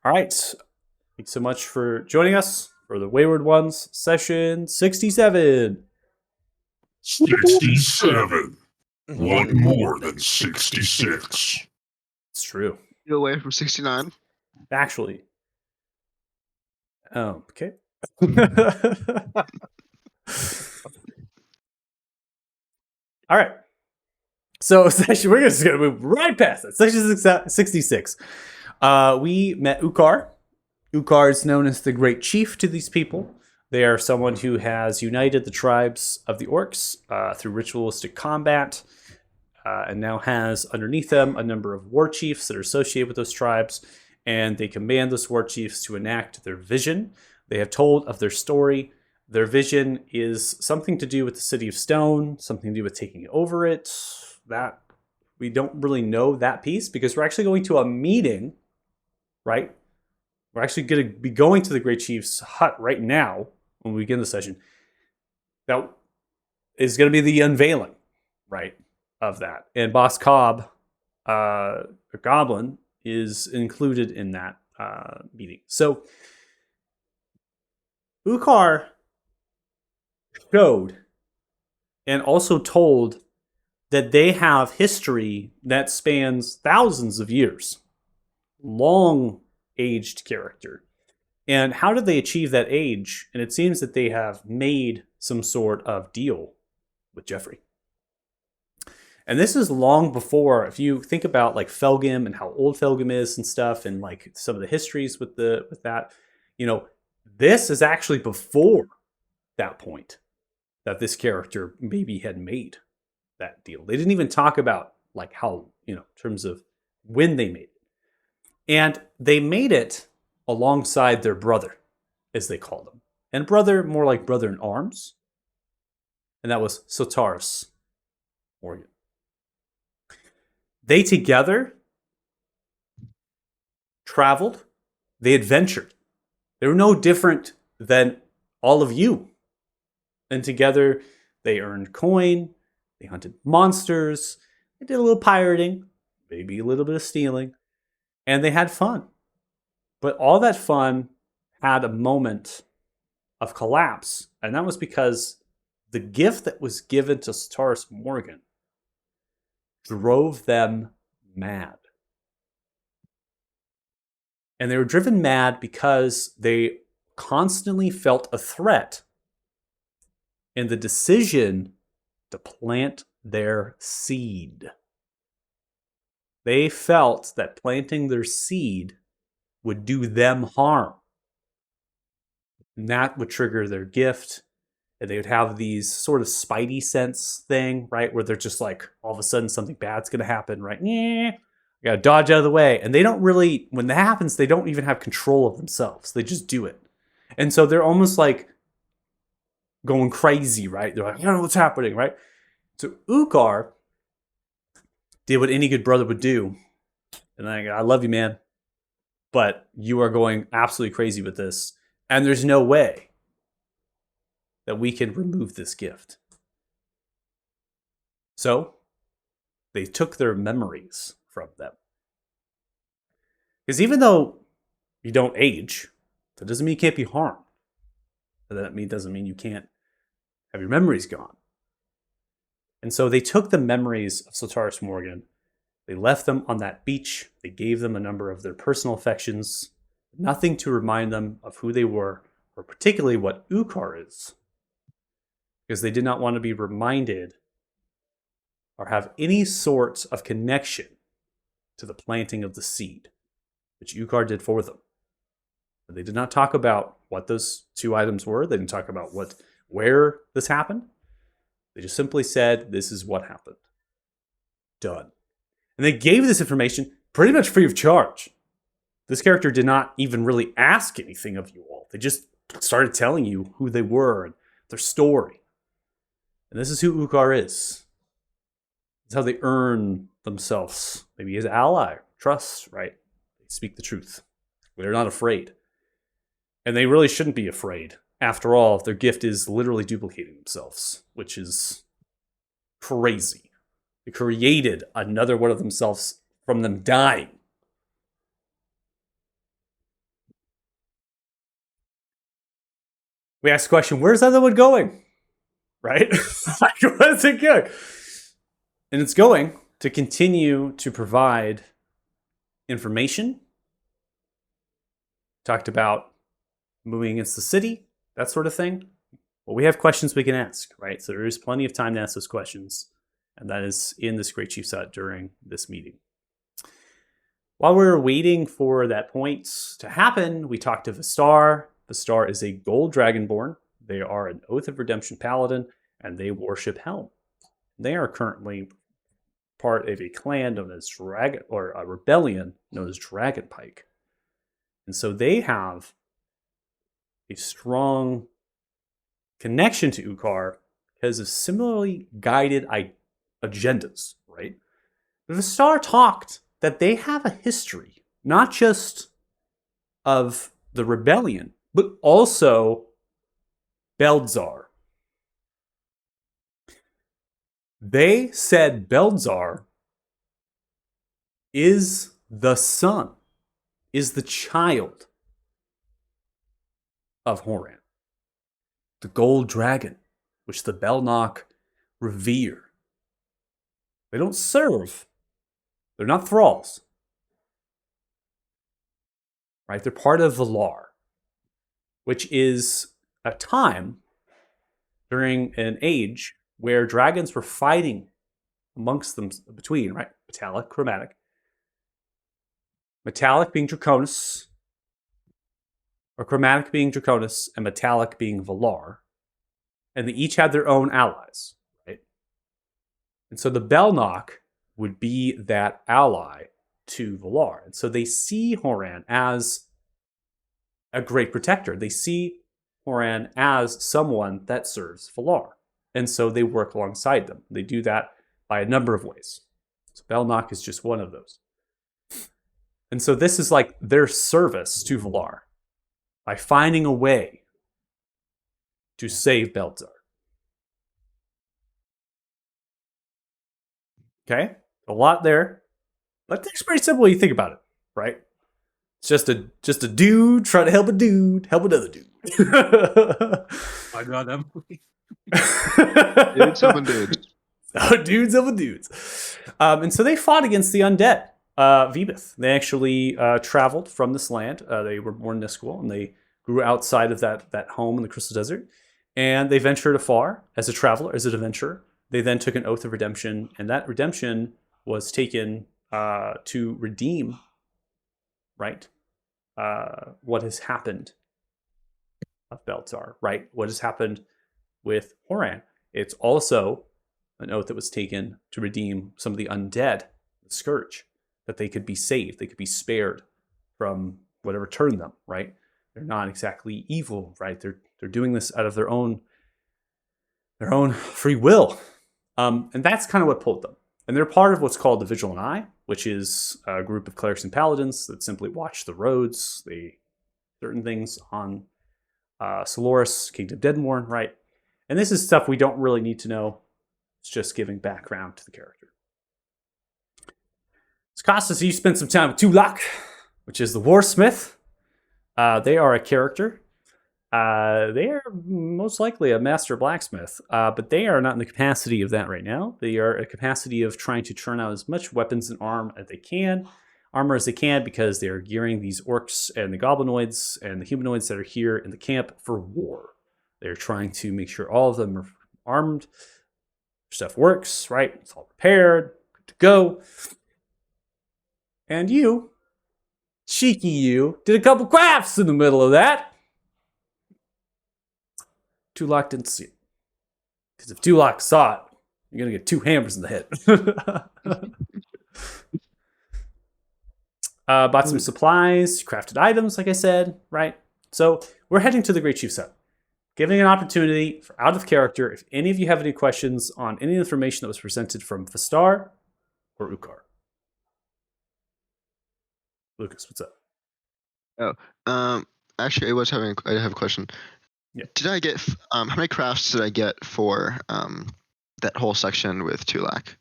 All right. Thanks so much for joining us for the Wayward Ones session 67. 67. One more than 66. It's true. You away from 69. Actually. Oh, okay. All right. So we're just going to move right past that. Section 66. We met Ukar. Ukar is known as the Great Chief to these people. They are someone who has united the tribes of the orcs through ritualistic combat, and now has underneath them a number of war chiefs that are associated with those tribes, and they command those war chiefs to enact their vision. They have told of their story. Their vision is something to do with the City of Stone, something to do with taking over it. That we don't really know that piece because we're actually going to a meeting, right? We're actually going to be going to the Great Chief's hut right now when we begin the session. That is going to be the unveiling, right, of that. And Boss Cobb, a goblin, is included in that meeting. So Ukar showed and also told that they have history that spans thousands of years. Long aged character. And how did they achieve that age? And it seems that they have made some sort of deal with Jeffrey. And this is long before, if you think about like Felgim and how old Felgim is and stuff, and like some of the histories with that, this is actually before that point that this character maybe had made that deal. They didn't even talk about like how, in terms of when they made it. And they made it alongside their brother, as they called him. And brother, more like brother in arms. And that was Sotaris Morgan. They together traveled. They adventured. They were no different than all of you. And together they earned coin. They hunted monsters. They did a little pirating. Maybe a little bit of stealing. And they had fun. But all that fun had a moment of collapse. And that was because the gift that was given to Sotaris Morgan drove them mad. And they were driven mad because they constantly felt a threat in the decision to plant their seed. They felt that planting their seed would do them harm. And that would trigger their gift. And they would have these sort of spidey sense thing, right? Where they're just like, all of a sudden something bad's going to happen, right? I got to dodge out of the way. And they don't really, when that happens, they don't even have control of themselves. They just do it. And so they're almost like going crazy, right? They're like, I don't know what's happening, right? So Ukar did what any good brother would do. And I love you, man. But you are going absolutely crazy with this. And there's no way that we can remove this gift. So they took their memories from them. Because even though you don't age, that doesn't mean you can't be harmed. That doesn't mean you can't have your memories gone. And so they took the memories of Sotaris Morgan. They left them on that beach. They gave them a number of their personal affections. Nothing to remind them of who they were, or particularly what Ukar is. Because they did not want to be reminded or have any sort of connection to the planting of the seed, which Ukar did for them. But they did not talk about what those two items were. They didn't talk about where this happened. They just simply said, this is what happened. Done. And they gave this information pretty much free of charge. This character did not even really ask anything of you all. They just started telling you who they were and their story. And this is who Ukar is. It's how they earn themselves. Maybe his ally, trust, right? They speak the truth. They're not afraid. And they really shouldn't be afraid. After all, their gift is literally duplicating themselves, which is crazy. They created another one of themselves from them dying. We asked the question, where's the other one going? Right? Like, where's it going? And it's going to continue to provide information. Talked about moving against the city, that sort of thing. Well, we have questions we can ask, right? So there is plenty of time to ask those questions. And that is in this Great Chief's Hut during this meeting. While we were waiting for that point to happen, we talked to Vistar. Vistar is a gold dragonborn. They are an Oath of Redemption paladin, and they worship Helm. They are currently part of a clan known as Dragon, or a rebellion known as Dragon Pike. And so they have a strong connection to Ukar because of similarly guided agendas, right? But Vistar talked that they have a history, not just of the rebellion, but also Beldzar. They said Beldzar is the son, is the child of Horan, the gold dragon, which the Belnock revere. They don't serve. They're not thralls. Right? They're part of Valar, which is a time during an age where dragons were fighting amongst them between, right? Metallic, chromatic. Metallic being Draconis, or chromatic being Draconis, and metallic being Valar. And they each had their own allies, right? And so the Belnock would be that ally to Valar. And so they see Horan as a great protector. They see Horan as someone that serves Valar. And so they work alongside them. They do that by a number of ways. So Belnock is just one of those. And so this is like their service to Valar by finding a way to save Beldzar. Okay? A lot there. But it's pretty simple when you think about it, right? It's just a dude trying to help a dude help another dude. I got them. Dudes helping dudes. Dudes helping dudes. And so they fought against the undead, Vebith. They actually traveled from this land. They were born in Nisquil, and they grew outside of that home in the Crystal Desert. And they ventured afar as a traveler, as an adventurer. They then took an oath of redemption, and that redemption was taken to redeem, right, what has happened of Beldzar, right? What has happened with Horan. It's also an oath that was taken to redeem some of the undead, the Scourge, that they could be saved, they could be spared from whatever turned them, right? They're not exactly evil, right? They're doing this out of their own free will. And that's kind of what pulled them. And they're part of what's called the Vigilant Eye, which is a group of clerics and paladins that simply watch the roads. They certain things on Soloris, Kingdom Deadmorn, right? And this is stuff we don't really need to know. It's just giving background to the character. It's Costas, you spent some time with Tulak, which is the Warsmith. They are a character. They are most likely a master blacksmith, but they are not in the capacity of that right now. They are a capacity of trying to churn out as much weapons and armor as they can, because they are gearing these orcs and the goblinoids and the humanoids that are here in the camp for war. They're trying to make sure all of them are armed, stuff works, right? It's all prepared, good to go. And you, cheeky you, did a couple crafts in the middle of that. Tulak didn't see it. Because if Tulak saw it, you're going to get 2 hammers in the head. Bought some supplies, crafted items, like I said, right? So we're heading to the Great Chief's Hut. Giving an opportunity for out of character if any of you have any questions on any information that was presented from Vistar or Ukar. Lucas, what's up? Actually, I have a question. Yeah. Did I get how many crafts did I get for that whole section with Tulak?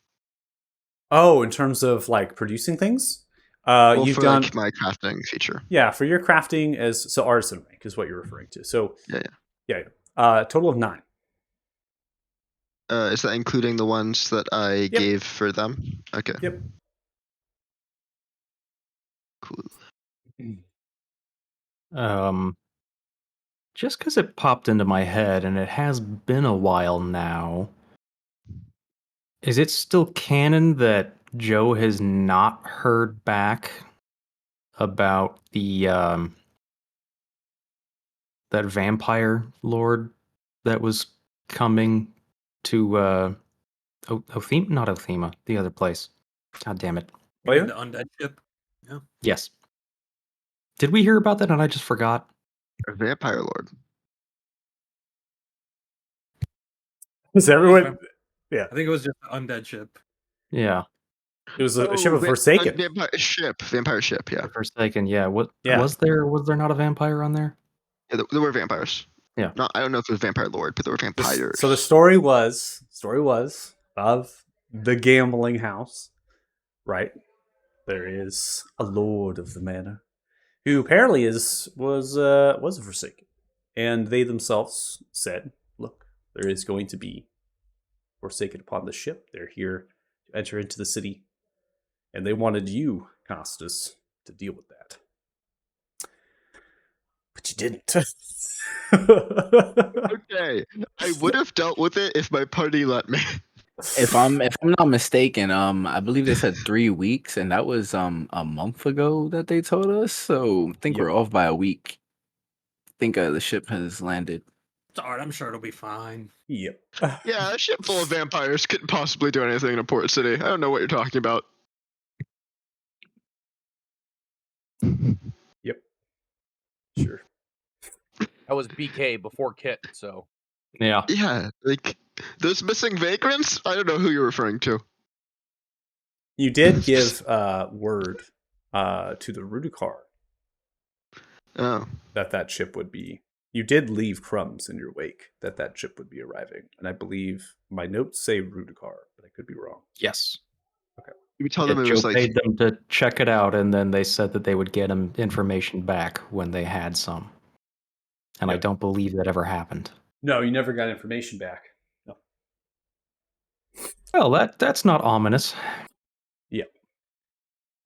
Oh, in terms of like producing things? Well, You've for done like my crafting feature. Yeah, for your crafting as artisan rank is what you're referring to. So Yeah. Yeah. Total of 9. Is that including the ones that I Yep. gave for them? Okay. Yep. Cool. Just because it popped into my head, and it has been a while now, is it still canon that Joe has not heard back about the that vampire lord that was coming to Othema? Not Othema, the other place. God damn it. You mean Wayward? the undead ship? Yes. Did we hear about that and I just forgot? A vampire lord. Is everyone? I think it was just the undead ship. Yeah. It was a ship of Forsaken. Vampire ship. Yeah. Forsaken, yeah. What Yeah. was there not a vampire on there? Yeah, there were vampires. Yeah. Not. I don't know if it was vampire lord, but there were vampires. So the story was of the gambling house, right? There is a lord of the manor who apparently was a Forsaken, and they themselves said, "Look, there is going to be Forsaken upon the ship. They're here to enter into the city, and they wanted you, Costas, to deal with that, but you didn't." Okay, I would have dealt with it if my party let me. If I'm not mistaken, I believe they said 3 weeks, and that was a month ago that they told us. So I think Yep. we're off by a week. I think the ship has landed. It's alright, I'm sure it'll be fine. Yep. Yeah, a ship full of vampires couldn't possibly do anything in a port city. I don't know what you're talking about. Yep. Sure. That was BK before Kit, so Yeah. Yeah, like those missing vagrants. I don't know who you're referring to. You did give word to the Rudikar Oh, that ship would be. You did leave crumbs in your wake that ship would be arriving, and I believe my notes say Rudikar, but I could be wrong. Yes. you tell Yeah, them it Joe was like paid them to check it out, and then they said that they would get him information back when they had some. And I Yep. don't believe that ever happened. No, you never got information back. No. Well, that's not ominous.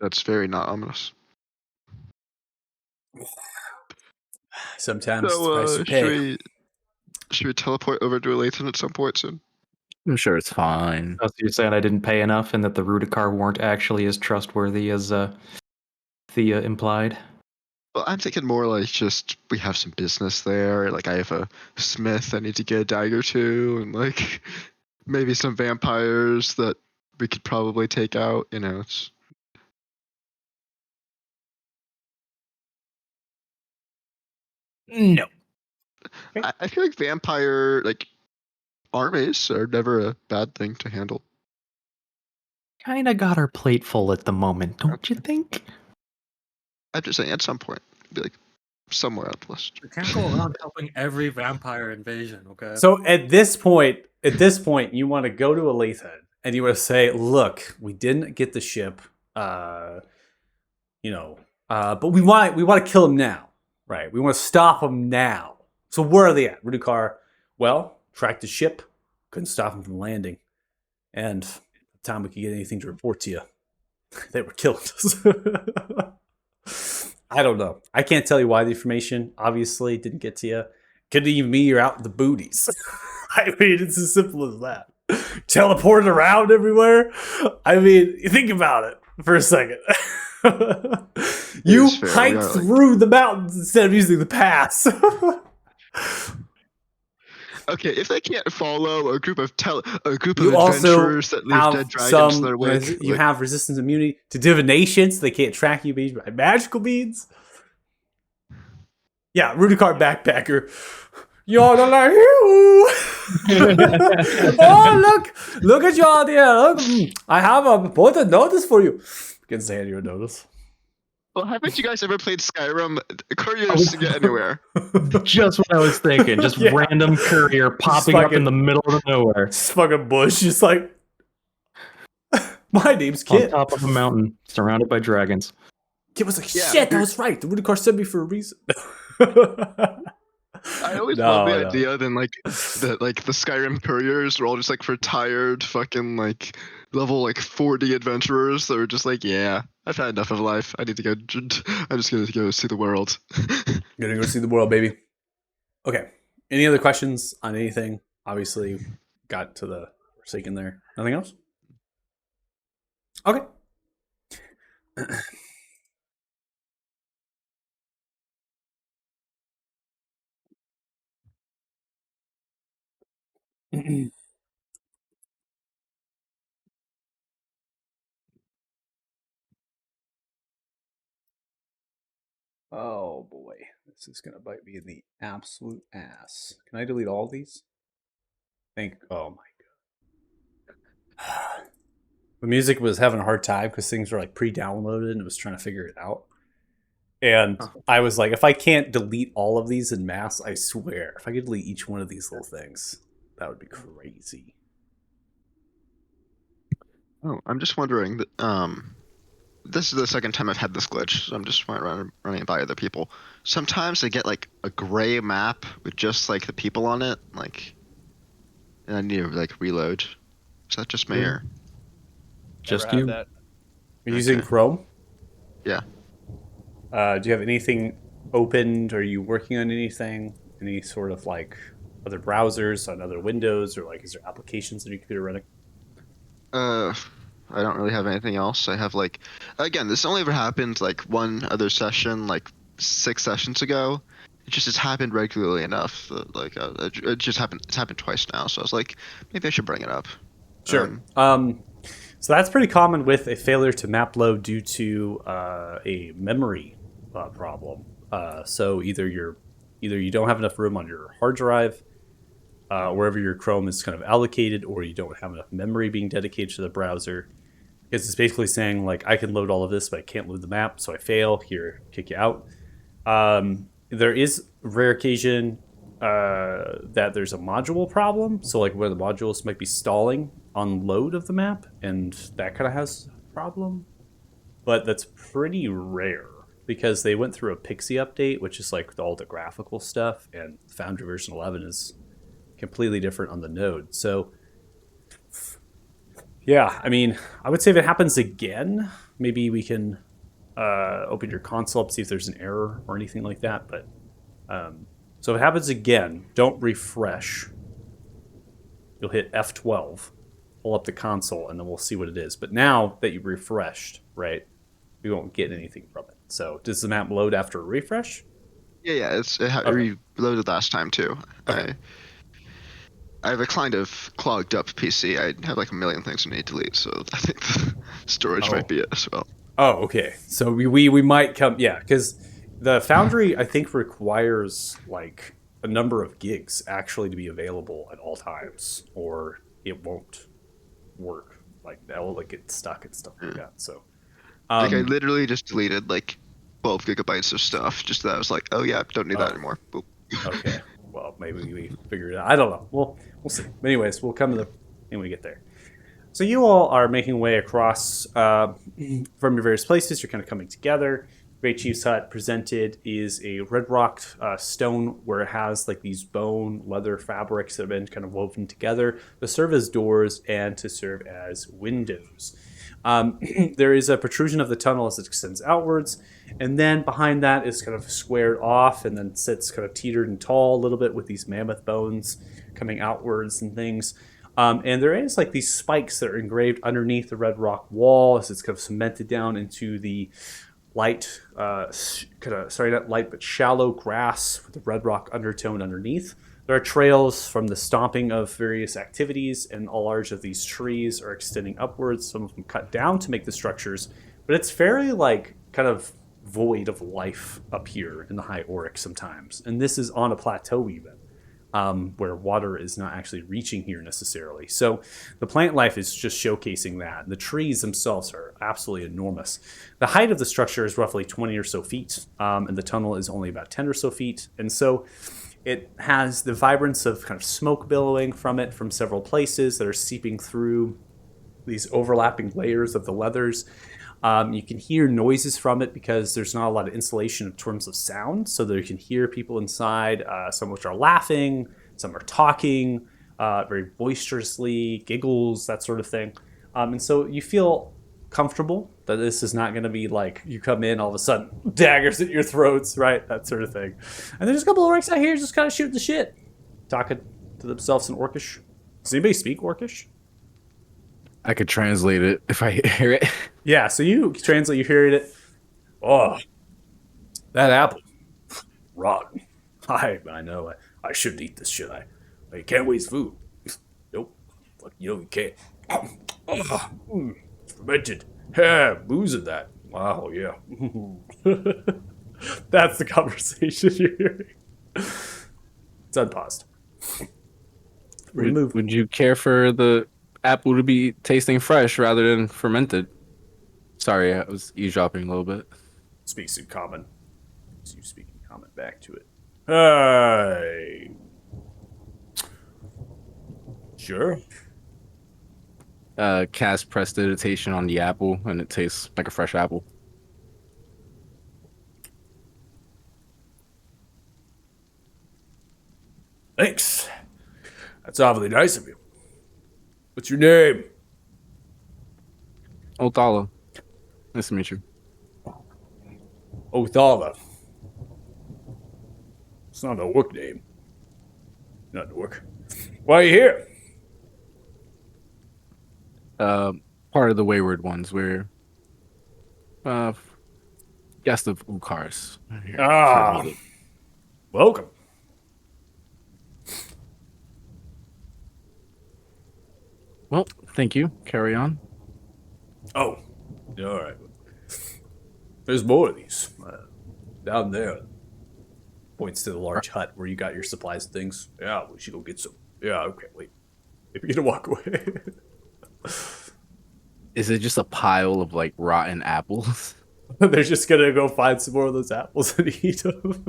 that's very not ominous. Sometimes it's the So, price you pay. should we teleport over to Lathan at some point soon? I'm sure it's fine. So you're saying I didn't pay enough, and that the Rudikar weren't actually as trustworthy as Thea implied? Well, I'm thinking more like just we have some business there. Like I have a smith I need to get a dagger to, and like maybe some vampires that we could probably take out. You know, it's no. I feel like vampire like armies are never a bad thing to handle. Kinda got our plate full at the moment, don't you think? I'm just saying at some point, be like somewhere on the list. You can't go around helping every vampire invasion, okay? So at this point, you want to go to Aletha and you want to say, "Look, we didn't get the ship, but we want to kill him now, right? We want to stop him now. So where are they at, Rudikar? Well, tracked the ship, couldn't stop him from landing, and by the time we could get anything to report to you, they were killing us." I don't know. I can't tell you why the information obviously didn't get to you. Could even be you're out with the booties. I mean, it's as simple as that. Teleporting around everywhere. I mean, you think about it for a second. You is fair. We hike are, like- through the mountains instead of using the pass. Okay, if they can't follow a group of You also adventurers that leave dead dragons in their wake, you have resistance immunity to divination, so they can't track you by magical means. Yeah, Rudikar backpacker. You're like, oh look at y'all there. Look, I have a important notice for you. Can say your notice. well, haven't you guys ever played Skyrim? Couriers to get anywhere. Just what I was thinking. Just Yeah. random courier popping up in the middle of nowhere. Just fucking bush, just like my name's On Kit. top of a mountain, surrounded by dragons. Kit was like, Yeah, shit, that you're- was right. The Rudikar sent me for a reason. I always No, love the no. idea then like that like the Skyrim couriers are all just like retired fucking like level like 40 adventurers that are just like, yeah, I've had enough of life. I need to go. I'm just gonna go see the world. Gonna go see the world, baby. Okay. Any other questions on anything? Obviously, got to the Forsaken there. Nothing else? Okay. Oh boy, this is gonna bite me in the absolute ass. Can I delete all of these? Oh my god. The music was having a hard time because things were like pre-downloaded and it was trying to figure it out. And I was like, if I can't delete all of these in mass, I swear, if I could delete each one of these little things, that would be crazy. Oh, I'm just wondering that this is the second time I've had this glitch, so I'm just running it by other people. Sometimes I get like a gray map with just like the people on it, like, and I need to like reload. Is that just me or? Just Never had you. that. You're using Okay. Chrome? Yeah. Do you have anything opened? Are you working on anything? Any sort of like other browsers on other windows, or like is there applications on your computer running? I don't really have anything else. I have like, again, this only ever happened like one other session, like 6 sessions ago. It just has happened regularly enough that like it just happened. It's happened twice now, so I was like, maybe I should bring it up. Sure. So that's pretty common with a failure to map load due to a memory problem. So either you don't have enough room on your hard drive, wherever your Chrome is kind of allocated, or you don't have enough memory being dedicated to the browser. Because it's basically saying like I can load all of this, but I can't load the map, so I fail. Here, kick you out. There is rare occasion that there's a module problem. So like where the modules might be stalling on load of the map, and that kind of has a problem. But that's pretty rare because they went through a Pixie update, which is like all the graphical stuff, and Foundry version 11 is completely different on the node. So yeah, I mean, I would say if it happens again, maybe we can open your console up, see if there's an error or anything like that. But so if it happens again, don't refresh. You'll hit F12, pull up the console, and then we'll see what it is. But now that you've refreshed, right, we won't get anything from it. So does the map load after a refresh? Yeah, Okay. reloaded last time too. Okay. I have a kind of clogged up PC. I have like a million things I need to delete, so I think the storage might be it as well. Oh, okay. So we might come, yeah, because the Foundry I think requires like a number of gigs actually to be available at all times, or it won't work. Like that will like get stuck and stuff like that. So, Like I literally just deleted like 12 gigabytes of stuff. Just that I was like, oh yeah, don't need that Oh. anymore. Boop. Okay. Well, maybe we figure it out. I don't know. We'll see. But anyways, we'll come to the when we get there. So you all are making way across from your various places. You're kind of coming together. Great Chief's Hut presented is a red rock stone where it has like these bone leather fabrics that have been kind of woven together to serve as doors and to serve as windows. There is a protrusion of the tunnel as it extends outwards, and then behind that is kind of squared off and then sits kind of teetered and tall a little bit with these mammoth bones coming outwards and things. And there is like these spikes that are engraved underneath the red rock wall as it's kind of cemented down into the light, not light, but shallow grass with the red rock undertone underneath. There are trails from the stomping of various activities, and a large of these trees are extending upwards, some of them cut down to make the structures, but it's fairly like kind of void of life up here in the high Auric sometimes. And this is on a plateau even. Where water is not actually reaching here necessarily. So the plant life is just showcasing that. The trees themselves are absolutely enormous. The height of the structure is roughly 20 or so feet, and the tunnel is only about 10 or so feet. And so it has the vibrance of kind of smoke billowing from it from several places that are seeping through these overlapping layers of the leathers. You can hear noises from it because there's not a lot of insulation in terms of sound, so that you can hear people inside. Some which are laughing, some are talking very boisterously, giggles, that sort of thing. And so you feel comfortable that this is not going to be like you come in all of a sudden daggers at your throats, right? That sort of thing. And there's a couple of orcs out here just kind of shooting the shit, talking to themselves in Orcish. Does anybody speak Orcish? I could translate it if I hear it. Yeah, so you translate, you hear it. Oh, that apple, rotten. I know. I shouldn't eat this, should I? You can't waste food. Nope. Fuck, you can't. Fermented. Yeah, booze in that. Wow, yeah. That's the conversation you're hearing. It's unpaused. Remove. Would you care for the apple to be tasting fresh rather than fermented? Sorry, I was eavesdropping a little bit. Speaks in common. So you speak in common back to it. Hey. Sure. Cast prestidigitation on the apple, and it tastes like a fresh apple. Thanks. That's awfully nice of you. What's your name? Othala. Nice to meet you. Othala. It's not an orc name. Not an orc. Why are you here? Part of the Wayward ones. We're guest of Ukar's. Here for a Ah, meeting. welcome. Well, thank you. Carry on. Oh, all right. There's more of these down there. Points to the large hut where you got your supplies and things. Yeah, we should go get some. Yeah, okay, wait. If you're gonna walk away. Is it just a pile of like rotten apples? They're just gonna go find some more of those apples and eat them.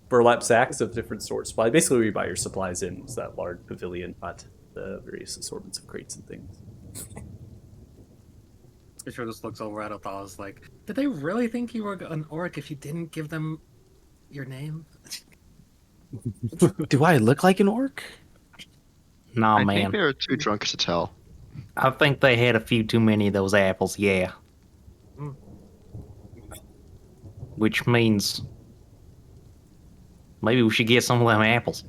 Burlap sacks of different sorts. Basically, where you buy your supplies in was that large pavilion hut, the various assortments of crates and things. Fisher just looks over at Othala's like, did they really think you were an orc if you didn't give them your name? Do I look like an orc? Nah, I man. think they were too drunk to tell. I think they had a few too many of those apples, yeah. Mm. Which means maybe we should get some of them apples.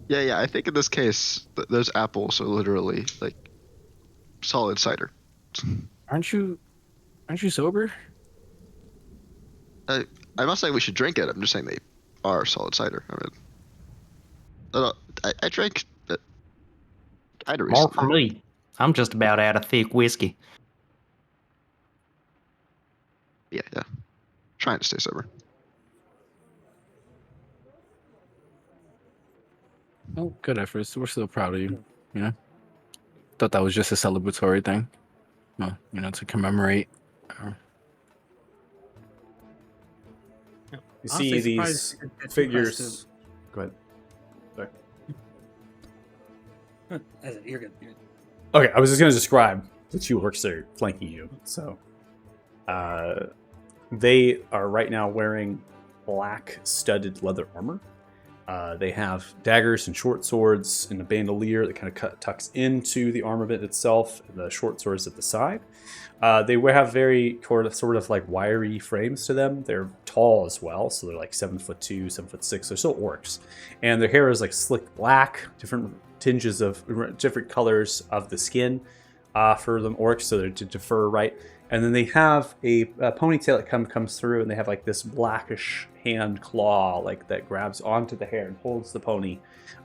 Yeah. I think in this case, those apples are literally like solid cider. Aren't you sober? I'm not saying we should drink it. I'm just saying they are solid cider. I drank cider More recently. for me. I'm just about out of thick whiskey. Yeah. Trying to stay sober. Oh, good efforts. We're still proud of you. You know, thought that was just a celebratory thing. Well, to commemorate. You Honestly, see surprised these you didn't get too figures. Go ahead. Sorry. aggressive. You're good. You're good. Okay, I was just going to describe the two orcs that are flanking you. So, they are right now wearing black studded leather armor. They have daggers and short swords and a bandolier that kind of tucks into the armament itself, and the short swords at the side. They have very sort of like wiry frames to them. They're tall as well, so they're like 7'2", 7'6". They're still orcs, and their hair is like slick black, different tinges of different colors of the skin for them orcs, so they're to defer right. And then they have a ponytail that comes through, and they have like this blackish hand claw like that grabs onto the hair and holds the pony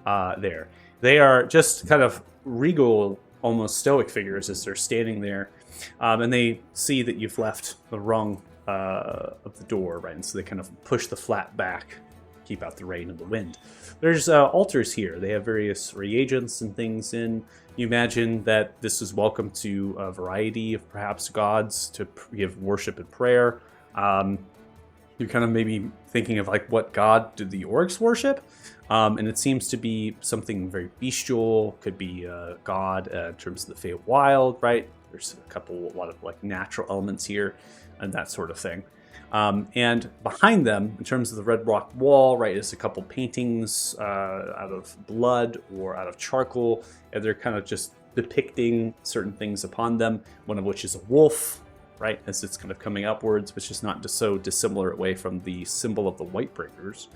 there. They are just kind of regal, almost stoic figures as they're standing there, and they see that you've left the rung of the door, right? And so they kind of push the flap back, keep out the rain and the wind. There's altars here. They have various reagents and things in. You imagine that this is welcome to a variety of perhaps gods to give worship and prayer. You're kind of maybe thinking of like what god do the orcs worship? And it seems to be something very bestial, could be a god in terms of the Feywild, right? There's a lot of like natural elements here and that sort of thing. And behind them, in terms of the red rock wall, right, is a couple paintings out of blood or out of charcoal, and they're kind of just depicting certain things upon them, one of which is a wolf, right, as it's kind of coming upwards, which is not so dissimilar away from the symbol of the Whitebreakers.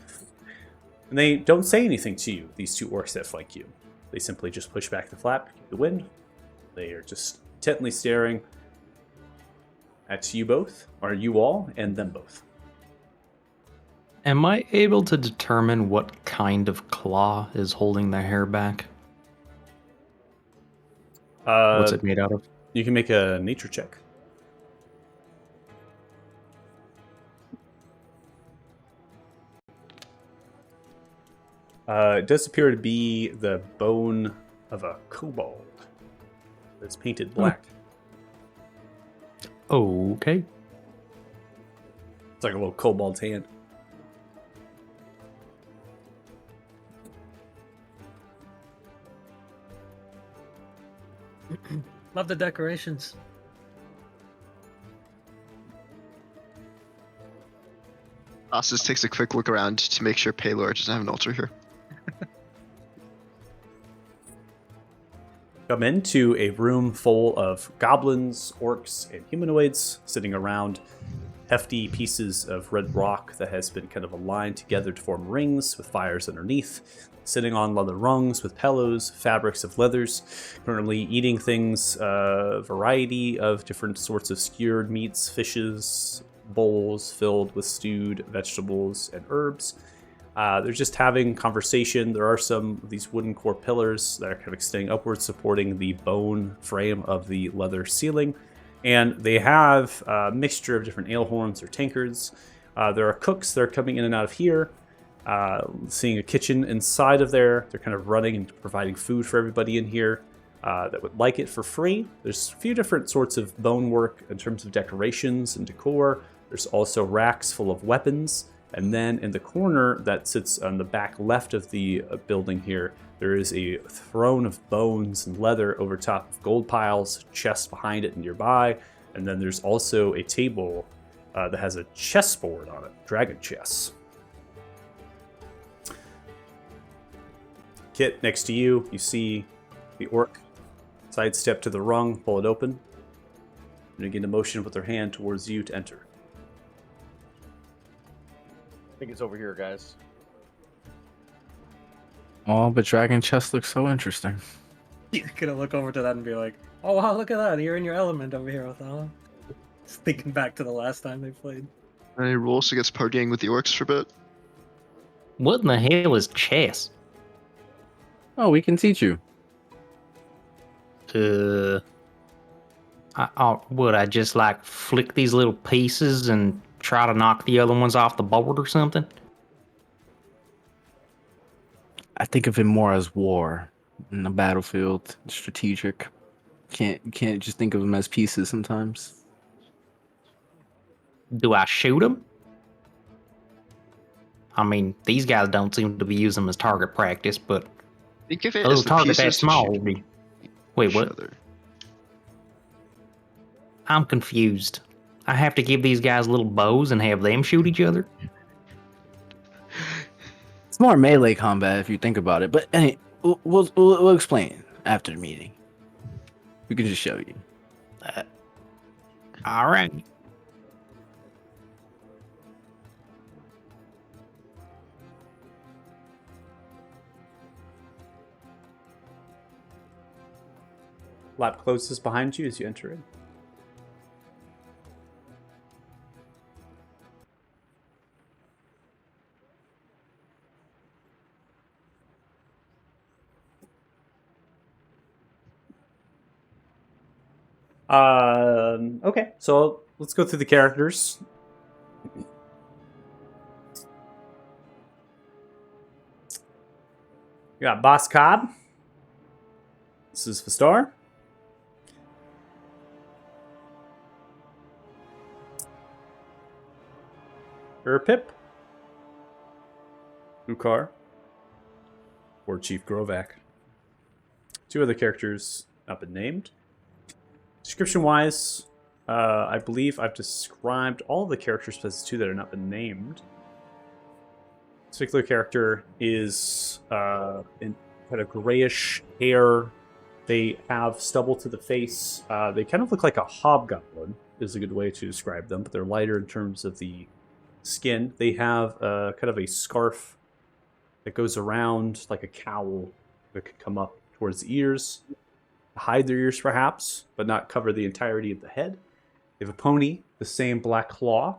And they don't say anything to you, these two orcs that flank you. They simply just push back the flap, keep the wind. They are just intently staring at you both, or you all, and them both. Am I able to determine what kind of claw is holding the hair back? What's it made out of? You can make a nature check. It does appear to be the bone of a kobold. It's painted black. Okay. It's like a little kobold's hand. Love the decorations. Ossus takes a quick look around to make sure Paylor doesn't have an altar here. Come into a room full of goblins, orcs, and humanoids sitting around hefty pieces of red rock that has been kind of aligned together to form rings with fires underneath, sitting on leather rungs with pillows, fabrics of leathers, currently eating things, a variety of different sorts of skewered meats, fishes, bowls filled with stewed vegetables and herbs. They're just having conversation. There are some of these wooden core pillars that are kind of extending upwards, supporting the bone frame of the leather ceiling. And they have a mixture of different ale horns or tankards. There are cooks that are coming in and out of here, seeing a kitchen inside of there. They're kind of running and providing food for everybody in here that would like it for free. There's a few different sorts of bone work in terms of decorations and decor. There's also racks full of weapons. And then in the corner that sits on the back left of the building here, there is a throne of bones and leather over top of gold piles, chests behind it and nearby. And then there's also a table that has a chessboard on it, dragon chess. Kit, next to you, you see the orc sidestep to the rung, pull it open, and begin to motion with their hand towards you to enter. I think it's over here, guys. Oh, but dragon chess looks so interesting. You're gonna look over to that and be like, "Oh wow, look at that! You're in your element over here, Othello." Just thinking back to the last time they played. Any rules against partying with the orcs for a bit? What in the hell is chess? Oh, we can teach you. Would I just like flick these little pieces and try to knock the other ones off the board or something? I think of it more as war in the battlefield, strategic. You can't just think of them as pieces sometimes. Do I shoot them? I mean, these guys don't seem to be using them as target practice, but Think of it a little as the target that pieces to small shoot would be. Wait, each what? other. I'm confused. I have to give these guys little bows and have them shoot each other? It's more melee combat if you think about it. But anyway, we'll explain after the meeting. We can just show you. All right. Lap closes behind you as you enter in. Okay, so let's go through the characters. You got Boss Cobb. This is Vistar. Pip. Ukar. Or Chief Grovak. Two other characters not been named. Description-wise, I believe I've described all of the characters besides two that have not been named. This particular character is in kind of grayish hair. They have stubble to the face. They kind of look like a hobgoblin, is a good way to describe them, but they're lighter in terms of the skin. They have kind of a scarf that goes around like a cowl that could come up towards the ears, hide their ears perhaps, but not cover the entirety of the head. They have a pony, the same black claw.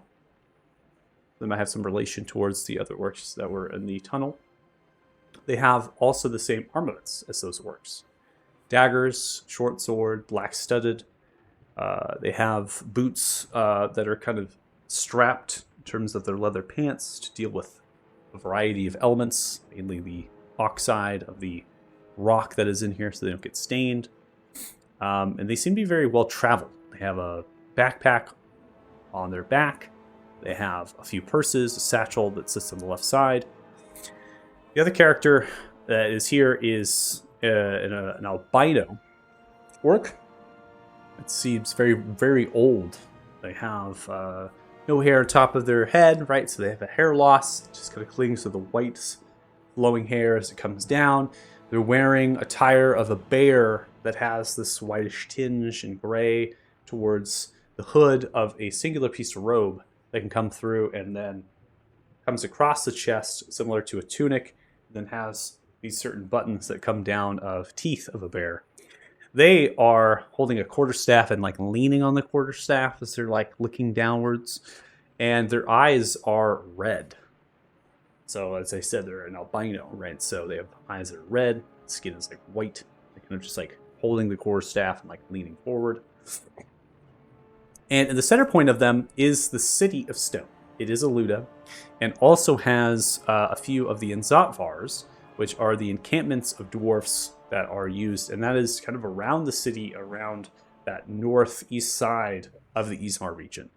They might have some relation towards the other orcs that were in the tunnel. They have also the same armaments as those orcs. Daggers, short sword, black studded. They have boots that are kind of strapped in terms of their leather pants to deal with a variety of elements, mainly the oxide of the rock that is in here so they don't get stained. And they seem to be very well traveled. They have a backpack on their back. They have a few purses, a satchel that sits on the left side. The other character that is here is an albino orc. It seems very, very old. They have no hair on top of their head, right? So they have a hair loss. It just kind of clings to the white flowing hair as it comes down. They're wearing attire of a bear that has this whitish tinge and gray towards the hood of a singular piece of robe that can come through and then comes across the chest, similar to a tunic, and then has these certain buttons that come down of teeth of a bear. They are holding a quarterstaff and like leaning on the quarterstaff as they're like looking downwards, and their eyes are red. So as I said, they're an albino, right? So they have eyes that are red, skin is like white. They're kind of just like holding the quarterstaff and like leaning forward. And in the center point of them is the City of Stone. It is a Luda, and also has a few of the Inzatvars, which are the encampments of dwarfs that are used, and that is kind of around the city, around that northeast side of the Ismar region.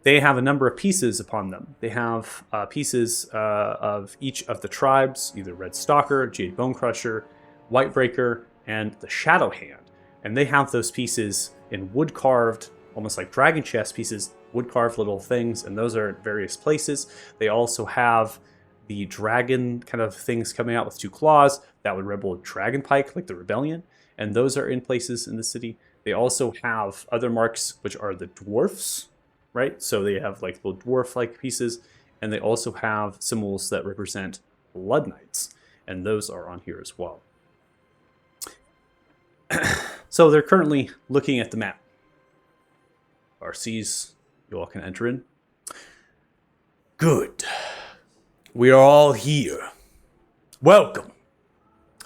They have a number of pieces upon them. They have pieces of each of the tribes, either Red Stalker, Jade Bone Crusher, Whitebreaker, and the Shadow Hand. And they have those pieces in wood-carved, almost like dragon chest pieces, wood-carved little things, and those are at various places. They also have the dragon kind of things coming out with two claws that would resemble a dragon pike, like the Rebellion, and those are in places in the city. They also have other marks, which are the dwarfs, right? So they have like little dwarf-like pieces, and they also have symbols that represent blood knights, and those are on here as well. So they're currently looking at the map. RCs, you all can enter in. Good. We are all here. Welcome,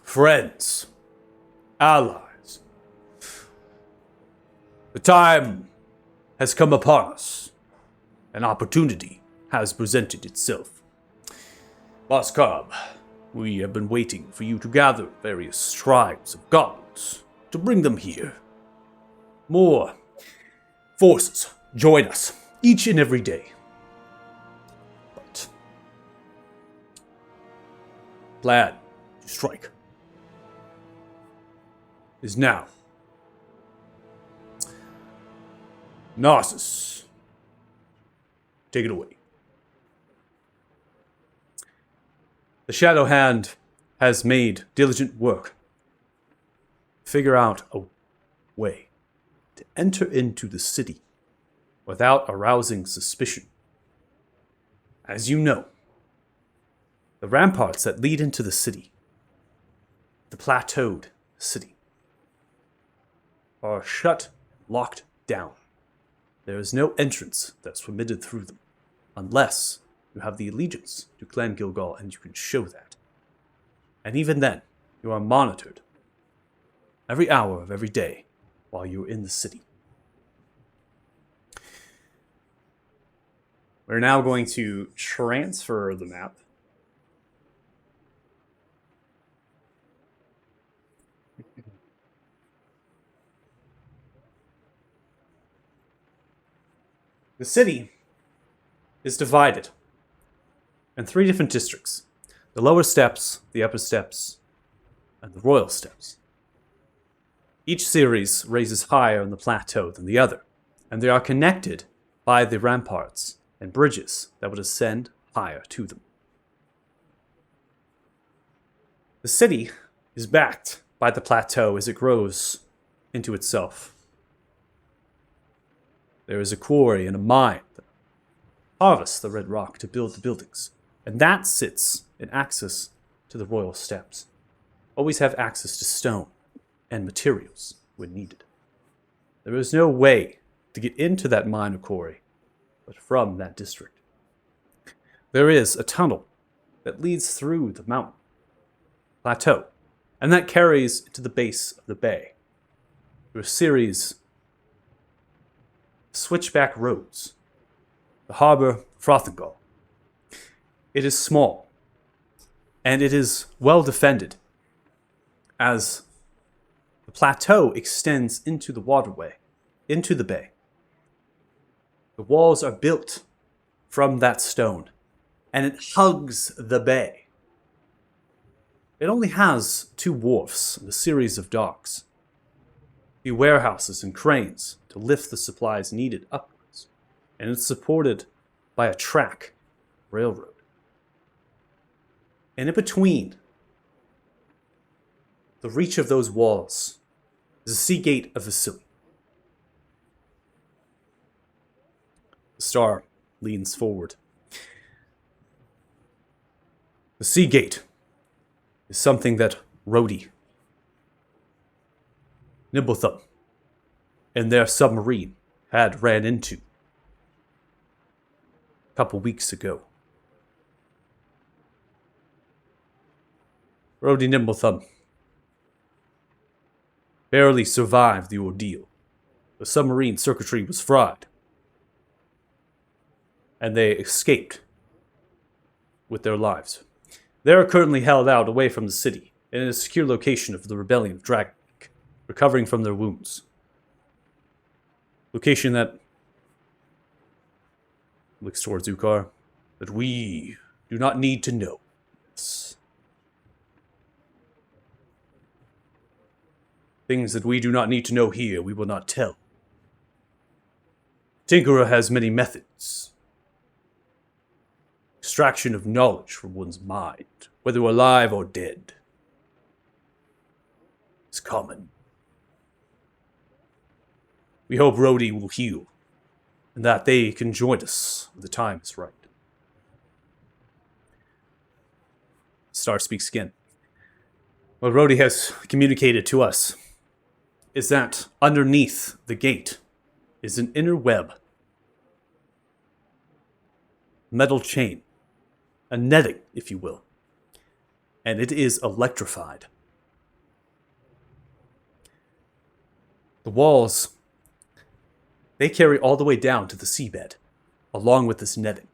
friends, allies. The time has come upon us. An opportunity has presented itself. Boss Cobb, we have been waiting for you to gather various tribes of goblins to bring them here. More forces join us each and every day. But plan to strike is now. Narcissus, take it away. The Shadow Hand has made diligent work. Figure out a way to enter into the city without arousing suspicion. As you know, the ramparts that lead into the city, the plateaued city, are shut, locked down. There is no entrance that's permitted through them, unless you have the allegiance to Clan Gilgal and you can show that. And even then, you are monitored every hour of every day while you're in the city. We're now going to transfer the map. The city is divided in 3 different districts: the lower steps, the upper steps, and the royal steps. Each series raises higher on the plateau than the other, and they are connected by the ramparts and bridges that would ascend higher to them. The city is backed by the plateau as it grows into itself. There is a quarry and a mine that harvests the red rock to build the buildings, and that sits in access to the royal steps. Always have access to stone and materials when needed. There is no way to get into that mine or quarry but from that district. There is a tunnel that leads through the mountain plateau, and that carries to the base of the bay through a series of switchback roads. The harbor Frothingal. It is small, and it is well defended, as the plateau extends into the waterway, into the bay. The walls are built from that stone, and it hugs the bay. It only has 2 wharfs and a series of docks, a few warehouses and cranes to lift the supplies needed upwards, and it's supported by a track railroad. And in between the reach of those walls is a sea gate of Vasily. The star leans forward. The sea gate is something that Rhodey, Nimblethumb, and their submarine had ran into a couple weeks ago. Rhodey Nimblethumb barely survived the ordeal. The submarine circuitry was fried, and they escaped with their lives. They are currently held out away from the city in a secure location of the rebellion of Dragonlink, recovering from their wounds. Location that looks towards Ukar, that we do not need to know. Things that we do not need to know here, we will not tell. Tinkerer has many methods. Extraction of knowledge from one's mind, whether alive or dead, is common. We hope Rhodey will heal, and that they can join us when the time is right. Star speaks again. What Rhodey has communicated to us is that underneath the gate is an inner web, metal chain, a netting, if you will, and it is electrified. The walls, they carry all the way down to the seabed, along with this netting.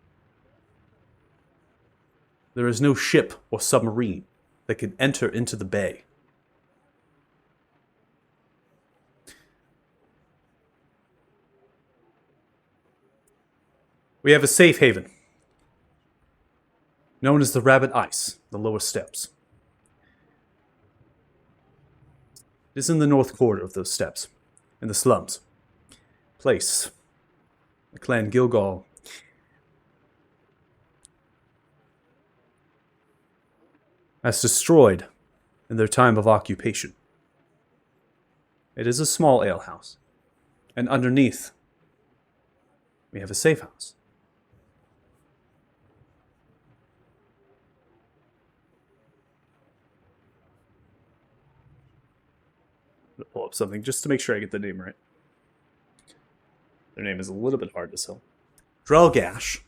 There is no ship or submarine that can enter into the bay. We have a safe haven, known as the Rabbit Ice, the lower steps. It is in the north quarter of those steps, in the slums. Place the clan Gilgal has destroyed in their time of occupation. It is a small alehouse, and underneath we have a safe house. I'm gonna pull up something just to make sure I get the name right. Their name is a little bit hard to spell. Drelgash.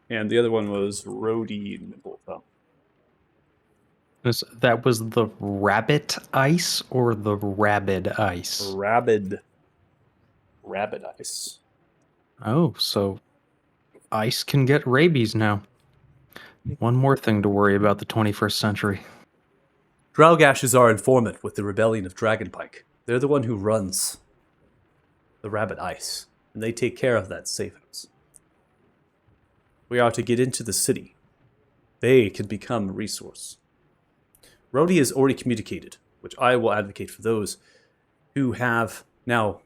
And the other one was Rhodey Nimblethumb. That was the rabbit ice or the rabid ice? Rabid ice. Oh, so ice can get rabies now. One more thing to worry about the 21st century. Drelgash is our informant with the rebellion of Dragonpike. They're the one who runs the Rabbit Ice, and they take care of that safe house. We are to get into the city they can become a resource. Rhodey has already communicated, which I will advocate for those who have now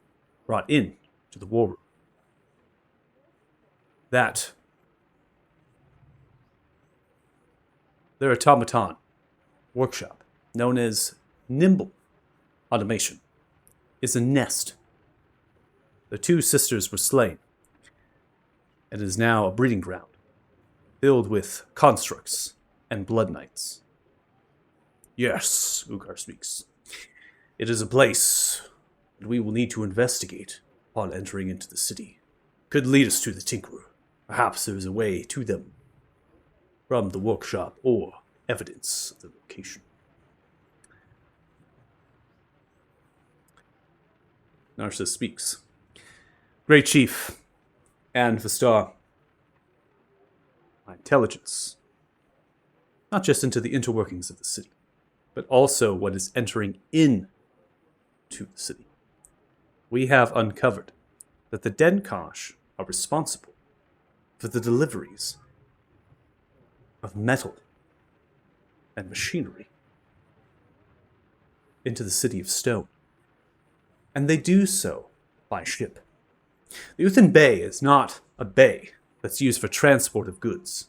brought in to the war room, that their automaton workshop, known as Nimble Automation, is a nest. The two sisters were slain, and is now a breeding ground filled with constructs and blood knights. Yes, Ugar speaks. It is a place that we will need to investigate upon entering into the city. Could lead us to the Tinkerer. Perhaps there is a way to them from the workshop or evidence of the location. Narcissus speaks. Great Chief and Vistar, my intelligence, not just into the interworkings of the city, but also what is entering in to the city. We have uncovered that the Denkosh are responsible for the deliveries of metal and machinery into the city of Stone. And they do so by ship. The Uthin Bay is not a bay that's used for transport of goods.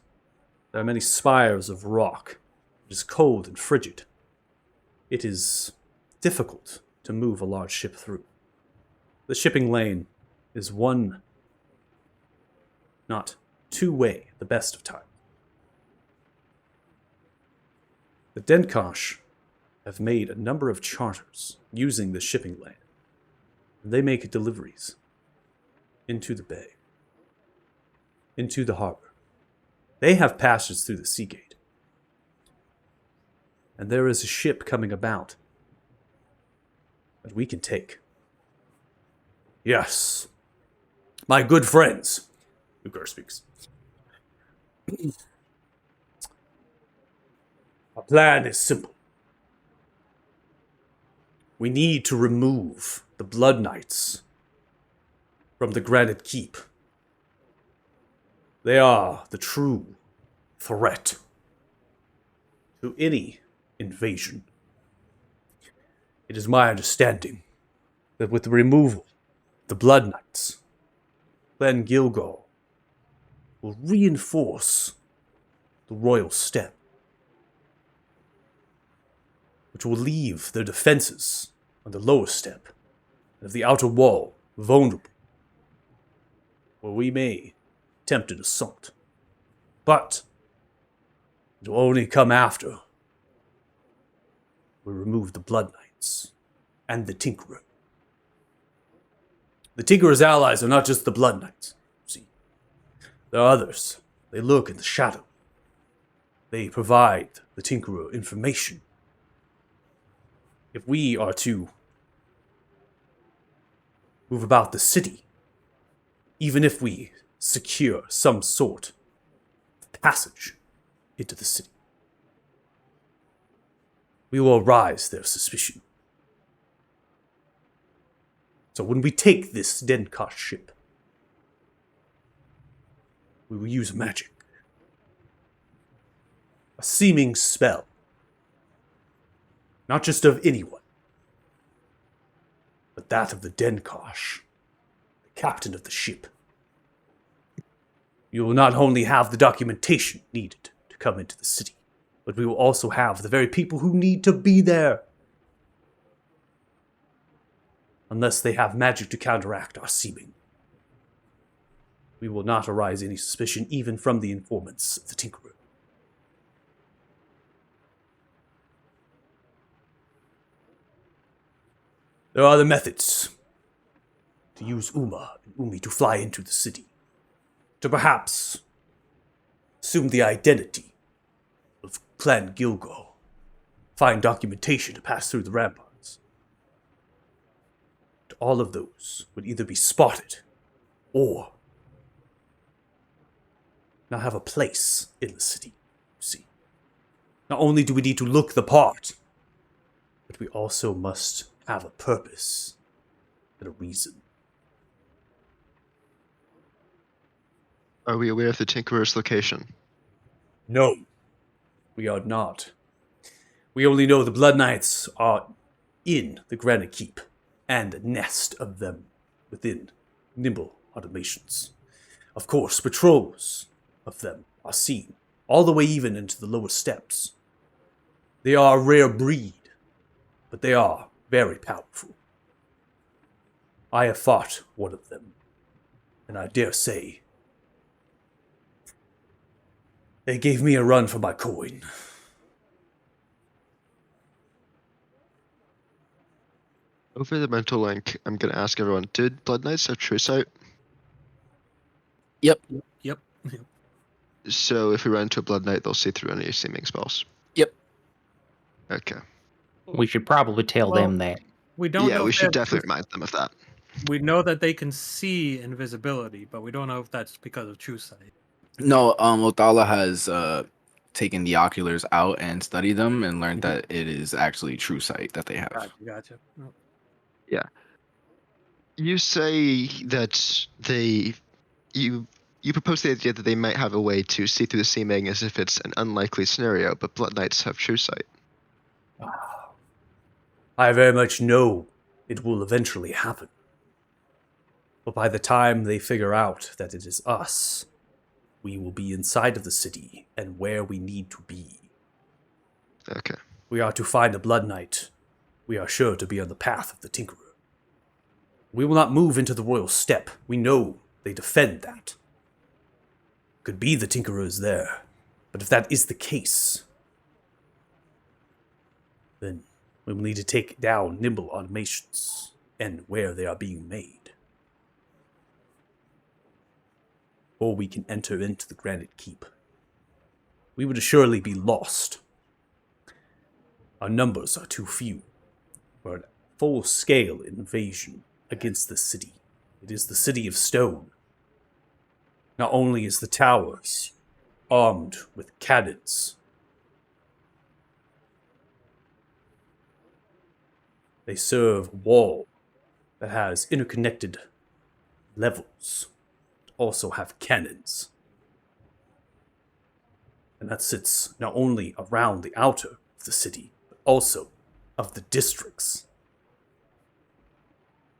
There are many spires of rock. It is cold and frigid. It is difficult to move a large ship through. The shipping lane is one, not two-way, at the best of times. The Denkosh have made a number of charters using the shipping lane. And they make deliveries into the bay, into the harbor. They have passage through the sea gate. And there is a ship coming about that we can take. Yes, my good friends, Ugar speaks. Our plan is simple. We need to remove the Blood Knights from the Granite Keep. They are the true threat to any invasion. It is my understanding that with the removal of the Blood Knights, Clan Gilgal will reinforce the royal step, which will leave their defenses on the lower step of the outer wall vulnerable, where we may attempt an assault. But it will only come after we remove the Blood Knights and the Tinkerer. The Tinkerer's allies are not just the Blood Knights. See, there are others. They lurk in the shadow. They provide the Tinkerer information. If we are to move about the city, even if we secure some sort of passage into the city, we will arouse their suspicion. So when we take this Denkosh ship, we will use magic. A seeming spell. Not just of anyone, but that of the Denkosh, the captain of the ship. You will not only have the documentation needed to come into the city, but we will also have the very people who need to be there. Unless they have magic to counteract our seeming. We will not arouse any suspicion even from the informants of the Tinkerer. There are other methods to use Uma and Umi to fly into the city, to perhaps assume the identity of Clan Gilgal, find documentation to pass through the ramparts. But all of those would either be spotted or not have a place in the city, you see. Not only do we need to look the part, but we also must have a purpose and a reason. Are we aware of the Tinkerer's location? No, We are not. We only know the Blood Knights are in the Granite Keep, and a nest of them within nimble automations. Of course, patrols of them are seen, all the way even into the lower steps. They are a rare breed, but they are very powerful. I have fought one of them, and I dare say they gave me a run for my coin. Over the mental link, I'm gonna ask everyone: did Blood Knights have True Sight? Yep. Yep. So if we run into a Blood Knight, they'll see through any seeming spells. Yep. Okay. We should probably tell Well, them that. We don't Yeah, know we if they should have definitely true- remind them of that. We know that they can see invisibility, but we don't know if that's because of true sight. No, Othala has taken the oculars out and studied them and learned Mhm. that it is actually true sight that they have. Gotcha. Oh. You say that you propose the idea that they might have a way to see through the seeming as if it's an unlikely scenario, but Blood Knights have True Sight. I very much know it will eventually happen. But by the time they figure out that it is us, we will be inside of the city and where we need to be. Okay. We are to find a Blood Knight. We are sure to be on the path of the Tinkerer. We will not move into the Royal Steppe. We know they defend that. Could be the Tinkerer is there. But if that is the case, then we will need to take down nimble automations and where they are being made. Or we can enter into the Granite Keep. We would assuredly be lost. Our numbers are too few for a full-scale invasion against the city. It is the city of stone. Not only is the towers armed with cannons, they serve a wall that has interconnected levels, also have cannons. And that sits not only around the outer of the city, but also of the districts.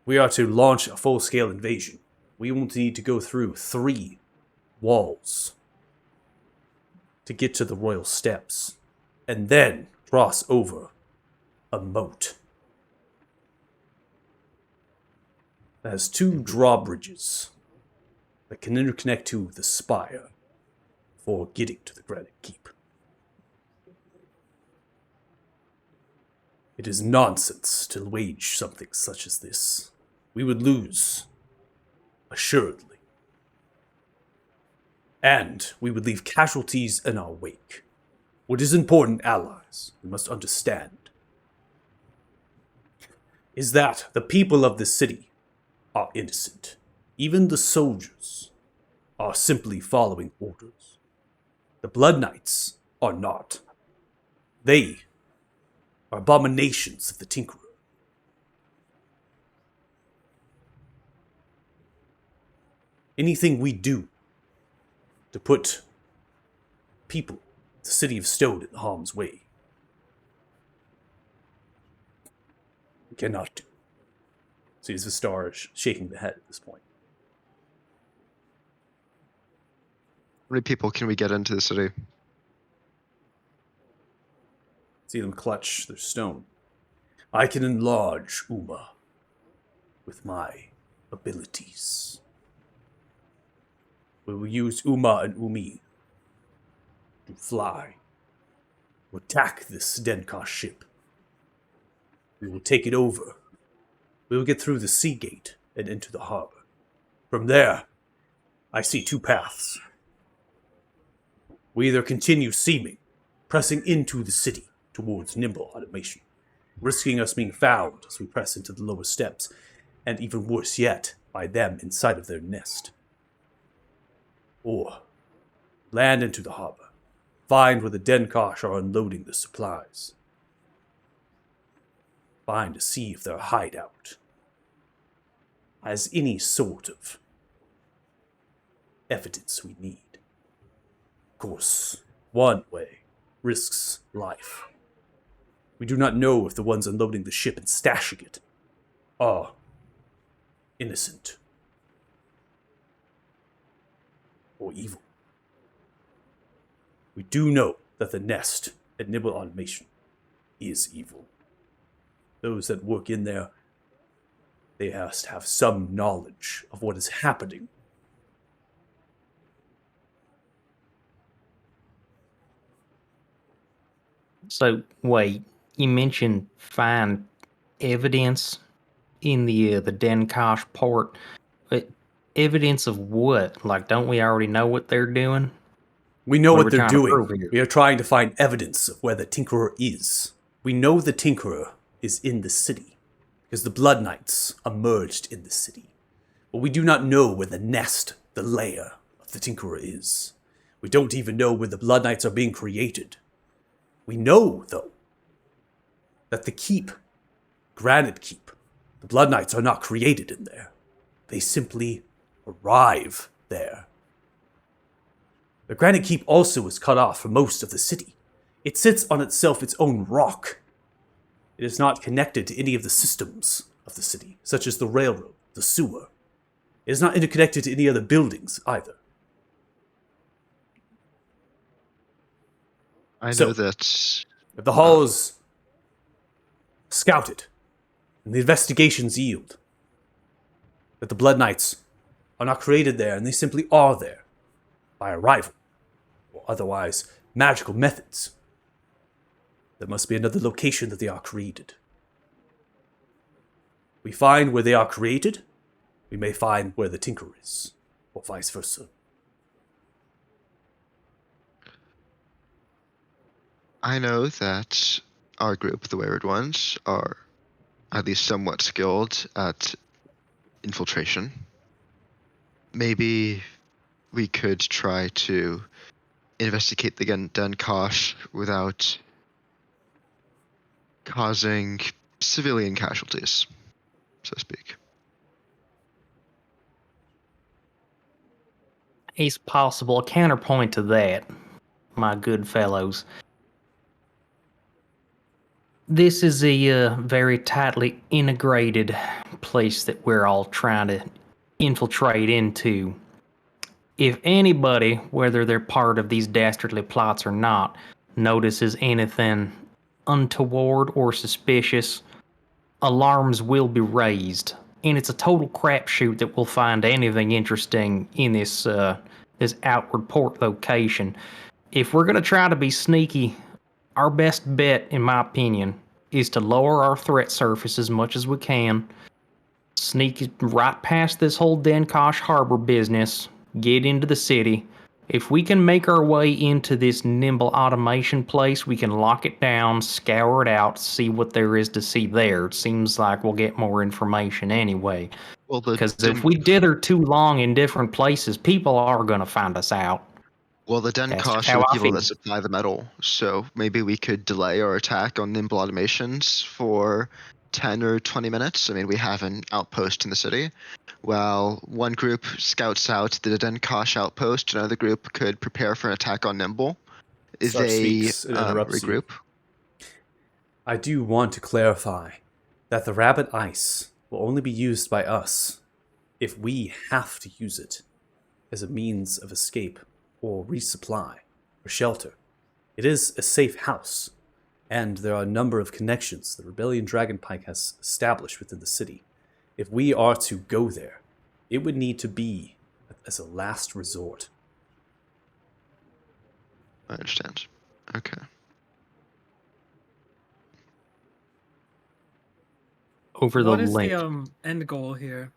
We are to launch a full-scale invasion. We will need to go through 3 walls to get to the royal steps, and then cross over a moat that has 2 drawbridges that can interconnect to the spire for getting to the Granite Keep. It is nonsense to wage something such as this. We would lose, assuredly. And we would leave casualties in our wake. What is important, allies, we must understand, is that the people of this city are innocent. Even the soldiers are simply following orders. The Blood Knights are not. They are abominations of the Tinkerer. Anything we do to put people, the city of Stone, in harm's way, we cannot do. Sees Vistar shaking the head at this point. How many people can we get into the city? See them clutch their stone. I can enlarge Uma with my abilities. We will use Uma and Umi to fly, to attack this Denka ship. We will take it over. We will get through the sea gate and into the harbor. From there, I see 2 paths. We either continue seaming, pressing into the city towards nimble automation, risking us being found as we press into the lower steps, and even worse yet, by them inside of their nest. Or land into the harbor, find where the Denkosh are unloading the supplies. Find to see if their hideout has any sort of evidence we need. Of course, one way risks life. We do not know if the ones unloading the ship and stashing it are innocent or evil. We do know that the nest at Nibble Automation is evil. Those that work in there, they must have some knowledge of what is happening. So, wait, you mentioned find evidence in the Denkosh port. But evidence of what? Like, don't we already know what they're doing? We know What are what we they're trying to doing. prove here? We are trying to find evidence of where the Tinkerer is. We know the Tinkerer is in the city, because the Blood Knights emerged in the city. But we do not know where the nest, the lair of the Tinkerer is. We don't even know where the Blood Knights are being created. We know, though, that the keep, Granite Keep, the Blood Knights are not created in there. They simply arrive there. The Granite Keep also is cut off from most of the city. It sits on itself its own rock. It is not connected to any of the systems of the city, such as the railroad, the sewer. It is not interconnected to any other buildings either. I So- know that. If the hall is scouted, and the investigations yield that the Blood Knights are not created there, and they simply are there by arrival, or otherwise magical methods, there must be another location that they are created. We find where they are created, we may find where the Tinker is, or vice versa. I know that our group, the Wayward Ones, are at least somewhat skilled at infiltration. Maybe we could try to investigate the Denkosh without causing civilian casualties, so to speak. It's possible. A counterpoint to that, my good fellows. This is a very tightly integrated place that we're all trying to infiltrate into. If anybody, whether they're part of these dastardly plots or not, notices anything untoward or suspicious, alarms will be raised. And it's a total crapshoot that we'll find anything interesting in this outward port location. If we're going to try to be sneaky, our best bet, in my opinion, is to lower our threat surface as much as we can, sneak right past this whole Denkosh Harbor business, get into the city. If we can make our way into this Nimble Automation place, we can lock it down, scour it out, see what there is to see there. It seems like we'll get more information anyway. Well, Because if we dither too long in different places, people are going to find us out. Well, the That's Denkosh how are the I people feel. that supply the metal, so maybe we could delay our attack on Nimble Automations for 10 or 20 minutes. I mean, we have an outpost in the city. While one group scouts out the Denkosh outpost, another group could prepare for an attack on Nimble. Sark They speaks and interrupts you. regroup. I do want to clarify that the rabbit ice will only be used by us if we have to use it as a means of escape or resupply or shelter. It is a safe house, and there are a number of connections that Rebellion Dragonpike has established within the city. If we are to go there, it would need to be as a last resort. I understand. Okay. Over the What is link. the end goal here?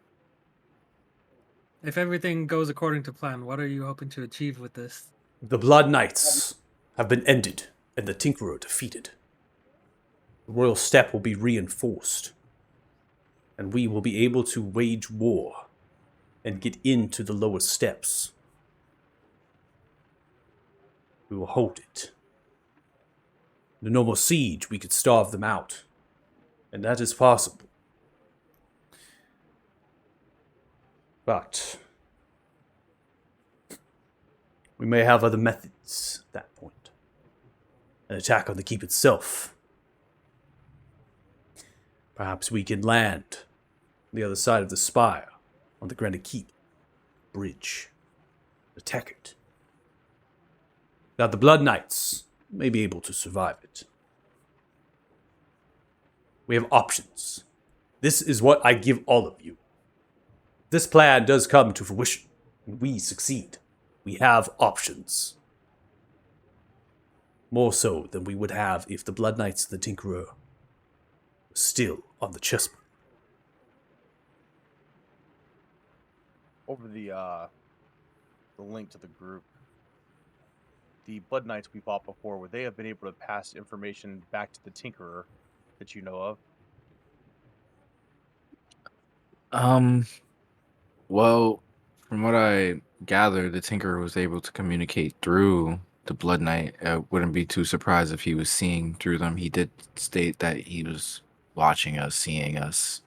If everything goes according to plan, what are you hoping to achieve with this? The Blood Knights have been ended and the Tinkerer defeated. The Royal Step will be reinforced, and we will be able to wage war and get into the lower steps. We will hold it. In a normal siege, we could starve them out, and that is possible. But we may have other methods at that point. an attack on the keep itself. Perhaps we can land on the other side of the spire, on the Granite Keep bridge, attack it. Now the Blood Knights may be able to survive it. We have options. This is what I give all of you. This plan does come to fruition, and we succeed. We have options. More so than we would have if the Blood Knights of the Tinkerer were still on the chessboard. Over the link to the group, the Blood Knights we fought before, would they have been able to pass information back to the Tinkerer that you know of? Well, from what I gathered, the Tinkerer was able to communicate through the Blood Knight. I wouldn't be too surprised if he was seeing through them. He did state that he was watching us, seeing us.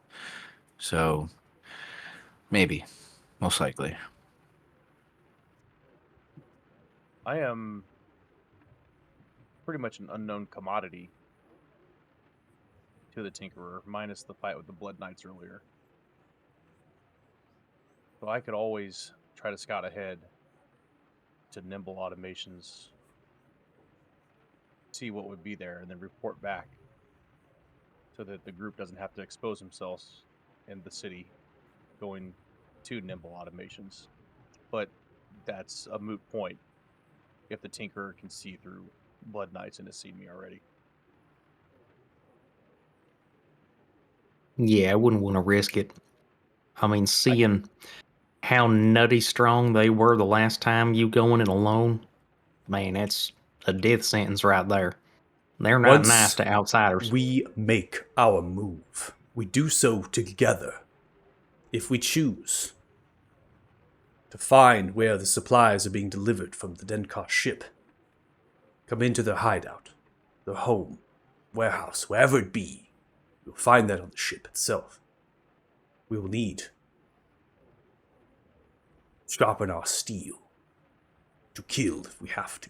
So maybe, most likely. I am pretty much an unknown commodity to the Tinkerer, minus the fight with the Blood Knights earlier. So I could always try to scout ahead to Nimble Automations, see what would be there, and then report back so that the group doesn't have to expose themselves in the city going to Nimble Automations. But that's a moot point if the Tinkerer can see through Blood Knights and has seen me already. Yeah, I wouldn't want to risk it. I mean, seeing how nutty strong they were the last time you going it alone, man, that's a death sentence right there. They're not Once nice to outsiders. we make our move, we do so together. If we choose to find where the supplies are being delivered from the Denkar ship, come into their hideout, their home, warehouse, wherever it be, you'll find that on the ship itself. We will need to sharpen our steel to kill if we have to.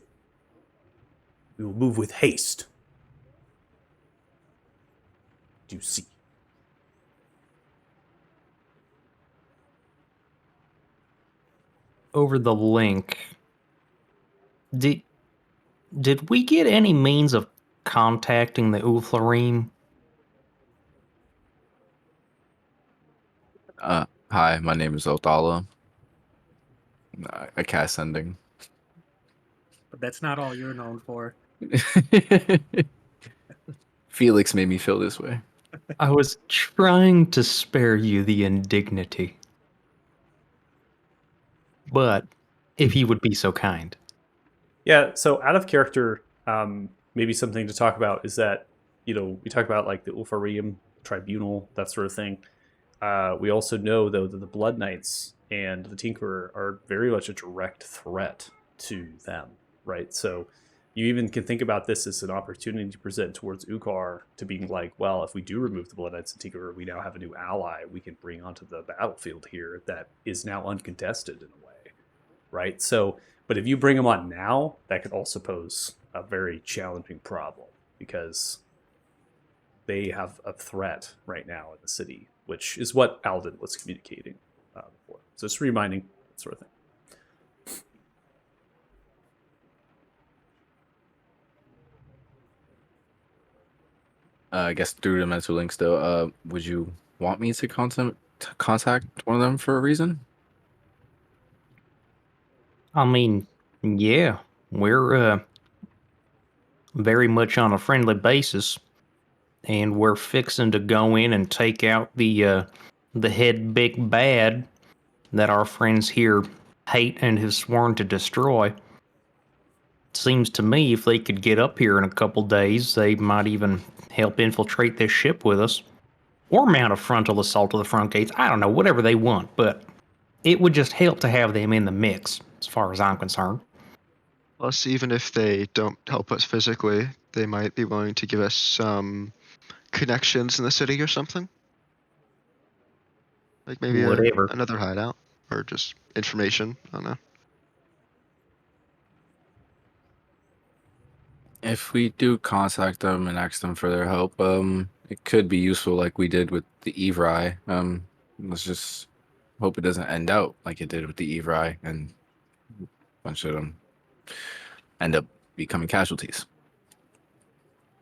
We will move with haste. Do you see? Over the link, did we get any means of contacting the Ultharim? Hi, my name is Othala. I cast sending. But that's not all you're known for. Felix made me feel this way. I was trying to spare you the indignity. But if you would be so kind. Yeah, so out of character, maybe something to talk about is that, we talk about like the Ulfarium Tribunal, that sort of thing. We also know, though, that the Blood Knights and the Tinkerer are very much a direct threat to them, right? So you even can think about this as an opportunity to present towards Ukar to being like, well, if we do remove the Blood Knights and Tinkerer, we now have a new ally we can bring onto the battlefield here that is now uncontested in a way, right? So, but if you bring them on now, that could also pose a very challenging problem because they have a threat right now in the city, which is what Alden was communicating before. So it's reminding, that sort of thing. I guess through the mental links, though, would you want me to contact one of them for a reason? I mean, yeah, we're very much on a friendly basis, and we're fixing to go in and take out the head big bad that our friends here hate and have sworn to destroy. Seems to me if they could get up here in a couple days, they might even help infiltrate this ship with us. Or mount a frontal assault to the front gates. I don't know, whatever they want, but it would just help to have them in the mix, as far as I'm concerned. Plus, even if they don't help us physically, they might be willing to give us some connections in the city or something. Like maybe Whatever. another hideout or just information. I don't know. If we do contact them and ask them for their help, it could be useful like we did with the Evri. Let's just hope it doesn't end out like it did with the Evri and a bunch of them end up becoming casualties.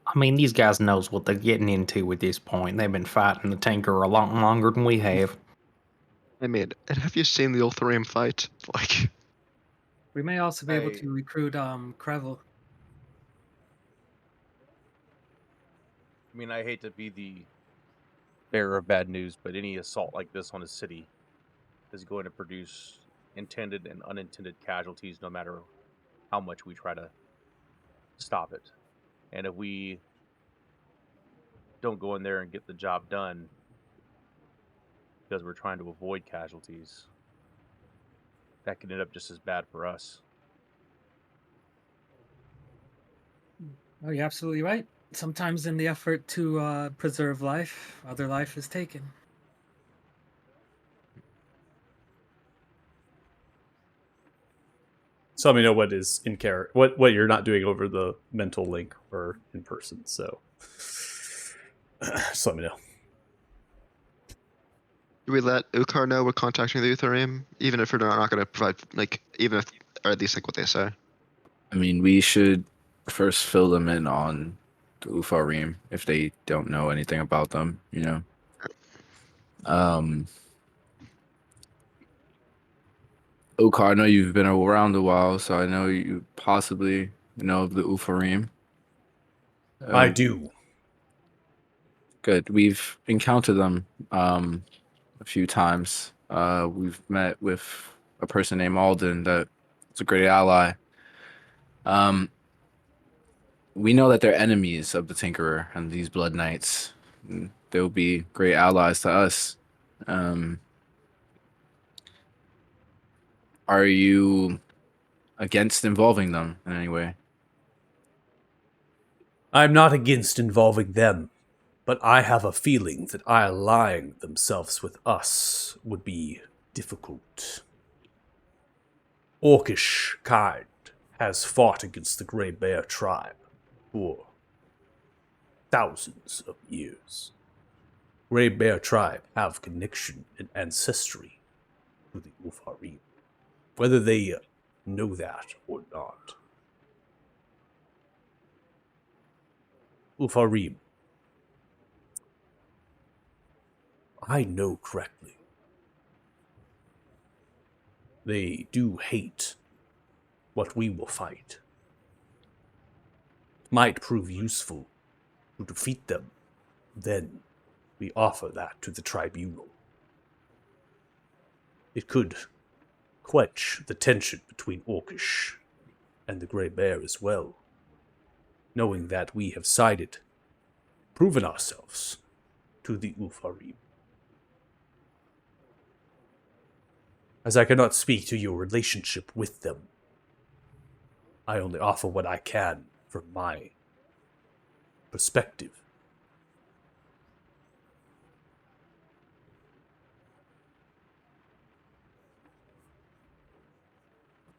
I mean, these guys knows what they're getting into at this point. They've been fighting the Tinker a lot longer than we have. I mean, and have you seen the Ultharium fight? Like, We may also be able I- to recruit Krevel. I mean, I hate to be the bearer of bad news, but any assault like this on a city is going to produce intended and unintended casualties no matter how much we try to stop it. And if we don't go in there and get the job done because we're trying to avoid casualties, that could end up just as bad for us. Oh, you're absolutely right. Sometimes in the effort to preserve life, other life is taken. So let me know what is in character, what you're not doing over the mental link or in person. So just let me know. do we let Ukar know we're contacting the Ultharium, even if we're not going to provide, like, even if, or at least like what they say? I mean, we should first fill them in on the Ufarim if they don't know anything about them, you know. Okar, I know you've been around a while, so I know you possibly know of the Ufarim. I do. Good. We've encountered them a few times. We've met with a person named Alden that's a great ally. We know that they're enemies of the Tinkerer and these Blood Knights. They'll be great allies to us. Are you against involving them in any way? I'm not against involving them, but I have a feeling that allying themselves with us would be difficult. Orcish kind has fought against the Grey Bear tribe for thousands of years. Grey Bear tribe have connection and ancestry to the Ufarim, whether they know that or not. Ufarim, I know correctly. They do hate what we will fight. It might prove useful to defeat them. Then we offer that to the tribunal. It could quench the tension between Orcish and the Grey Bear as well, knowing that we have sided, proven ourselves to the Ufarim. As I cannot speak to your relationship with them, I only offer what I can from my perspective.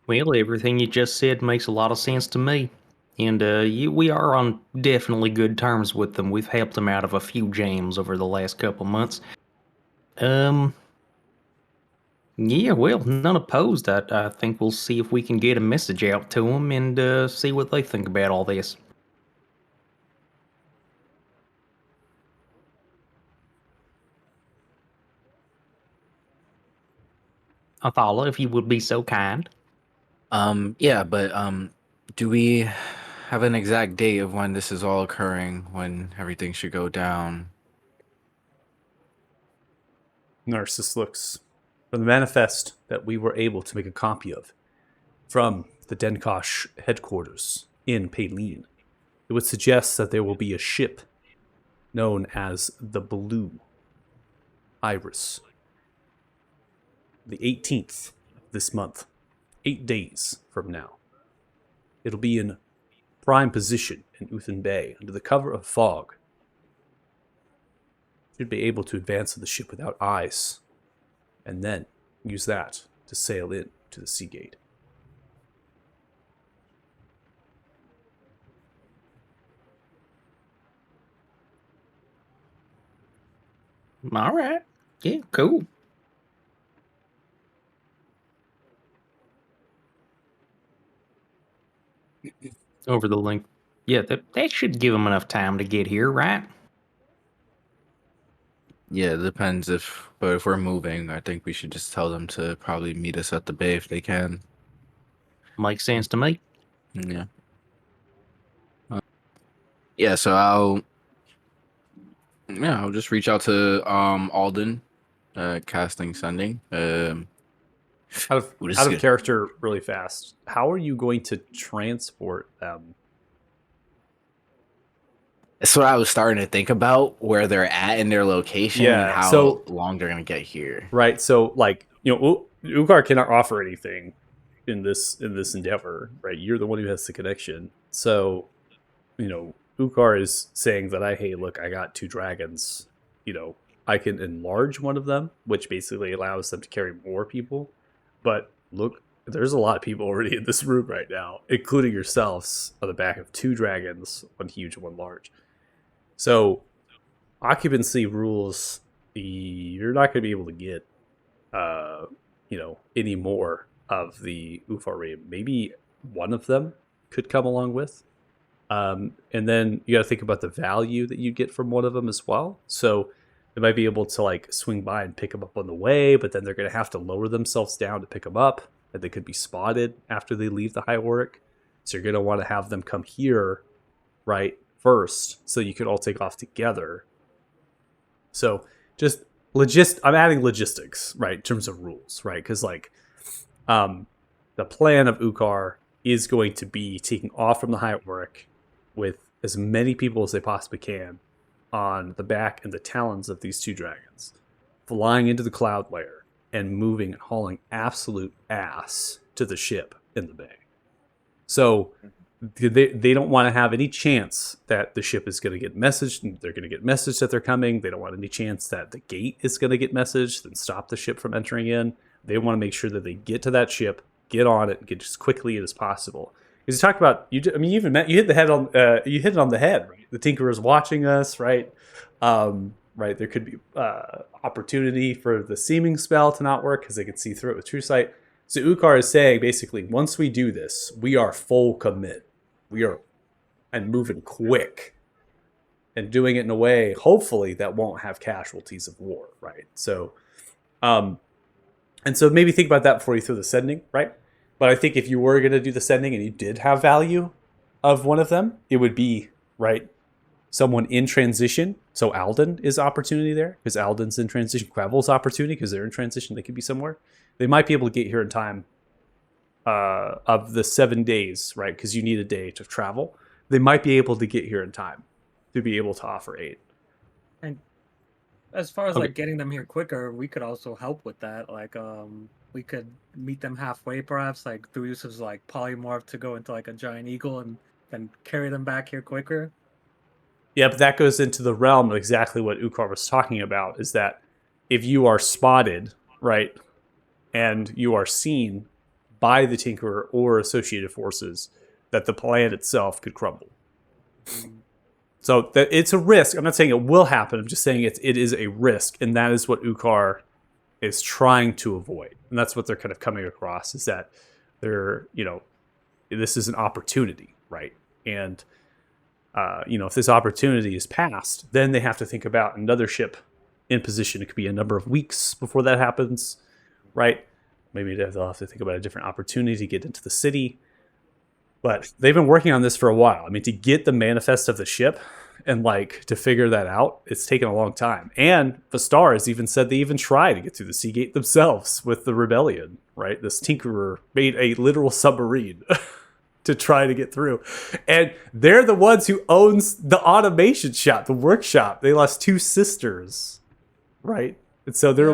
Well, everything you just said makes a lot of sense to me. And we are on definitely good terms with them. We've helped them out of a few jams over the last couple months. Yeah, well, none opposed. I think we'll see if we can get a message out to them and see what they think about all this. Athala, if you would be so kind. Yeah, but do we have an exact date of when this is all occurring, when everything should go down? Narcissus looks from the manifest that we were able to make a copy of from the Denkosh headquarters in Paylene. It would suggest that there will be a ship known as the Blue Iris. The 18th of this month, 8 days from now. It'll be in prime position in Uthin Bay under the cover of fog. Should be able to advance to the ship without eyes, and then use that to sail in to the Sea Gate. All right. Yeah, cool. Over the link. Yeah, that should give them enough time to get here, right? Yeah, it depends but if we're moving, I think we should just tell them to probably meet us at the bay if they can. Makes sense to me. Yeah. Yeah, so I'll just reach out to Alden, casting sending. Out Ooh, this is of good. character, really fast. How are you going to transport them? That's what I was starting to think about, where they're at in their location and Yeah, how so long they're gonna get here. right, so like Ukar cannot offer anything in this endeavor, right? You're the one who has the connection, so Ukar is saying that hey, look, I got 2 dragons. I can enlarge one of them, which basically allows them to carry more people. But look, there's a lot of people already in this room right now, including yourselves, on the back of 2 dragons, one huge, one large. So occupancy rules, you're not going to be able to get, any more of the Ufar raid. Maybe one of them could come along with. And then you got to think about the value that you get from one of them as well. So they might be able to like swing by and pick them up on the way, but then they're going to have to lower themselves down to pick them up, and they could be spotted after they leave the High Warwick. So you're going to want to have them come here, right, first, so you could all take off together. So just I'm adding logistics, right, in terms of rules, right? Because the plan of Ukar is going to be taking off from the High Warwick with as many people as they possibly can on the back and the talons of these 2 dragons, flying into the cloud layer and moving and hauling absolute ass to the ship in the bay. So they don't want to have any chance that the ship is going to get messaged, and they're going to get messaged that they're coming. They don't want any chance that the gate is going to get messaged and stop the ship from entering in. They want to make sure that they get to that ship, get on it, and get as quickly as possible. Because you talked about you hit the head on you hit it on the head, right? The Tinkerer is watching us, right? Right. There could be opportunity for the seeming spell to not work because they can see through it with True Sight. So Ukar is saying basically, once we do this, we are full commit. We are and moving quick and doing it in a way, hopefully, that won't have casualties of war, right? So, and so maybe think about that before you throw the sending, right? But I think if you were going to do the sending and you did have value of one of them, it would be, right, someone in transition. So Alden is opportunity there because Alden's in transition. Quavel's opportunity because they're in transition. They could be somewhere. They might be able to get here in time of the 7 days, right? Because you need a day to travel. They might be able to get here in time to be able to offer aid. And as far as Okay. like getting them here quicker, we could also help with that. Like we could meet them halfway, perhaps, like through use of like polymorph to go into like a giant eagle and then carry them back here quicker. Yeah, but that goes into the realm of exactly what Ukar was talking about, is that if you are spotted, right, and you are seen by the Tinkerer or associated forces, that the plan itself could crumble. So that it's a risk. I'm not saying it will happen. I'm just saying it is a risk, and that is what Ukar is trying to avoid. And that's what they're kind of coming across, is that they're, this is an opportunity, right? And if this opportunity is passed, then they have to think about another ship in position. It could be a number of weeks before that happens, right? Maybe they'll have to think about a different opportunity to get into the city. But they've been working on this for a while. I mean, to get the manifest of the ship and to figure that out, it's taken a long time. And Vastar has even said they even try to get through the Sea Gate themselves with the rebellion, right? This Tinkerer made a literal submarine to try to get through. And they're the ones who owns the automation shop, the workshop. They lost 2 sisters, right? And so they're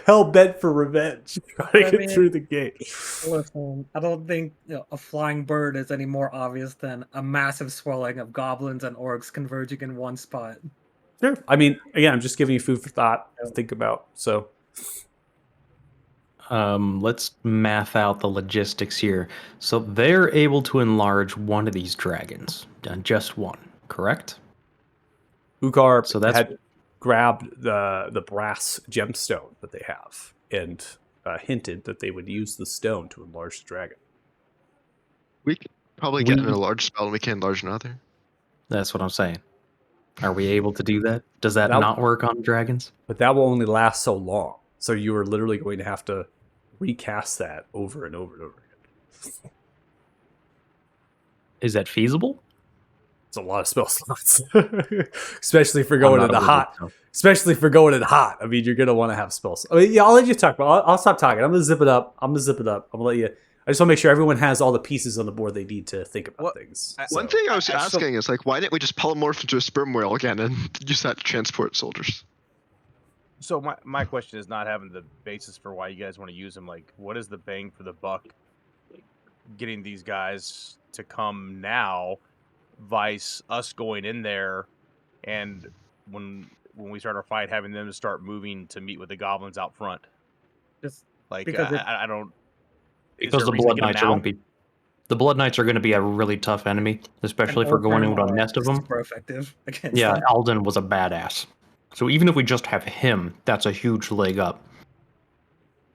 hell-bent for revenge, trying to get through the gate. Listen, I don't think a flying bird is any more obvious than a massive swelling of goblins and orcs converging in one spot. Sure. I mean, again, I'm just giving you food for thought to think about. So, let's math out the logistics here. So they're able to enlarge one of these dragons, just one, correct? Ukar So that's grabbed the brass gemstone that they have and hinted that they would use the stone to enlarge the dragon. We could probably get in a large spell and we can enlarge another. That's what I'm saying. Are we able to do that? Does that That- not work on dragons? But that will only last so long. So you are literally going to have to recast that over and over and over again. Is that feasible? It's a lot of spell slots, especially for going I'm into not a hot. wizard, so- Especially for going in hot. I mean, you're gonna want to have spells. I mean, yeah, I'll let you talk. But I'll stop talking. I'm gonna zip it up. I'm gonna let you. I just want to make sure everyone has all the pieces on the board they need to think about things. One thing I was I still- asking is like, why didn't we just polymorph into a sperm whale again and use that to transport soldiers? So my question is not having the basis for why you guys want to use them. Like, what is the bang for the buck getting these guys to come now, vice us going in there, and when we start our fight, having them start moving to meet with the goblins out front? Just Like, because I don't. is Because there a the reason to Blood get 'em Knights are now? going to be. The Blood Knights are going to be a really tough enemy, especially if we're going in with a nest of them. Super effective against Yeah, them. Alden was a badass. So even if we just have him, that's a huge leg up.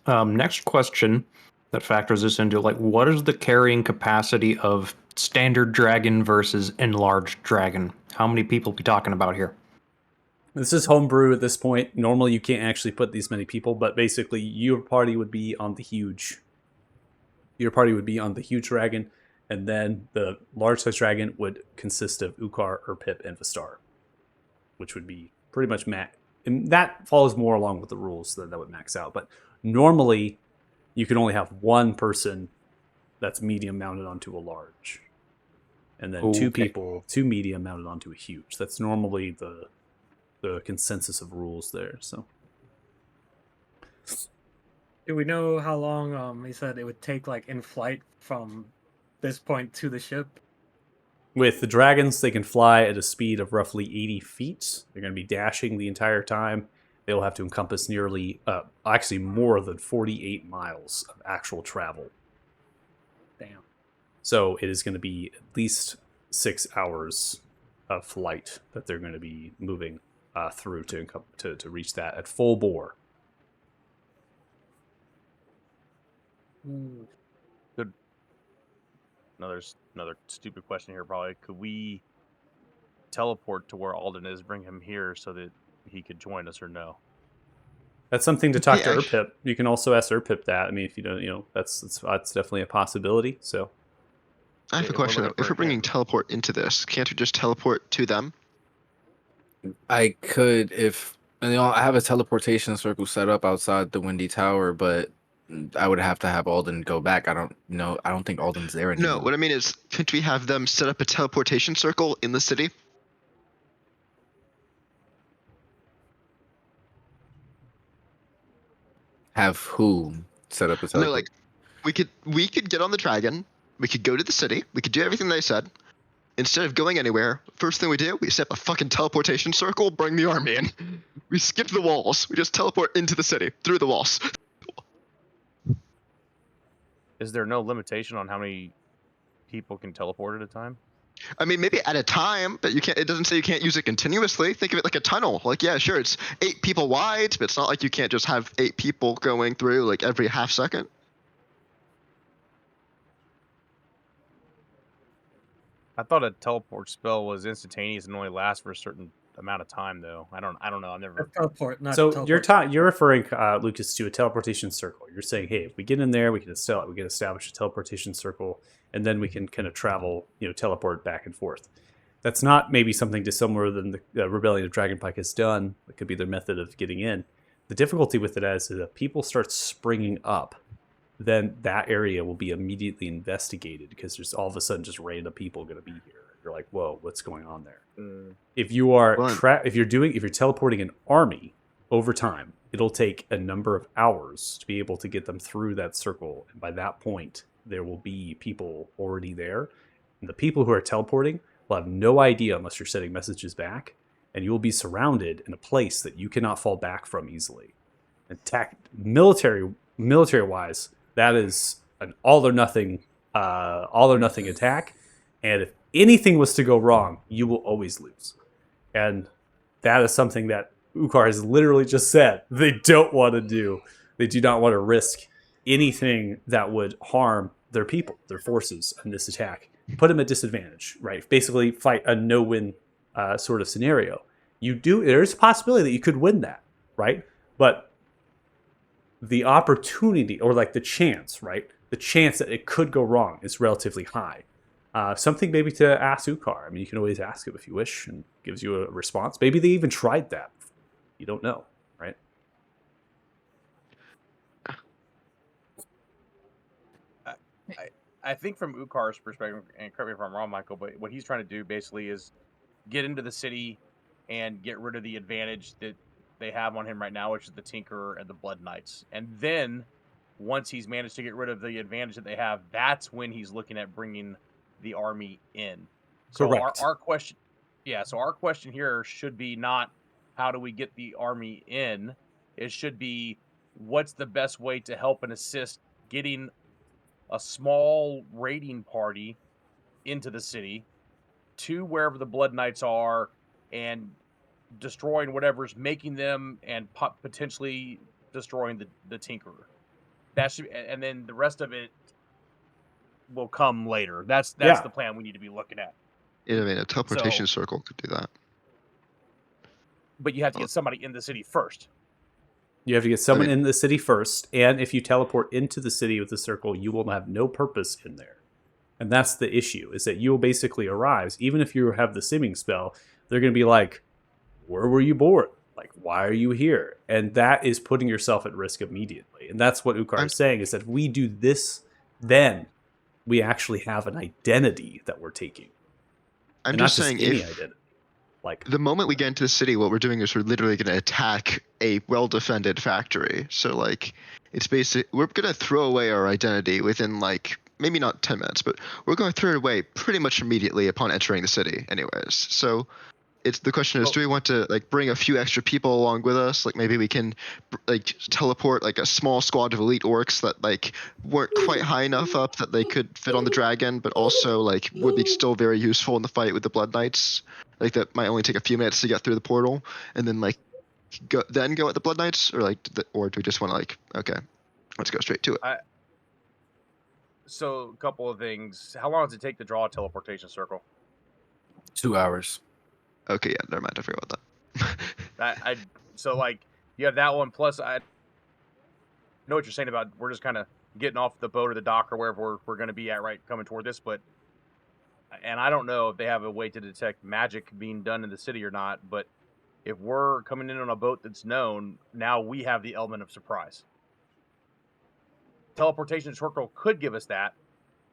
Next question that factors this into, like, what is the carrying capacity of standard dragon versus enlarged dragon? How many people we talking about here? This is homebrew at this point. Normally, you can't actually put these many people, but basically, your party would be on the huge. Your party would be on the huge dragon, and then the large-sized dragon would consist of Ukar, Urpip, and Vistar, which would be pretty much max. And that follows more along with the rules that would max out. But normally, you can only have one person that's medium mounted onto a large, and then two Okay. people, two medium mounted onto a huge. That's normally the consensus of rules there. So Do we know how long he said it would take, like, in flight from this point to the ship? with the dragons, they can fly at a speed of roughly 80 feet. They're going to be dashing the entire time. They'll have to encompass nearly, actually more than 48 miles of actual travel. Damn. So it is going to be at least 6 hours of flight that they're going to be moving through to reach that at full bore. Ooh. Another stupid question here. Probably, could we teleport to where Alden is, bring him here so that he could join us, or no? That's something to talk to Yeah. Urpip. You can also ask Urpip that. I mean, if you don't, that's definitely a possibility. So I have a We're question though. looking If for we're bringing him. teleport into this, can't we just teleport to them? I could if I have a teleportation circle set up outside the Windy Tower, but I would have to have Alden go back. I don't know. I don't think Alden's there anymore. No, what I mean is, can't we have them set up a teleportation circle in the city? Have who set up a No, teleport? like we could get on the dragon. We could go to the city. We could do everything they said. Instead of going anywhere, first thing we do, we set up a fucking teleportation circle, bring the army in. We skip the walls. We just teleport into the city through the walls. Is there no limitation on how many people can teleport at a time? I mean, maybe at a time, but you can't. It doesn't say you can't use it continuously. Think of it like a tunnel. Like, yeah, sure, it's 8 people wide, but it's not like you can't just have 8 people going through like every half second. I thought a teleport spell was instantaneous and only lasts for a certain amount of time, though. I don't know. I've never. Teleport, not So teleport. you're referring, Lucas, to a teleportation circle. You're saying, hey, if we get in there, we can establish a teleportation circle, and then we can kind of travel, teleport back and forth. That's not maybe something dissimilar than the Rebellion of Dragonpike has done. It could be their method of getting in. The difficulty with it is that people start springing up, then that area will be immediately investigated because there's all of a sudden just random people going to be here. You're like, whoa, what's going on there? If you are if you're teleporting an army over time, it'll take a number of hours to be able to get them through that circle, and by that point, there will be people already there, and the people who are teleporting will have no idea unless you're sending messages back, and you will be surrounded in a place that you cannot fall back from easily. Attack military wise, that is an all or nothing attack, and if anything was to go wrong, you will always lose. And that is something that Ukar has literally just said they don't want to do. They do not want to risk anything that would harm their people, their forces in this attack. Put them at disadvantage, right? Basically, fight a no-win sort of scenario. There's a possibility that you could win that, right? But the opportunity, or like the chance, right? The chance that it could go wrong is relatively high. Something maybe to ask Ukar. I mean, you can always ask him if you wish, and gives you a response. Maybe they even tried that. You don't know, right? I think from Ukar's perspective, and correct me if I'm wrong, Michael, but what he's trying to do basically is get into the city and get rid of the advantage that they have on him right now, which is the Tinkerer and the Blood Knights. And then once he's managed to get rid of the advantage that they have, that's when he's looking at bringing the army in. So Correct. our question, so our question here should be not how do we get the army in? It should be what's the best way to help and assist getting a small raiding party into the city to wherever the Blood Knights are and destroying whatever's making them and potentially destroying the Tinkerer. That should, and then the rest of it will come later. That's the plan we need to be looking at. I mean, a teleportation circle could do that. But you have to get somebody in the city first. You have to get someone in the city first, and if you teleport into the city with the circle, you will have no purpose in there. And that's the issue, is that you will basically arrive, even if you have the simming spell, they're going to be like, where were you born? Like, why are you here? And that is putting yourself at risk immediately. And that's what Ukar is saying, is that if we do this, then we actually have an identity that we're taking. I'm just saying, any identity. Like, the moment we get into the city, what we're doing is we're literally going to attack a well-defended factory. So, like, it's we're going to throw away our identity within, like, maybe not 10 minutes, but we're going to throw it away pretty much immediately upon entering the city anyways. So the question is, do we want to, like, bring a few extra people along with us? Like, maybe we can, like, teleport, like, a small squad of elite orcs that, like, weren't quite high enough up that they could fit on the dragon, but also, like, would be still very useful in the fight with the Blood Knights. Like, that might only take a few minutes to get through the portal, and then, like, go at the Blood Knights, or, like, or do we just want to, like, okay, let's go straight to it? So, a couple of things. How long does it take to draw a teleportation circle? 2 hours. Okay, yeah, never mind. I forgot about that. So, like, you have that one, plus I know what you're saying about we're just kind of getting off the boat or the dock or wherever we're going to be at, right, coming toward this, and I don't know if they have a way to detect magic being done in the city or not, but if we're coming in on a boat that's known, now we have the element of surprise. Teleportation circle could give us that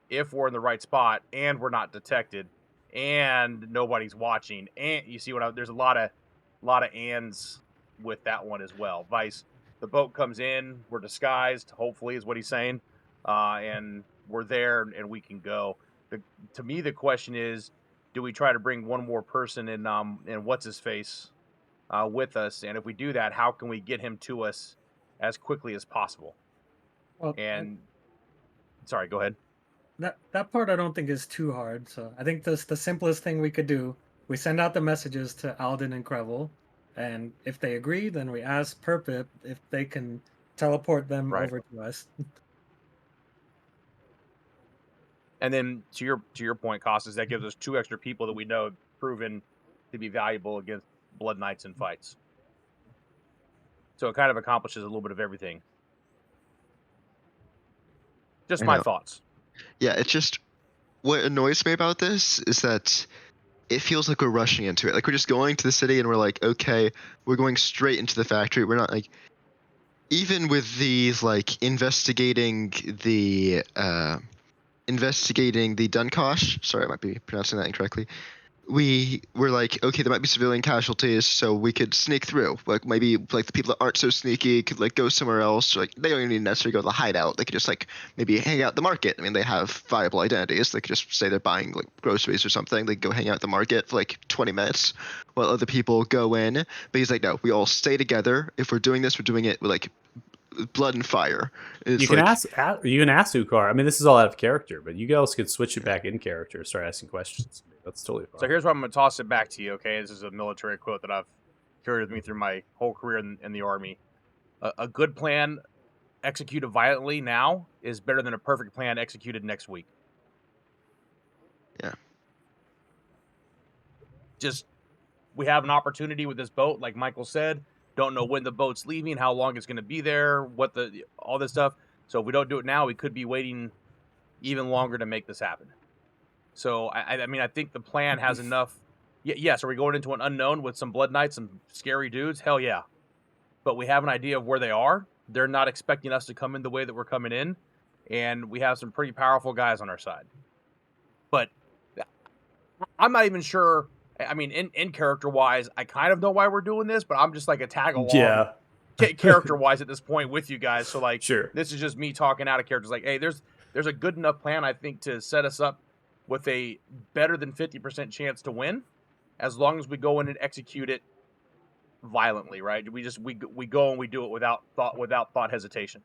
if we're in the right spot and we're not detected and nobody's watching. And you see there's a lot of ands with that one as well. Vice, the boat comes in, we're disguised, hopefully is what he's saying, and we're there and we can go. To me, the question is, do we try to bring one more person in what's his face with us? And if we do that, how can we get him to us as quickly as possible? Well, sorry, go ahead. That part I don't think is too hard. So I think that's the simplest thing we could do. We send out the messages to Alden and Krevel, and if they agree, then we ask Purpip if they can teleport them over to us. And then to your point, Costas, that gives us 2 extra people that we know have proven to be valuable against Blood Knights in fights. So it kind of accomplishes a little bit of everything. Just my thoughts. Yeah, it's just what annoys me about this is that it feels like we're rushing into it. Like, we're just going to the city and we're like, okay, we're going straight into the factory. We're not, like, even with these, like, investigating the Dunkosh. Sorry, I might be pronouncing that incorrectly. We were like, okay, there might be civilian casualties, so we could sneak through. Like, maybe, like, the people that aren't so sneaky could, like, go somewhere else. Like, they don't even necessarily go to the hideout. They could just, like, maybe hang out at the market. I mean, they have viable identities. They could just say they're buying, like, groceries or something. They go hang out at the market for, like, 20 minutes while other people go in. But he's like, no, we all stay together. If we're doing this, we're doing it with, like, blood and fire. It's you can ask Ukar. I mean, this is all out of character, but you guys could switch it back in character and start asking questions. That's totally fine. So here's where I'm going to toss it back to you, okay? This is a military quote that I've carried with me through my whole career in the Army. A good plan executed violently now is better than a perfect plan executed next week. Yeah. Just, we have an opportunity with this boat, like Michael said. Don't know when the boat's leaving, how long it's going to be there, all this stuff. So if we don't do it now, we could be waiting even longer to make this happen. So I mean, I think the plan has enough. Yes, are we going into an unknown with some Blood Knights, some scary dudes? Hell yeah. But we have an idea of where they are. They're not expecting us to come in the way that we're coming in, and we have some pretty powerful guys on our side. But I'm not even sure. I mean, in character wise, I kind of know why we're doing this, but I'm just like a tag along Yeah. character wise at this point with you guys. So like, Sure. this is just me talking out of characters. Like, hey, there's a good enough plan, I think, to set us up with a better than 50% chance to win, as long as we go in and execute it violently, right? We go and we do it without thought hesitation.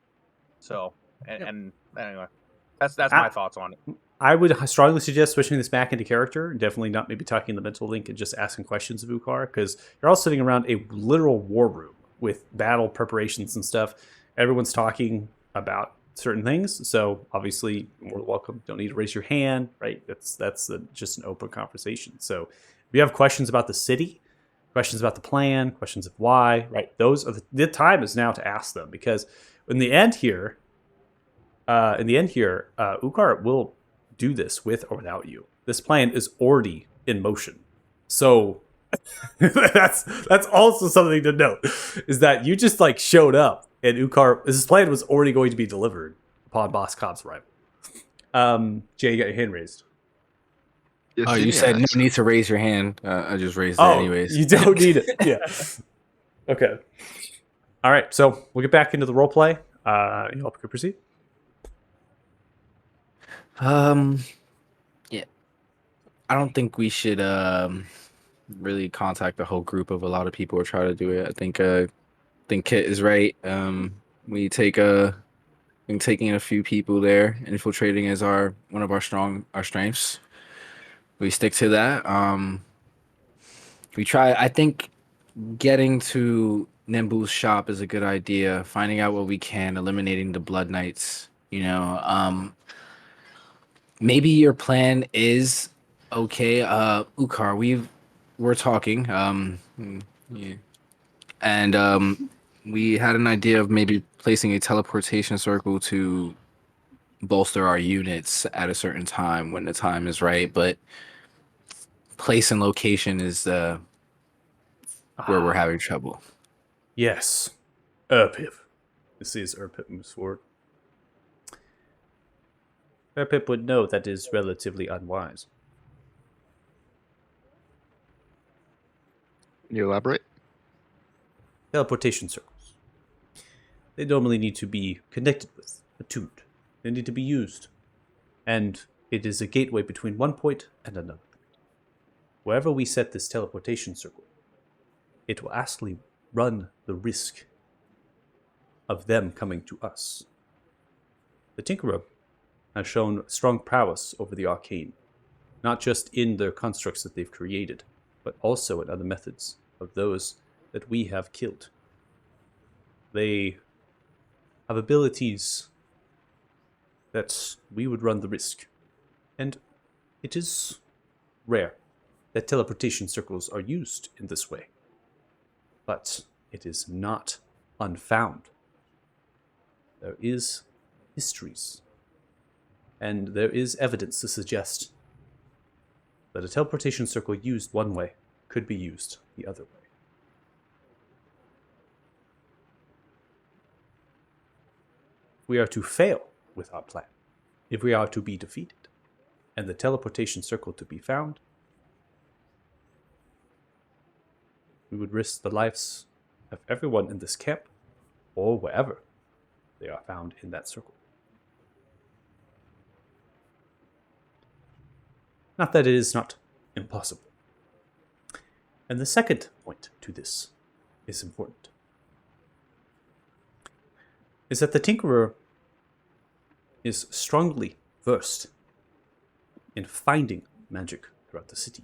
So and anyway, that's my thoughts on it. I would strongly suggest switching this back into character. Definitely not maybe talking the mental link and just asking questions of Ukar, because you're all sitting around a literal war room with battle preparations and stuff. Everyone's talking about certain things, so obviously you're more welcome. Don't need to raise your hand, right? That's just an open conversation. So if you have questions about the city, questions about the plan, questions of why, right? Those are the time is now to ask them, because in the end here, Ukar will do this with or without you. This plan is already in motion. So that's also something to note, is that you just like showed up and Ukar, this plan was already going to be delivered upon Boss Cobb's arrival. Jay, you got your hand raised. Yes, Oh, you said no need to raise your hand. I just raised it anyways. You don't need it. Yeah. Okay. All right. So we'll get back into the role play. You all can proceed. Yeah. I don't think we should really contact the whole group of a lot of people or try to do it. I think Kit is right. We take taking a few people there, infiltrating is one of our strengths. We stick to that. We try. I think getting to Nimbu's shop is a good idea. Finding out what we can, eliminating the Blood Knights. Maybe your plan is okay. Ukar, we're talking. Yeah. And we had an idea of maybe placing a teleportation circle to bolster our units at a certain time when the time is right. But place and location is where we're having trouble. Yes. Erpip. This is Erpip moves forward. Erpip would know that is relatively unwise. Can you elaborate? Teleportation circles. They normally need to be connected with, attuned. They need to be used. And it is a gateway between one point and another point. Wherever we set this teleportation circle, it will actually run the risk of them coming to us. The Tinkerer has shown strong prowess over the arcane, not just in their constructs that they've created, but also in other methods of those that we have killed. They have abilities that we would run the risk. And it is rare that teleportation circles are used in this way. But it is not unfound. There is histories, and there is evidence to suggest that a teleportation circle used one way could be used the other way. If we are to fail with our plan, if we are to be defeated, and the teleportation circle to be found, we would risk the lives of everyone in this camp, or wherever they are found in that circle. Not that it is not impossible. And the second point to this is important. Is that the Tinkerer is strongly versed in finding magic throughout the city.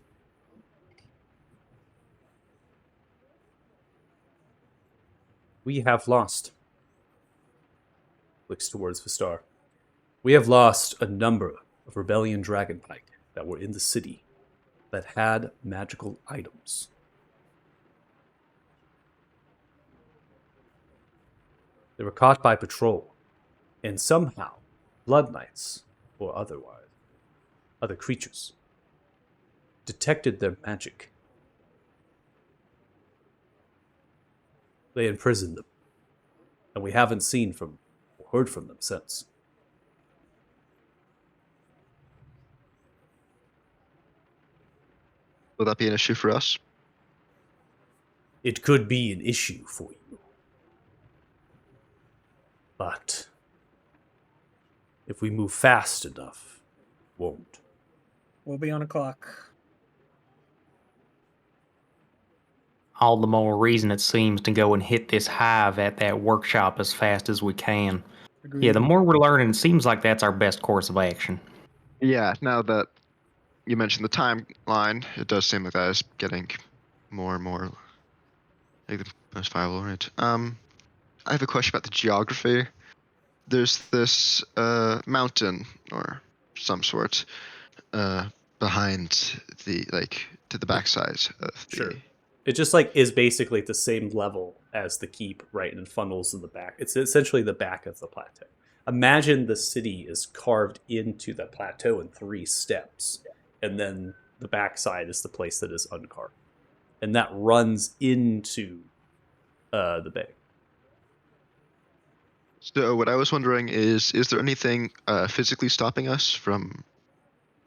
We have lost. Looks towards Vistar. We have lost a number of Rebellion Dragonpike that were in the city that had magical items. They were caught by patrol, and somehow Blood Knights, or otherwise, other creatures, detected their magic. They imprisoned them, and we haven't seen from or heard from them since. Will that be an issue for us? It could be an issue for you. But if we move fast enough, it won't. We'll be on a clock. All the more reason it seems to go and hit this hive at that workshop as fast as we can. Agreed. Yeah, the more we're learning, it seems like that's our best course of action. Yeah, now that you mentioned the timeline, it does seem like that is getting more and more like the most viable, right? I have a question about the geography. There's this mountain or some sort behind the to the backside of the. Sure. It just like is basically at the same level as the keep, right, and funnels in the back. It's essentially the back of the plateau. Imagine the city is carved into the plateau in 3 steps, and then the backside is the place that is uncarved, and that runs into the bay. So what I was wondering is there anything physically stopping us from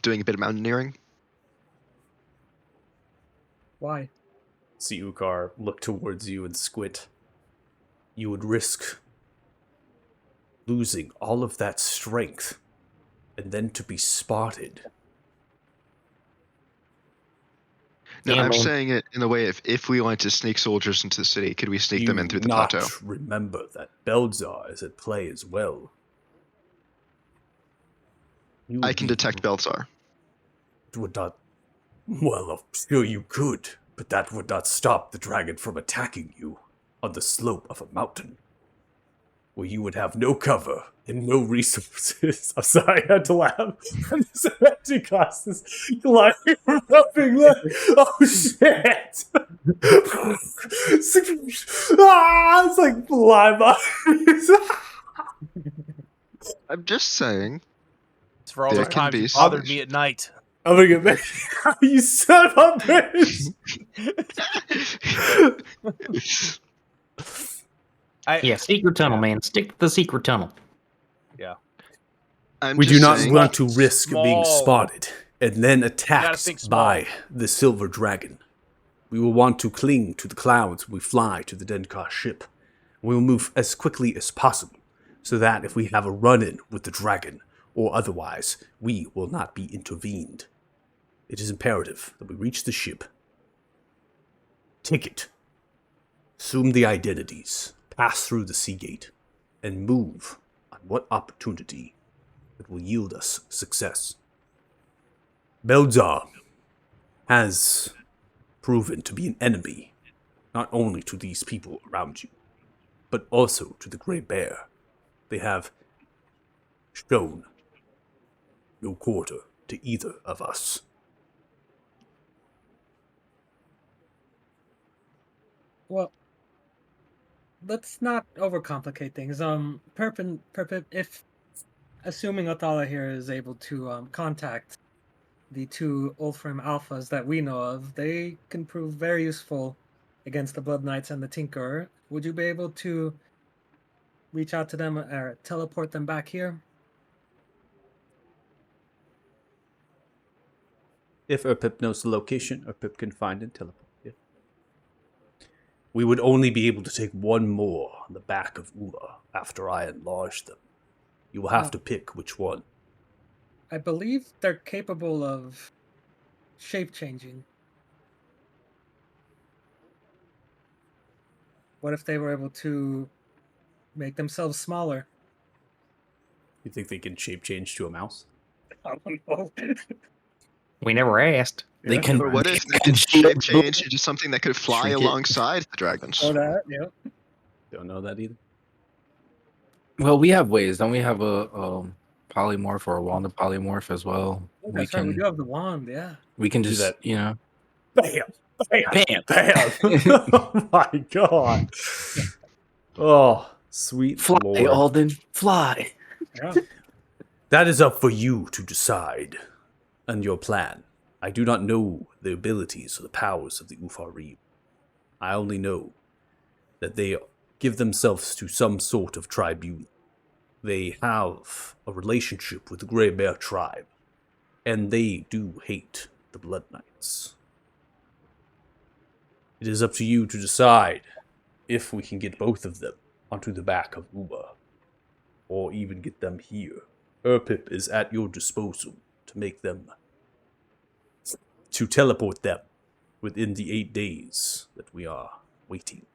doing a bit of mountaineering? Why? See Ukar look towards you and squint. You would risk losing all of that strength and then to be spotted. No, Yeah, I'm man. saying it in a way if we wanted to sneak soldiers into the city, could we sneak them in through the not plateau? Remember that Belzar is at play as well. You I would can be- detect Belzar. Would not. Well, I'm sure you could, but that would not stop the dragon from attacking you on the slope of a mountain, where you would have no cover and no resources. I'm sorry, I had to laugh. This empty class is climbing, rubbing like, oh shit! It's like fly by. I'm just saying. It's for all There those can times be you bothered solution. me at night. I'm gonna get back. You son of a bitch! Yeah, secret tunnel, man. Stick to the secret tunnel. I'm We do just not saying, want to risk being Small. spotted and then think attacked small. by the silver dragon. We will want to cling to the clouds when we fly to the Denkar ship. We will move as quickly as possible, so that if we have a run-in with the dragon, or otherwise, we will not be intervened. It is imperative that we reach the ship, take it, assume the identities, pass through the sea gate, and move on what opportunity that will yield us success. Belzar has proven to be an enemy, not only to these people around you, but also to the Grey Bear. They have shown no quarter to either of us. Well, let's not overcomplicate things. Perp, if assuming Othala here is able to contact the 2 Ulfrim Alphas that we know of, they can prove very useful against the Blood Knights and the Tinkerer. Would you be able to reach out to them or teleport them back here? If Erpip knows the location, Erpip can find and teleport. Yeah. We would only be able to take one more on the back of Ula after I enlarge them. You will have to pick which one. I believe they're capable of shape-changing. What if they were able to make themselves smaller? You think they can shape change to a mouse? I don't know. We never asked. They Yeah. can. or what if they could shape change into something that could fly Shrink it. alongside the dragons? Or that, yeah. Don't know that either. Well, we have ways. Don't we have a polymorph or a wand of polymorph as well? Oh, that's right. We do have the wand. Yeah. We can Do just that. you know. Bam! Bam! Bam! Bam! Oh my god. Oh, sweet Fly, lord. Alden, fly. Yeah. That is up for you to decide and your plan. I do not know the abilities or the powers of the Ufarim. I only know that they give themselves to some sort of tribunal. They have a relationship with the Grey Bear tribe, and they do hate the Blood Knights. It is up to you to decide if we can get both of them onto the back of Uba, or even get them here. Erpip is at your disposal to make them, to teleport them within the 8 days that we are waiting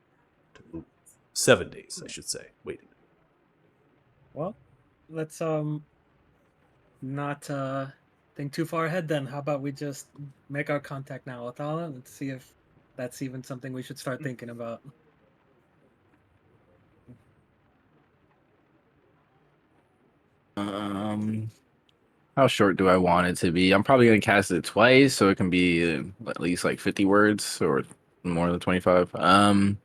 to move. 7 days, I should say, waiting. Well, let's not think too far ahead then. How about we just make our contact now, Athala? Let's see if that's even something we should start thinking about. How short do I want it to be? I'm probably gonna cast it twice, so it can be at least like 50 words or more than 25.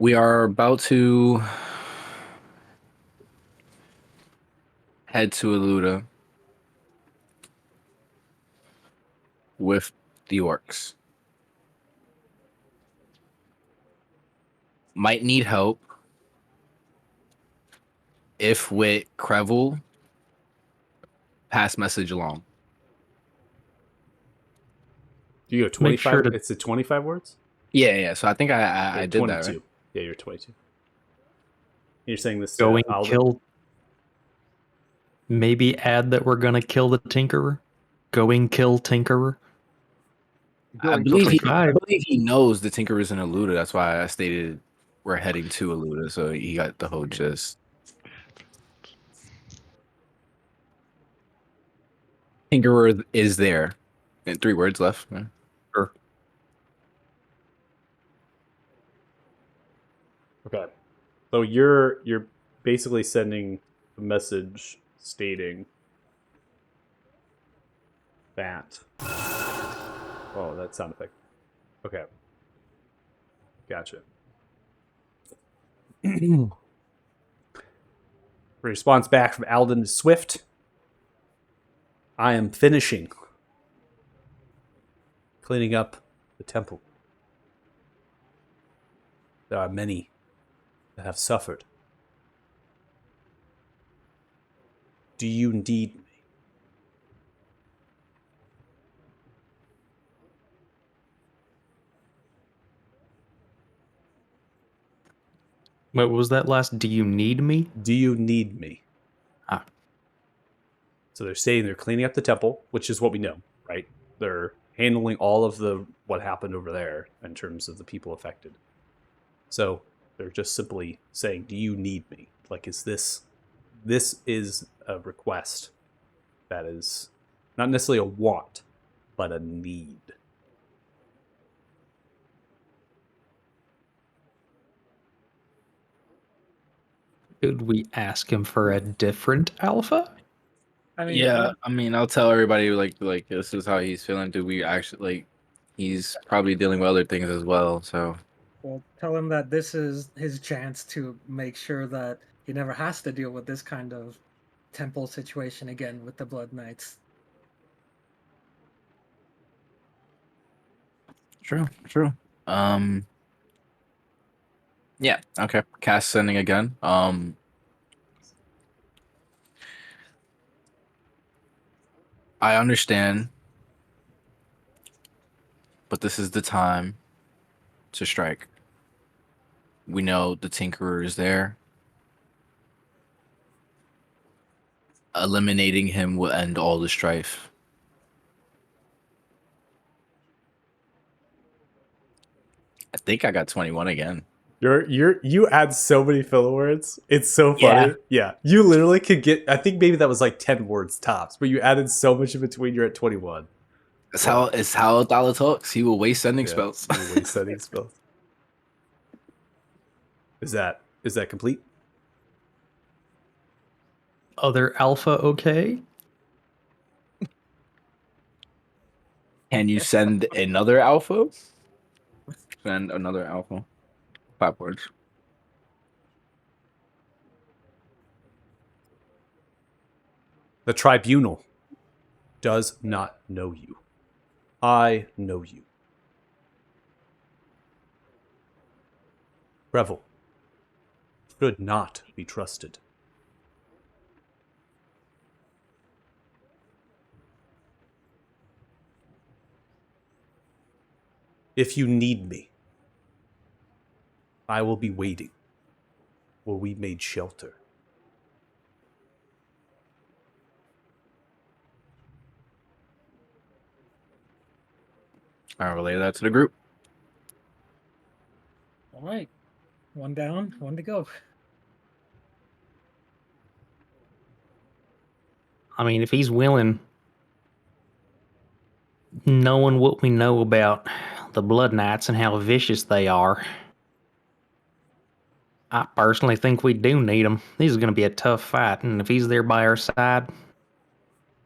We are about to head to Eluda with the orcs. Might need help if with Krevel, pass message along. Do you go Make 25? sure to- It's a 25 words? Yeah. So I think I Yeah, did 22. that. Right? Yeah, you're 22. You're saying this to Going Alden? kill. Maybe add that we're gonna kill the Tinkerer. Going kill Tinkerer. I Going believe he. for I five. believe he knows the Tinker is in Eluda. That's why I stated we're heading to Eluda. So he got the whole gist. Tinkerer is there. And 3 words left. Yeah. Sure. Okay. So you're basically sending a message stating that. Oh, that sound effect. Okay. Gotcha. Response back from Alden is swift. I am finishing cleaning up the temple. There are many that have suffered. Do you need me? What was that last? Do you need me? Do you need me? Ah. So they're saying they're cleaning up the temple, which is what we know, right? They're handling all of the what happened over there in terms of the people affected. So they're just simply saying, "Do you need me?" Like, is this is a request that is not necessarily a want, but a need. Could we ask him for a different alpha? I mean, Yeah, I mean, I'll tell everybody like this is how he's feeling. Do we actually like? He's probably dealing with other things as well. So well, tell him that this is his chance to make sure that he never has to deal with this kind of temple situation again with the Blood Knights. true. Yeah. Okay. Cast sending again. I understand, but this is the time to strike. We know the Tinkerer is there. Eliminating him will end all the strife. I think I got 21 again. You add so many filler words. It's so funny. Yeah. You literally could get. I think maybe that was like 10 words tops, but you added so much in between. You're at 21. It's how Dollar talks. He will waste sending spells. You waste sending spells. Is that complete? Other alpha okay? Can you send another alpha? Send another alpha. 5 words. The tribunal does not know you. I know you. Revel should not be trusted. If you need me, I will be waiting where we made shelter. I'll relay that to the group. All right. One down, one to go. I mean, if he's willing, knowing what we know about the Blood Knights and how vicious they are, I personally think we do need him. This is going to be a tough fight, and if he's there by our side,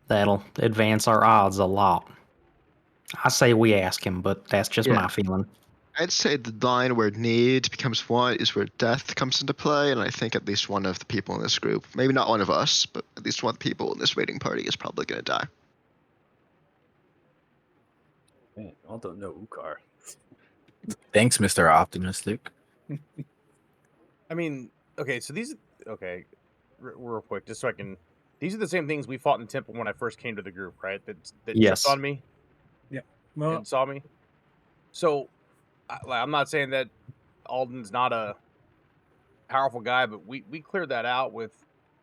that'll advance our odds a lot. I say we ask him, but that's just Yeah. my feeling. I'd say the line where need becomes want is where death comes into play, and I think at least one of the people in this group, maybe not one of us, but at least one of the people in this waiting party is probably going to die. Man, I don't know Ukar. Thanks, Mr. Optimistic. I mean, okay, so real quick, just so I can. These are the same things we fought in the temple when I first came to the group, right? That Yes. tripped on me Well, and saw me. So, I'm not saying that Alden's not a powerful guy, but we cleared that out with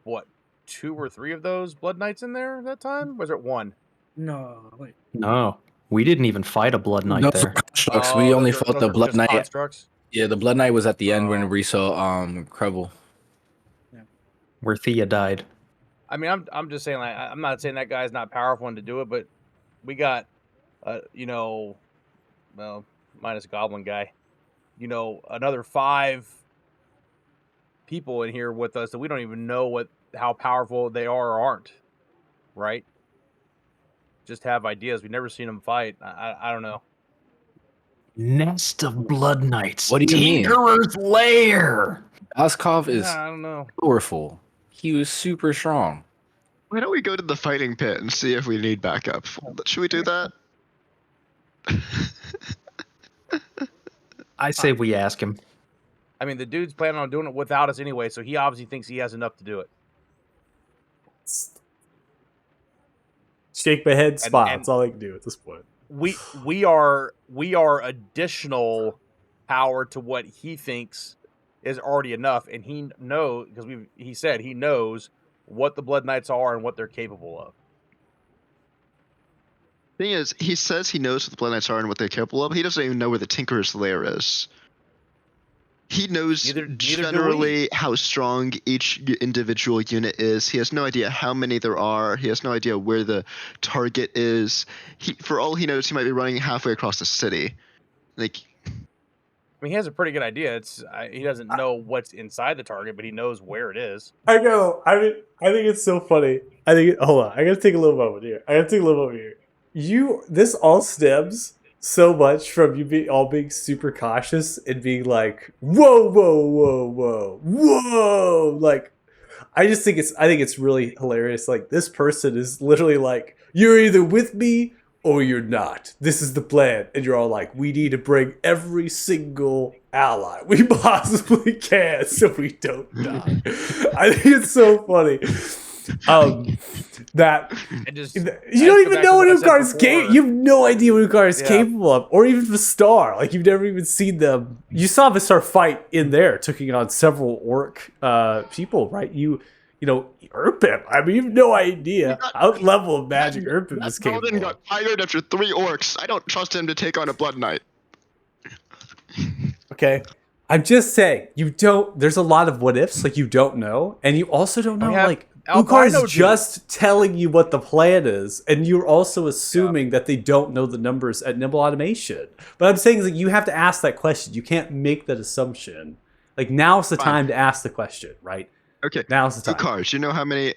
what 2 or 3 of those Blood Knights in there that time. Was it 1? no, wait. No, we didn't even fight a Blood Knight Those there. were constructs. We only those are- fought those the are Blood just Knight. constructs? Yeah, the Blood Knight was at the end when Oh. we saw Krevel. Where Thea died. I mean, I'm just saying, like, I'm not saying that guy's not powerful and to do it, but we got, well, minus Goblin guy, another 5 people in here with us that we don't even know how powerful they are or aren't, right? Just have ideas. We've never seen them fight. I don't know. Nest of Blood Knights. What do you mean? Tinkerer's Lair. Oskov is I don't know. powerful. He was super strong. Why don't we go to the fighting pit and see if we need backup? Should we do that? I say we ask him. I mean, the dude's planning on doing it without us anyway, so he obviously thinks he has enough to do it. Shake my head, spot. and- That's all I can do at this point. We are additional power to what he thinks is already enough, and he knows because he said he knows what the Blood Knights are and what they're capable of. Thing is, he says he knows what the Blood Knights are and what they're capable of. He doesn't even know where the Tinkerer's Lair is. He knows Neither do generally how strong each individual unit is. He has no idea how many there are. He has no idea where the target is. For all he knows, he might be running halfway across the city. Like, I mean, he has a pretty good idea. He doesn't know what's inside the target, but he knows where it is. I know. I mean, I think it's so funny. Hold on. I gotta take a little moment here. This all stems so much from you being super cautious and being like, whoa, whoa, whoa, whoa, whoa. Like, I think it's really hilarious. Like, this person is literally like, you're either with me or you're not. This is the plan. And you're all like, we need to bring every single ally we possibly can so we don't die. I think it's so funny. That And just you don't even know what Ukar's capable. you have no idea what Ukar is Yeah. capable of, or even Vistar. Like, you've never even seen them. You saw Vistar fight in there, taking on several orc people, right? You know, Urpin. I mean, you have no idea what level of magic Urpin is Paladin capable of. got tired after 3 orcs. I don't trust him to take on a Blood Knight. Okay, I'm just saying, you don't. There's a lot of what ifs, like you don't know, and you also don't know. We have Like albino Ukar's dude. just telling you what the plan is, and you're also assuming that they don't know the numbers at Nimble Automation. But I'm saying is that you have to ask that question. You can't make that assumption. Like now's the Fine. time to ask the question, right? Okay. Now's the time. Ukar, do you know how many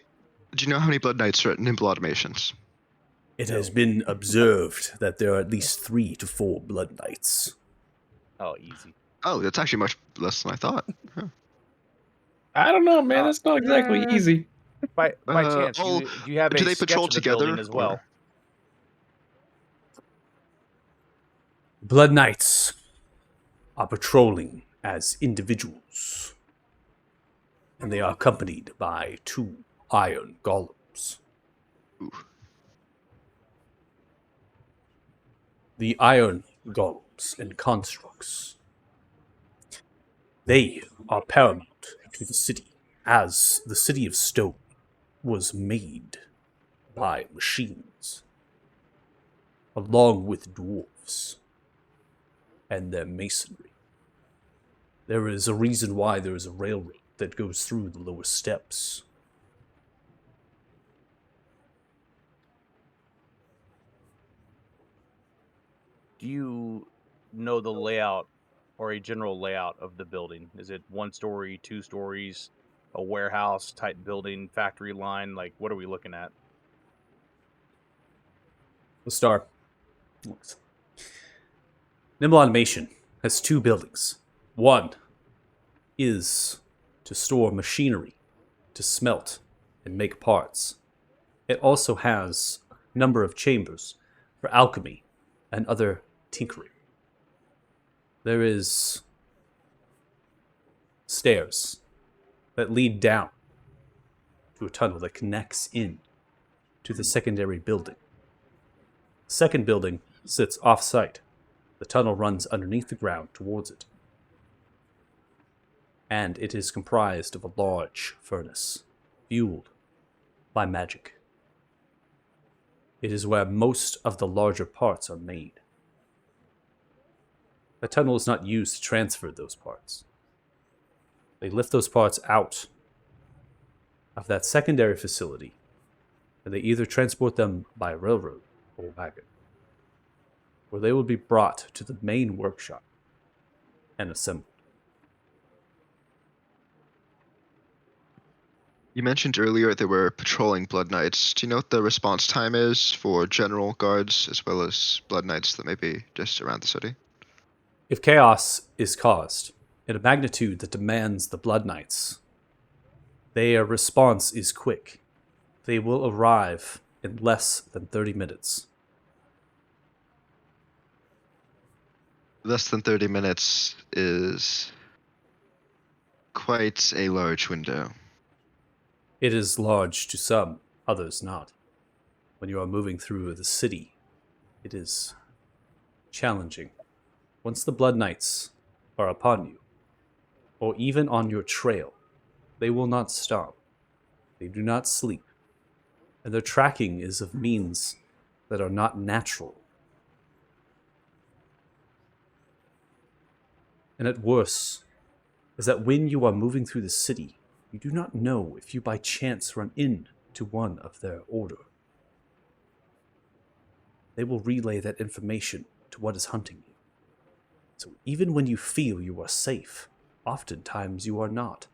Blood Knights are at Nimble Automations? It has been observed that there are at least 3 to 4 Blood Knights. Oh, easy. Oh, that's actually much less than I thought. I don't know, man. That's not exactly easy. By chance, well, do you have do a they sketch patrol of the together, building as well? or- Blood Knights are patrolling as individuals, and they are accompanied by 2 iron golems. Ooh. The iron golems and constructs, they are paramount to the city, as the city of stone was made by machines, along with dwarves and their masonry. There is a reason why there is a railroad that goes through the lower steps. Do you know the layout or a general layout of the building? Is it 1 story, 2 stories, a warehouse type building, factory line? Like, what are we looking at? The star. Nimble Automation has 2 buildings. One is to store machinery, to smelt and make parts. It also has a number of chambers for alchemy and other tinkering. There is stairs that lead down to a tunnel that connects in to the secondary building. The second building sits off-site. The tunnel runs underneath the ground towards it. And it is comprised of a large furnace, fueled by magic. It is where most of the larger parts are made. The tunnel is not used to transfer those parts. They lift those parts out of that secondary facility, and they either transport them by railroad or wagon, where they will be brought to the main workshop and assembled. You mentioned earlier they were patrolling Blood Knights. Do you know what the response time is for general guards as well as Blood Knights that may be just around the city? If chaos is caused in a magnitude that demands the Blood Knights, their response is quick. They will arrive in less than 30 minutes. Less than 30 minutes is quite a large window. It is large to some, others not. When you are moving through the city, it is challenging. Once the Blood Knights are upon you, or even on your trail, they will not stop. They do not sleep. And their tracking is of means that are not natural. And at worst, is that when you are moving through the city, you do not know if you by chance run into one of their order. They will relay that information to what is hunting you. So even when you feel you are safe, oftentimes you are not.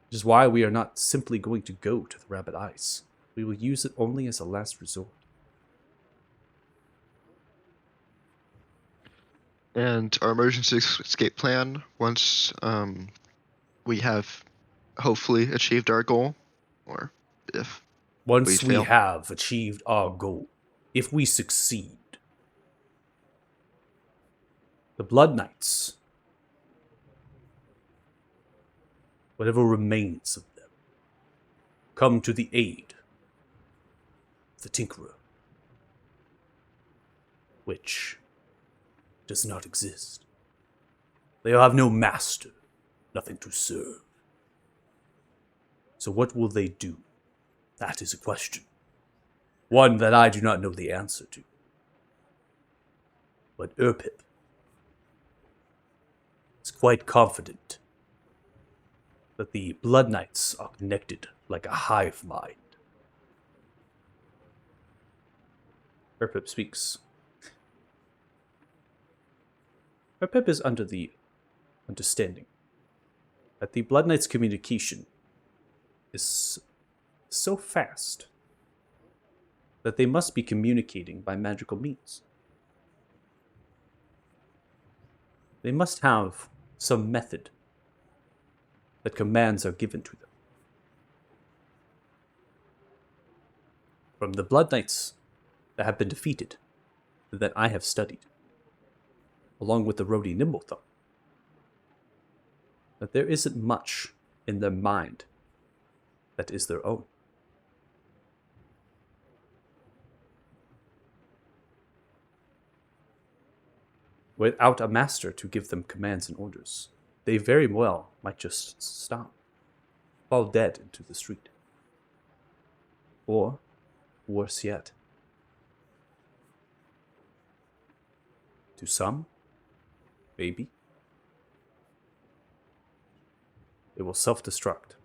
Which is why we are not simply going to go to the Rabbit Ice. We will use it only as a last resort. And our emergency escape plan, once we have hopefully achieved our goal, or if Once we fail. have achieved our goal, if we succeed, the Blood Knights, whatever remains of them, come to the aid of the Tinkerer, which does not exist. They have no master, nothing to serve. So what will they do? That is a question. One that I do not know the answer to. But Erpip is quite confident that the Blood Knights are connected like a hive mind. Herpip speaks. Herpip is under the understanding that the Blood Knight's communication is so fast that they must be communicating by magical means. They must have some method that commands are given to them. From the Blood Knights that have been defeated, that I have studied, along with the Rhodey Nimblethumb, that there isn't much in their mind that is their own. Without a master to give them commands and orders, they very well might just stop, fall dead into the street. Or, worse yet, to some, maybe, it will self-destruct.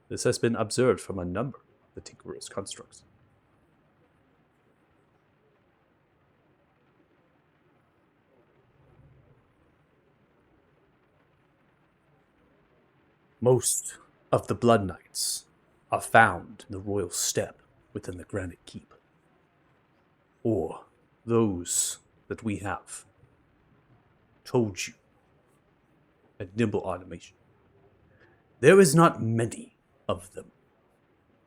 This has been observed from a number of the Tinkerer's constructs. Most of the Blood Knights are found in the Royal Steppe within the Granite Keep, or those that we have told you at Nimble Automation. There is not many of them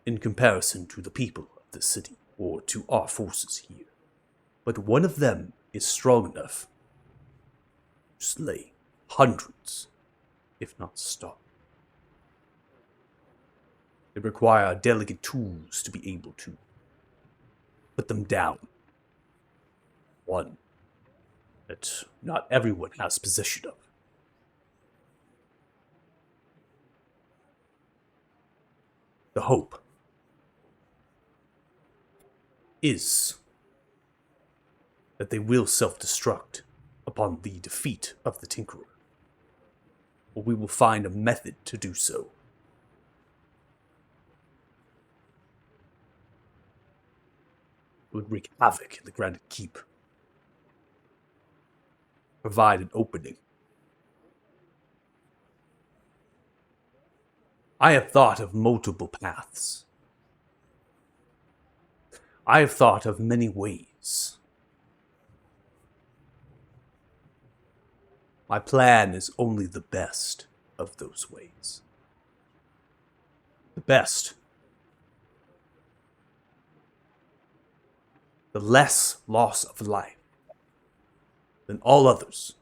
in comparison to the people of the city or to our forces here, but one of them is strong enough to slay hundreds, if not stop. They require delicate tools to be able to put them down. One that not everyone has possession of. The hope is that they will self-destruct upon the defeat of the Tinkerer, or we will find a method to do so. It would wreak havoc in the Granite Keep. Provide an opening. I have thought of multiple paths. I have thought of many ways. My plan is only the best of those ways. The best. The less loss of life than all others.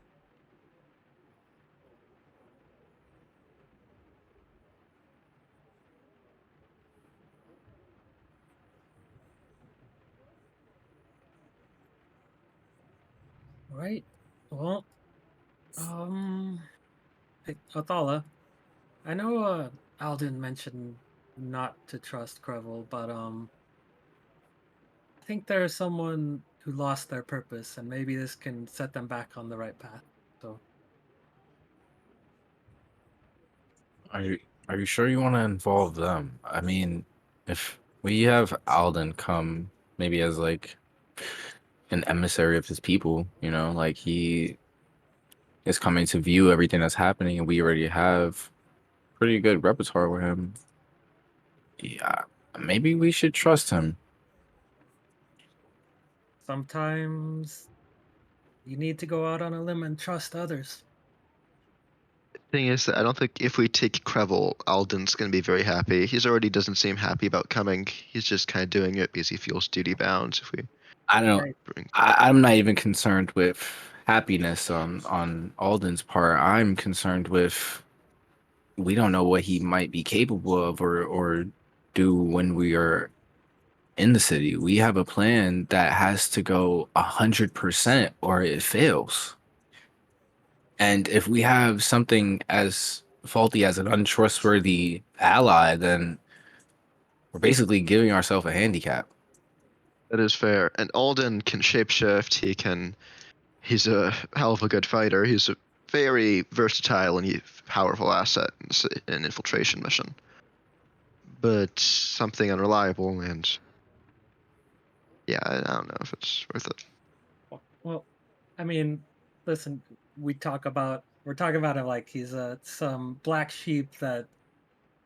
Right. Well, hey, Athala, I know Alden mentioned not to trust Crevel, but I think there's someone who lost their purpose, and maybe this can set them back on the right path. So, Are you sure you want to involve them? I mean, if we have Alden come maybe as like an emissary of his people, like he is coming to view everything that's happening, and we already have pretty good repertoire with him. Yeah, maybe we should trust him. sometimes you need to go out on a limb and trust others. Thing is that I don't think if we take Crevel, Alden's going to be very happy. He's already doesn't seem happy about coming. He's just kind of doing it because he feels duty bound. If we I don't. Right. bring, I'm not even concerned with happiness on Alden's part. I'm concerned with we don't know what he might be capable of or do when we are in the city. We have a plan that has to go 100% or it fails. And if we have something as faulty as an untrustworthy ally, then we're basically giving ourselves a handicap. that is fair. And Alden can shapeshift. He can he's a hell of a good fighter. He's a very versatile and powerful asset in an infiltration mission. But something unreliable, and yeah, I don't know if it's worth it. Well, I mean, listen, we're talking about it like he's some black sheep that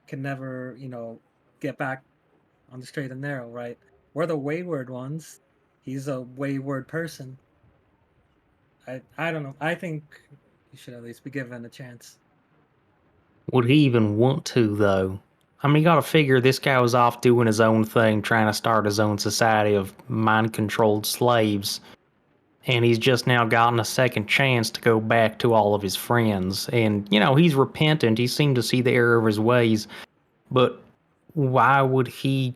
can never, get back on the straight and narrow, right? We're the wayward ones. He's a wayward person. I don't know. I think he should at least be given a chance. Would he even want to, though? I mean, you gotta figure this guy was off doing his own thing, trying to start his own society of mind-controlled slaves. And he's just now gotten a second chance to go back to all of his friends. And, he's repentant. He seemed to see the error of his ways. But why would he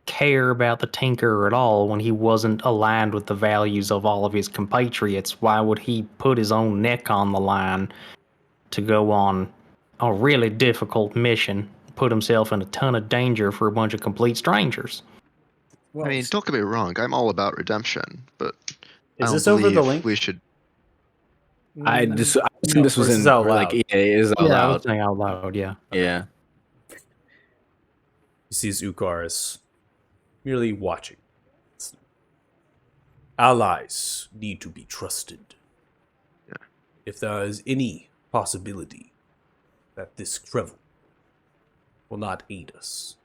care about the Tinker at all when he wasn't aligned with the values of all of his compatriots? Why would he put his own neck on the line to go on a really difficult mission, put himself in a ton of danger for a bunch of complete strangers? Well, I mean, don't get me wrong. I'm all about redemption, but Is I this don't over the believe link? we should. I assume this was This in is out or like loud. yeah, it is out Yeah, I was loud. saying out loud, yeah. Yeah. He sees Ukar as merely watching. Allies need to be trusted. Yeah. If there is any possibility that this Krevel will not aid us,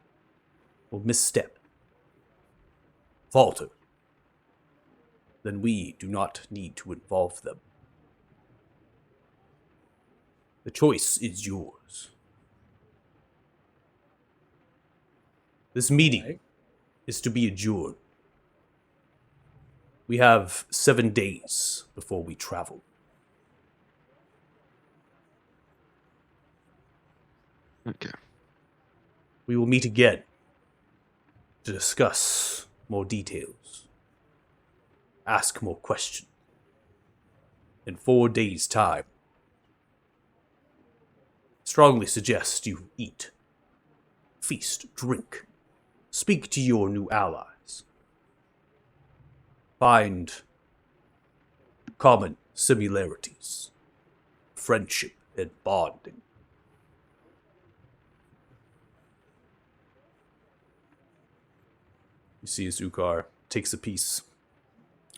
will misstep, falter, then we do not need to involve them. The choice is yours. This meeting Right. is to be adjourned. We have 7 days before we travel. Okay. We will meet again to discuss more details, ask more questions. In 4 days' time, strongly suggest you eat, feast, drink, speak to your new allies, find common similarities, friendship, and bonding. You see as Ukar takes a piece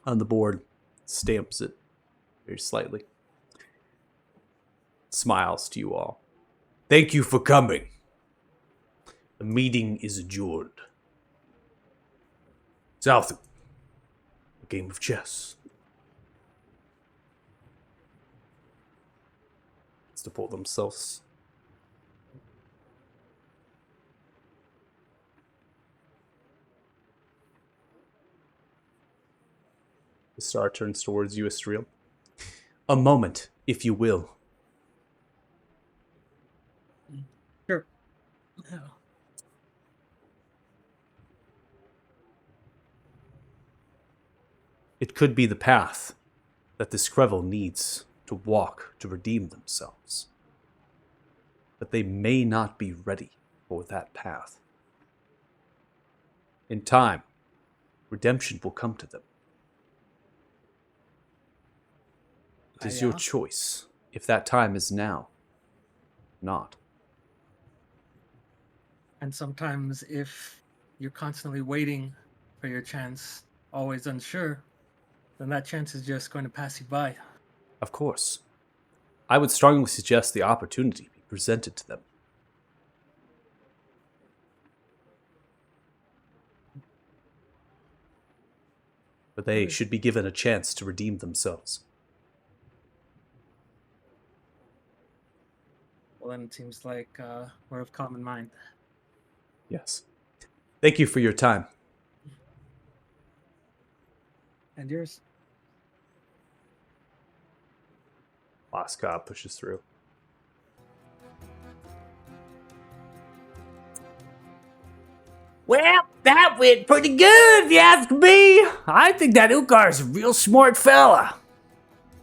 on the board, stamps it very slightly, smiles to you all. Thank you for coming. The meeting is adjourned. South, a game of chess. It's to pull themselves. The star turns towards you, Estriel. A moment, if you will. Sure. It could be the path that this Krevel needs to walk to redeem themselves. But they may not be ready for that path. In time, redemption will come to them. It is your choice if that time is now, not. And sometimes if you're constantly waiting for your chance, always unsure, then that chance is just going to pass you by. Of course. I would strongly suggest the opportunity be presented to them. But they should be given a chance to redeem themselves. Well, then it seems like we're of common mind. Yes. Thank you for your time. And yours? Laskov pushes through. Well, that went pretty good, if you ask me. I think that Ukar's a real smart fella.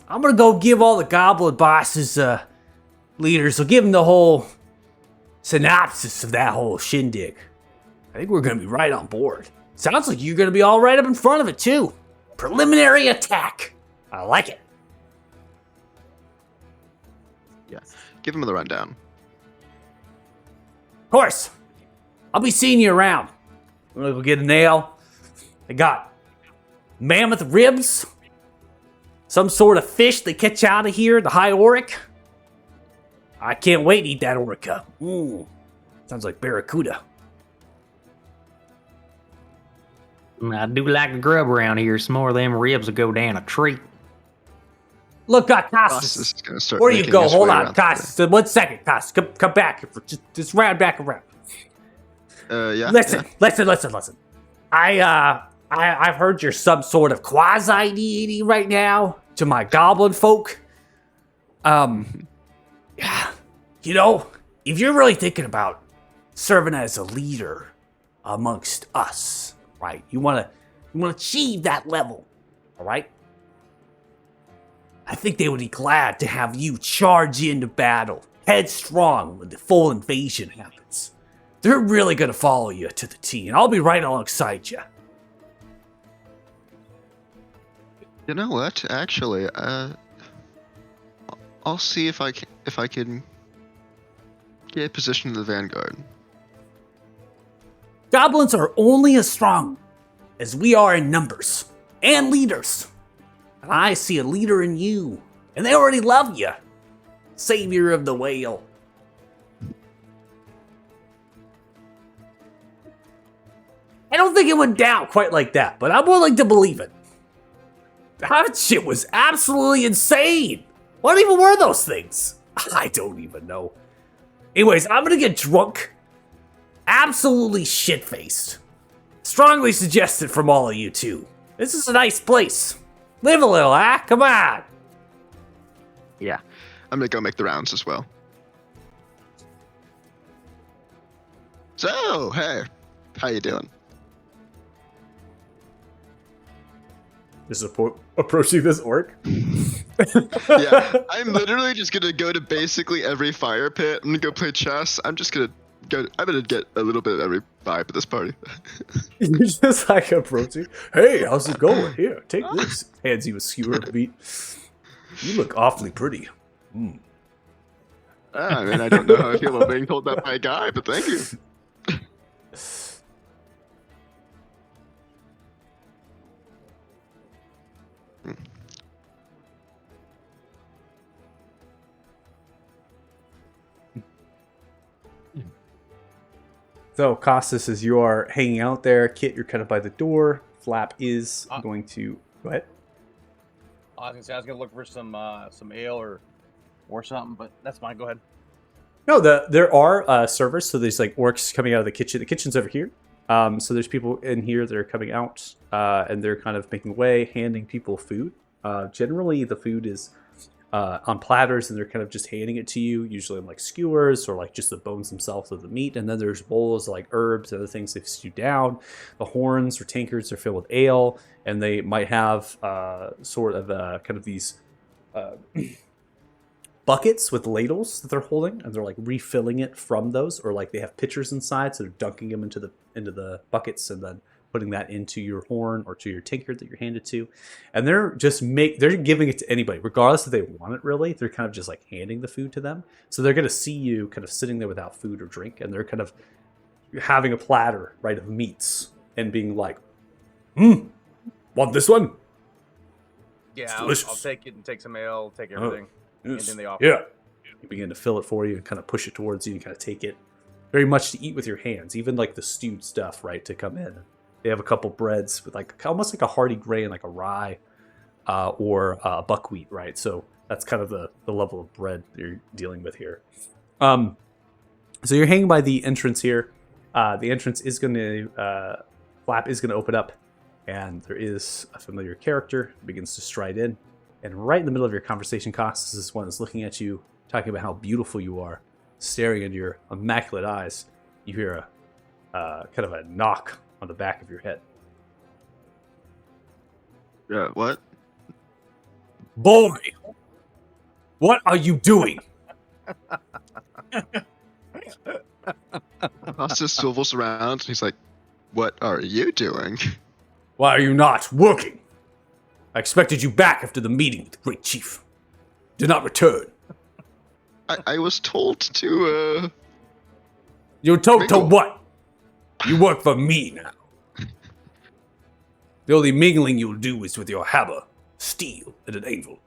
I'm gonna go give all the goblin bosses, leaders, I'll give them the whole synopsis of that whole shindig. I think we're gonna be right on board. Sounds like you're gonna be all right up in front of it, too. Preliminary attack. I like it. Give him the rundown. Of course. I'll be seeing you around. I'm gonna go get a nail. I got mammoth ribs. Some sort of fish they catch out of here, the high oric. I can't wait to eat that orica. Ooh, sounds like barracuda. I do like a grub around here. Some more of them ribs will go down a treat. Look, Costas Costas. is gonna start Where you making go? his Hold way on, around Costas. 1 second, Costas. Come back. Just round back around. Yeah. Listen. I've heard you're some sort of quasi deity right now to my goblin folk. Yeah, if you're really thinking about serving as a leader amongst us, right? You wanna achieve that level, all right? I think they would be glad to have you charge into battle, headstrong when the full invasion happens. They're really gonna follow you to the T, and I'll be right alongside you. You know what? Actually, I'll see if I can get a position in the vanguard. Goblins are only as strong as we are in numbers and leaders. And I see a leader in you, and they already love you. Savior of the whale. I don't think it went down quite like that, but I'm willing to believe it. That shit was absolutely insane. What even were those things? I don't even know. Anyways, I'm gonna get drunk. Absolutely shit-faced. Strongly suggested from all of you too. This is a nice place. Live a little, huh? Come on. Yeah. I'm gonna go make the rounds as well. So, hey, how you doing? Just approaching this orc. Yeah, I'm literally just gonna go to basically every fire pit. I'm gonna go play chess. I'm gonna get a little bit of every vibe at this party. You're just like approaching. Hey, how's it going? Here, take this. Hands you a skewer of meat. You look awfully pretty. I mean, I don't know how I feel about being told that by a guy, but thank you. So, Costas, as you are hanging out there, Kit, you're kind of by the door. Flap is going to go ahead. I was gonna look for some ale or something, but that's fine. Go ahead. No, there are servers. So there's like orcs coming out of the kitchen. The kitchen's over here. So there's people in here that are coming out, and they're kind of making way, handing people food. Generally, the food is on platters, and they're kind of just handing it to you, usually in like skewers or like just the bones themselves of the meat. And then there's bowls of like herbs and other things they've stewed down. The horns or tankards are filled with ale, and they might have sort of kind of these buckets with ladles that they're holding, and they're like refilling it from those, or like they have pitchers inside, so they're dunking them into the buckets and then putting that into your horn or to your tankard that you're handed to. And they're giving it to anybody, regardless if they want it really. They're kind of just like handing the food to them. So they're gonna see you kind of sitting there without food or drink, and they're kind of having a platter, right, of meats and being like, want this one? Yeah, It's I'll delicious. take it and take some ale, take everything. And then they offer. Yeah. You begin to fill it for you and kind of push it towards you and kind of take it very much to eat with your hands, even like the stewed stuff, right, to come in. They have a couple breads with like almost like a hearty grain, like a rye or buckwheat, right? So that's kind of the level of bread that you're dealing with here. So you're hanging by the entrance here. The entrance is going to, flap is going to open up, and there is a familiar character who begins to stride in. And right in the middle of your conversation, Costas is one that's looking at you, talking about how beautiful you are, staring into your immaculate eyes. You hear a kind of a knock on the back of your head. Yeah, what? Boy, what are you doing? Costas swivels around and he's like, "What are you doing?" Why are you not working? I expected you back after the meeting with the great chief. Did not return. I was told to, You're told to Mingle. what? You work for me now. The only mingling you'll do is with your hammer, steel, and an anvil.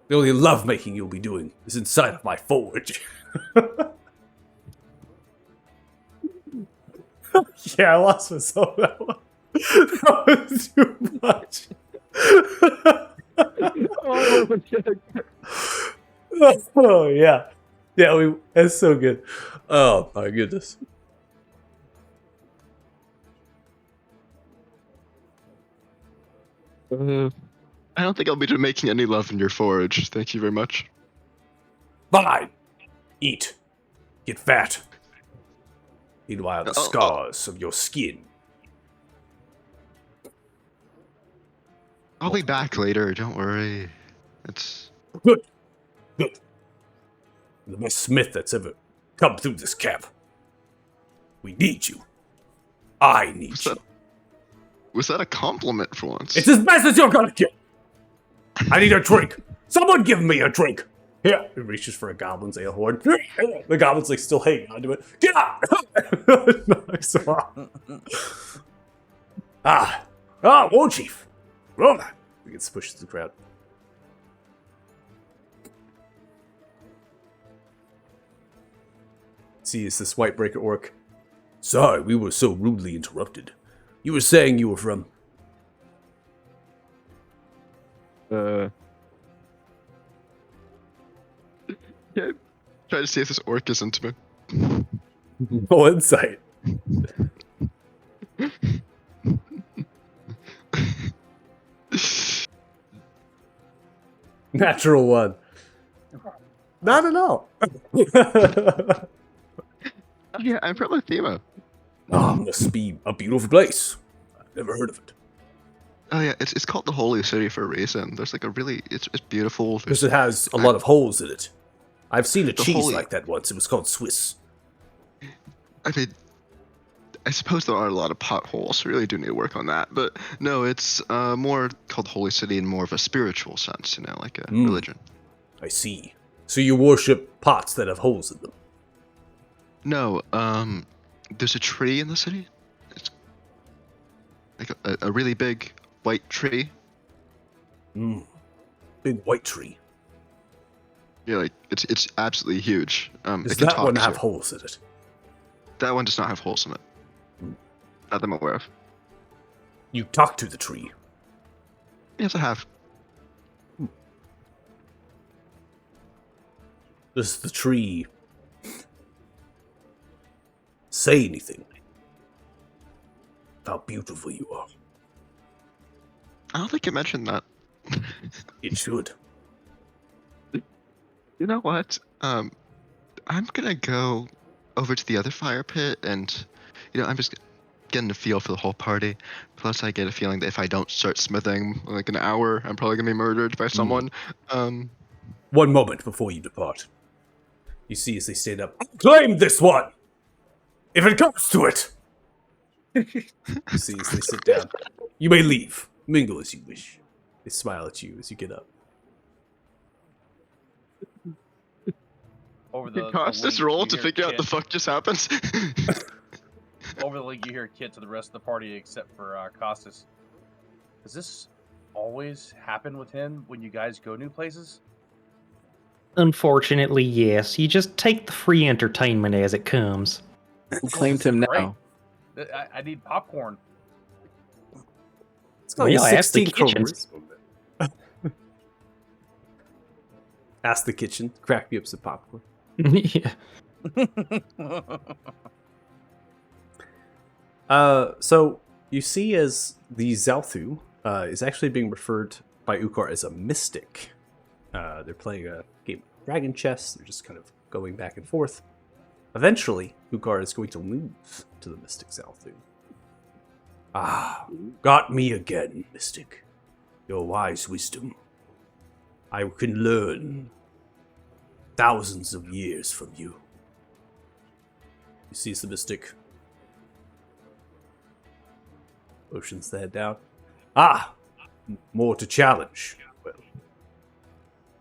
The only lovemaking you'll be doing is inside of my forge. Yeah, I lost myself that one. That was too much. Oh yeah. Yeah, that's so good. Oh my goodness. I don't think I'll be making any love in your forge. Thank you very much. Fine. Eat. Get fat. Meanwhile, the Oh, scars of your skin. I'll be back later. Don't worry. It's Good. Good. The best smith that's ever come through this camp. We need you. I need you. was that a compliment for once? It's as best as you're gonna get. I need a drink. Someone give me a drink. Here. He reaches for a goblin's ale horn. The goblin's like still hanging onto it. Get out! Nice. War chief. Roll that. He gets pushed to the crowd. See, it's this white breaker orc. Sorry, we were so rudely interrupted. You were saying you were from... Yeah. Try to see if this orc is into me. Oh, insight. Natural one. Not at all. Yeah, I'm from Athema. Must be a beautiful place. I've never heard of it. Oh yeah, it's called the Holy City for a reason. There's like a really it's beautiful. Because it has a lot of holes in it. I've seen a The cheese holy- like that once. It was called Swiss. I mean, I suppose there are a lot of potholes. So we really do need to work on that. But no, it's more called Holy City in more of a spiritual sense, you know, like a religion. I see. So you worship pots that have holes in them. No, there's a tree in the city. It's like a really big white tree. Big white tree. Yeah, like it's absolutely huge. Does it can that talk one to have you. holes in it? That one does not have holes in it. Not that I'm aware of. You talk to the tree. Yes, I have. Does the tree say anything? How beautiful you are. I don't think you mentioned that. It should. You know what? I'm gonna go over to the other fire pit, and I'm just getting a feel for the whole party. Plus, I get a feeling that if I don't start smithing in like an hour, I'm probably gonna be murdered by someone. One moment before you depart. You see as they stand up. Claim this one! If it comes to it! You see as they sit down. You may leave. Mingle as you wish. They smile at you as you get up. Over Did the Costas link, roll you to hear figure out the Kit- fuck just happened? Over the link, you hear Kit to the rest of the party except for Costas. Does this always happen with him when you guys go new places? Unfortunately, yes. You just take the free entertainment as it comes. Who claimed him Great. now? I need popcorn. It's got you Well, ask the 16 kitchen. charisma. Ask the kitchen. Crack me up some popcorn. Yeah. So you see as the Zalthu is actually being referred by Ukar as a mystic. They're playing a game of dragon chess. They're just kind of going back and forth. Eventually, Ukar is going to lose to the mystic Zalthu. Got me again, mystic. Your wise wisdom. I can learn thousands of years from you. You see the mystic motions the head down. More to challenge. Well,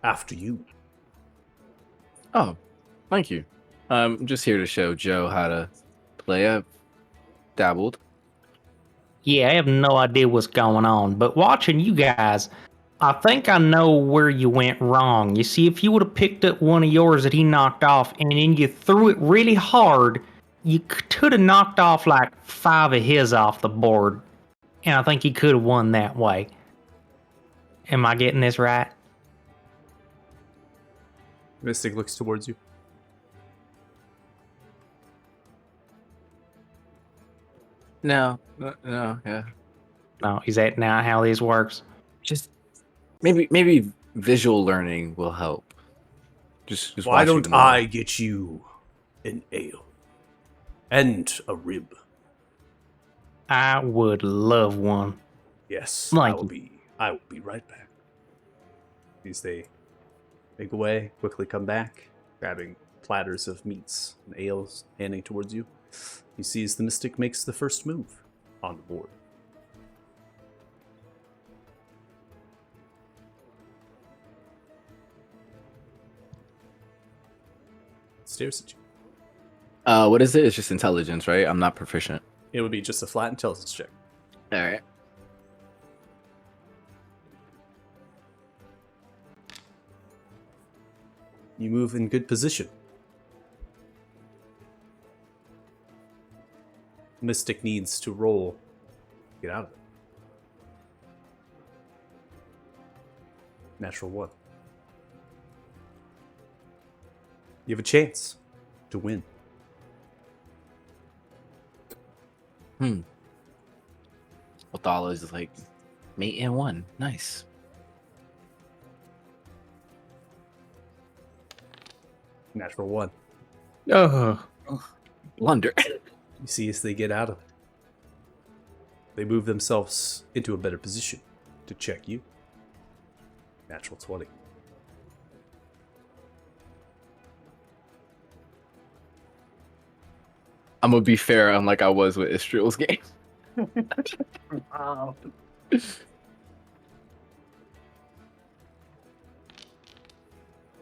after you. Oh, thank you. I'm just here to show Joe how to play. I've dabbled. Yeah, I have no idea what's going on, but watching you guys, I think I know where you went wrong. You see, if you would have picked up one of yours that he knocked off and then you threw it really hard, you could have knocked off like 5 of his off the board. And I think he could have won that way. Am I getting this right? Mystic looks towards you. No, yeah. No, is that not how this works? Just maybe visual learning will help. Just Why watching don't more. I get you an ale and a rib? I would love one. Yes, Like- I will be right back. These they make away, quickly come back, grabbing platters of meats and ales, handing towards you. You see as the Mystic makes the first move on the board. Stares at you. What is it? It's just intelligence, right? I'm not proficient. It would be just a flat intelligence check. All right. You move in good position. Mystic needs to roll to get out of it. Natural 1. You have a chance to win. Othalo is like mate in one. Nice. Natural 1. Oh, Blunder. You see as they get out of it. They move themselves into a better position to check you. Natural 20. I'm gonna be fair, unlike I was with Istriel's game. Wow.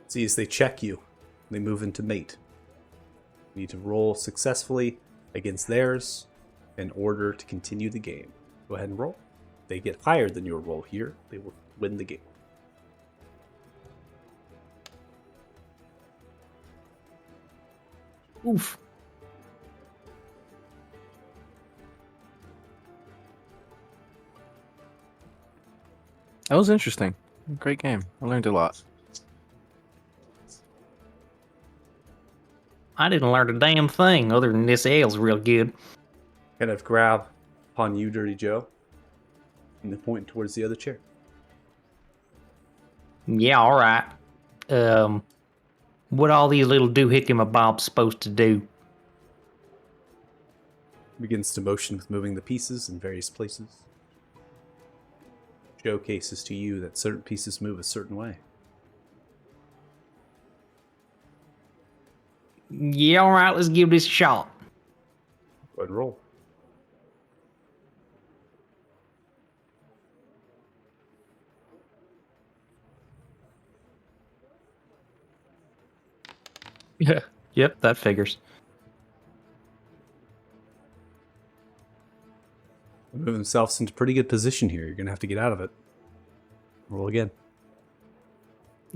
See as they check you, they move into mate. You need to roll successfully against theirs in order to continue the game. Go ahead and roll. If they get higher than your roll here, they will win the game. oof. That was interesting. Great game. I learned a lot. I didn't learn a damn thing other than this ale's real good. Kind of grab upon you, Dirty Joe, and then point towards the other chair. Yeah, all right. What all these little doohickey-mabobs supposed to do? Begins to motion with moving the pieces in various places. Showcases to you that certain pieces move a certain way. Yeah, all right. Let's give this a shot. Go ahead and roll. Yeah. Yep, that figures. They move themselves into pretty good position here. You're going to have to get out of it. Roll again.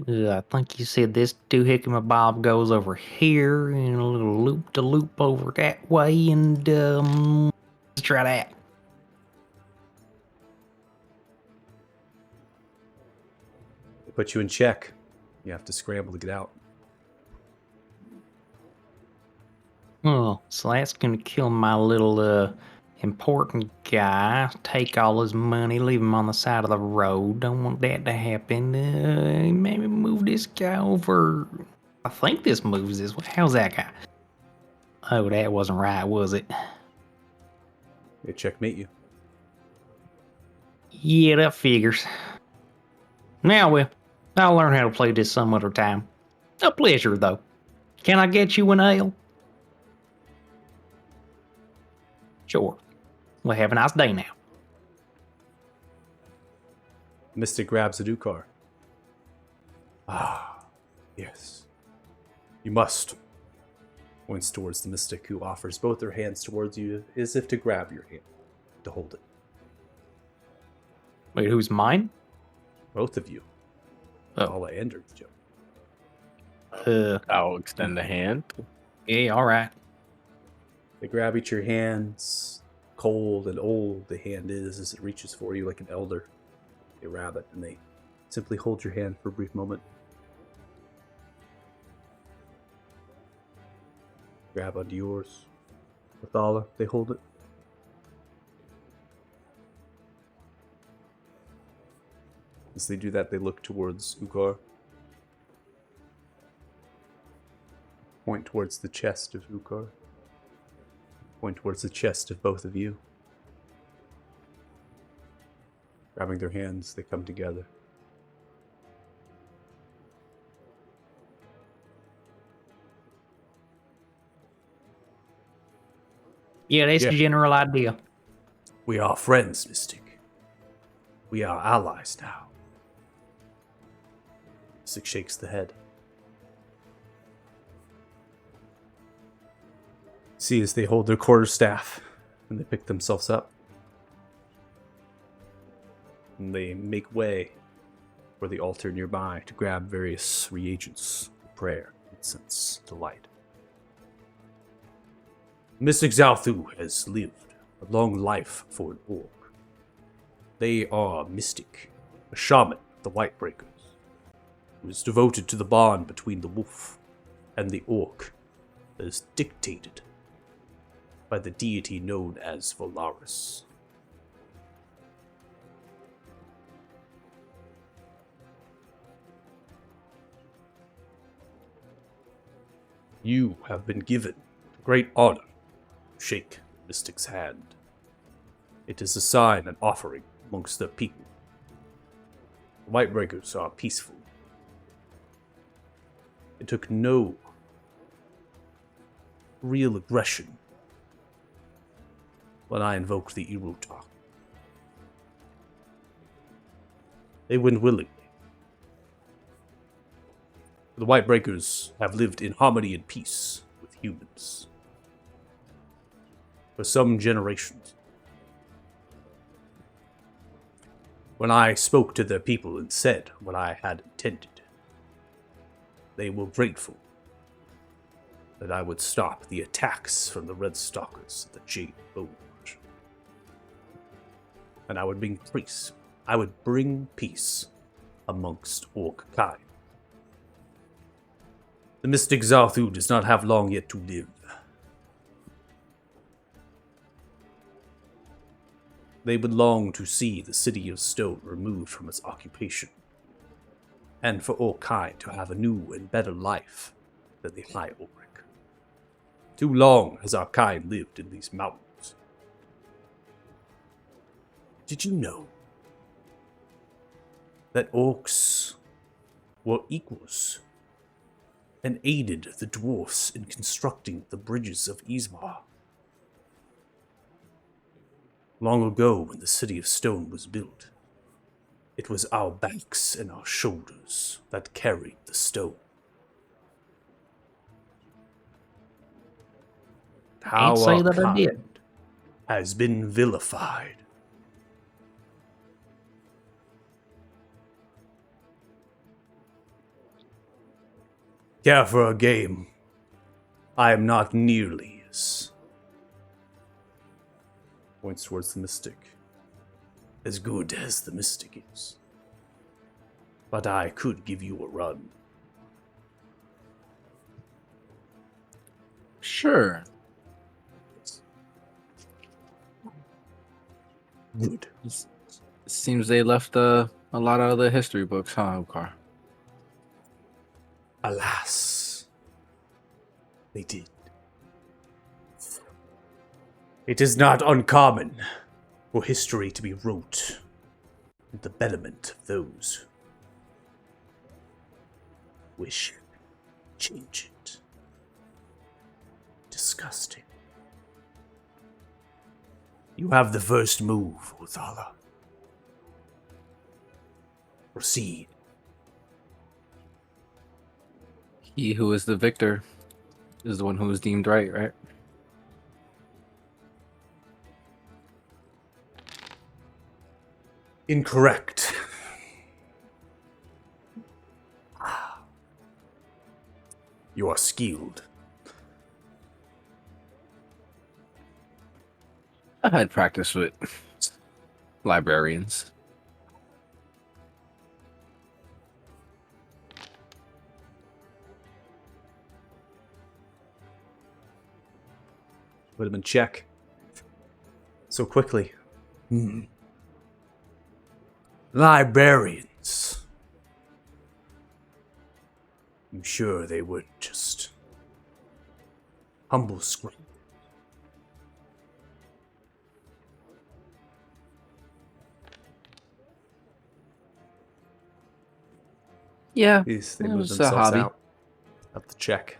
I think you said this doohickey-mabob goes over here and a little loop-de-loop over that way, and let's try that. They put you in check. You have to scramble to get out. Oh, so that's gonna kill my little important guy. Take all his money, leave him on the side of the road. Don't want that to happen. Maybe move this guy over. I think this moves this way. How's that guy? Oh, that wasn't right, was it? They checkmate you. Yeah, that figures. Now, well, I'll learn how to play this some other time. A pleasure, though. Can I get you an ale? Sure. Well, have a nice day now. Mystic grabs a Dukar. Ah, yes. You must. Points towards the mystic, who offers both their hands towards you as if to grab your hand, to hold it. Wait, who's mine? Both of you. Oh. All I entered, Joe. I'll extend the hand. Yeah, all right. They grab each your hands. Cold and old the hand is as it reaches for you like an elder. They grab it and they simply hold your hand for a brief moment. Grab onto yours. Athala, they hold it. As they do that, they look towards Ukar. Point towards the chest of Ukar. Point towards the chest of both of you. Grabbing their hands, they come together. Yeah, that's Yeah. the general idea. We are friends, Mystic. We are allies now. Mystic shakes the head. See as they hold their quarterstaff and they pick themselves up. And they make way for the altar nearby to grab various reagents, prayer, incense, to light. Mystic Zalthu has lived a long life for an orc. They are a mystic, a shaman of the Whitebreakers, who is devoted to the bond between the wolf and the orc that is dictated by the deity known as Volaris. You have been given the great honor to shake the mystic's hand. It is a sign and offering amongst the people. The Whitebreakers are peaceful. It took no real aggression when I invoked the Iruta. They went willingly. The Whitebreakers have lived in harmony and peace with humans for some generations. When I spoke to their people and said what I had intended, they were grateful that I would stop the attacks from the Red Stalkers at the Jade Forge. And I would bring peace. I would bring peace amongst orc kind. The mystic Zarthu does not have long yet to live. They would long to see the city of stone removed from its occupation, and for all kind to have a new and better life than the High Ulrich. Too long has our kind lived in these mountains. Did you know that orcs were equals and aided the dwarfs in constructing the bridges of Ismar? Long ago, when the city of stone was built, it was our backs and our shoulders that carried the stone. How Ain't say our that I kind did. has been vilified. Care for a game? I am not nearly as... Points towards the mystic. As good as the mystic is. But I could give you a run. Sure. Good. Seems they left a lot out of the history books, huh, Ukar? Alas, they did. It is not uncommon for history to be wrote in the betterment of those who wish to change it. Disgusting. You have the first move, Othala. Proceed. He who is the victor is the one who is deemed right, right? Incorrect. You are skilled. I had practice with librarians. Put him in check. So quickly. Librarians. I'm sure they weren't just humble scribes. Yeah, Yes, they it move was a themselves hobby. out of the check.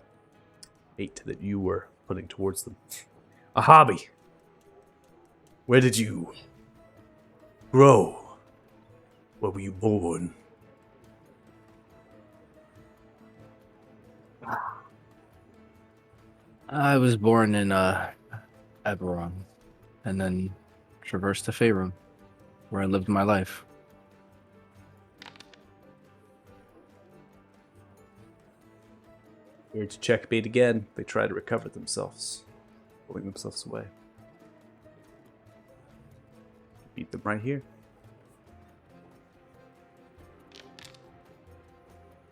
8 that you were putting towards them. A hobby. Where did you grow? Where were you born? I was born in Eberron, and then traversed to Faerun, where I lived my life. Here to checkmate again. They try to recover themselves, pulling themselves away. Beat them right here.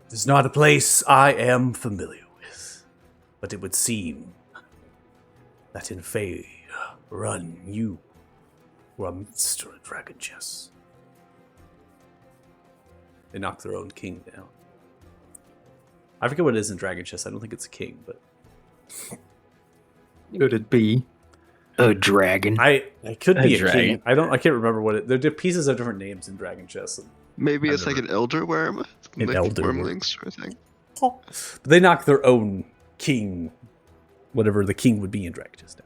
It is not a place I am familiar with, but it would seem that in Faerun you were a master at dragon chess. They knock their own king down. I forget what it is in Dragon Chess. I don't think it's a king, but Could it be a dragon? I could be a dragon. king. I can't remember what it. They're pieces of different names in Dragon Chess. Maybe I've it's like never- an elder worm, An like elder worm. wormlings sort of thing. But they knock their own king, whatever the king would be in Dragon Chess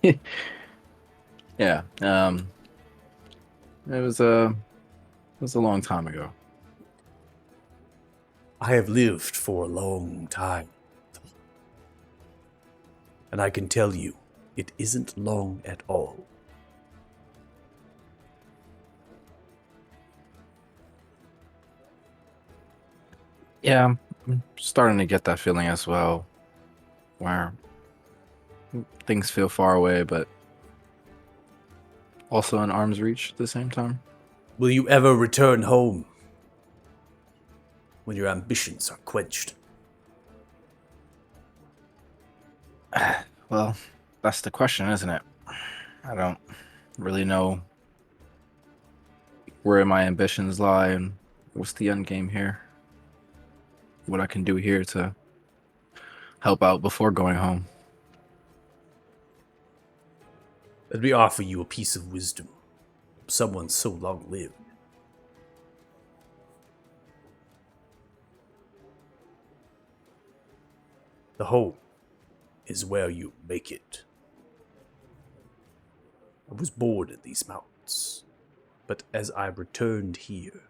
down. Yeah. It was a long time ago. I have lived for a long time. And I can tell you, it isn't long at all. Yeah, I'm starting to get that feeling as well, where things feel far away, but also in arm's reach at the same time. Will you ever return home when your ambitions are quenched? Well, that's the question, isn't it? I don't really know where my ambitions lie and what's the end game here. What I can do here to help out before going home. Let me offer you a piece of wisdom from someone so long lived. The home is where you make it. I was born in these mountains, but as I returned here,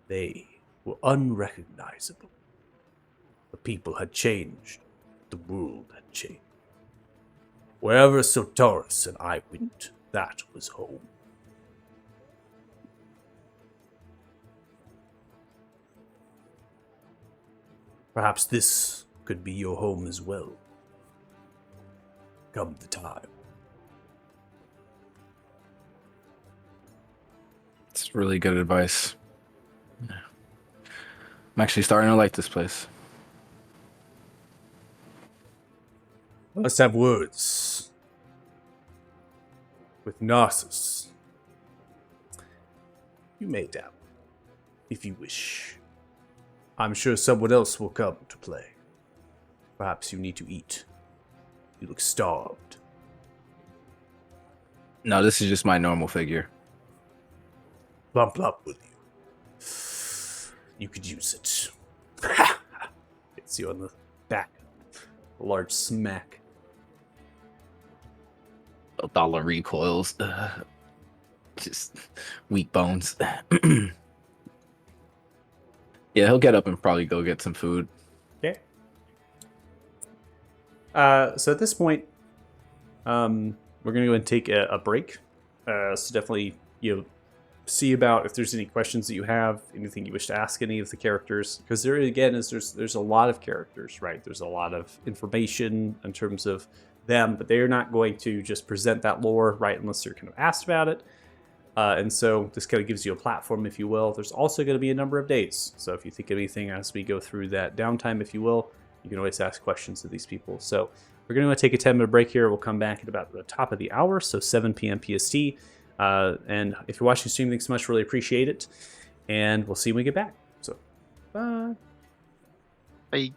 they were unrecognizable. The people had changed, the world had changed. Wherever Sotaris and I went, that was home. Perhaps this could be your home as well. Come the time. It's really good advice. I'm actually starting to like this place. Let's have words with Narcissus. You may dabble, if you wish. I'm sure someone else will come to play. Perhaps you need to eat. You look starved. No, this is just my normal figure. Bump up with you. You could use it. Hits you on the back. A large smack. $1 recoils. Just weak bones. Yeah, he'll get up and probably go get some food. So at this point, we're gonna go and take a break. So definitely, see about if there's any questions that you have, anything you wish to ask any of the characters, because there again is there's a lot of characters, right? There's a lot of information in terms of them, but they are not going to just present that lore, right, unless you're kind of asked about it. And so this kind of gives you a platform, if you will. There's also going to be a number of dates, so if you think of anything as we go through that downtime, if you will, you can always ask questions to these people. So we're going to take a 10-minute break here. We'll come back at about the top of the hour, so 7 p.m. PST. And if you're watching the stream, thanks so much. Really appreciate it. And we'll see you when we get back. So, bye. Bye.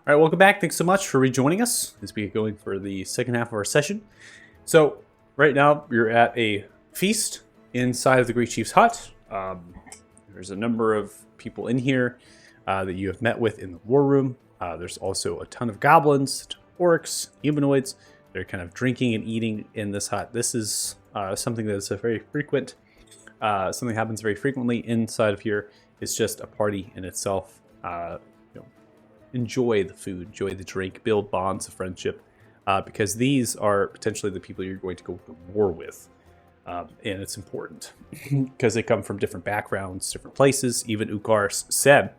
All right, welcome back. Thanks so much for rejoining us as we get going for the second half of our session. So, right now, you're at a feast inside of the Great Chief's hut. There's a number of people in here that you have met with in the war room. There's also a ton of goblins, orcs, humanoids. They're kind of drinking and eating in this hut. This is something that is a very frequent, something happens very frequently inside of here. It's just a party in itself. Enjoy the food, enjoy the drink, build bonds of friendship, because these are potentially the people you're going to go to war with. And it's important because they come from different backgrounds, different places. Even Ukar said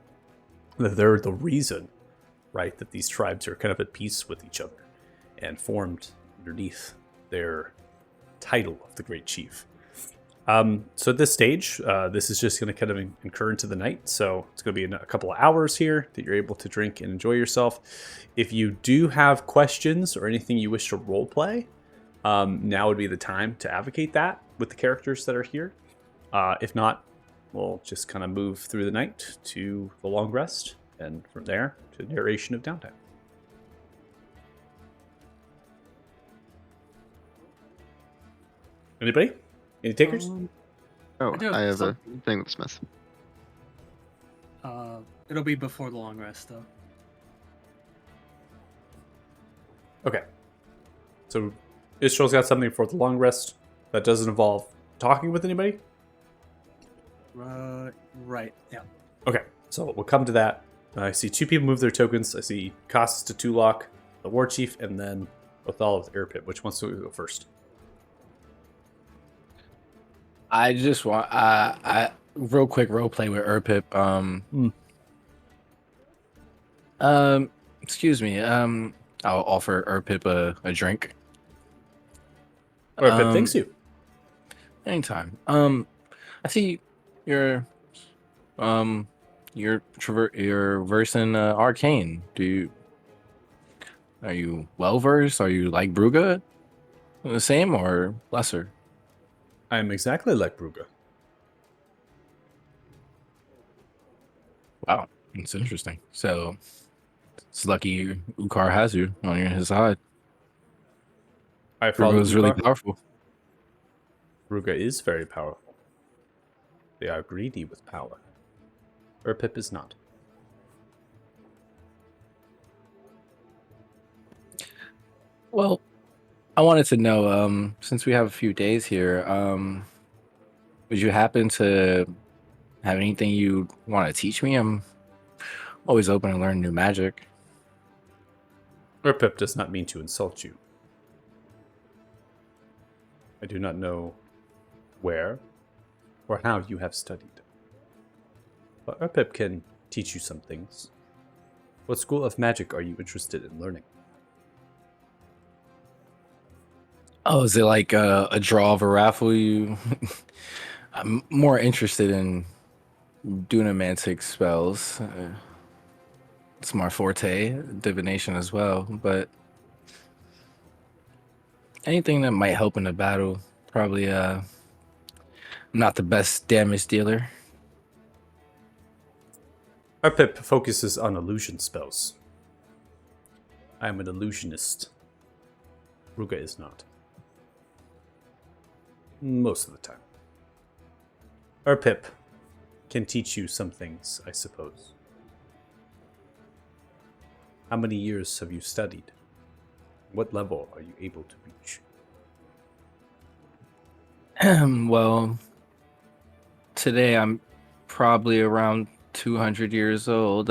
that they're the reason, right, that these tribes are kind of at peace with each other and formed underneath their title of the Great Chief. So at this stage, this is just going to kind of incur into the night. So it's going to be a couple of hours here that you're able to drink and enjoy yourself. If you do have questions or anything you wish to role play, now would be the time to advocate that with the characters that are here. If not, we'll just kind of move through the night to the long rest, and from there to narration of downtime. Anybody? Any takers? Oh, I do have I have a something. thing with Smith. It'll be before the long rest, though. Okay. So Israel's got something for the long rest that doesn't involve talking with anybody? Right. Yeah. Okay, so we'll come to that. I see two people move their tokens. I see Costas to Tulok, the war chief, and then Othala with Airpit. Which wants to go first? I just want I real quick role play with Urpip. Excuse me. I'll offer Urpip a drink. Airpit thanks you. Anytime. I see you're versing arcane. Are you well versed? Are you like Bruga? The same or lesser? I am exactly like Bruga. Wow, that's interesting. So it's lucky Ukar has you on his side. I follow Bruga is really Ukar. powerful. Bruga is very powerful. They are greedy with power. Urpip is not. Well, I wanted to know, since we have a few days here, would you happen to have anything you want to teach me? I'm always open to learn new magic. Urpip does not mean to insult you. I do not know where or how you have studied. But Urpip can teach you some things. What school of magic are you interested in learning? Oh, is it like a draw of a raffle? I'm more interested in dunamantic spells. It's my forte, divination as well, but anything that might help in the battle. Probably not the best damage dealer. Urpip focuses on illusion spells. I am an illusionist. Ruga is not. Most of the time. Urpip can teach you some things, I suppose. How many years have you studied? What level are you able to reach? Well, today I'm probably around 200 years old.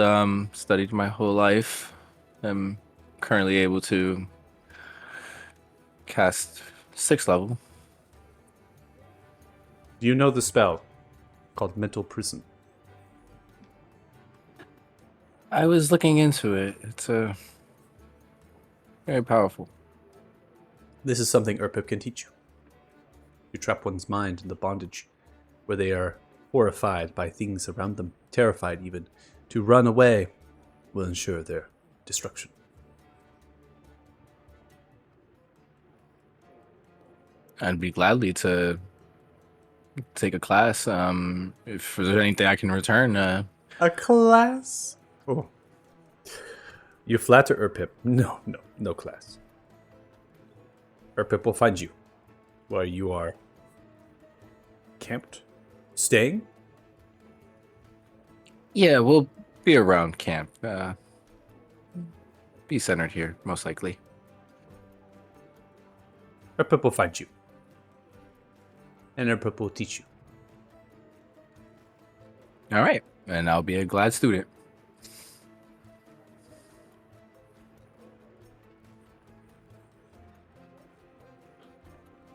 Studied my whole life. I'm currently able to cast 6th level. Do you know the spell called Mental Prison? I was looking into it. It's very powerful. This is something Urpip can teach you. You trap one's mind in the bondage where they are horrified by things around them, terrified even. To run away will ensure their destruction. I'd be gladly to take a class. If there's anything I can return, A class? Oh. You flatter Erpip. No class. Erpip will find you where you are camped, staying. Yeah, we'll be around camp. Be centered here, most likely. Erpip will find you, and Erpip will teach you. All right, and I'll be a glad student.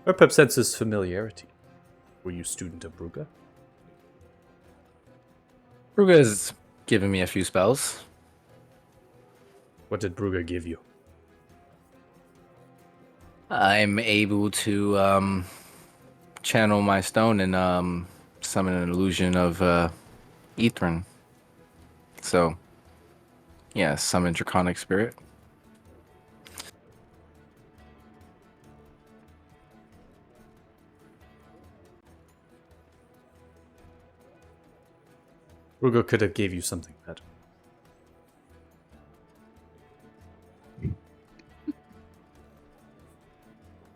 Erpip senses familiarity. Were you student of Bruga? Ruga has given me a few spells. What did Bruga give you? I'm able to channel my stone and summon an illusion of Ethrin. So, yeah, summon Draconic Spirit. Bruga could have gave you something better.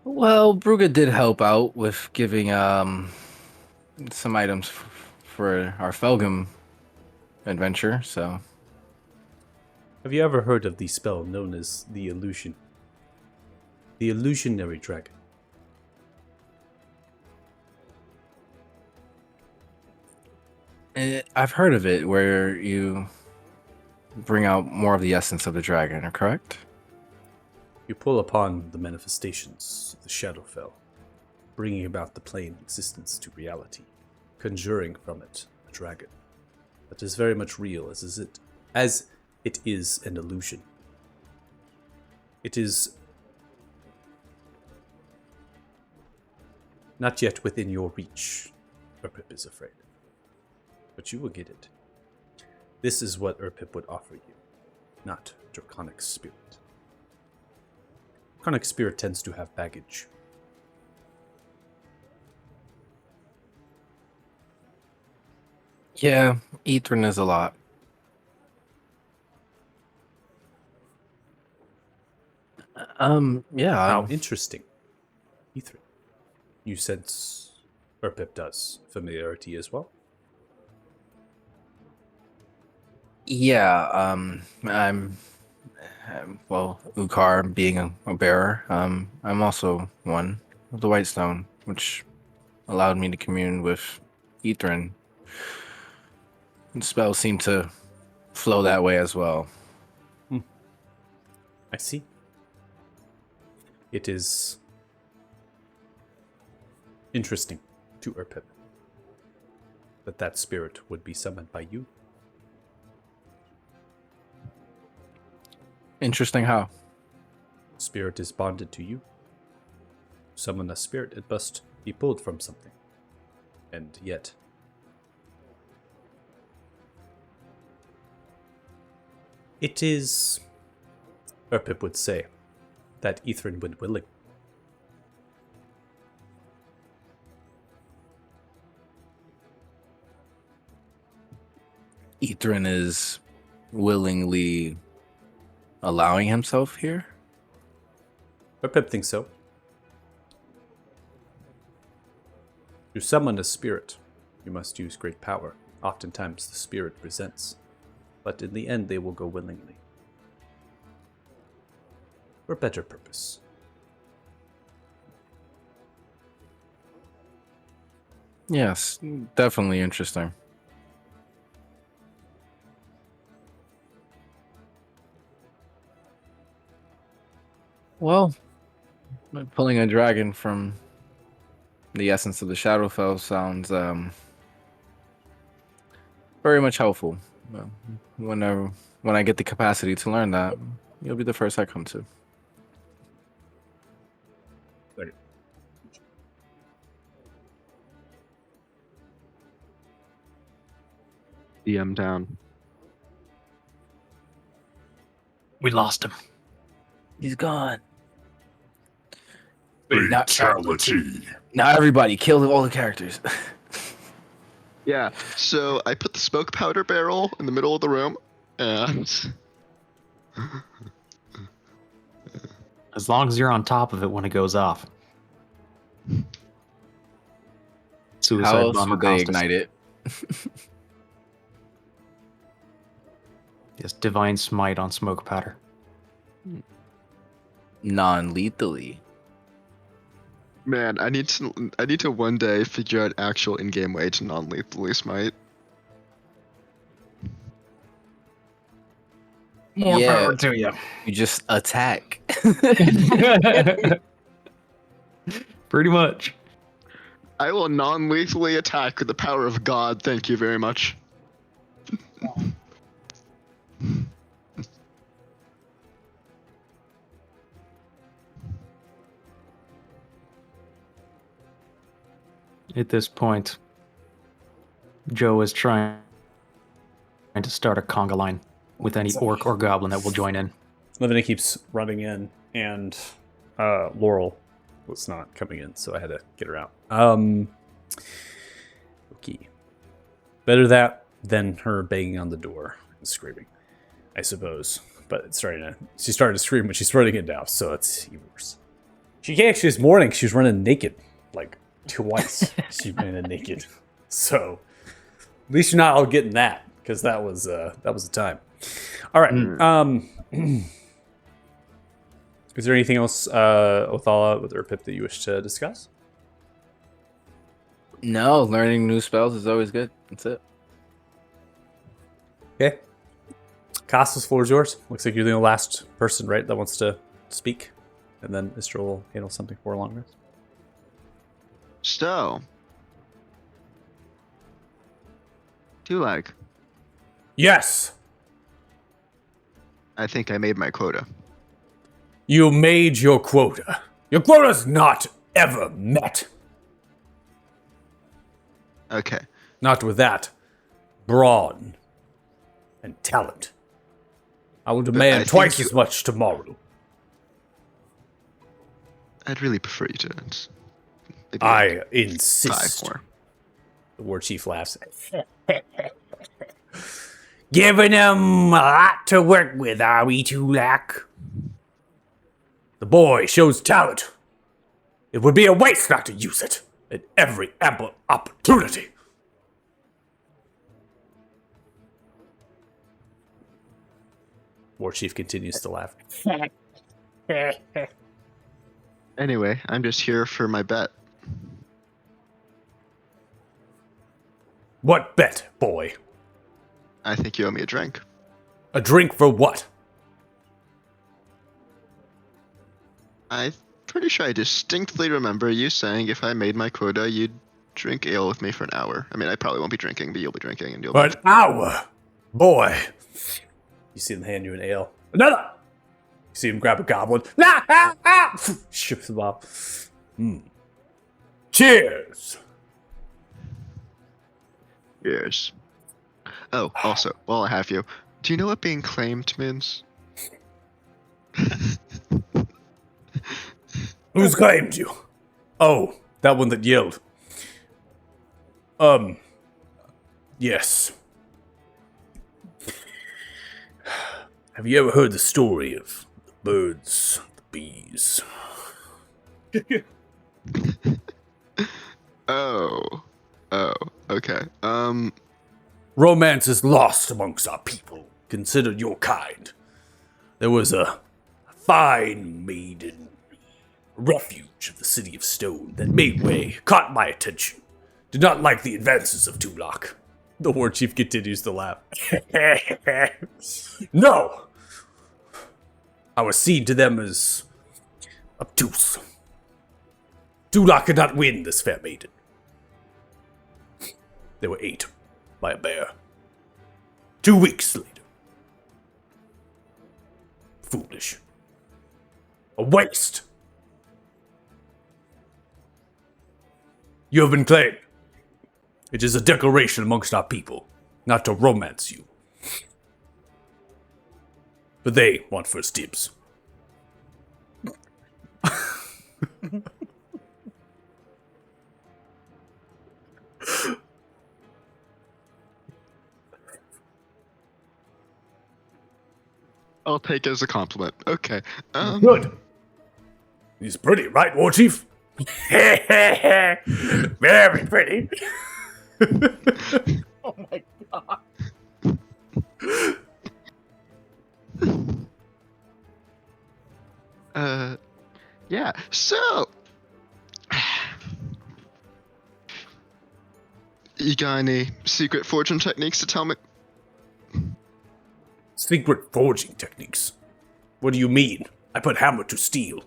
Well, Bruga did help out with giving some items for our Felgum adventure, so... Have you ever heard of the spell known as the illusion? The illusionary dragon. I've heard of it, where you bring out more of the essence of the dragon, correct? You pull upon the manifestations of the Shadowfell, bringing about the plane existence to reality, conjuring from it a dragon that is very much real as it is an illusion. It is not yet within your reach, Erpip is afraid. But you will get it. This is what Erpip would offer you, not Draconic Spirit. Draconic Spirit tends to have baggage. Yeah, Ethrin is a lot. Yeah. How interesting. Ethrin. You sense Erpip does familiarity as well? Yeah, well, Ukar being a bearer, I'm also one of the White Stone, which allowed me to commune with Ethrin. And spells seem to flow that way as well. I see. It is interesting to Erpip that spirit would be summoned by you. Interesting how? Spirit is bonded to you. Summon a spirit, it must be pulled from something. And yet, it is, Erpip would say, that Ethrin would willing. Ethrin is willingly allowing himself here? Erpip thinks so. To summon a spirit, you must use great power. Oftentimes the spirit resents, but in the end they will go willingly. For better purpose. Yes, definitely interesting. Well, pulling a dragon from the essence of the Shadowfell sounds very much helpful. When I get the capacity to learn that, you'll be the first I come to. DM down. We lost him. He's gone. Fatality. Now everybody, kill all the characters. Yeah, so I put the smoke powder barrel in the middle of the room, and As long as you're on top of it when it goes off. Suicide How else bomber would they Costas. ignite it? Yes, divine smite on smoke powder. Non-lethally. Man, I need to one day figure out actual in-game way to non-lethally smite. More Yeah. power to you. You just attack. Pretty much. I will non-lethally attack with the power of God. Thank you very much. At this point, Joe is trying to start a conga line with any orc or goblin that will join in. Lavinia keeps running in, and Laurel was not coming in, so I had to get her out. Okay. Better that than her banging on the door and screaming, I suppose. But it's she started to scream when she's running it now, so it's even worse. She can't actually this morning, she was running naked, like twice. She ran in naked. So at least you're not all getting that, because that was a time. All right. Is there anything else, Othala or Pip, that you wish to discuss? No, learning new spells is always good. That's it. Okay. Costas, floor is yours. Looks like you're the last person, right, that wants to speak. And then Istral will handle something for a long rest. So, Tulag, Yes, I think I made my quota. you made your quota. Your quota's not ever met. Okay. Not with that brawn and talent. I will I demand think twice you- as much tomorrow. I'd really prefer you to. Maybe I like insist. 5 more. The war chief laughs. Giving him a lot to work with, are we, Tulak? The boy shows talent. It would be a waste not to use it at every ample opportunity. War chief continues to laugh. Anyway, I'm just here for my bet. What bet, boy? I think you owe me a drink. A drink for what? I'm pretty sure I distinctly remember you saying if I made my quota, you'd drink ale with me for an hour. I mean, I probably won't be drinking, but you'll be drinking, and you'll For be... an hour? Boy. You see them hand you an ale. Another! You see him grab a goblin. Ah, ah, ah! Ships them off. Cheers! Cheers. Oh, also, while I have you, do you know what being claimed means? Who's claimed you? Oh, that one that yelled. Yes. Have you ever heard the story of the birds, the bees? Oh, okay. Romance is lost amongst our people. Consider your kind. There was a fine maiden, refuge of the city of stone, that made way, caught my attention. Did not like the advances of Tulak. The war chief continues to laugh. No! I was seen to them as obtuse. Tulak could not win this fair maiden. They were ate by a bear. 2 weeks later. Foolish. A waste. You have been claimed. It is a declaration amongst our people, not to romance you. But they want first dibs. I'll take it as a compliment. Okay. Good. He's pretty, right, War Chief? Very pretty. Oh my god. Yeah. So, you got any secret fortune techniques to tell me? Secret forging techniques. What do you mean? I put hammer to steel.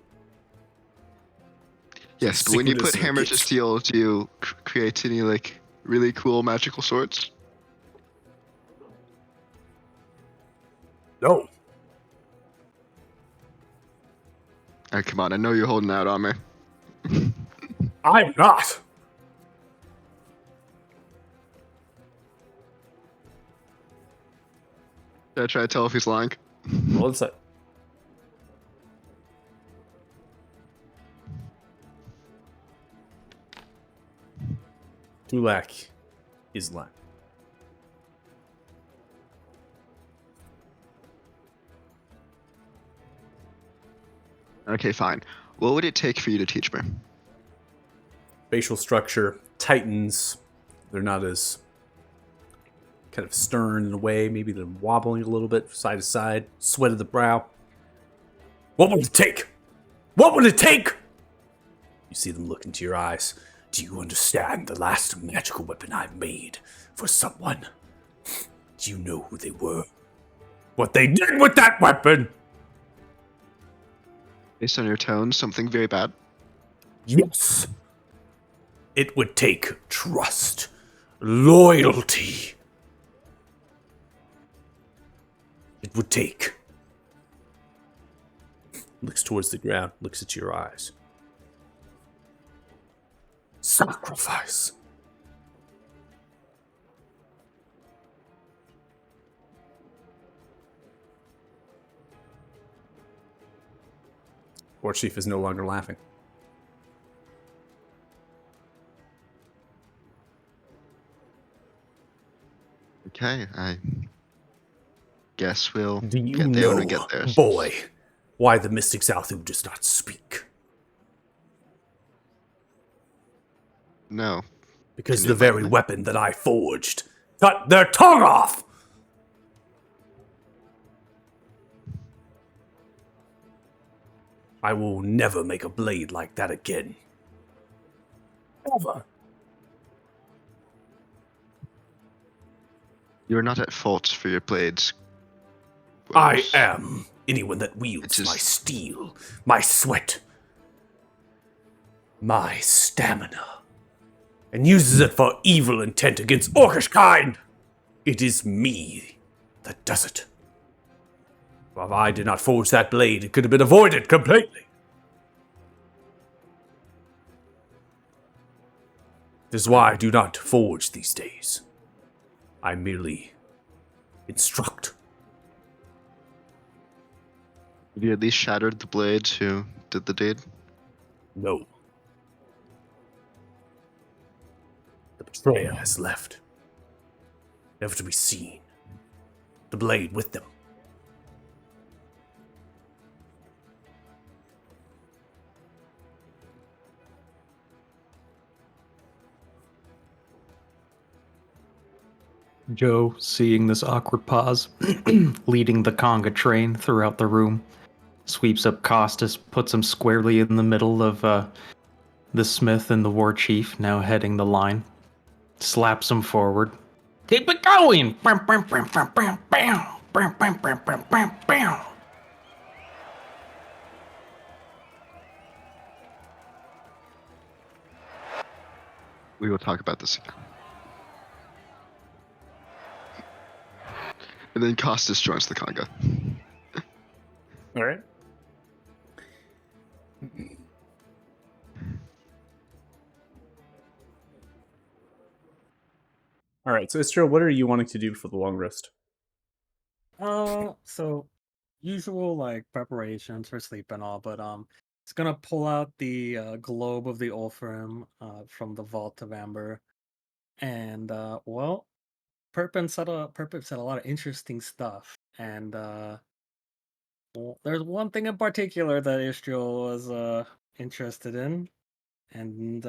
Yes, but when you Secret put as it hammer to gets. steel, do you create any like really cool magical swords? No. Oh, come on! I know you're holding out on me. I'm not. Should I try to tell if he's lying? Roll insight. Dulac is lying. Okay, fine. What would it take for you to teach me? Facial structure tightens. They're not as kind of stern in a way. Maybe they're wobbling a little bit side to side. Sweat of the brow. What would it take? What would it take? You see them look into your eyes. Do you understand the last magical weapon I made for someone? Do you know who they were? What they did with that weapon? Based on your tone, something very bad. Yes. It would take trust, loyalty. It would take. Looks towards the ground, looks at your eyes. Sacrifice. War Chief is no longer laughing. Okay, I guess we'll Do you get there when we know, get there. boy, why the mystic Zalthu does not speak? No. Because Can the you very enlighten me? weapon that I forged cut their tongue off! I will never make a blade like that again. Ever. You're not at fault for your blades. I woes. am anyone that wields It my just- steel, my sweat, my stamina, and uses it for evil intent against orcish kind. It is me that does it. If I did not forge that blade, it could have been avoided completely. This is why I do not forge these days. I merely instruct. Have you at least shattered the blades who did the deed? No. The betrayer has left. Never to be seen. The blade with them. Joe, seeing this awkward pause, leading the conga train throughout the room, sweeps up Costas, puts him squarely in the middle of the smith and the war chief, now heading the line, slaps him forward. Keep it going! Bam, bam, bam, bam, bam, bam, bam, bam, bam, bam, bam, bam. We will talk about this again. And then Costas joins the conga. All right. All right. So, Istro, what are you wanting to do for the long rest? So usual like preparations for sleep and all, but it's gonna pull out the globe of the Ulfrim from the vault of Amber, and well, Perpin said a lot of interesting stuff, and Well, there's one thing in particular that Istriel was interested in, and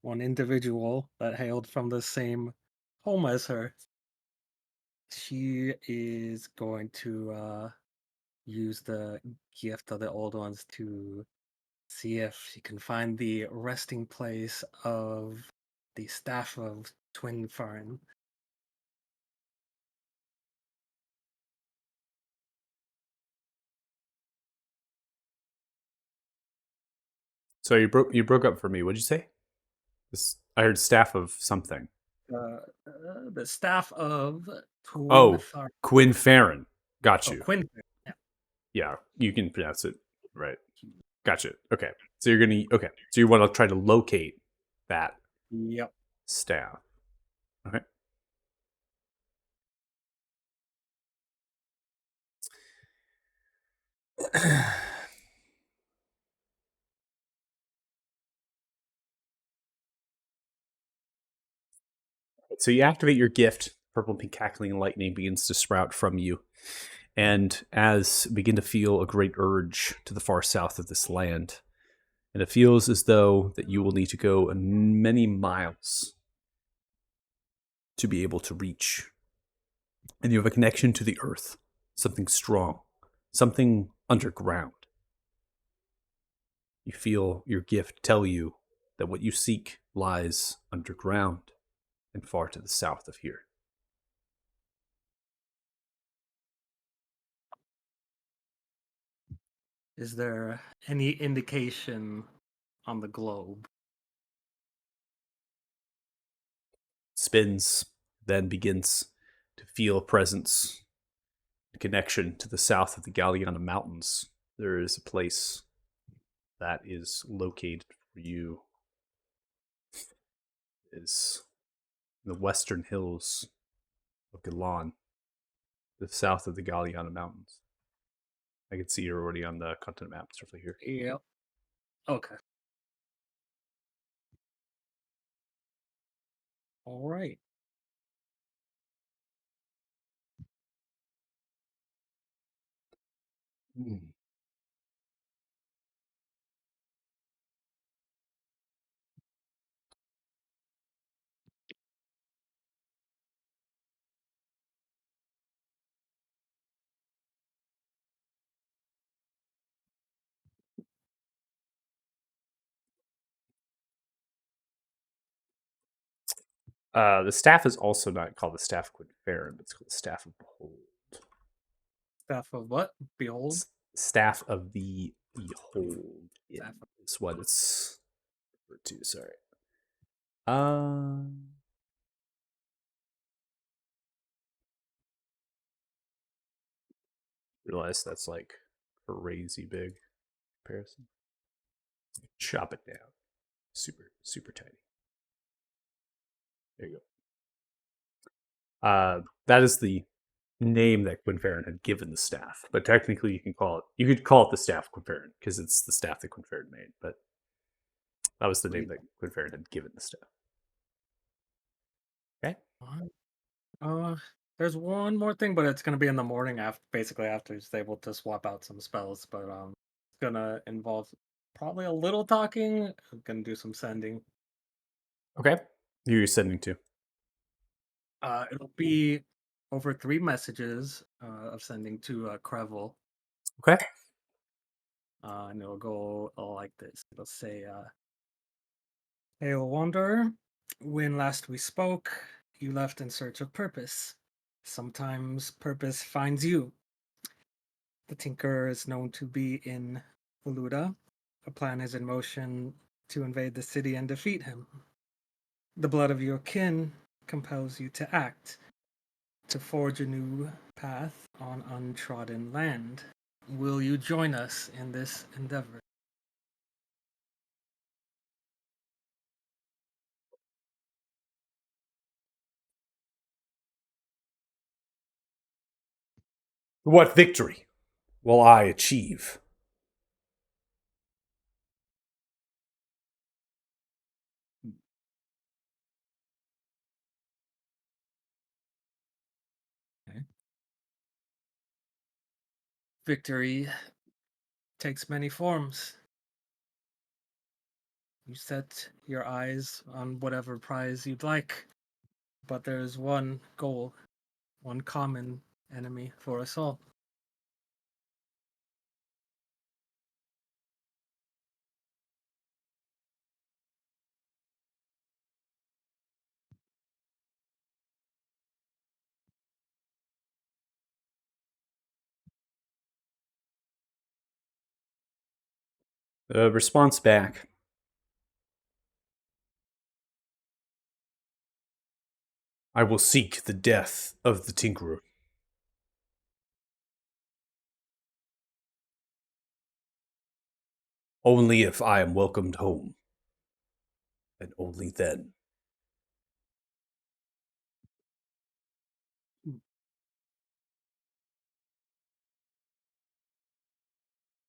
one individual that hailed from the same home as her. She is going to use the gift of the old ones to see if she can find the resting place of the staff of Twin Fern. So you broke up for me. What'd you say? This, I heard staff of something. The staff of Twin Oh, Fern. Quinn Farron. Got Oh, you. Quinn. Yeah. Yeah, you can pronounce it right. Gotcha. Okay. So you're gonna okay. So you want to try to locate that Yep. staff. Okay. So you activate your gift. Purple pink cackling lightning begins to sprout from you. And as begin to feel a great urge to the far south of this land. And it feels as though that you will need to go many miles to be able to reach. And you have a connection to the earth, something strong, something underground. You feel your gift tell you that what you seek lies underground and far to the south of here. Is there any indication on the globe? Spins, then begins to feel a presence, a connection to the south of the Galiana Mountains. There is a place that is located for you. It is in the western hills of Galan, the south of the Galiana Mountains. I can see you're already on the continent map. It's roughly here. Yep. Okay. All right. The staff is also not called the Staff of Quinn Farron, but it's called the Staff of Behold. Staff of what? Behold. Staff of the Behold Staff is what it's referred to. Sorry. Realize that's like crazy big comparison. Chop it down. Super, super tiny. There you go. That is the name that Quinn Farron had given the staff, but technically you could call it the staff of Quinn Farron because it's the staff that Quinn Farron made, but that was the name that Quinn Farron had given the staff. Okay. There's one more thing, but it's gonna be in the morning after he's able to swap out some spells, but it's gonna involve probably a little talking. I'm gonna do some sending. Okay. Who are you sending to? It'll be over 3 messages of sending to Crevel. Okay. And it'll go like this. It'll say, Hail Wanderer, when last we spoke, you left in search of purpose. Sometimes purpose finds you. The Tinker is known to be in Voluda. A plan is in motion to invade the city and defeat him. The blood of your kin compels you to act, to forge a new path on untrodden land. Will you join us in this endeavor? What victory will I achieve? victory takes many forms. You set your eyes on whatever prize you'd like, but there's one goal, one common enemy for us all. Response back. I will seek the death of the Tinkerer. Only if I am welcomed home. And only then.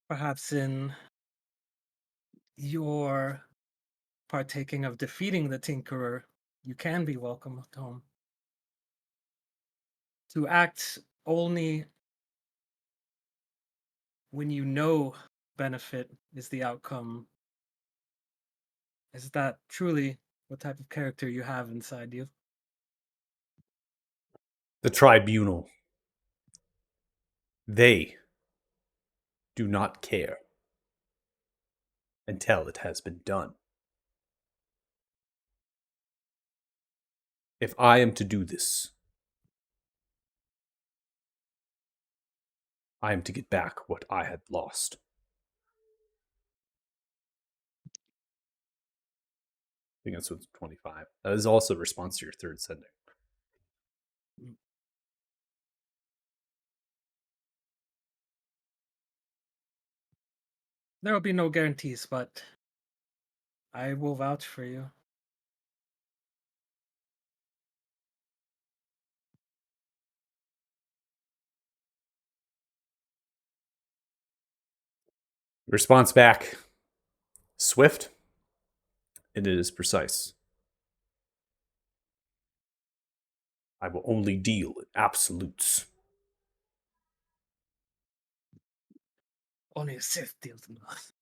Perhaps in your partaking of defeating the Tinkerer, you can be welcomed home. To act only when you know benefit is the outcome, is that truly what type of character you have inside you? The tribunal. They do not care until it has been done. If I am to do this, I am to get back what I had lost. I think that's what's 25. That is also a response to your third sending. There will be no guarantees, but I will vouch for you. Response back. Swift. And it is precise. I will only deal in absolutes. Only a Sith deals in those.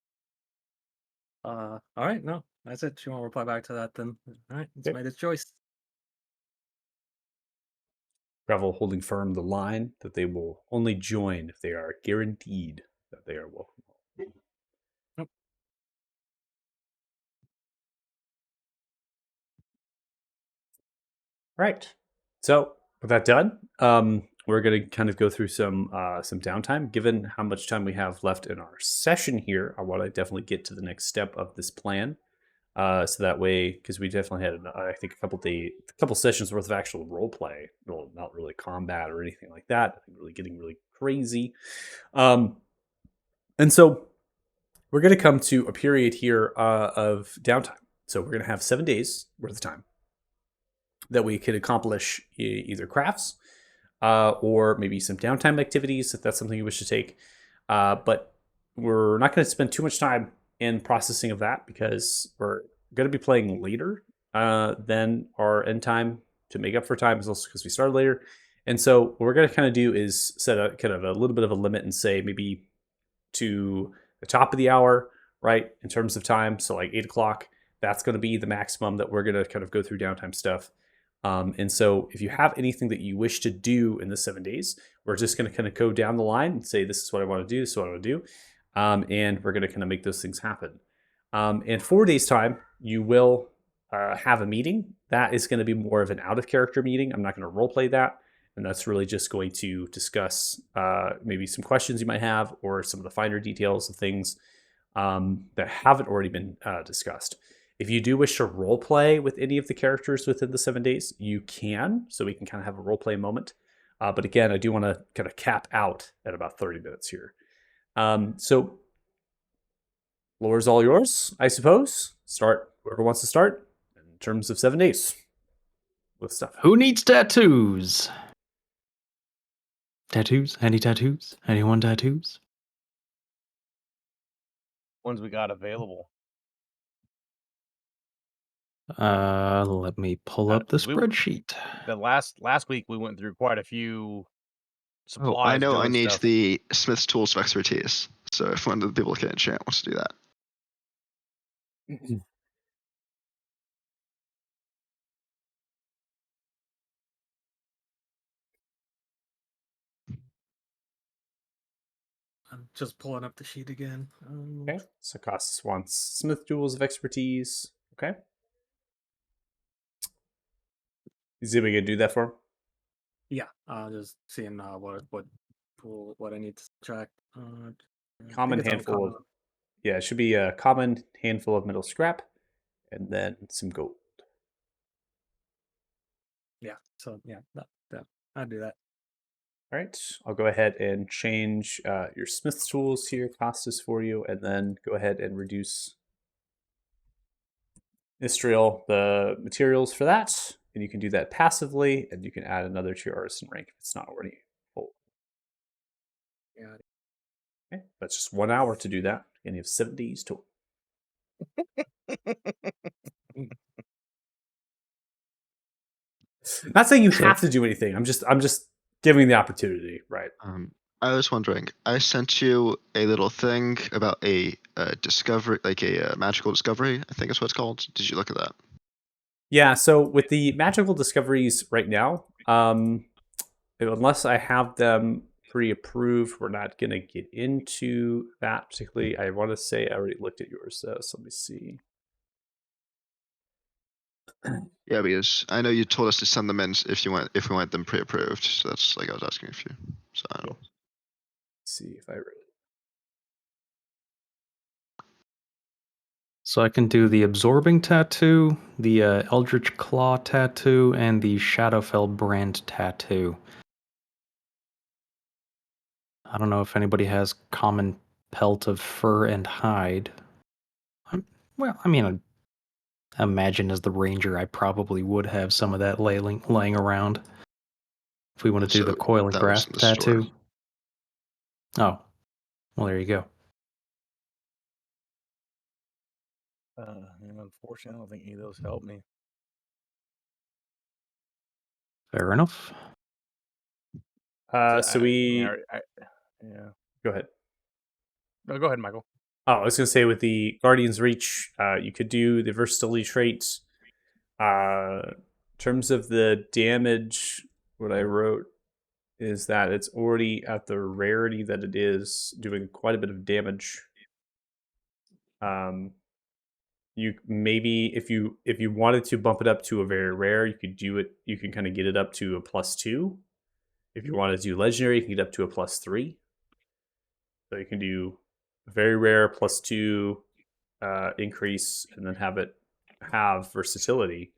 All right, no, that's it. She won't reply back to that then. All right, it's Okay. made its choice. Gravel holding firm the line that they will only join if they are guaranteed that they are welcome. Nope. Right. So with that done, we're going to kind of go through some downtime. Given how much time we have left in our session here, I want to definitely get to the next step of this plan. So that way, because we definitely had, I think, a couple sessions worth of actual role play. Well, not really combat or anything like that. I think really getting really crazy. And so we're going to come to a period here of downtime. So we're going to have 7 days worth of time that we could accomplish either crafts or maybe some downtime activities if that's something you wish to take. But we're not going to spend too much time in processing of that because we're going to be playing later than our end time to make up for time, is also because we started later. And so what we're going to kind of do is set a kind of a little bit of a limit and say maybe to the top of the hour, right, in terms of time. So like 8 o'clock, that's going to be the maximum that we're going to kind of go through downtime stuff. And so if you have anything that you wish to do in the 7 days, we're just going to kind of go down the line and say, this is what I want to do, this is what I want to do. And we're going to kind of make those things happen. In 4 days' time, you will have a meeting. That is going to be more of an out-of-character meeting. I'm not going to role play that. And that's really just going to discuss maybe some questions you might have or some of the finer details of things that haven't already been discussed. If you do wish to role play with any of the characters within the 7 days, you can. So we can kind of have a role play moment. But again, I do want to kind of cap out at about 30 minutes here. So floor's all yours, I suppose. Start whoever wants to start in terms of 7 days with stuff. Who needs tattoos? Tattoos? Any tattoos? Anyone tattoos? Ones we got available. Let me pull up the We- spreadsheet. The last week we went through quite a few supplies. Oh, I know. I doing need stuff. the Smith's Tools of Expertise. So if one of the people who can enchant wants to do that. I'm just pulling up the sheet again. Okay. So Costas wants Smith Tools of Expertise. Okay. Is he gonna do that for him? Yeah, just seeing what I need to subtract. I think Common it's all handful common. of it should be a common handful of metal scrap, and then some gold. Yeah, so yeah, I'll do that. All right, I'll go ahead and change your Smith's tools here, Costas, for you, and then go ahead and reduce Istriel the materials for that. And you can do that passively, and you can add another to your artisan rank if it's not already full. Yeah. Okay, that's just 1 hour to do that, and you have 7 days to. Not saying you have to do anything. I'm just giving the opportunity, right? I was wondering. I sent you a little thing about a discovery, like a magical discovery. I think is what it's called. Did you look at that? Yeah. So with the magical discoveries right now, unless I have them pre-approved, we're not going to get into that particularly. I want to say I already looked at yours, so let me see. Yeah, because I know you told us to send them in if we want them pre-approved. So that's like I was asking if you. So I don't know. Let's see if I read it. So I can do the Absorbing Tattoo, the Eldritch Claw Tattoo, and the Shadowfell Brand Tattoo. I don't know if anybody has common pelt of fur and hide. Well, I mean, I imagine as the ranger, I probably would have some of that laying around. If we want to do the So coil and that was grasp in the store. tattoo. Oh, well, there you go. Unfortunately, I don't think any of those help me. Fair enough. So we yeah. go ahead. No, go ahead, Michael. Oh, I was going to say with the Guardian's Reach, you could do the versatility traits. In terms of the damage, what I wrote is that it's already at the rarity that it is doing quite a bit of damage. You maybe if you wanted to bump it up to a very rare, you could do it. You can kind of get it up to a +2. If you want to do legendary, you can get up to a +3. So you can do very rare +2 increase, and then have versatility.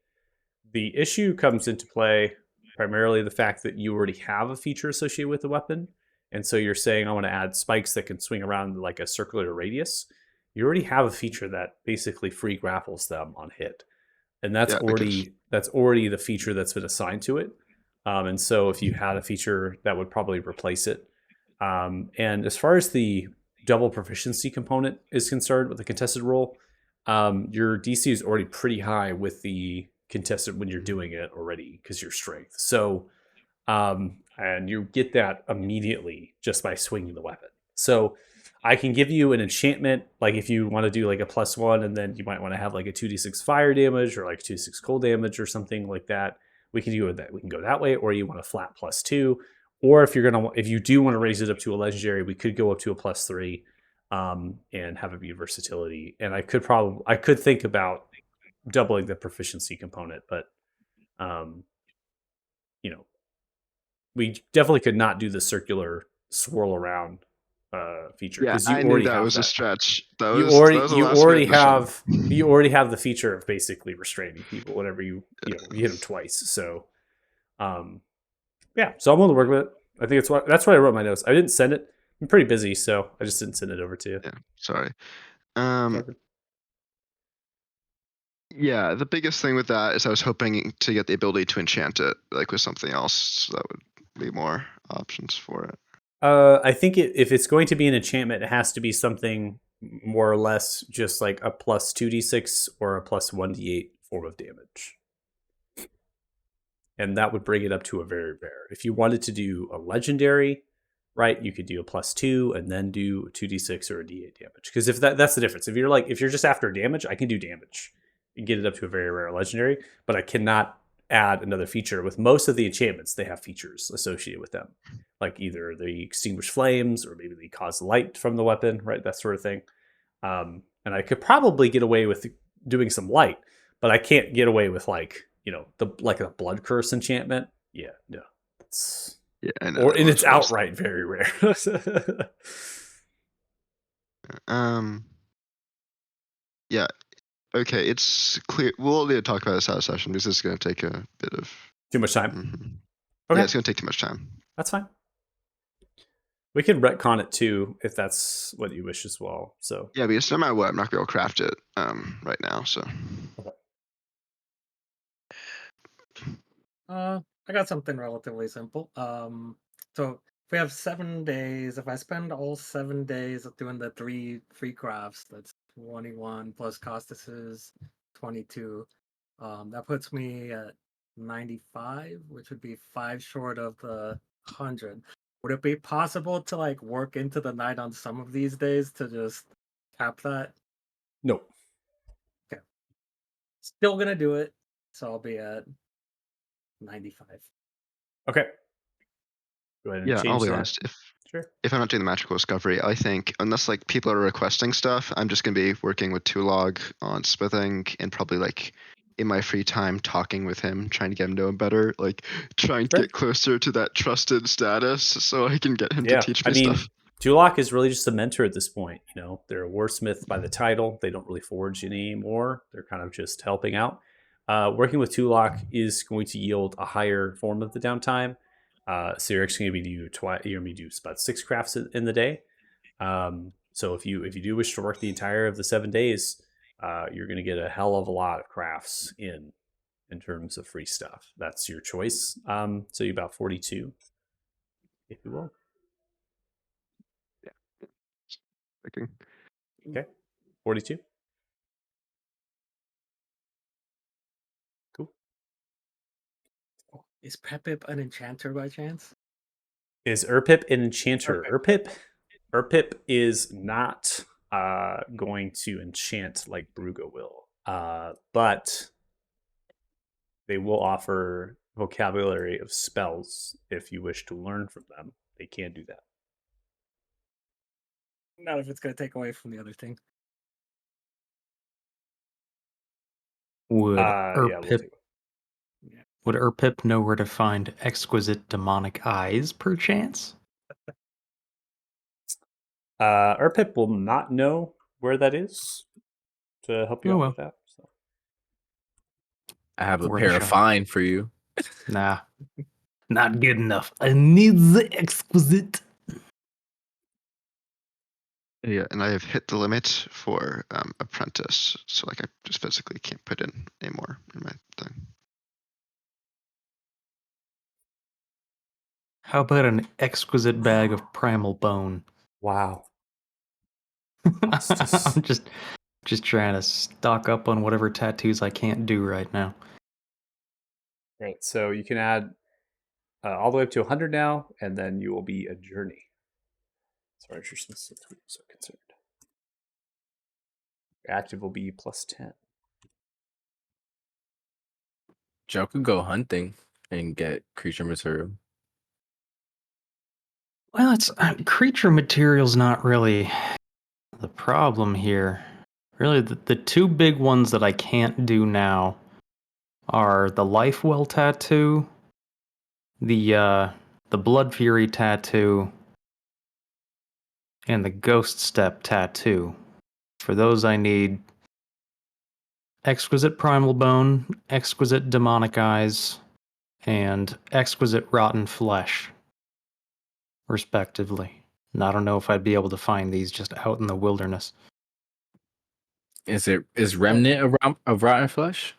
The issue comes into play primarily the fact that you already have a feature associated with the weapon. And so you're saying, I want to add spikes that can swing around like a circular radius. You already have a feature that basically free grapples them on hit. And that's already the feature that's been assigned to it. And so if you had a feature, that would probably replace it. And as far as the double proficiency component is concerned with the contested roll, your DC is already pretty high with the contested when you're doing it already because your strength. So, and you get that immediately just by swinging the weapon. So I can give you an enchantment, like if you want to do like a +1, and then you might want to have like a 2d6 fire damage or like 2d6 cold damage or something like that. We can do that. We can go that way, or you want a flat +2, or if you do want to raise it up to a legendary, we could go up to a +3, and have it be versatility. And I could think about doubling the proficiency component, but we definitely could not do the circular swirl around feature Yeah, because you I knew already that have was that. a stretch. You already have the feature of basically restraining people whenever you hit them twice. So, yeah. So I'm willing to work with it. I think that's why I wrote my notes. I didn't send it. I'm pretty busy, so I just didn't send it over to you. Yeah, sorry. Yeah, the biggest thing with that is I was hoping to get the ability to enchant it like with something else. So that would be more options for it. I think if it's going to be an enchantment, it has to be something more or less just like a +2d6 or a +1d8 form of damage. and that would bring it up to a very rare. If you wanted to do a legendary, right, you could do a +2 and then do a 2d6 or a d8 damage. Because if that's the difference. If you're just after damage, I can do damage and get it up to a very rare legendary, but I cannot add another feature. With most of the enchantments, they have features associated with them, like either they extinguish flames or maybe they cause light from the weapon, right? That sort of thing. And I could probably get away with doing some light, but I can't get away with a blood curse enchantment. Yeah, no, it's Yeah, I know. and it's that's what I was- outright very rare. Yeah. Okay, it's clear. We'll need to talk about this out of session because this is going to take a bit of. Too much time. Yeah, it's going to take too much time. That's fine. We can retcon it too if that's what you wish as well. So Yeah, because no matter what, I'm not going to be able to craft it right now. So. I got something relatively simple. So if we have 7 days, if I spend all 7 days of doing the 3 free crafts, that's 21 plus Costas's 22. That puts me at 95, which would be 5 short of the 100. Would it be possible to like work into the night on some of these days to just cap that? no. Still gonna do it, so I'll be at 95. Okay. Go ahead and Yeah, change I'll be that. honest. Sure. If I'm not doing the magical discovery, I think unless like people are requesting stuff, I'm just gonna be working with Tulog on smithing and probably like in my free time talking with him, trying to get him to know him better, like trying to Sure. get closer to that trusted status so I can get him Yeah, to teach me I mean, stuff. Tulok is really just a mentor at this point. You know, they're a wordsmith by the title. They don't really forge anymore. They're kind of just helping out. Working with Tulok is going to yield a higher form of the downtime. So you're actually going to be you're going to do about 6 crafts in the day. So if you do wish to work the entire of the 7 days, you're going to get a hell of a lot of crafts in terms of free stuff. That's your choice. So you about 42, if you will. Thinking. Okay, 42. Cool. Is Pepip an enchanter by chance? Is Urpip an enchanter? Urpip is not going to enchant like Bruga will, but they will offer vocabulary of spells if you wish to learn from them. They can do that. Not if it's going to take away from the other thing. Would Yeah, we'll Urpip take it. would Urpip know where to find exquisite demonic eyes, perchance? Urpip will not know where that is to help you Oh, out well. with that. So. I have a Worth pair a of shot. fine for you. Nah, not good enough. I need the exquisite. Yeah, and I have hit the limit for apprentice, so like I just physically can't put in any more in my thing. How about an exquisite bag of primal bone? Wow. I'm just trying to stock up on whatever tattoos I can't do right now. Right. So you can add all the way up to 100 now, and then you will be a journey. As far as your Smith's tools are concerned. Your active will be +10. Joe could go hunting and get creature material. Well, it's creature material's not really the problem here. Really, the 2 big ones that I can't do now are the Life Well tattoo, the Blood Fury tattoo, and the Ghost Step tattoo. For those, I need exquisite primal bone, exquisite demonic eyes, and exquisite rotten flesh, respectively. And I don't know if I'd be able to find these just out in the wilderness. Is remnant of rotten flesh?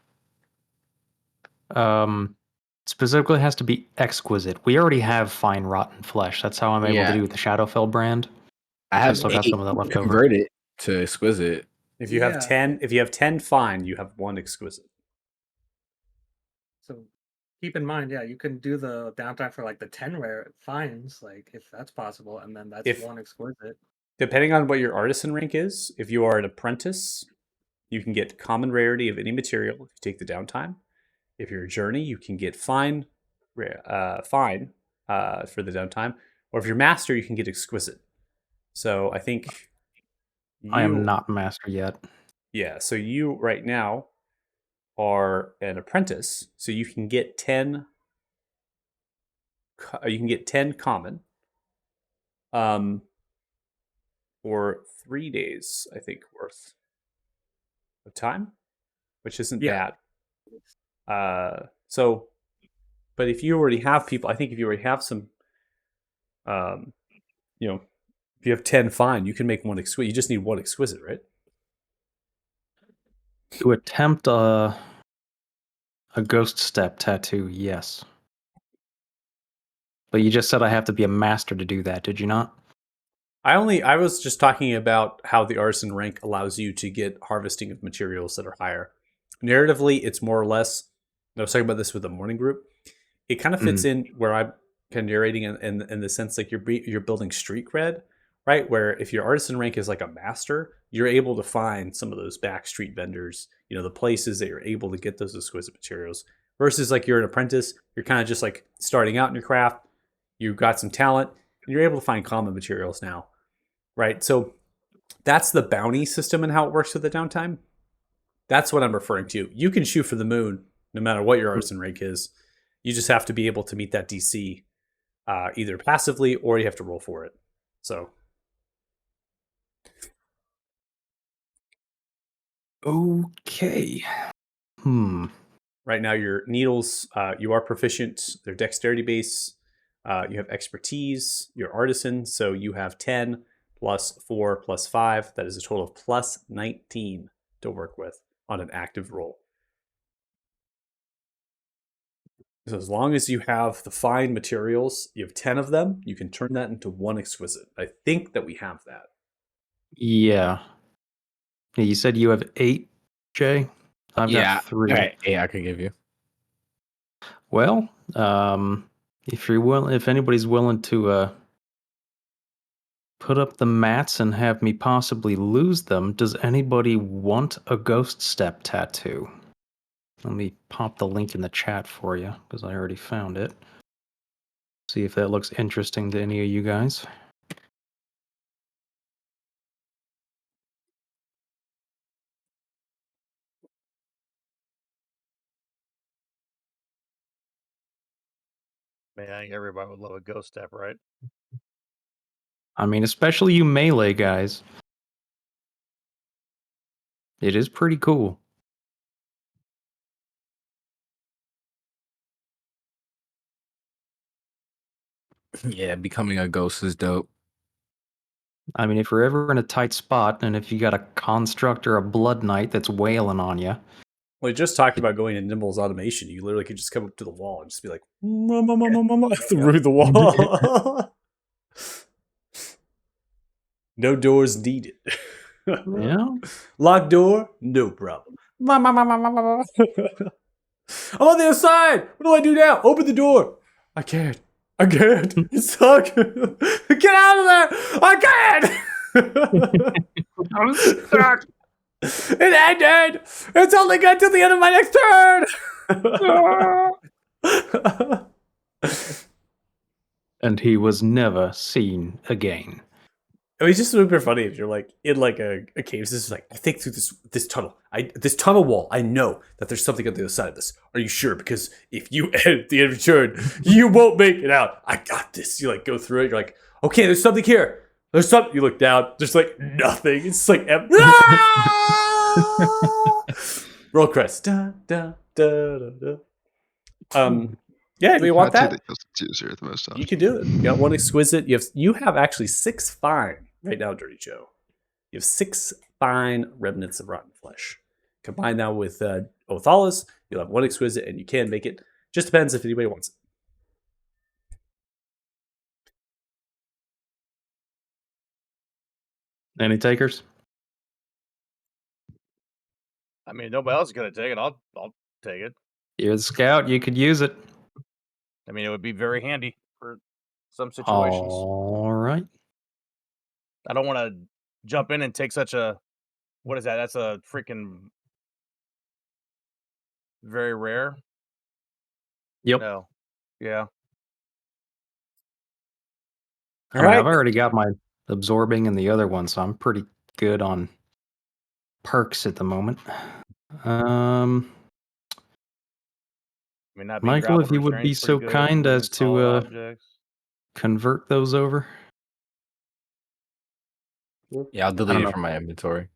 Specifically has to be exquisite. We already have fine rotten flesh. That's how I'm able to Yeah. do the Shadowfell brand. I have still got 8. some of that left over. Convert it to exquisite. If you have Yeah. 10, if you have 10 fine, you have 1 exquisite. So keep in mind, yeah, you can do the downtime for like the 10 rare fines, like if that's possible, and then that's If one exquisite. depending on what your artisan rank is, if you are an apprentice, you can get common rarity of any material if you take the downtime. If you're a journey, you can get fine for the downtime. Or if you're master, you can get exquisite. So I think I am you, not master yet. yeah. So you right now are an apprentice, so you can get 10. You can get 10 common, um, for 3 days, I think, worth of time, which isn't Yeah. bad. So, but if you already have people, I think if you already have some, um, you know, if you have 10 fine, you can make one exquisite. You just need one exquisite, right? To attempt a ghost step tattoo, yes. But you just said I have to be a master to do that, did you not? I was just talking about how the artisan rank allows you to get harvesting of materials that are higher. Narratively, it's more or less. I was talking about this with the morning group. It kind of fits in where I'm kind of narrating in the sense like you're building street cred, right? Where if your artisan rank is like a master, you're able to find some of those back street vendors, the places that you're able to get those exquisite materials. Versus like you're an apprentice, you're kind of just like starting out in your craft. You've got some talent, and you're able to find common materials now, right? So that's the bounty system and how it works with the downtime. That's what I'm referring to. You can shoot for the moon no matter what your artisan rank is. You just have to be able to meet that DC either passively or you have to roll for it. So, Okay. right now, your needles, you are proficient. They're dexterity base. You have expertise. You're artisan. So you have 10 plus 4 plus 5. That is a total of plus 19 to work with on an active roll. So as long as you have the fine materials, you have 10 of them, you can turn that into one exquisite. I think that we have that. Yeah. Yeah, you said you have 8, Jay? I've got 3. Okay, I could give you. Well, if anybody's willing to put up the mats and have me possibly lose them, does anybody want a ghost step tattoo? Let me pop the link in the chat for you because I already found it. See if that looks interesting to any of you guys. Man, I think everybody would love a ghost step, right? I mean, especially you melee guys. It is pretty cool. Yeah, becoming a ghost is dope. I mean, if you're ever in a tight spot and if you got a construct or a blood knight that's wailing on you, Well, we just talked about going to Nimble's automation. You literally could just come up to the wall and just be like, through the wall. No doors needed. yeah, Locked door, no problem. I'm on the other side. What do I do now? Open the door. I can't. It's stuck. Get out of there. I can't. I'm stuck. It ended. It's only good till the end of my next turn. and he was never seen again. I mean, it's just super funny if you're like in like a cave. This is like, I think through this tunnel, this tunnel wall. I know that there's something on the other side of this. Are you sure? Because if you end the end of your turn, you won't make it out. I got this. You like go through it. You're like, okay, there's something here. There's something. You look down. There's like nothing. It's like roll crest. Da, da, da, da, da. Yeah, do you want I'd say that? the ghost user the most often. You can do it. You got one exquisite. You have actually 6 fine right now, Dirty Joe. You have 6 fine remnants of rotten flesh. Combine that with Othalas, you'll have 1 exquisite, and you can make it. Just depends if anybody wants it. Any takers? I mean, nobody else is gonna take it. I'll take it. You're the scout. You could use it. I mean, it would be very handy for some situations. All right. I don't want to jump in and take such a. What is that? That's a freaking very rare. Yep. No. Yeah. I mean, I've already got my absorbing and the other one, so I'm pretty good on perks at the moment. I mean, not being Michael, grappled if you or would be restrained's pretty so good, kind moving as solid to objects. convert those over. Yeah, I'll I delete don't it know. from my inventory.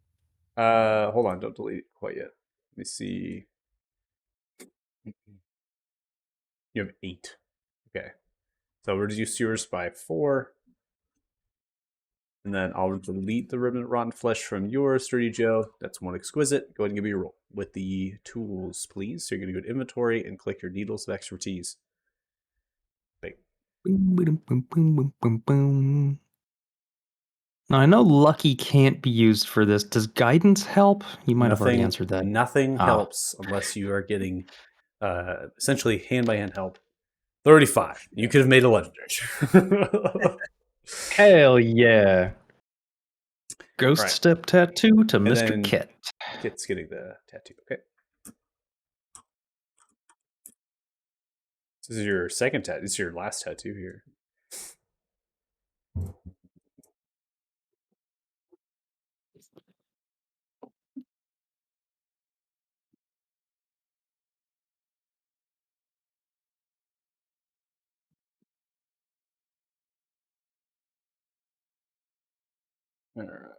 Hold on, don't delete it quite yet. Let me see. You have 8. Okay. So reduce yours by 4. And then I'll delete the remnant rotten flesh from your Sturdy Joe. That's 1 exquisite. Go ahead and give me a roll with the tools, please. So you're going to go to inventory and click your needles of expertise. Big. Boom, boom, boom, boom, boom, boom, boom. Now, I know lucky can't be used for this. Does guidance help? You might have already answered that. Nothing Ah. helps unless you are getting essentially hand-by-hand help. 35. You could have made a legendary. Hell yeah. Ghost Right. step tattoo to And Mr. then Kit. Kit's getting the tattoo. Okay. This is your second tattoo. This is your last tattoo here. All right.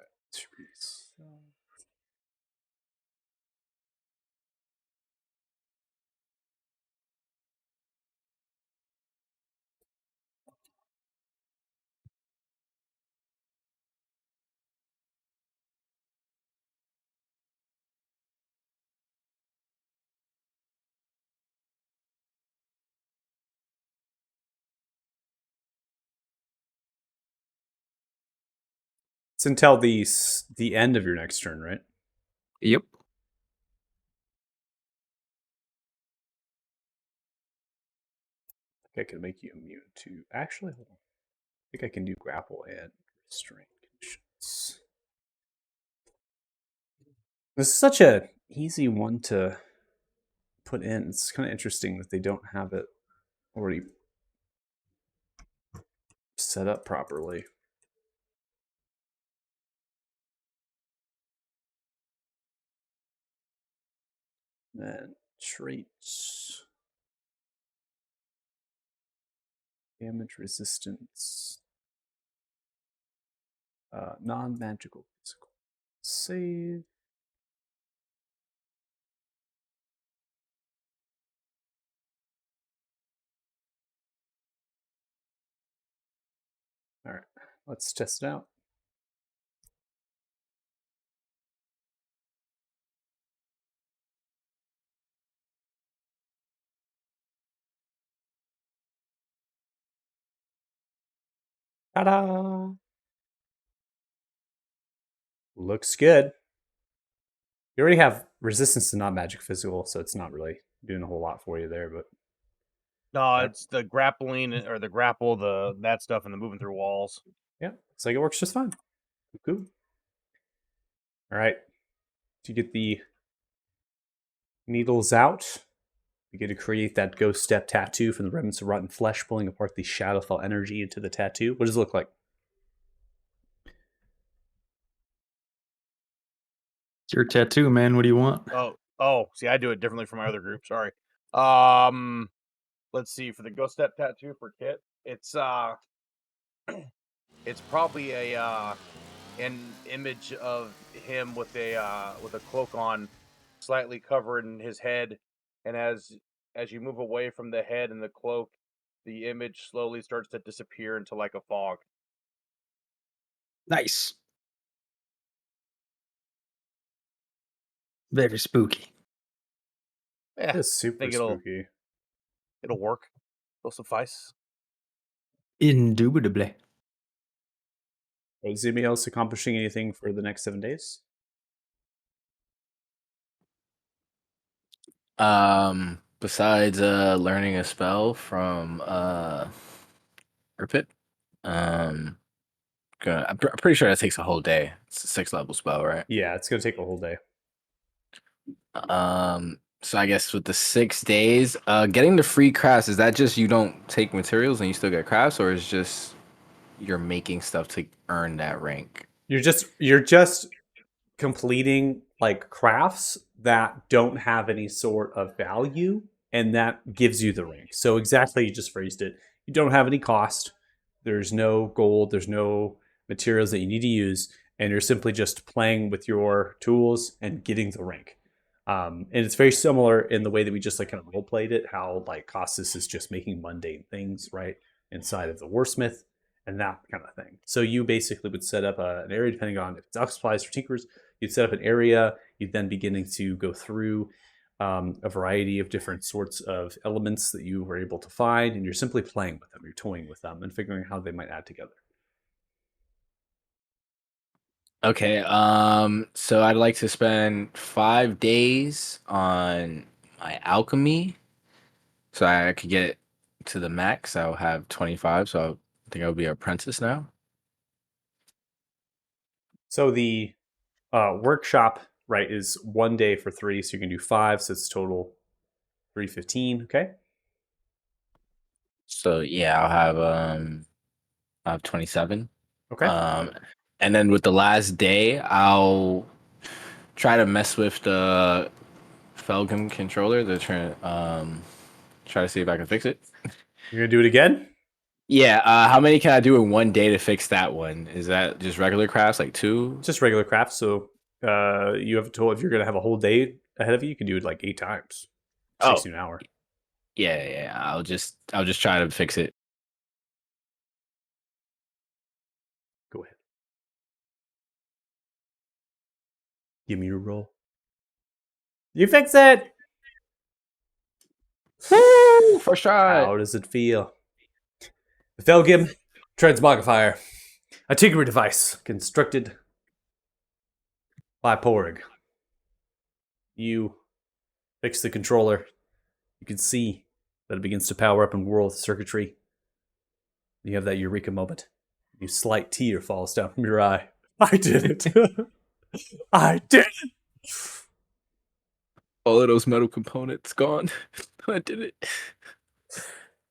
It's until the end of your next turn, right? Yep. I think I can make you immune to. Actually, hold on. I think I can do grapple and restraint conditions. This is such a easy one to put in. It's kind of interesting that they don't have it already set up properly. Then traits, damage resistance, non-magical physical save. All right, let's test it out. Ta-da! Looks good. You already have resistance to non-magic physical, so it's not really doing a whole lot for you there. But No, it's the grappling or the grapple, that stuff, and the moving through walls. yeah, looks like it works just fine. Cool. All right, to get the needles out, you get to create that ghost step tattoo from the remnants of rotten flesh, pulling apart the Shadowfell energy into the tattoo. What does it look like? It's your tattoo, man. What do you want? Oh, see, I do it differently from my other group. Sorry. Let's see. For the ghost step tattoo for Kit, it's it's probably an image of him with a cloak on, slightly covering his head, and as you move away from the head and the cloak, the image slowly starts to disappear into like a fog. Nice. Very spooky. Yeah, It's super think spooky. it'll work. It'll suffice. Indubitably. Is anybody else accomplishing anything for the next 7 days? besides learning a spell from Urpit, um, I'm pretty sure that takes a whole day. It's a 6th level spell, right? Yeah, it's gonna take a whole day. So I guess with the 6 days, getting the free crafts, is that just you don't take materials and you still get crafts, or is just you're making stuff to earn that rank? You're just completing like crafts that don't have any sort of value, and that gives you the rank. So exactly, you just phrased it. You don't have any cost. There's no gold. There's no materials that you need to use, and you're simply just playing with your tools and getting the rank. And it's very similar in the way that we just like kind of role played it. How like Costas is just making mundane things right inside of the Warsmith and that kind of thing. So you basically would set up an area depending on if it's alchemy supplies or tinkers. You'd set up an area. You'd then beginning to go through a variety of different sorts of elements that you were able to find, and you're simply playing with them. You're toying with them and figuring how they might add together. Okay, so I'd like to spend 5 days on my alchemy, so I could get to the max. I'll have 25, so I think I'll be an apprentice now. So the workshop, right, is 1 day for 3, so you can do 5, so it's total 315. Okay. So yeah, I'll have 27. Okay. And then with the last day, I'll try to mess with the Felgum controller to try to see if I can fix it. You're gonna do it again? Yeah, how many can I do in 1 day to fix that one? Is that just regular crafts, like 2? Just regular crafts. So you have a total. If you're gonna have a whole day ahead of you, you can do it like 8 times. Oh, 60 an hour. yeah. I'll just try to fix it. Go ahead. Give me your roll. You fix it. Woo! First try. How does it feel? The Felgim Transmogrifier, a tinkerer device constructed by Porg. You fix the controller. You can see that it begins to power up and whirl with circuitry. You have that eureka moment. A slight tear falls down from your eye. I did it. I did it. All of those metal components gone. I did it.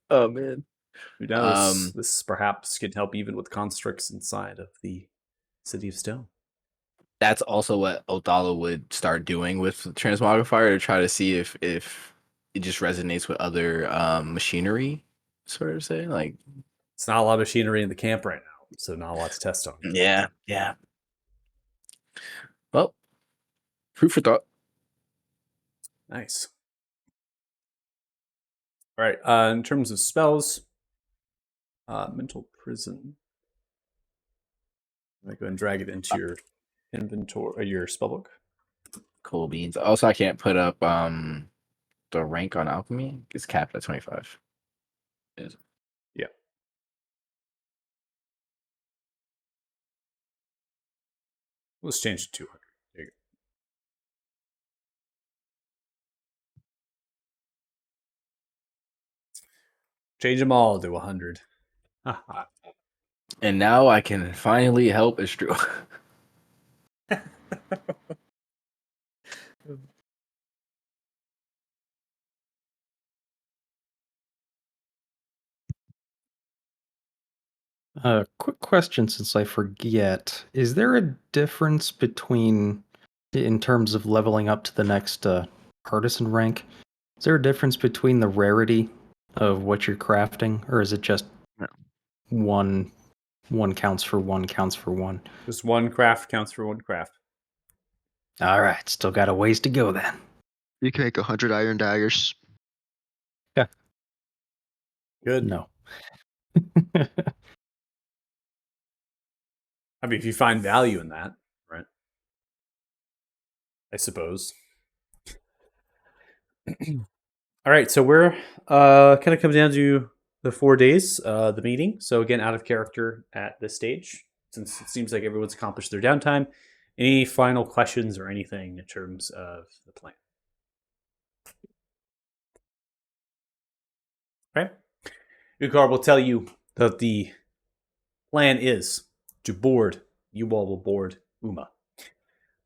Oh man. Now this perhaps can help even with constructs inside of the City of Stone. That's also what Othala would start doing with the Transmogrifier to try to see if it just resonates with other machinery, sort of say. Like, It's not a lot of machinery in the camp right now, so not a lot to test on. yeah. Well, food for thought. Nice. All right. In terms of spells, mental prison. I'm gonna go ahead and drag it into your inventory, or your spellbook. Cool beans. Also, I can't put up the rank on alchemy. It's capped at 25. Yeah. Let's change it to 200. There you go. Change them all to 100. And now I can finally help Istru. Quick question since I forget. Is there a difference between, in terms of leveling up to the next artisan rank, is there a difference between the rarity of what you're crafting, or is it just No. one counts for one counts for one? Just one craft counts for one craft. All right, still got a ways to go then. You can make 100 iron daggers. Good. No. I mean, if you find value in that, right? I suppose. All right, so we're kind of coming down to the 4 days, the meeting. So again, out of character at this stage, since it seems like everyone's accomplished their downtime. Any final questions or anything in terms of the plan? Okay? Ugar will tell you that the plan is to board. You all will board Uma.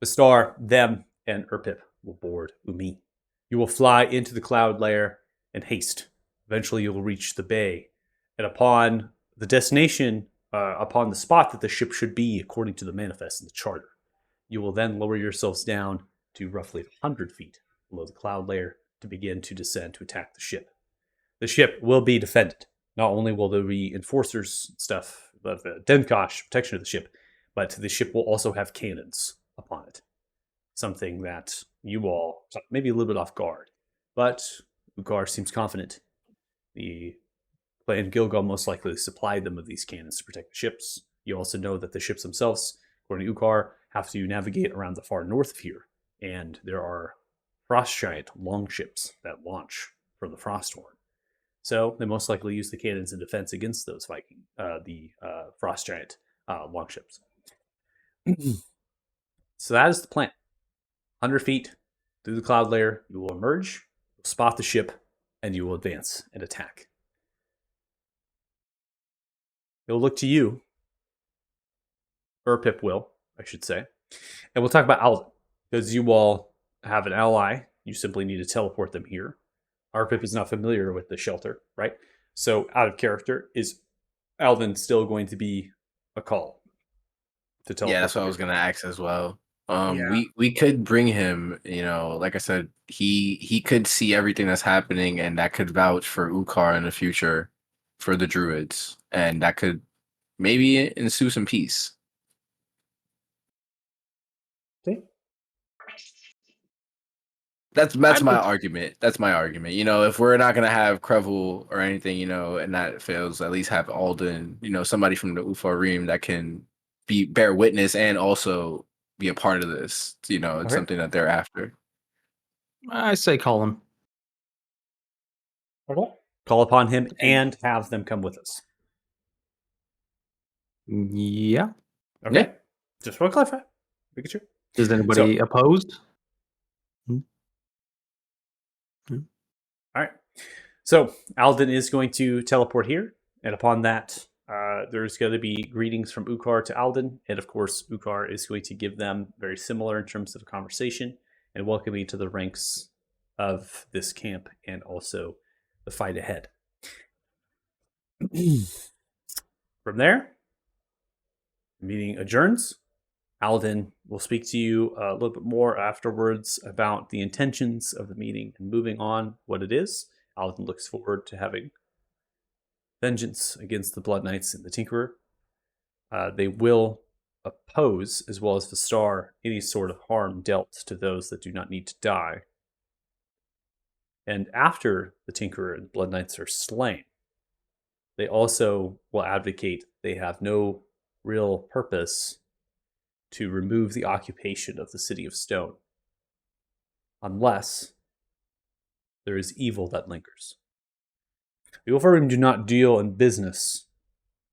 Bastar, them, and Erpip will board Umi. You will fly into the cloud layer and haste. Eventually, you will reach the bay. And upon the destination, upon the spot that the ship should be, according to the manifest and the charter, you will then lower yourselves down to roughly 100 feet below the cloud layer to begin to descend to attack the ship. The ship will be defended. Not only will there be enforcers stuff, but the Denkosh protection of the ship, but the ship will also have cannons upon it. Something that you all maybe a little bit off guard, but Ugar seems confident. The clan Gilgal most likely supplied them with these cannons to protect the ships. You also know that the ships themselves, according to Ugar, have to navigate around the far north of here, and there are frost giant longships that launch from the Frosthorn. So they most likely use the cannons in defense against those the frost giant longships. So that is the plan. 100 feet through the cloud layer, you will emerge, you'll spot the ship, and you will advance and attack. It'll look to you, Erpip will, I should say, and we'll talk about Alden, because you all have an ally. You simply need to teleport them here. Erpip is not familiar with the shelter, right? So out of character, is Alden still going to be a call to teleport? Yeah, that's what I was gonna ask as well. Yeah. We could bring him, like I said, he could see everything that's happening, and that could vouch for Ukar in the future for the druids, and that could maybe ensue some peace. See? That's my argument. That's my argument. If we're not gonna have Krevel or anything, and that fails, at least have Alden, somebody from the Ufarim that can bear witness and also be a part of this. It's Okay. something that they're after. I say call him. Okay. Call upon him and have them come with us. Yeah. Okay. Yeah. Just want to clarify. Make sure. Is anybody opposed? All right. So Alden is going to teleport here, and upon that, there's going to be greetings from Ukar to Alden, and of course, Ukar is going to give them very similar in terms of conversation and welcoming to the ranks of this camp and also the fight ahead. From there, the meeting adjourns. Alden will speak to you a little bit more afterwards about the intentions of the meeting and moving on what it is. Alden looks forward to having vengeance against the Blood Knights and the Tinkerer. They will oppose, as well as Vistar, any sort of harm dealt to those that do not need to die. And after the Tinkerer and Blood Knights are slain, they also will advocate they have no real purpose to remove the occupation of the City of Stone, unless there is evil that lingers. The Ulfarim do not deal in business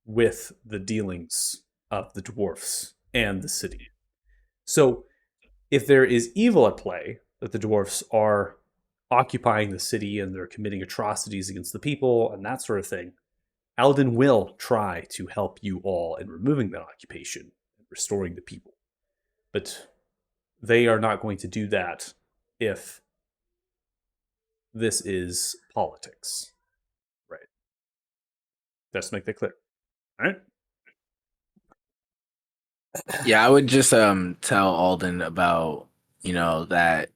with the dealings of the dwarfs and the city. So, if there is evil at play, that the dwarfs are occupying the city and they're committing atrocities against the people and that sort of thing, Alden will try to help you all in removing that occupation and restoring the people. But they are not going to do that if this is politics. Right. Let's make that clear. All right. Yeah, I would just tell Alden about, that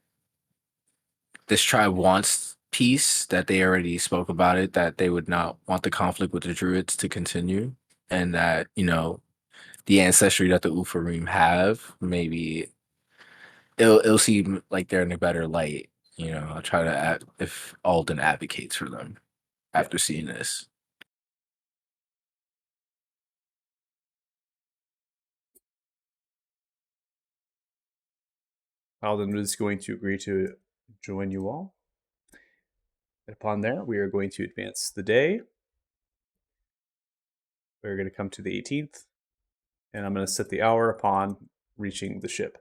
this tribe wants peace, that they already spoke about it, that they would not want the conflict with the druids to continue, and that, the ancestry that the Ufarim have, maybe it'll seem like they're in a better light. I'll try to if Alden advocates for them after seeing this. Alden is going to agree to join you all. And upon there, we are going to advance the day. We're going to come to the 18th, and I'm going to set the hour upon reaching the ship.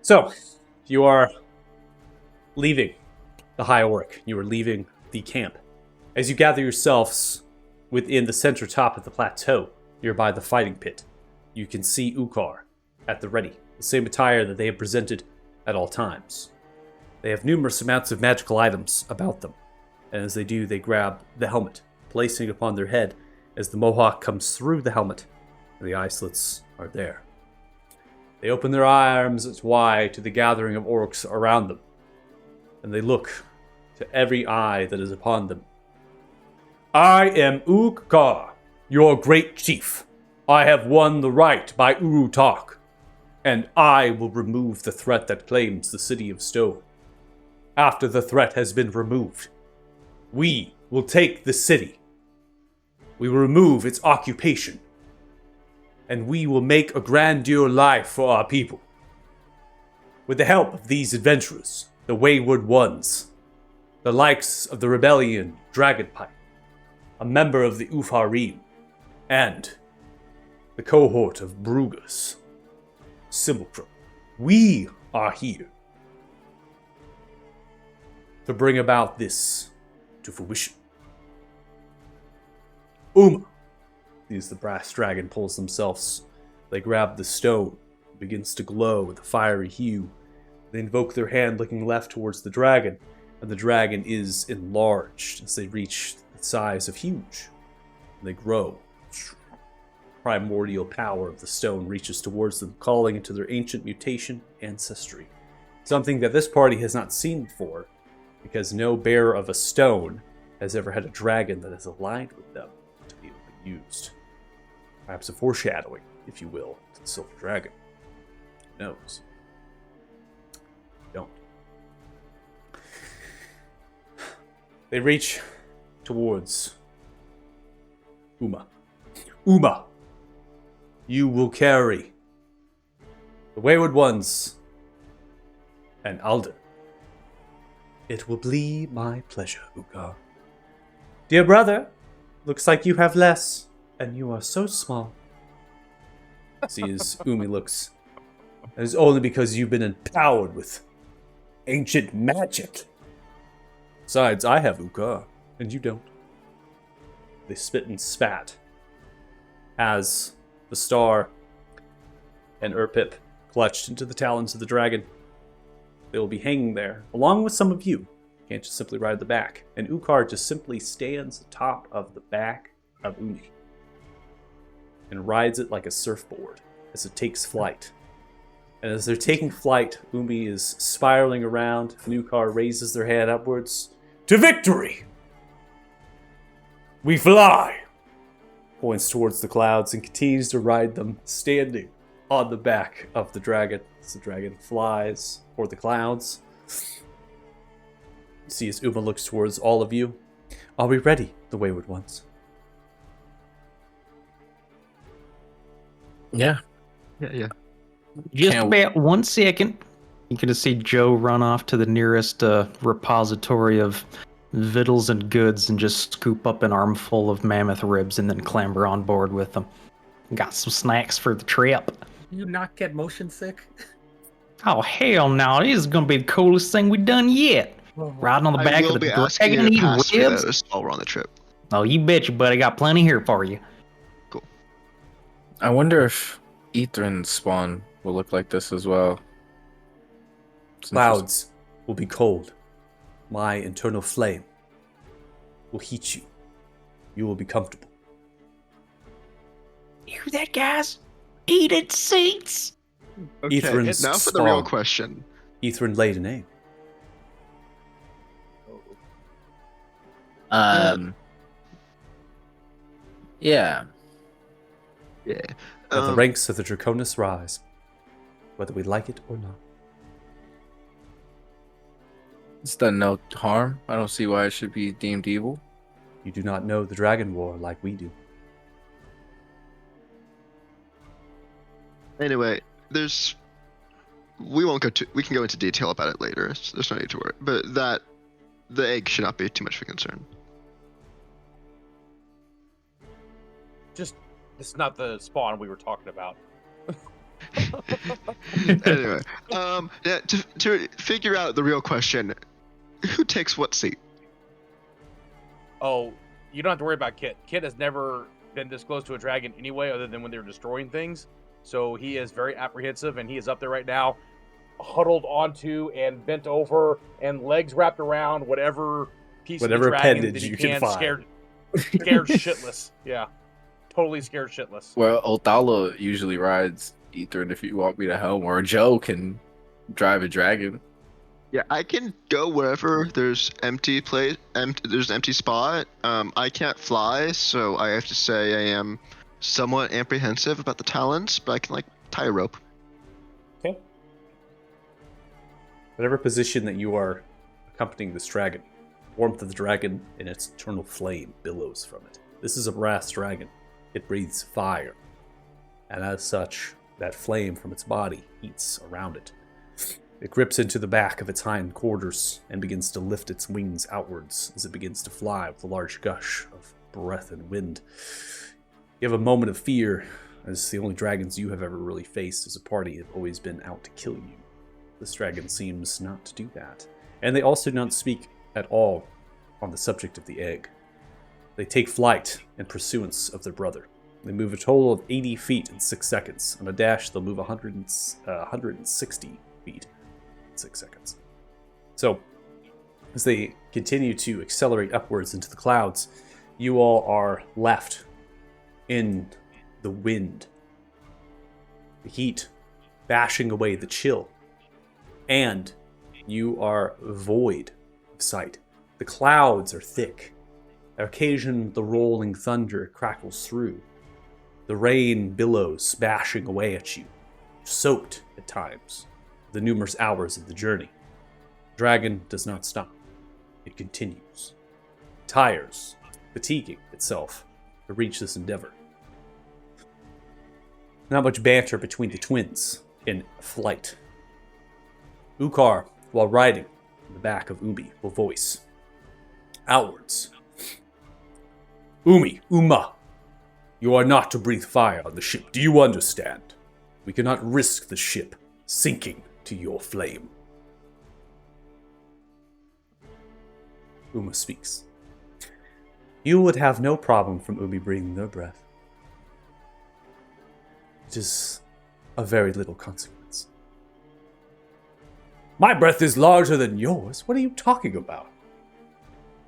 So, you are leaving the High Orc. You are leaving the camp. As you gather yourselves within the center top of the plateau, nearby the fighting pit, you can see Ukar at the ready, the same attire that they have presented at all times. They have numerous amounts of magical items about them, and as they do, they grab the helmet, placing it upon their head as the mohawk comes through the helmet, and the eye slits are there. They open their arms wide to the gathering of orcs around them, and they look to every eye that is upon them. I am Ukar, your great chief. I have won the right by Urutak, and I will remove the threat that claims the city of Stone. After the threat has been removed, we will take the city. We will remove its occupation, and we will make a grandeur life for our people. With the help of these adventurers, the Wayward Ones, the likes of the Rebellion Dragonpipe, a member of the Ufarim, and the cohort of Brugus, Simulacrum, we are here to bring about this to fruition. Uma, as the brass dragon pulls themselves, they grab the stone, it begins to glow with a fiery hue. They invoke their hand, looking left towards the dragon, and the dragon is enlarged as they reach the size of huge. And they grow. Primordial power of the stone reaches towards them, calling into their ancient mutation ancestry. Something that this party has not seen before, because no bearer of a stone has ever had a dragon that is aligned with them to be able to be used. Perhaps a foreshadowing, if you will, to the Silver Dragon. Who knows? Don't. They reach towards Uma. Uma, you will carry the Wayward Ones and Alden. It will be my pleasure, Ukar. Dear brother, looks like you have less, and you are so small. See as Umi looks. It is only because you've been empowered with ancient magic. Besides, I have Ukar, and you don't. They spit and spat as the star and Urpip clutched into the talons of the dragon. They will be hanging there, along with some of you. You can't just simply ride the back. And Ukar just simply stands atop of the back of Umi and rides it like a surfboard as it takes flight. And as they're taking flight, Umi is spiraling around, and Ukar raises their hand upwards. To victory! We fly! Points towards the clouds and continues to ride them, standing on the back of the dragon as the dragon flies for the clouds. You see as Uma looks towards all of you. Are we ready, the Wayward Ones? Yeah. Yeah. Just Can't- about 1 second. You can just see Joe run off to the nearest repository of victuals and goods and just scoop up an armful of mammoth ribs and then clamber on board with them. Got some snacks for the trip. You not get motion sick? Oh, hell no. This is going to be the coolest thing we've done yet. Riding on the I back will of be the asking you dragon to eating pass me ribs. those while we're on the trip. Oh, you betcha, buddy. Got plenty here for you. I wonder if Ethrin's spawn will look like this as well. It's Clouds will be cold. My internal flame will heat you. You will be comfortable. Hear that, guys? Heated seats. Okay, Ethrin's now for the real spawn. question. Ethrin laid an egg. Yeah. Yeah. That the ranks of the Draconis rise, whether we like it or not. It's done no harm. I don't see why it should be deemed evil. You do not know the Dragon War like we do. Anyway, we won't go we can go into detail about it later. There's no need to worry. But the egg should not be too much of a concern. Just, this is not the spawn we were talking about. Anyway, yeah, to figure out the real question, who takes what seat? Oh, you don't have to worry about Kit. Kit has never been this close to a dragon anyway, other than when they were destroying things. So he is very apprehensive, and he is up there right now, huddled onto and bent over, and legs wrapped around whatever piece of the dragon appendage that he you can find. scared shitless. Yeah, totally scared shitless. Well, Othala usually rides Ether, if you want me to helm, or Joe can drive a dragon. Yeah, I can go wherever there's there's an empty spot. I can't fly, so I have to say I am somewhat apprehensive about the talons, but I can tie a rope. Okay. Whatever position that you are accompanying this dragon, warmth of the dragon in its eternal flame billows from it. This is a brass dragon. It breathes fire, and as such, that flame from its body heats around it. It grips into the back of its hind quarters and begins to lift its wings outwards as it begins to fly with a large gush of breath and wind. You have a moment of fear, as the only dragons you have ever really faced as a party have always been out to kill you. This dragon seems not to do that. And they also do not speak at all on the subject of the egg. They take flight in pursuance of their brother. They move a total of 80 feet in 6 seconds. On a dash, they'll move 160 feet in 6 seconds. So, as they continue to accelerate upwards into the clouds, you all are left in the wind. The heat bashing away the chill. And you are void of sight. The clouds are thick. Occasionally, the rolling thunder crackles through. The rain billows bashing away at you, soaked at times, the numerous hours of the journey. The dragon does not stop. It continues. Tires, fatiguing itself to reach this endeavor. Not much banter between the twins in flight. Ukar, while riding on the back of Umi, will voice outwards. Uma, you are not to breathe fire on the ship. Do you understand? We cannot risk the ship sinking to your flame. Uma speaks. You would have no problem from Umi breathing their breath. It is of very little consequence. My breath is larger than yours. What are you talking about?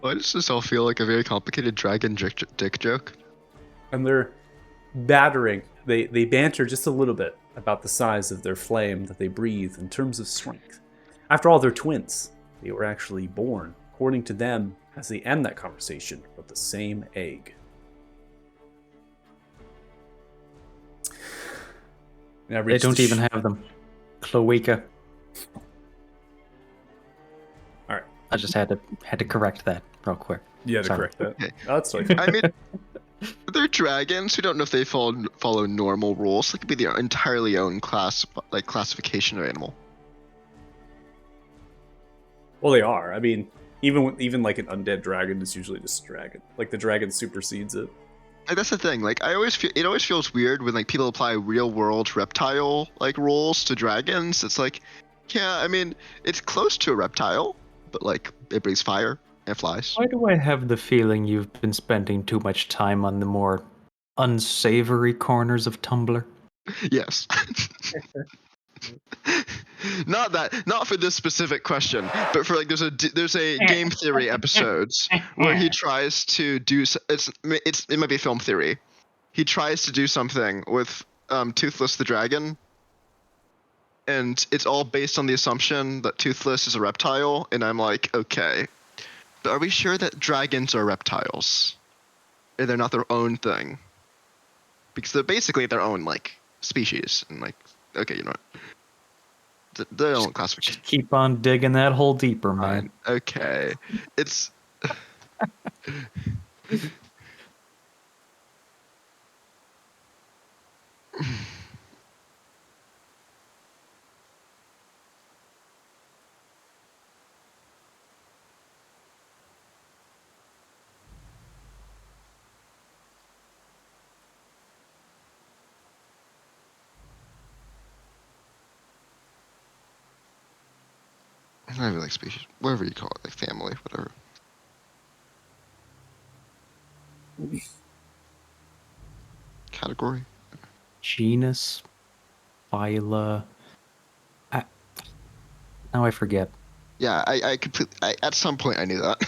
Why does this all feel like a very complicated dragon dick joke? And they're battering. They banter just a little bit about the size of their flame that they breathe in terms of strength. After all, they're twins. They were actually born, according to them, as they end that conversation, with the same egg. They don't even have them. Cloaca. All right. I just had to correct that real quick. Yeah, to Sorry. correct that. Okay. That's like I mean, they're dragons. We don't know if they follow normal rules. They could be their entirely own classification of animal. well, they are. I mean, even like an undead dragon is usually just a dragon. Like the dragon supersedes it. That's the thing. Like it always feels weird when people apply real world reptile rules to dragons. It's like, yeah, I mean, it's close to a reptile, but it breathes fire and flies. Why do I have the feeling you've been spending too much time on the more unsavory corners of Tumblr? Yes. Not for this specific question, but for there's a game theory episodes where he tries to do it might be film theory. He tries to do something with Toothless the dragon, and it's all based on the assumption that Toothless is a reptile, and I'm like, okay, but are we sure that dragons are reptiles? And they're not their own thing? because they're basically their own like species and like okay, you know what? Their own classification. Just keep on digging that hole deeper, man. Fine. Okay, it's. Not even like species, whatever you call it, like family, whatever. Category. Genus, phyla. Now I forget. Yeah, I completely. At some point, I knew that.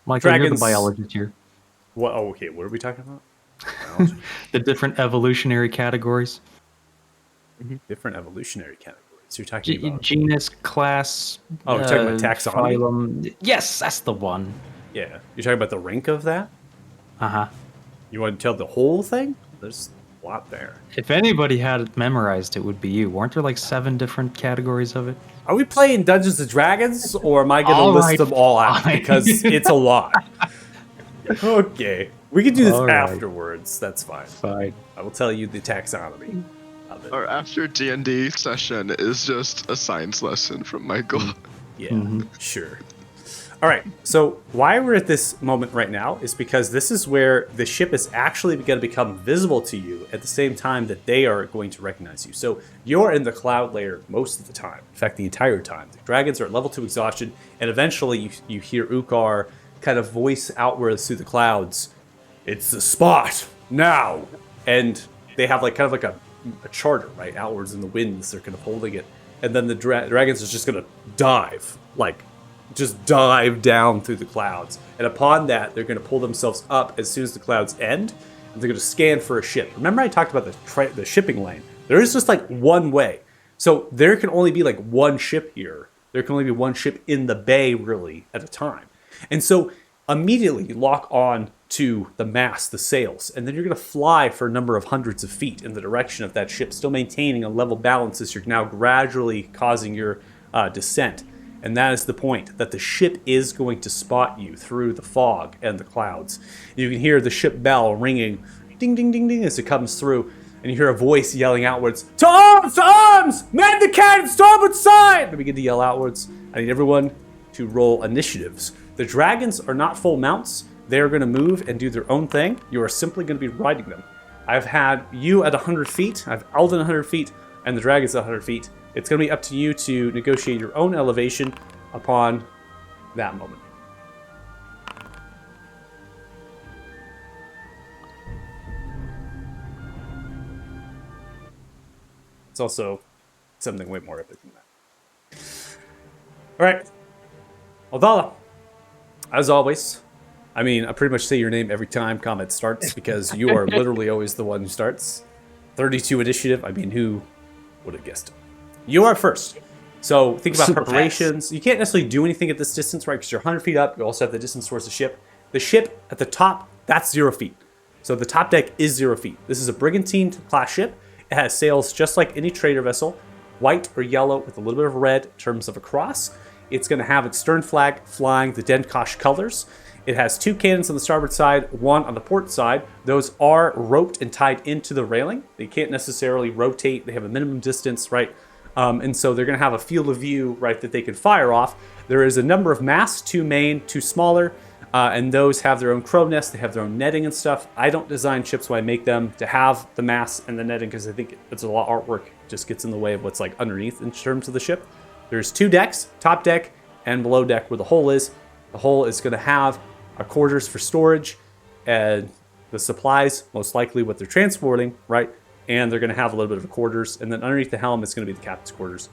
Michael, you're the Dragons- biologist here. What? Oh, okay. What are we talking about? The different evolutionary categories. Different evolutionary categories. You're talking about. Genus, class. Oh, you're talking about taxonomy? Phylum. Yes, that's the one. Yeah. You're talking about the rank of that? Uh huh. You want to tell the whole thing? There's a lot there. If anybody had it memorized, it would be you. Weren't there like 7 different categories of it? Are we playing Dungeons and Dragons, or am I going to All list right, them all out? fine. Because it's a lot. Okay. We can do this All right. afterwards. That's fine. Fine. I will tell you the taxonomy of it. Our after D&D session is just a science lesson from Michael. Yeah, sure. All right, so why we're at this moment right now is because this is where the ship is actually going to become visible to you at the same time that they are going to recognize you. So you're in the cloud layer most of the time. In fact, the entire time. The dragons are at level 2 exhaustion, and eventually you hear Ukar kind of voice outwards through the clouds, "It's the spot, now!" And they have like kind of like a charter, right, outwards in the winds. They're kind of holding it. And then the dragons is just going to dive, like just dive down through the clouds. And upon that, they're going to pull themselves up as soon as the clouds end, and they're going to scan for a ship. Remember I talked about the shipping lane? There is just like one way. So there can only be like one ship here. There can only be one ship in the bay, really, at a time. And so immediately you lock on to the mast, the sails, and then you're going to fly for a number of hundreds of feet in the direction of that ship, still maintaining a level balance as you're now gradually causing your descent. And that is the point, that the ship is going to spot you through the fog and the clouds. You can hear the ship bell ringing, ding, ding, ding, ding, as it comes through. And you hear a voice yelling outwards, "To arms! To arms! Man the cannon! Starboard side!" They begin to yell outwards. I need everyone to roll initiatives. The dragons are not full mounts. They're going to move and do their own thing. You are simply going to be riding them. I've had you at 100 feet. I've Alden 100 feet, and the dragons at 100 feet. It's going to be up to you to negotiate your own elevation upon that moment. It's also something way more epic than that. All right. Aldala, as always, I mean, I pretty much say your name every time combat starts because you are literally always the one who starts. 32 initiative. I mean, who would have guessed it? You are first. So think about Super preparations. fast. You can't necessarily do anything at this distance, right? Because you're 100 feet up. You also have the distance towards the ship. The ship at the top, that's 0 feet. So the top deck is 0 feet. This is a brigantine class ship. It has sails just like any trader vessel, white or yellow with a little bit of red in terms of a cross. It's going to have its stern flag flying the Denkosh colors. It has 2 cannons on the starboard side, 1 on the port side. Those are roped and tied into the railing. They can't necessarily rotate. They have a minimum distance, right? And so they're going to have a field of view, right, that they can fire off. There is a number of masts, 2 main, 2 smaller, and those have their own crow nest. They have their own netting and stuff. I don't design ships so I make them to have the masts and the netting because I think it's a lot of artwork. It just gets in the way of what's like underneath in terms of the ship. There's 2 decks, top deck and below deck where the hull is. The hull is going to have a quarters for storage and the supplies, most likely what they're transporting, right? And they're going to have a little bit of a quarters. And then underneath the helm is going to be the captain's quarters.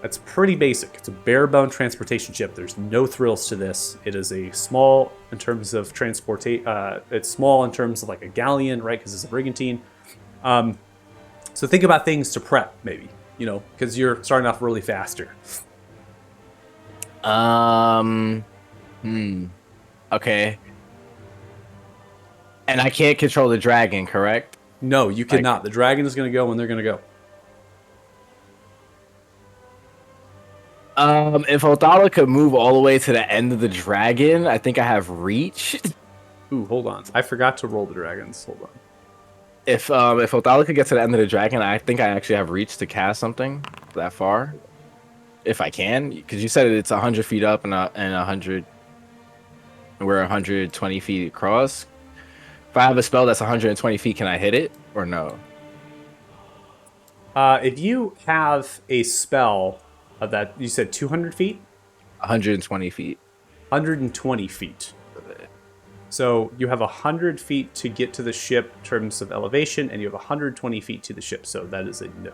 That's pretty basic. It's a bare bone transportation ship. There's no thrills to this. It is a small in terms of it's small in terms of like a galleon, right? Because it's a brigantine. So think about things to prep, maybe, you know, because you're starting off really faster. Okay. And I can't control the dragon, correct? No, you cannot. The dragon is going to go when they're going to go. If Othala could move all the way to the end of the dragon, I think I have reach. Ooh, hold on. I forgot to roll the dragons. Hold on. If Othala could get to the end of the dragon, I think I actually have reach to cast something that far. If I can, because you said it's 100 feet up and 100. We're 120 feet across. If I have a spell that's 120 feet, can I hit it or no? If you have a spell of that, you said 200 feet? 120 feet. 120 feet. So you have 100 feet to get to the ship in terms of elevation, and you have 120 feet to the ship, so that is a no.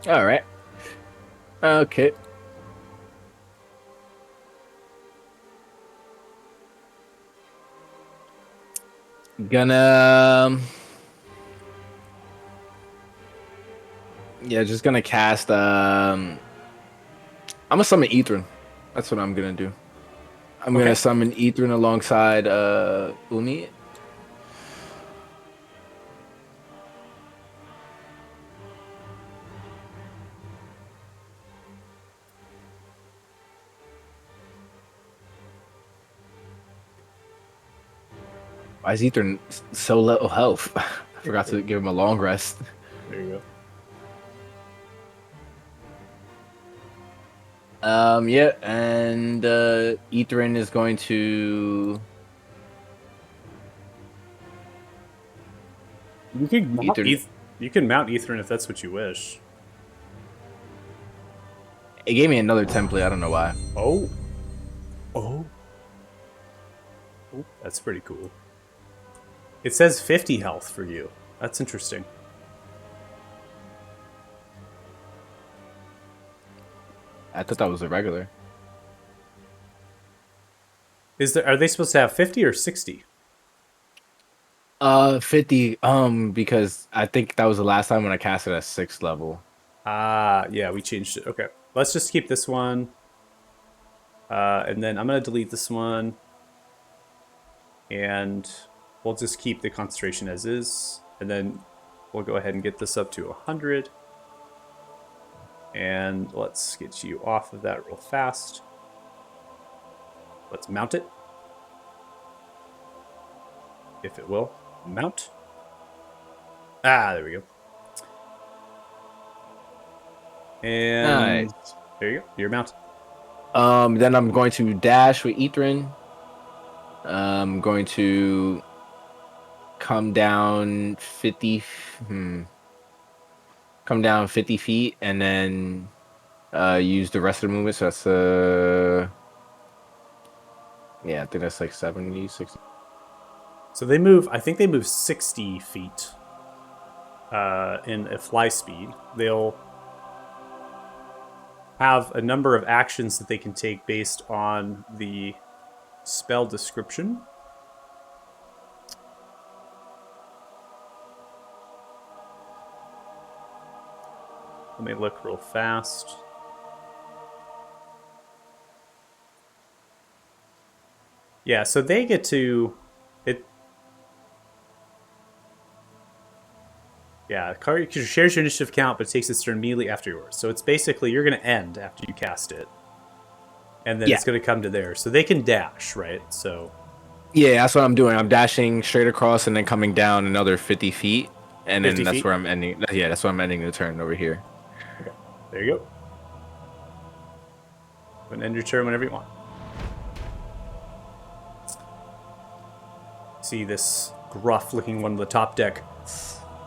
All right. Okay. Just gonna cast. I'm gonna summon Ethrin. That's what I'm gonna do. I'm gonna summon Ethrin alongside Uni. Why is Ethrin so low health? I forgot to give him a long rest. There you go. And Ethrin is going to. You can mount Ethrin if that's what you wish. It gave me another template. I don't know why. Oh, that's pretty cool. It says 50 health for you. That's interesting. I thought that was a regular. Are they supposed to have 50 or 60? 50. Because I think that was the last time when I cast it at 6th level. Yeah, we changed it. Okay, let's just keep this one. And then I'm gonna delete this one. And we'll just keep the concentration as is. And then we'll go ahead and get this up to 100. And let's get you off of that real fast. Let's mount it. If it will. Mount. There we go. And Nice. There you go. You're mounted. Then I'm going to dash with Ethrin. I'm going to come down 50. Come down 50 feet and then use the rest of the movement. So that's I think that's like 70, 60. So they move, I think they move 60 feet in a fly speed. They'll have a number of actions that they can take based on the spell description. Let me look real fast. Yeah, so they get to it. Yeah, shares your initiative count, but it takes its turn immediately after yours. So it's basically you're going to end after you cast it, and then it's going to come to theirs. So they can dash, right? So yeah, that's what I'm doing. I'm dashing straight across and then coming down another 50 feet, and then that's where I'm ending. Yeah, that's where I'm ending the turn over here. Okay, there you go. You can end your turn whenever you want. See this gruff-looking one on the top deck.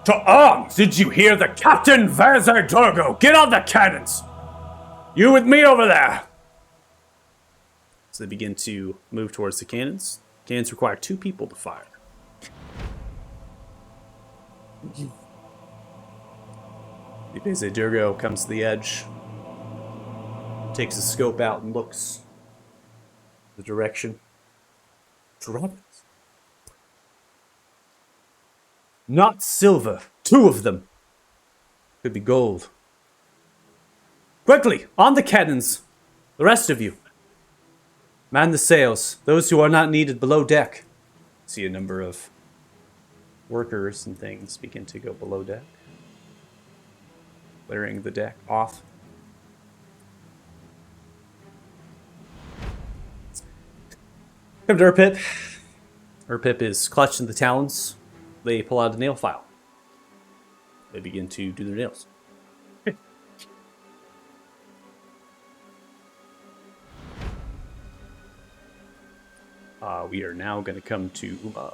To arms! Did you hear the captain? Verzar Dorgo! Get on the cannons! You with me over there! So they begin to move towards the cannons. Cannons require 2 people to fire. Verzar Dorgo comes to the edge. Takes his scope out and looks the direction. Dragons. Not silver. 2 of them. Could be gold. Quickly, on the cannons. The rest of you. Man the sails. Those who are not needed below deck. See a number of workers and things begin to go below deck. Clearing the deck off. Come to Urpip. Urpip is clutched in the talons. They pull out a nail file. They begin to do their nails. We are now going to come to Uma.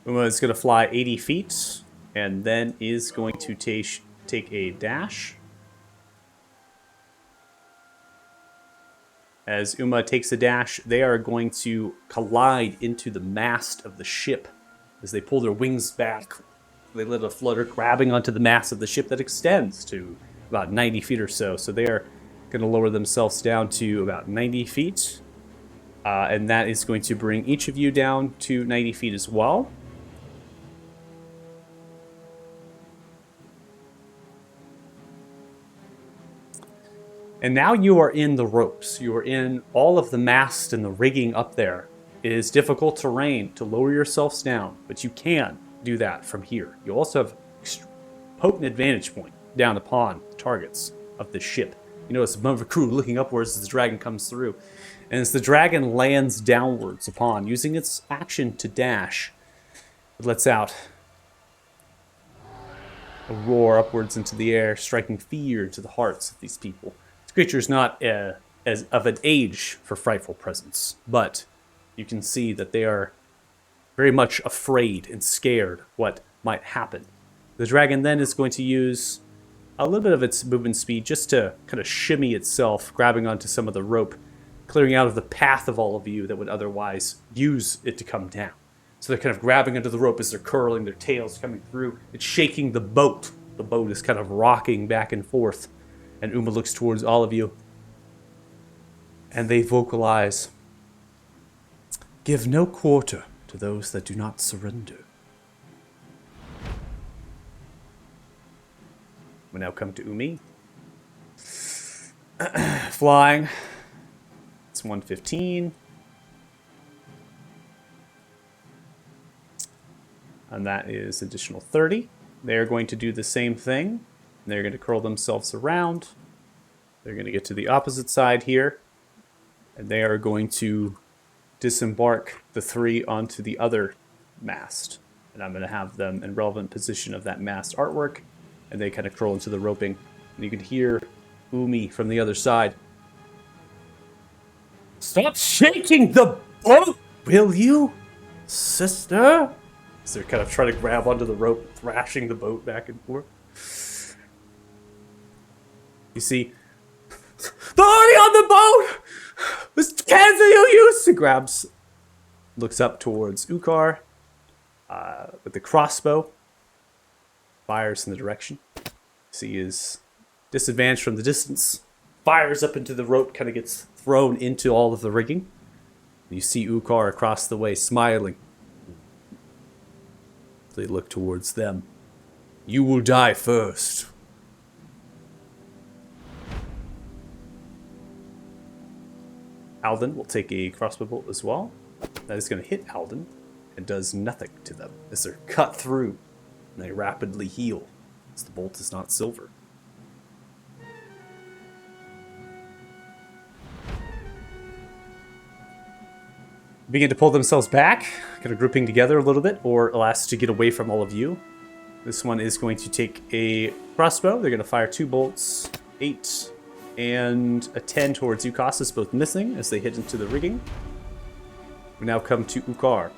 Uma is going to fly 80 feet and then is going to take a dash. As Uma takes a dash, they are going to collide into the mast of the ship. As they pull their wings back, they let it flutter, grabbing onto the mast of the ship that extends to about 90 feet or so. So they are going to lower themselves down to about 90 feet. And that is going to bring each of you down to 90 feet as well. And now you are in the ropes. You are in all of the mast and the rigging up there. It is difficult terrain to lower yourselves down, but you can do that from here. You also have a potent advantage point down upon the targets of the ship. You notice a bunch of crew looking upwards as the dragon comes through. And as the dragon lands downwards upon, using its action to dash, it lets out a roar upwards into the air, striking fear into the hearts of these people. This creature is not as of an age for frightful presence, but you can see that they are very much afraid and scared what might happen. The dragon then is going to use a little bit of its movement speed just to kind of shimmy itself, grabbing onto some of the rope, clearing out of the path of all of you that would otherwise use it to come down. So they're kind of grabbing onto the rope as they're curling, their tails coming through. It's shaking the boat. The boat is kind of rocking back and forth. And Uma looks towards all of you. And they vocalize, "Give no quarter to those that do not surrender." We now come to Umi. Flying. It's 115. And that is additional 30. They're going to do the same thing. They're going to curl themselves around. They're going to get to the opposite side here. And they are going to disembark the three onto the other mast. And I'm going to have them in relevant position of that mast artwork. And they kind of curl into the roping. And you can hear Umi from the other side. "Stop shaking the boat, will you, sister?" So they're kind of trying to grab onto the rope, thrashing the boat back and forth. You see, "They're already on the boat! What cans are you use?" He grabs, looks up towards Ukar with the crossbow, fires in the direction. See he is disadvantaged from the distance, fires up into the rope, kind of gets thrown into all of the rigging. You see Ukar across the way smiling. They look towards them. "You will die first." Alden will take a crossbow bolt as well. That is going to hit Alden and does nothing to them as they're cut through and they rapidly heal as the bolt is not silver. Begin to pull themselves back, kind of grouping together a little bit, or alas, to get away from all of you. This one is going to take a crossbow. They're going to fire 2 bolts, 8 and a 10 towards Ukasis, both missing as they hit into the rigging. We now come to Ukar.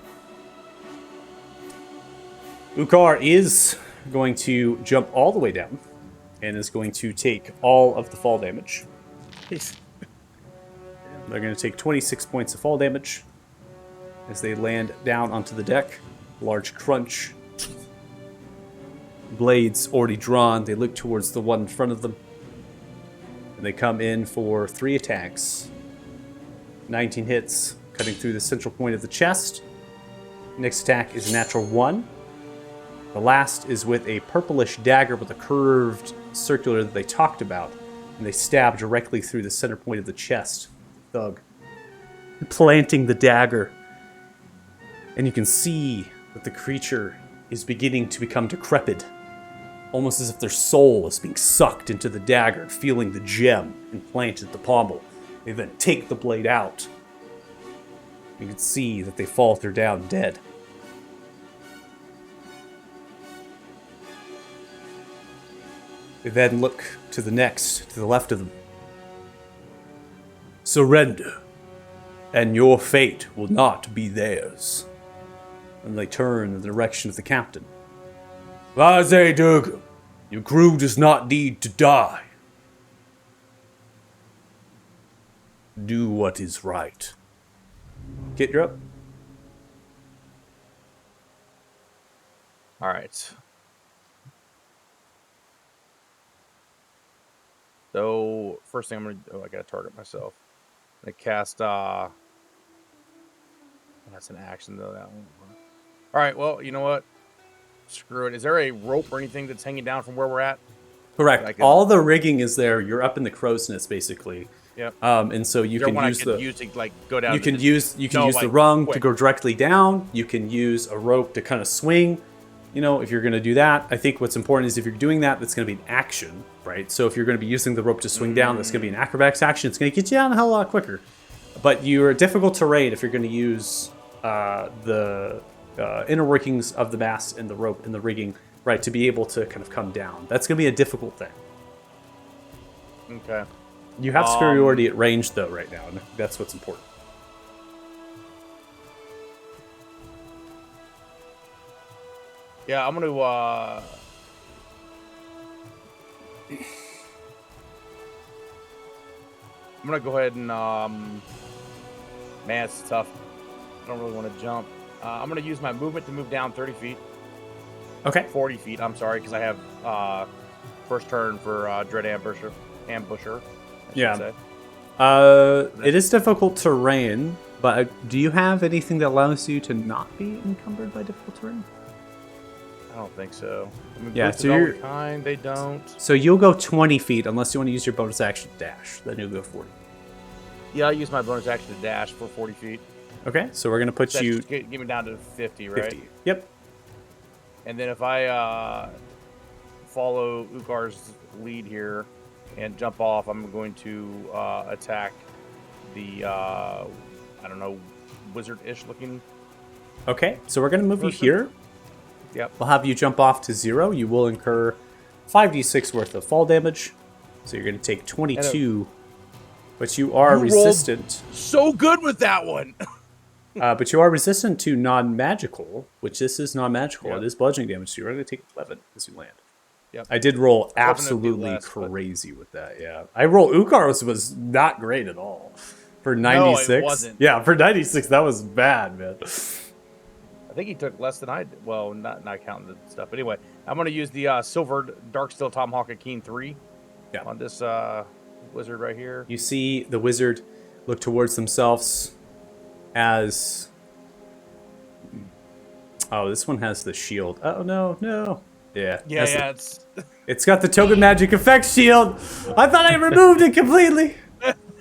Ukar is going to jump all the way down and is going to take all of the fall damage. Jeez. They're going to take 26 points of fall damage as they land down onto the deck. Large crunch. Blades already drawn. They look towards the one in front of them. And they come in for 3 attacks. 19 hits, cutting through the central point of the chest. Next attack is a natural 1. The last is with a purplish dagger with a curved circular that they talked about, and they stab directly through the center point of the chest. Thug. Planting the dagger. And you can see that the creature is beginning to become decrepit. Almost as if their soul is being sucked into the dagger, feeling the gem implanted at the pommel. They then take the blade out. You can see that they falter down dead. They then look to the next, to the left of them. Surrender, and your fate will not be theirs. And they turn in the direction of the captain. Vaze Durgam, your crew does not need to die. Do what is right. Kit, you're up. All right. So first thing I'm gonna I gotta target myself. I'm gonna cast that's an action though, that one. All right, well, you know what? Screw it. Is there a rope or anything that's hanging down from where we're at? Correct. All the rigging is there. You're up in the crow's nest, basically. Yep. And so you can use the. Use to, like, go down. You can use the rung to go directly down. You can use a rope to kind of swing. You know, if you're going to do that, I think what's important is if you're doing that, that's going to be an action, right? So if you're going to be using the rope to swing down, that's going to be an acrobatics action. It's going to get you down a hell of a lot quicker. But you're difficult terrain if you're going to use the inner workings of the mast and the rope and the rigging, right, to be able to kind of come down. That's going to be a difficult thing. Okay. You have superiority at range, though, right now, and that's what's important. Yeah, I'm gonna go ahead and man, it's tough. I don't really want to jump. I'm gonna use my movement to move down 30 feet. Okay. 40 feet. I'm sorry, because I have first turn for Dread Ambusher. I should say. It is difficult terrain, but do you have anything that allows you to not be encumbered by difficult terrain? I don't think so. I mean, Yeah, boots so of all you're kind. They don't. So you'll go 20 feet unless you want to use your bonus action to dash. Then you'll go 40. Yeah, I'll use my bonus action to dash for 40 feet. Okay, so we're gonna put That's you just get me down to 50, right? 50. Yep. And then if I follow Ugar's lead here and jump off, I'm going to attack the I don't know, wizard-ish looking. Okay, so we're gonna move you person. here. Yep. We'll have you jump off to 0. You will incur 5d6 worth of fall damage. So you're gonna take 22, but you are You rolled resistant. so good with that one. But you are resistant to non-magical, which this is non-magical. Yep. It is bludgeoning damage, so you're going to take 11 as you land. Yep. I did roll Hoping it'd be absolutely less, but- crazy with that, yeah. I rolled, Ukar's was not great at all. For 96? No, it wasn't. Yeah, for 96, that was bad, man. I think he took less than I did. Well, not counting the stuff. Anyway, I'm going to use the Silver Darksteel Tomahawk Akeen 3 on this wizard right here. You see the wizard look towards themselves as... Oh, this one has the shield. Oh, no. Yeah. Yeah, It's got the token magic effect shield. I thought I removed it completely.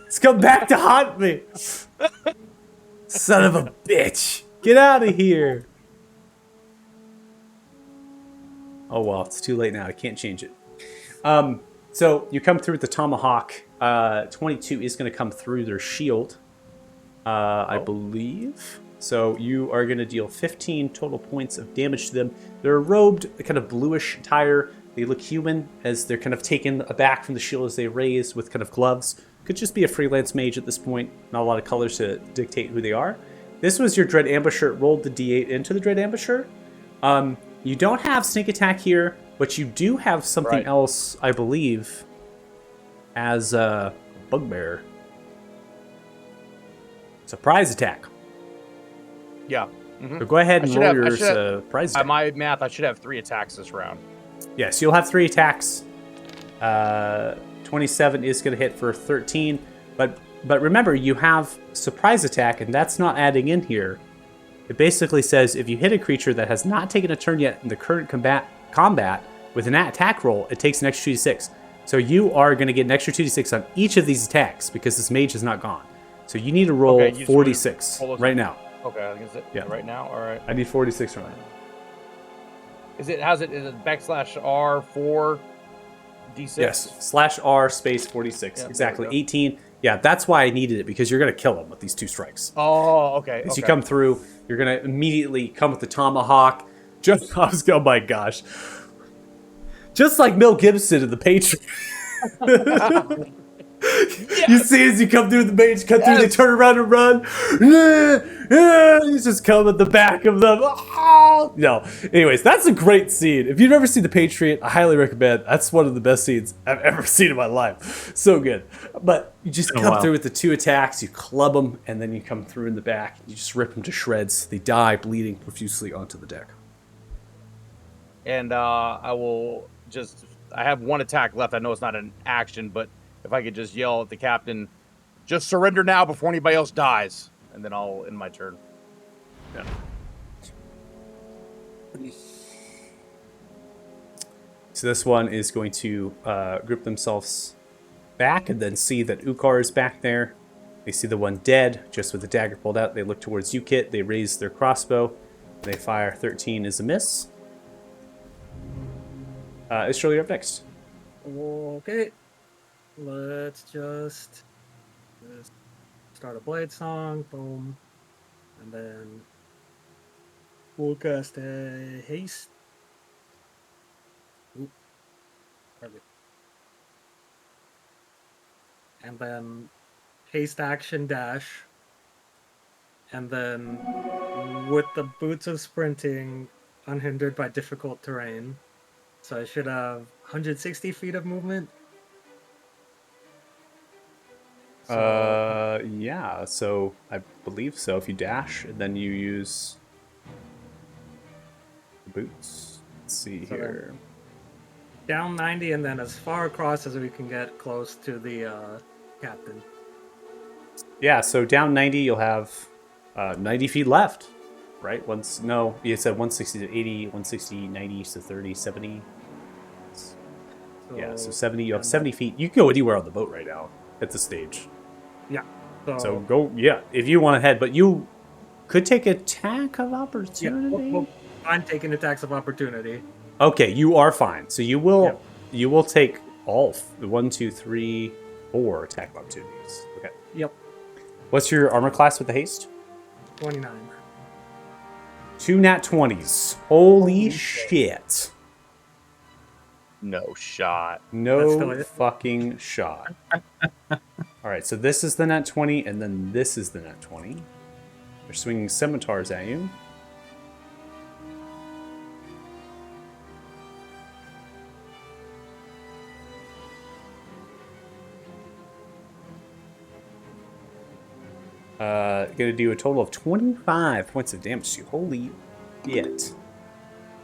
It's come back to haunt me. Son of a bitch. Get out of here. Oh, well, it's too late now. I can't change it. So you come through with the tomahawk. 22 is going to come through their shield, I believe. So you are going to deal 15 total points of damage to them. They're robed, kind of bluish attire. They look human as they're kind of taken aback from the shield as they raise with kind of gloves. Could just be a freelance mage at this point. Not a lot of colors to dictate who they are. This was your Dread Ambusher. It rolled the d8 into the Dread Ambusher. You don't have sneak attack here, but you do have something else, I believe, as a bugbear. Surprise attack. Yeah. So go ahead and roll your surprise attack. By my math, I should have 3 attacks this round. Yes, you'll have 3 attacks. 27 is going to hit for 13. But remember, you have surprise attack, and that's not adding in here. It basically says if you hit a creature that has not taken a turn yet in the current combat with an attack roll, it takes an extra 2d6. So you are going to get an extra 2d6 on each of these attacks because this mage is not gone. So you need to roll Okay, you just 46 roll those- right now. Okay, I think it's Yeah. right now. All right. I need 46 right now. Is it \R 4 D6? Yes, /R space 46. Yeah, exactly. there we go. 18. Yeah, that's why I needed it, because you're going to kill him with these 2 strikes. Oh, okay. As okay. you come through, you're going to immediately come with the tomahawk. Just, oh my gosh. Just like Mel Gibson in The Patriot. You see as you come through the mage, cut through, they turn around and run. You just come at the back of them. Oh! No. Anyways, that's a great scene. If you've never seen The Patriot, I highly recommend. That's one of the best scenes I've ever seen in my life. So good. But you just come through with the 2 attacks, you club them, and then you come through in the back. You just rip them to shreds. They die bleeding profusely onto the deck. And I will just... I have 1 attack left. I know it's not an action, but if I could just yell at the captain, just surrender now before anybody else dies. And then I'll end my turn. Yeah. So this one is going to group themselves back and then see that Ukar is back there. They see the one dead, just with the dagger pulled out. They look towards you, Kit. They raise their crossbow. They fire. 13 is a miss. It's Shirley up next. Okay. Let's just start a blade song. Boom. And then we'll cast a haste. Oop. Perfect. And then haste action dash. And then with the boots of sprinting, unhindered by difficult terrain. So I should have 160 feet of movement. Yeah, so I believe so. If you dash and then you use the boots. Let's see So here. Down 90 and then as far across as we can get close to the captain. Yeah, so down 90, you'll have 90 feet left, right? You said 160 to 80, 160, 90 to 30, 70. Yeah, so 70, you have 70 feet. You can go anywhere on the boat right now at this stage. Yeah. So go, yeah, if you want to head, but you could take attack of Yeah, opportunity. I'm taking attacks of opportunity. Okay, you are fine. So you will take all 1, 2, 3, 4 attack of opportunities. Okay. Yep. What's your armor class with the haste? 29. 2 nat 20s. Holy shit. No shot. That's No still it. fucking shot. All right, so this is the nat 20, and then this is the nat 20. They're swinging scimitars at you. Gonna do a total of 25 points of damage to you. Holy shit.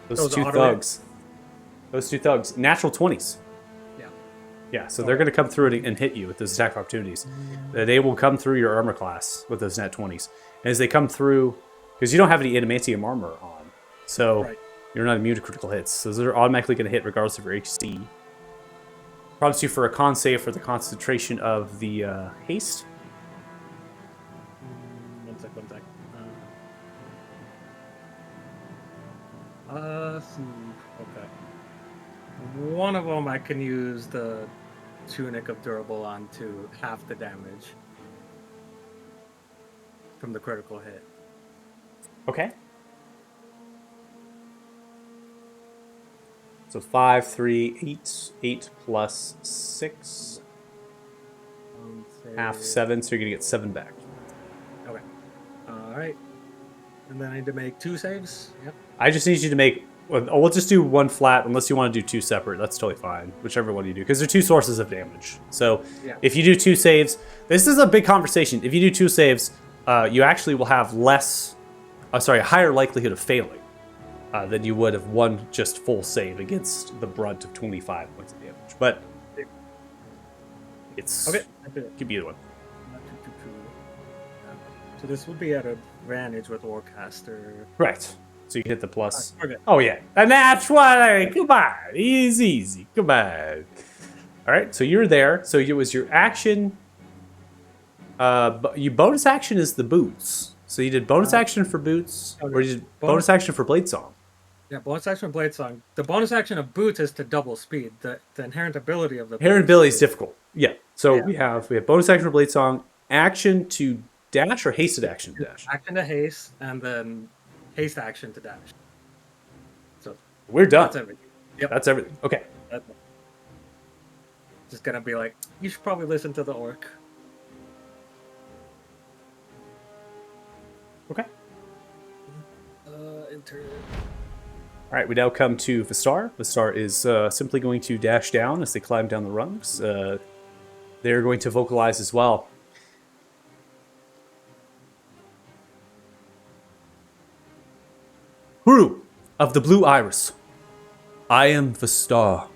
Those two thugs. Those 2 thugs. Natural 20s. Yeah. Yeah, so they're going to come through and hit you with those attack opportunities. They will come through your armor class with those nat 20s. And as they come through, because you don't have any adamantium armor on, so you're not immune to critical hits. So those are automatically going to hit regardless of your HC. Prompts you for a con save for the concentration of the haste. One sec. Okay. One of them I can use the tunic of durable on to half the damage from the critical hit. Okay. So 5, 3, 8. 8 plus 6. Half 7, so you're going to get 7 back. Okay. Alright. And then I need to make 2 saves. Yep. I just need you to make... We'll just do 1 flat, unless you want to do 2 separate. That's totally fine, whichever one you do, because they're 2 sources of damage. So if you do 2 saves... This is a big conversation. If you do 2 saves, you actually will have a higher likelihood of failing than you would have 1 just full save against the brunt of 25 points of damage. But it's... Okay. Could be either one. So this would be at advantage with Warcaster. Right. So you hit the plus. Okay. Oh, yeah. And that's why. Come on. Easy. Come on. All right. So you're there. So it was your action. Your bonus action is the boots. So you did bonus action for boots, or you did bonus action for Blade Song. Yeah, bonus action Blade Song. The bonus action of boots is to double speed. The inherent ability of the Inherent boots ability is difficult. Yeah. So we have bonus action for Blade Song, action to dash, or hasted action to dash. action to haste, and then haste action to dash. So We're done. that's everything. Yep. That's everything. Okay. That's just gonna be like, you should probably listen to the orc. Okay. Enter. All right, we now come to Vistar. Vistar is simply going to dash down as they climb down the rungs. They're going to vocalize as well. Huru of the Blue Iris, I am Vistar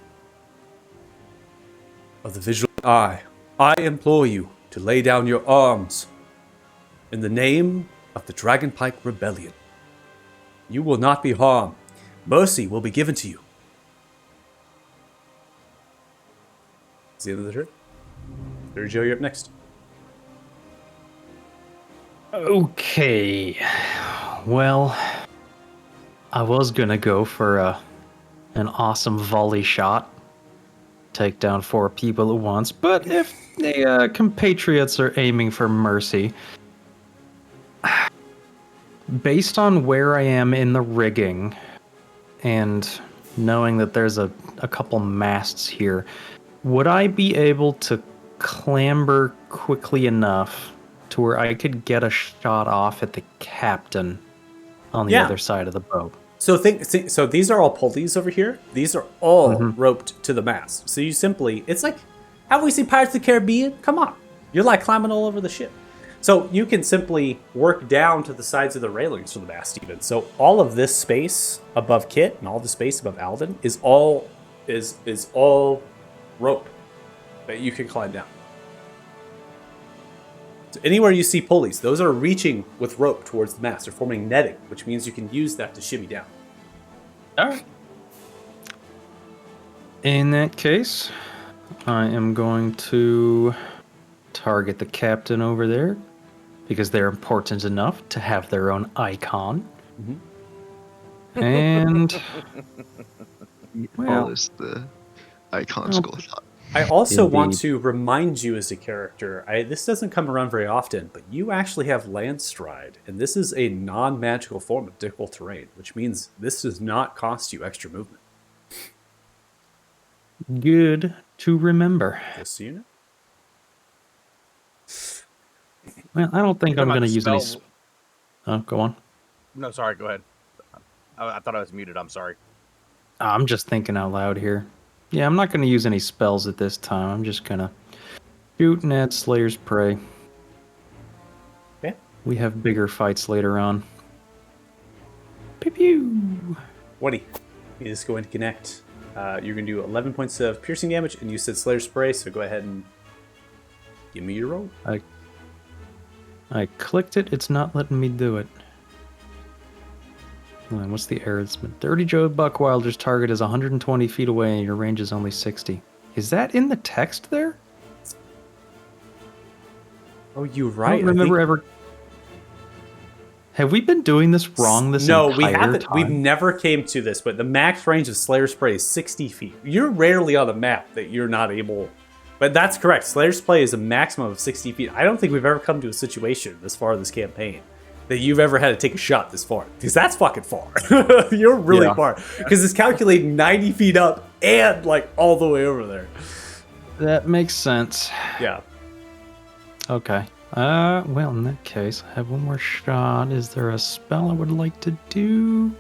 of the Vigilant Eye. I implore you to lay down your arms in the name of the Dragonpike Rebellion. You will not be harmed. Mercy will be given to you. That's the end of the turn. Third Joe, you're up next. Okay. Well, I was gonna go for an awesome volley shot. Take down 4 people at once, but if the compatriots are aiming for mercy, based on where I am in the rigging, and knowing that there's a couple masts here, would I be able to clamber quickly enough to where I could get a shot off at the captain on the other side of the boat? So so these are all pulleys over here. These are all roped to the mast. So you simply, it's like, have we seen Pirates of the Caribbean? Come on. You're like climbing all over the ship. So you can simply work down to the sides of the railings for the mast even. So all of this space above Kit and all the space above Alden is all rope that you can climb down. So anywhere you see pulleys, those are reaching with rope towards the mast. They're forming netting, which means you can use that to shimmy down. All right. In that case, I am going to target the captain over there because they're important enough to have their own icon. And Well, is the icon school of thought. I also want Indeed. to remind you as a character, this doesn't come around very often, but you actually have Landstride, and this is a non-magical form of difficult terrain, which means this does not cost you extra movement. good to remember. Just so you know. Well, I don't think You're I'm talking going to about use any. Oh, go on. No, sorry. Go ahead. I thought I was muted. I'm sorry. I'm just thinking out loud here. Yeah, I'm not going to use any spells at this time. I'm just going to shoot at Slayer's Prey. Okay. We have bigger fights later on. Pew pew. Woody is going to connect. You're going to do 11 points of piercing damage, and you said Slayer Spray, so go ahead and give me your roll. I clicked it. It's not letting me do it. Hold on, what's the error? It's been 30 Joe Buckwilder's target is 120 feet away and your range is only 60. Is that in the text there? Oh, you're I right. don't remember ever. Have we been doing this wrong this No, entire we haven't. time? We've never came to this, but the max range of Slayer Spray is 60 feet. You're rarely on a map that you're not able... But that's correct. Slayer Spray is a maximum of 60 feet. I don't think we've ever come to a situation this far in this campaign that you've ever had to take a shot this far. Because that's fucking far. You're really far. Because it's calculating 90 feet up and like all the way over there. That makes sense. Yeah. Okay. Well, in that case, I have one more shot. Is there a spell I would like to do?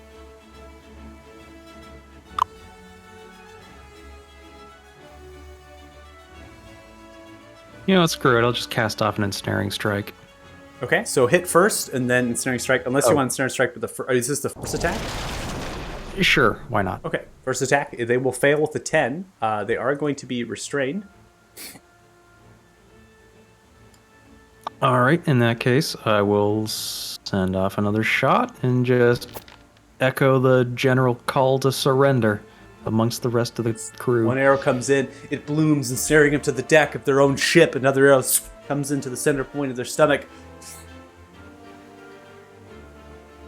You know what, screw it. I'll just cast off an Ensnaring Strike. Okay, so hit first and then Ensnaring Strike. Unless you Oh. want Ensnaring Strike with the first... Is this the first attack? Sure, why not? Okay, first attack. They will fail with a 10. They are going to be restrained. All right, in that case, I will send off another shot and just echo the general call to surrender amongst the rest of the crew. One arrow comes in, it blooms, and staring up to the deck of their own ship, another arrow comes into the center point of their stomach.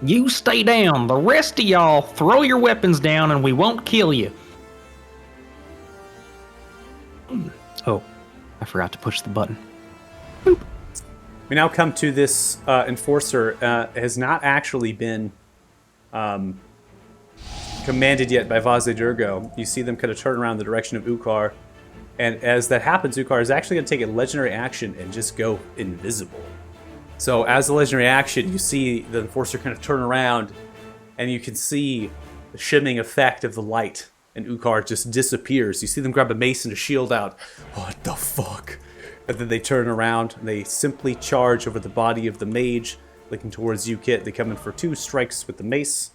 You stay down. The rest of y'all throw your weapons down and we won't kill you. Oh, I forgot to push the button. We now come to this enforcer. Has not actually been commanded yet by Vaze Durgo. You see them kind of turn around the direction of Ukar. And as that happens, Ukar is actually going to take a legendary action and just go invisible. So as a legendary action, you see the enforcer kind of turn around, and you can see the shimming effect of the light, and Ukar just disappears. You see them grab a mace and a shield out. What the fuck? And then they turn around, and they simply charge over the body of the mage, looking towards you, Kit. They come in for 2 strikes with the mace.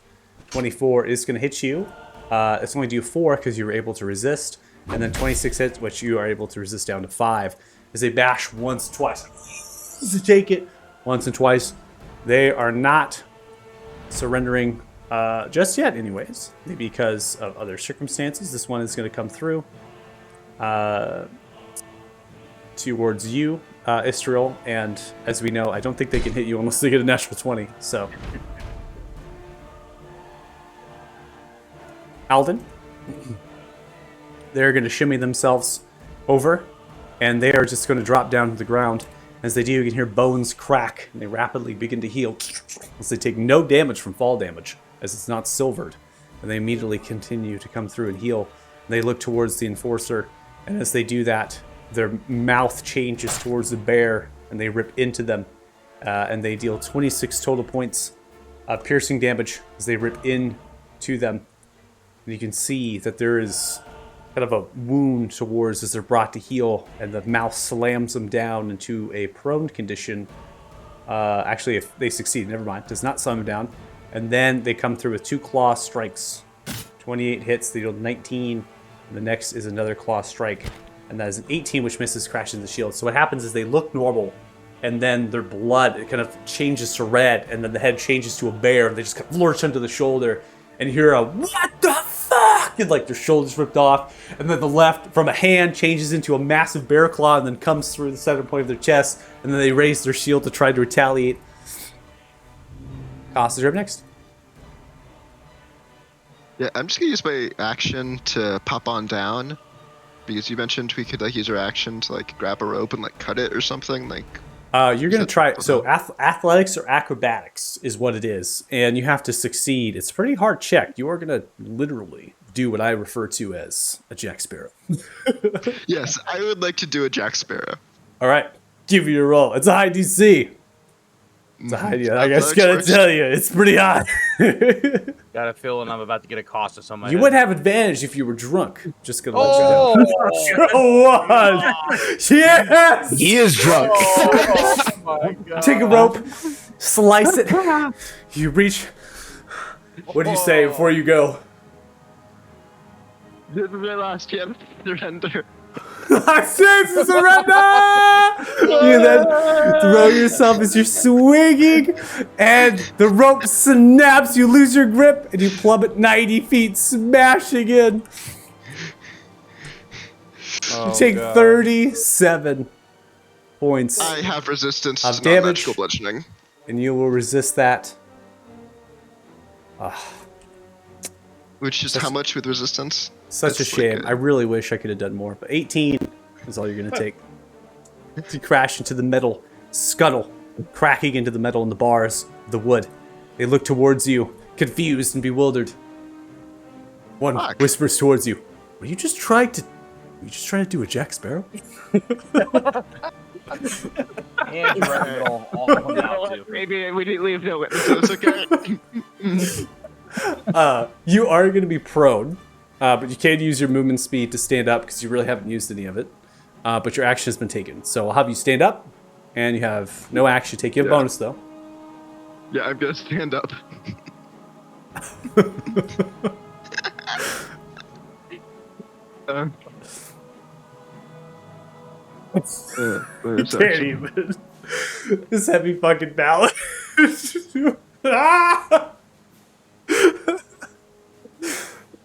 24 is going to hit you. It's only do 4 because you were able to resist, and then 26 hits, which you are able to resist down to 5. As they bash once, twice, to take it. Once and twice. They are not surrendering just yet, anyways, because of other circumstances. This one is going to come through towards you, Istriel, and as we know, I don't think they can hit you unless they get a natural 20. So, Alden, they're going to shimmy themselves over, and they are just going to drop down to the ground. As they do, you can hear bones crack, and they rapidly begin to heal as they take no damage from fall damage, as it's not silvered. And they immediately continue to come through and heal. They look towards the enforcer, and as they do that, their mouth changes towards the bear, and they rip into them. And they deal 26 total points of piercing damage as they rip into them. And you can see that there is kind of a wound towards as they're brought to heal, and the mouth slams them down into a prone condition. Actually, if they succeed, never mind, does not slam them down. And then they come through with 2 claw strikes. 28 hits, they deal 19. And the next is another claw strike, and that is an 18, which misses, crashes the shield. So what happens is they look normal, and then their blood, it kind of changes to red, and then the head changes to a bear, and they just kind of lurch under the shoulder, and you hear a, what the fuck? And like their shoulders ripped off, and then the left from a hand changes into a massive bear claw and then comes through the center point of their chest, and then they raise their shield to try to retaliate. Cost is up next. Yeah, I'm just gonna use my action to pop on down, because you mentioned we could like use our action to like grab a rope and like cut it or something. Like, you're gonna try. So athletics or acrobatics is what it is, and you have to succeed. It's a pretty hard check. You are gonna literally do what I refer to as a Jack Sparrow. yes, I would like to do a Jack Sparrow. All right, give you a roll. It's a high DC. It's a high. I just gotta tell you, it's pretty high. Got a feeling I'm about to get a cost of somebody. You would have advantage if you were drunk. Just gonna let you know. One. Yes. He is drunk. Oh my God. Take a rope, slice it. You reach. What do you say before you go? This is my last chance to surrender. Last chance to surrender! You then throw yourself as you're swinging, and the rope snaps. You lose your grip, and you plummet 90 feet, smashing in. You take 37 points I have resistance of to damage, non-magical bludgeoning. and you will resist that. Which is how much with resistance? Such a That's shame. like I really wish I could have done more, but 18 is all you're going to take. You crash into the metal scuttle, cracking into the metal in the bars, the wood. They look towards you, confused and bewildered. One whispers towards you, "Were you just trying to do a Jack Sparrow?" And it'll all come out too. Maybe we didn't leave no witnesses, okay? You are going to be prone, but you can use your movement speed to stand up because you really haven't used any of it. But your action has been taken. So I'll have you stand up, and you have no action. Take you a bonus, though. Yeah, I'm going to stand up. Can't even. This heavy fucking ballad. Ah!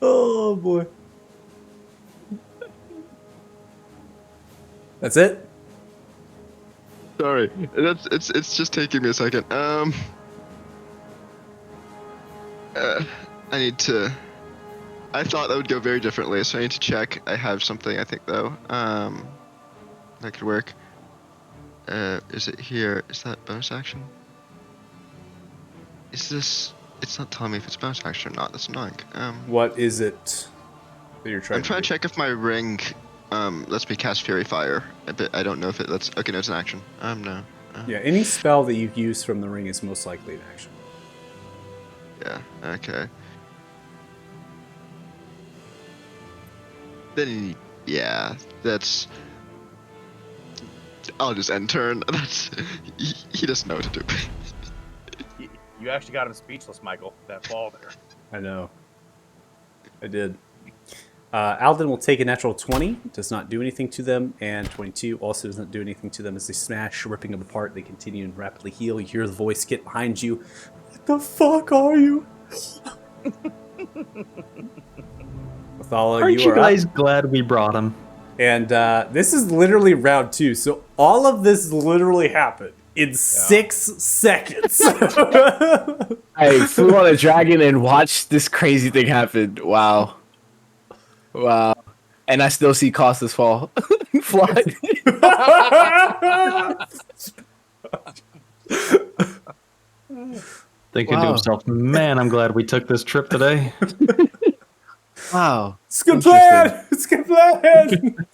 Oh boy. That's it? Sorry, it's just taking me a second. I need to. I thought that would go very differently, so I need to check. I have something, I think, though. That could work. Is it here? Is that bonus action? Is this? It's not telling me if it's bonus action or not. That's annoying. What is it that you're trying I'm trying to to check if my ring lets me cast Fury Fire. But I don't know if it lets. Okay, no, it's an action. No. Yeah, any spell that you use from the ring is most likely an action. Yeah. Okay. Then yeah, that's. I'll just end turn. That's he doesn't know what to do. You actually got him speechless, Michael. That fall there. I know. I did. Alden will take a natural 20, does not do anything to them, and 22 also does not do anything to them as they smash, ripping them apart. They continue and rapidly heal. You hear the voice get behind you. What the fuck are you? Othala, Aren't you you are guys up. glad we brought him? And this is literally round 2, so all of this literally happened in 6 seconds. I flew on a dragon and watched this crazy thing happen. Wow. And I still see Costas fall. Fly. Thinking to Wow. himself, man, I'm glad we took this trip today. Wow. It's a good plan! It's a good plan!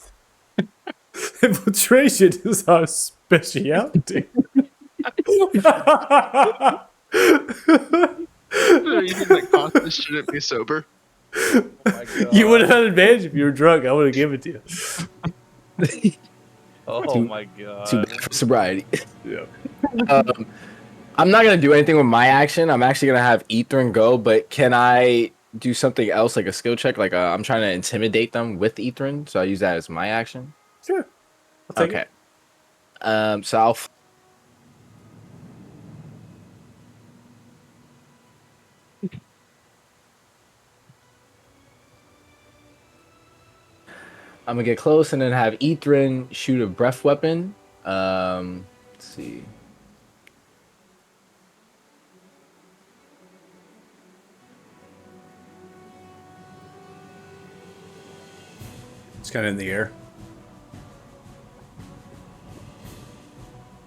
Infiltration is our specialty. You think that Constance shouldn't be sober? Oh my God. You would have had an advantage if you were drunk. I would have given it to you. Oh my God. Too bad for sobriety. Yeah. I'm not gonna do anything with my action. I'm actually gonna have Ethrin go, but can I do something else, like a skill check? Like I'm trying to intimidate them with Ethrin, so I use that as my action. Sure. I'll take Okay. it. So I'll. I'm gonna get close and then have Ethrin shoot a breath weapon. Let's see. It's kind of in the air.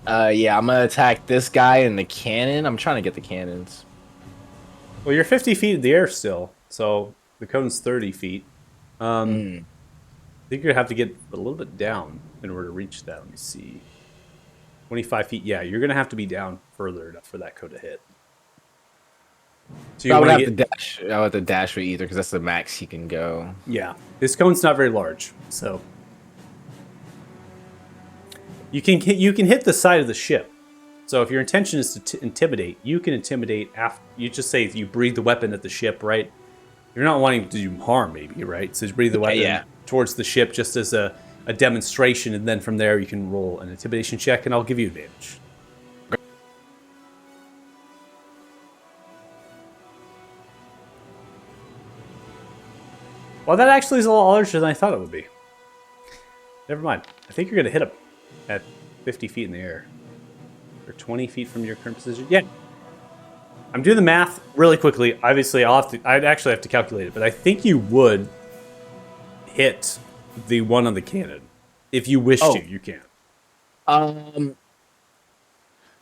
Yeah, I'm gonna attack this guy in the cannon. I'm trying to get the cannons. Well, you're 50 feet in the air still, so the cone's 30 feet. I think you're going to have to get a little bit down in order to reach that. Let me see. 25 feet. Yeah, you're going to have to be down further enough for that cone to hit. So I would wanna have to dash. I would have to dash with Ether because that's the max he can go. Yeah, this cone's not very large, so you can hit the side of the ship. So if your intention is to intimidate, you can intimidate after you just say you breathe the weapon at the ship, right? You're not wanting to do harm, maybe, right? So just breathe the weapon towards the ship just as a demonstration, and then from there you can roll an intimidation check, and I'll give you advantage. Well, that actually is a lot larger than I thought it would be. Never mind. I think you're going to hit him at 50 feet in the air. Or 20 feet from your current position. Yeah. I'm doing the math really quickly. Obviously, I'd actually have to calculate it, but I think you would hit the one on the cannon. If you wish to, you can.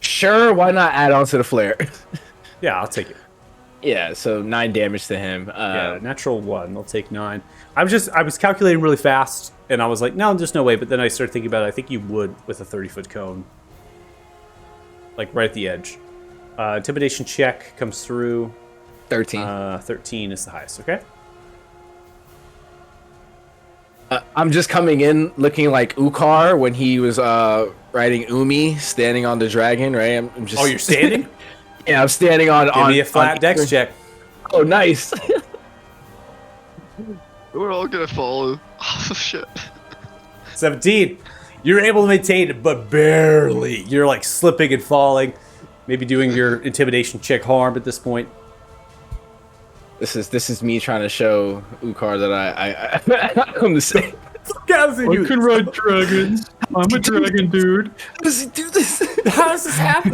Sure, why not add on to the flare? Yeah, I'll take it. Yeah, so 9 damage to him. Yeah, natural 1. They'll take 9. I was calculating really fast, and I was like, no, there's no way. But then I started thinking about it. I think you would with a 30-foot cone. Like, right at the edge. Intimidation check comes through. 13. 13 is the highest, okay? I'm just coming in looking like Ukar when he was riding Umi, standing on the dragon, right? I'm just... Oh, you're standing? Yeah, I'm standing on... Give me a flat dex check. Oh, nice. We're all gonna fall off of shit. 17. You're able to maintain it, but barely. You're like slipping and falling. Maybe doing your intimidation check harm at this point. This is me trying to show Ukar that I'm the same. I can ride dragons. I'm a dragon dude. How does he do this? How does this happen?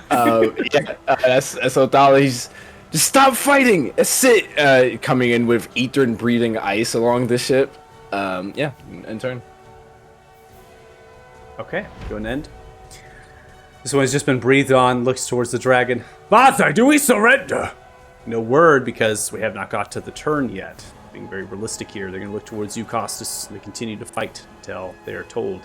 That's Othala. He's just stop fighting. That's it. Coming in with ether and breathing ice along the ship. In turn. Okay, go and end. This one has just been breathed on, looks towards the dragon. Vathai, do we surrender? No word because we have not got to the turn yet. Being very realistic here, they're going to look towards you, Costas. They continue to fight until they are told.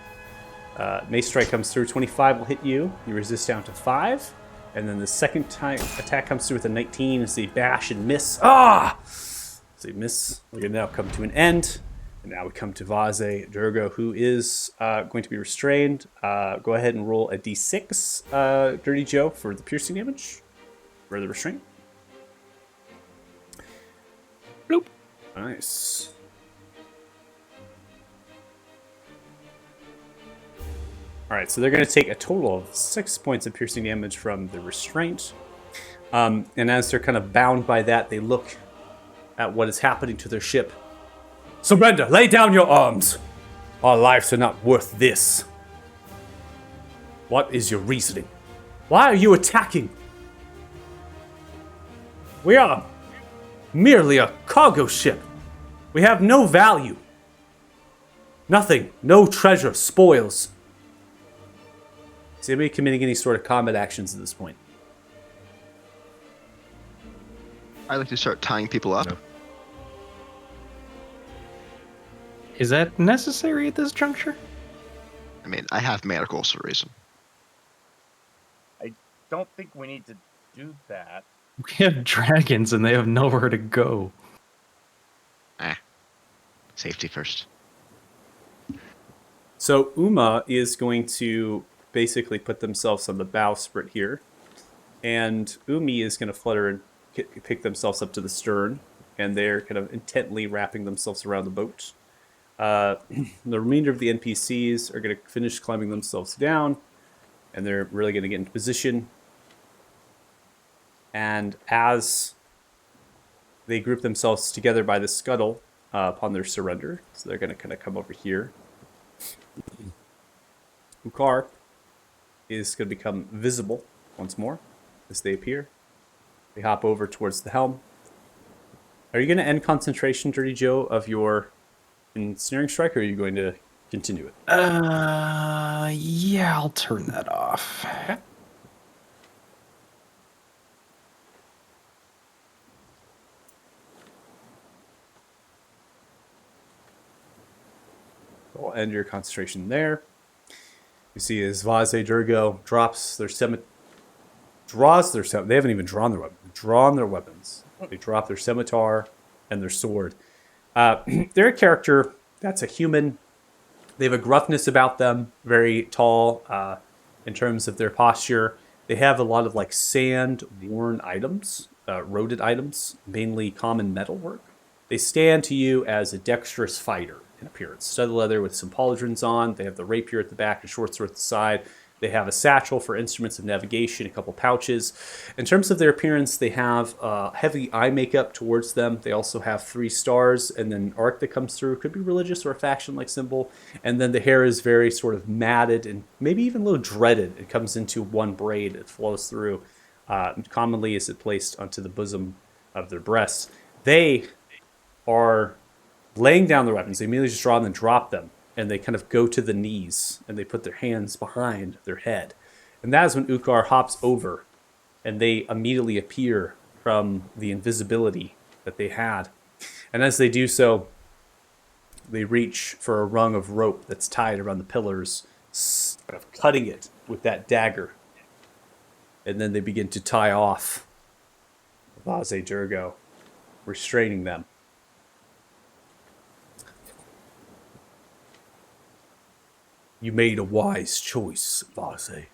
Mace Strike comes through. 25 will hit you. You resist down to 5. And then the second time attack comes through with a 19 as they bash and miss. Ah! As they miss, we're going to now come to an end. And now we come to Vaze Durgo, who is going to be restrained. Go ahead and roll a d6, Dirty Joe, for the piercing damage. For the restraint. Bloop. Nice. Alright, so they're going to take a total of 6 points of piercing damage from the restraint. And as they're kind of bound by that, they look at what is happening to their ship. Surrender! Lay down your arms! Our lives are not worth this. What is your reasoning? Why are you attacking? We are merely a cargo ship. We have no value. Nothing. No treasure. Spoils. Is anybody committing any sort of combat actions at this point? I like to start tying people up. No. Is that necessary at this juncture? I mean, I have manacles for a reason. I don't think we need to do that. We have dragons and they have nowhere to go. Safety first. So Uma is going to basically put themselves on the bowsprit here. And Umi is going to flutter and pick themselves up to the stern. And they're kind of intently wrapping themselves around the boat. The remainder of the NPCs are going to finish climbing themselves down. And they're really going to get into position. And as they group themselves together by the scuttle upon their surrender, so they're going to kind of come over here. Ukar is going to become visible once more as they appear. They hop over towards the helm. Are you going to end concentration, Dirty Joe, of your ensnaring strike, or are you going to continue it? Yeah, I'll turn that off. Okay. We'll end your concentration there. You see as Vaze Durgo drops their they haven't even drawn their weapon. They've drawn their weapons. They drop their scimitar and their sword. They're a character that's a human. They have a gruffness about them, very tall in terms of their posture. They have a lot of like sand-worn items, roded items, mainly common metalwork. They stand to you as a dexterous fighter in appearance. Studded leather with some pauldrons on. They have the rapier at the back, a short sword at the side. They have a satchel for instruments of navigation, a couple pouches. In terms of their appearance, they have heavy eye makeup towards them. They also have 3 stars and then an arc that comes through. Could be religious or a faction-like symbol. And then the hair is very sort of matted and maybe even a little dreaded. It comes into one braid. It flows through. Commonly is it placed onto the bosom of their breasts. They are laying down their weapons. They immediately just draw them and drop them. And they kind of go to the knees, and they put their hands behind their head. And that is when Ukar hops over, and they immediately appear from the invisibility that they had. And as they do so, they reach for a rung of rope that's tied around the pillars, kind of cutting it with that dagger. And then they begin to tie off Vaze Durgo, restraining them. You made a wise choice, Vaze.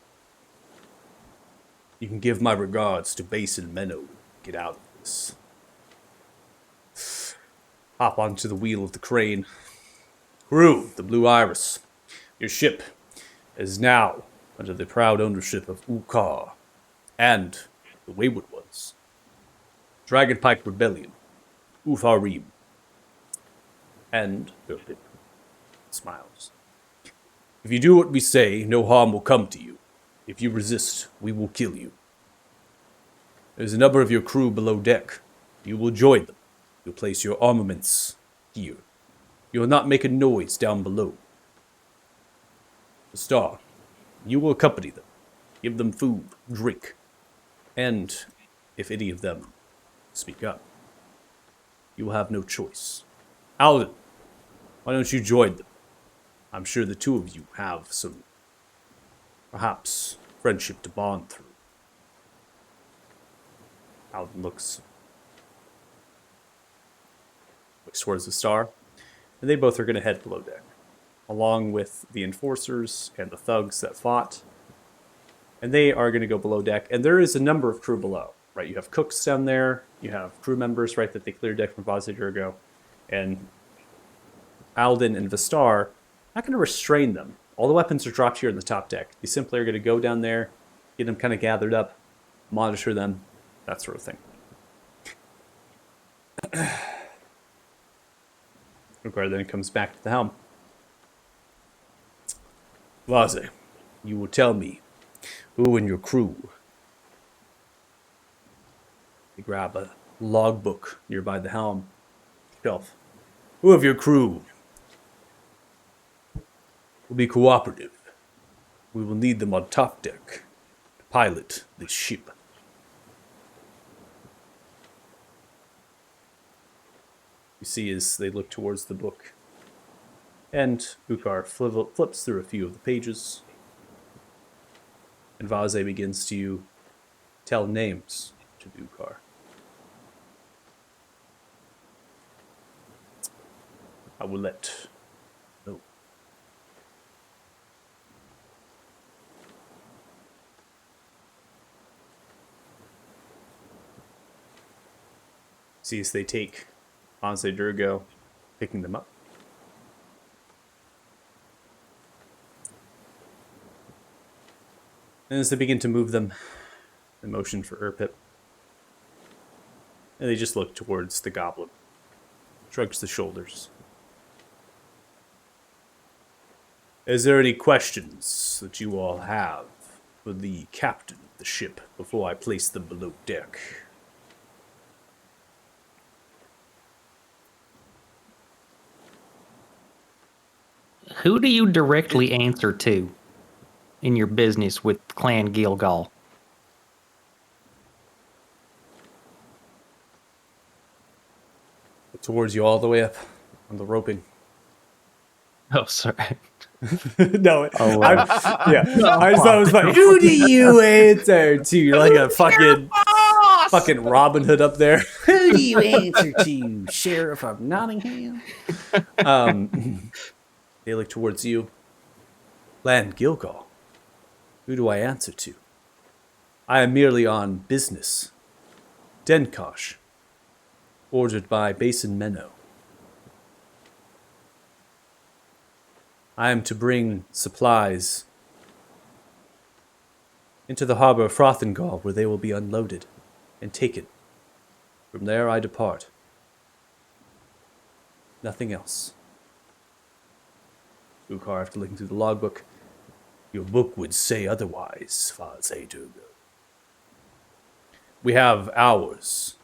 You can give my regards to Basin Menno. Get out of this. Hop onto the wheel of the crane. Crew, the Blue Iris. Your ship is now under the proud ownership of Ukar and the Wayward ones. Dragonpike Rebellion, Ufarim, and Urpip smiles. If you do what we say, no harm will come to you. If you resist, we will kill you. There's a number of your crew below deck. You will join them. You'll place your armaments here. You will not make a noise down below. The Star, you will accompany them. Give them food, drink, and if any of them speak up, you will have no choice. Alden, why don't you join them? I'm sure the two of you have some, perhaps, friendship to bond through. Alden looks towards the Star, and they both are going to head below deck, along with the enforcers and the thugs that fought. And they are going to go below deck, and there is a number of crew below, right? You have cooks down there, you have crew members, right, that they cleared deck from Vaz Durgo, and Alden and Vistar, not going to restrain them. All the weapons are dropped here in the top deck. You simply are going to go down there, get them kind of gathered up, monitor them, that sort of thing. Ukar then comes back to the helm. Vaze, you will tell me who in your crew. You grab a logbook nearby the helm shelf. Who of your crew will be cooperative? We will need them on top deck to pilot this ship. You see as they look towards the book. And Ukar flips through a few of the pages. And Vaze begins to tell names to Ukar. I will let know. See as they take Vaz Durgo, picking them up. And as they begin to move them, they motion for Urpip. And they just look towards the goblin. Shrugs the shoulders. Is there any questions that you all have for the captain of the ship before I place them below deck? Who do you directly answer to in your business with Clan Gilgal? Towards you all the way up on the roping. Oh, sorry. No, Oh, yeah. I just thought it was funny. Who do you answer to? You're like a fucking Robin Hood up there. Who do you answer to, Sheriff of Nottingham? They look towards you. Land Gilgal. Who do I answer to? I am merely on business. Denkosh. Ordered by Basin Menno. I am to bring supplies into the harbor of Frothingal, where they will be unloaded and taken. From there I depart. Nothing else. Ukar, after looking through the logbook, your book would say otherwise, Vaz Durgo. We have hours,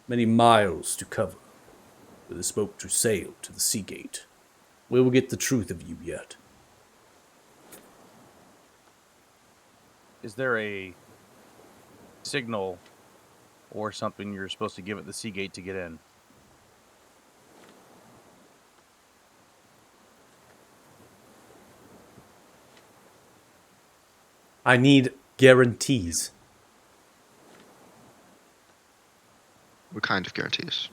many miles to cover, for this boat to sail to the sea gate. We will get the truth of you yet. Is there a signal or something you're supposed to give at the sea gate to get in? I need guarantees. What kind of guarantees?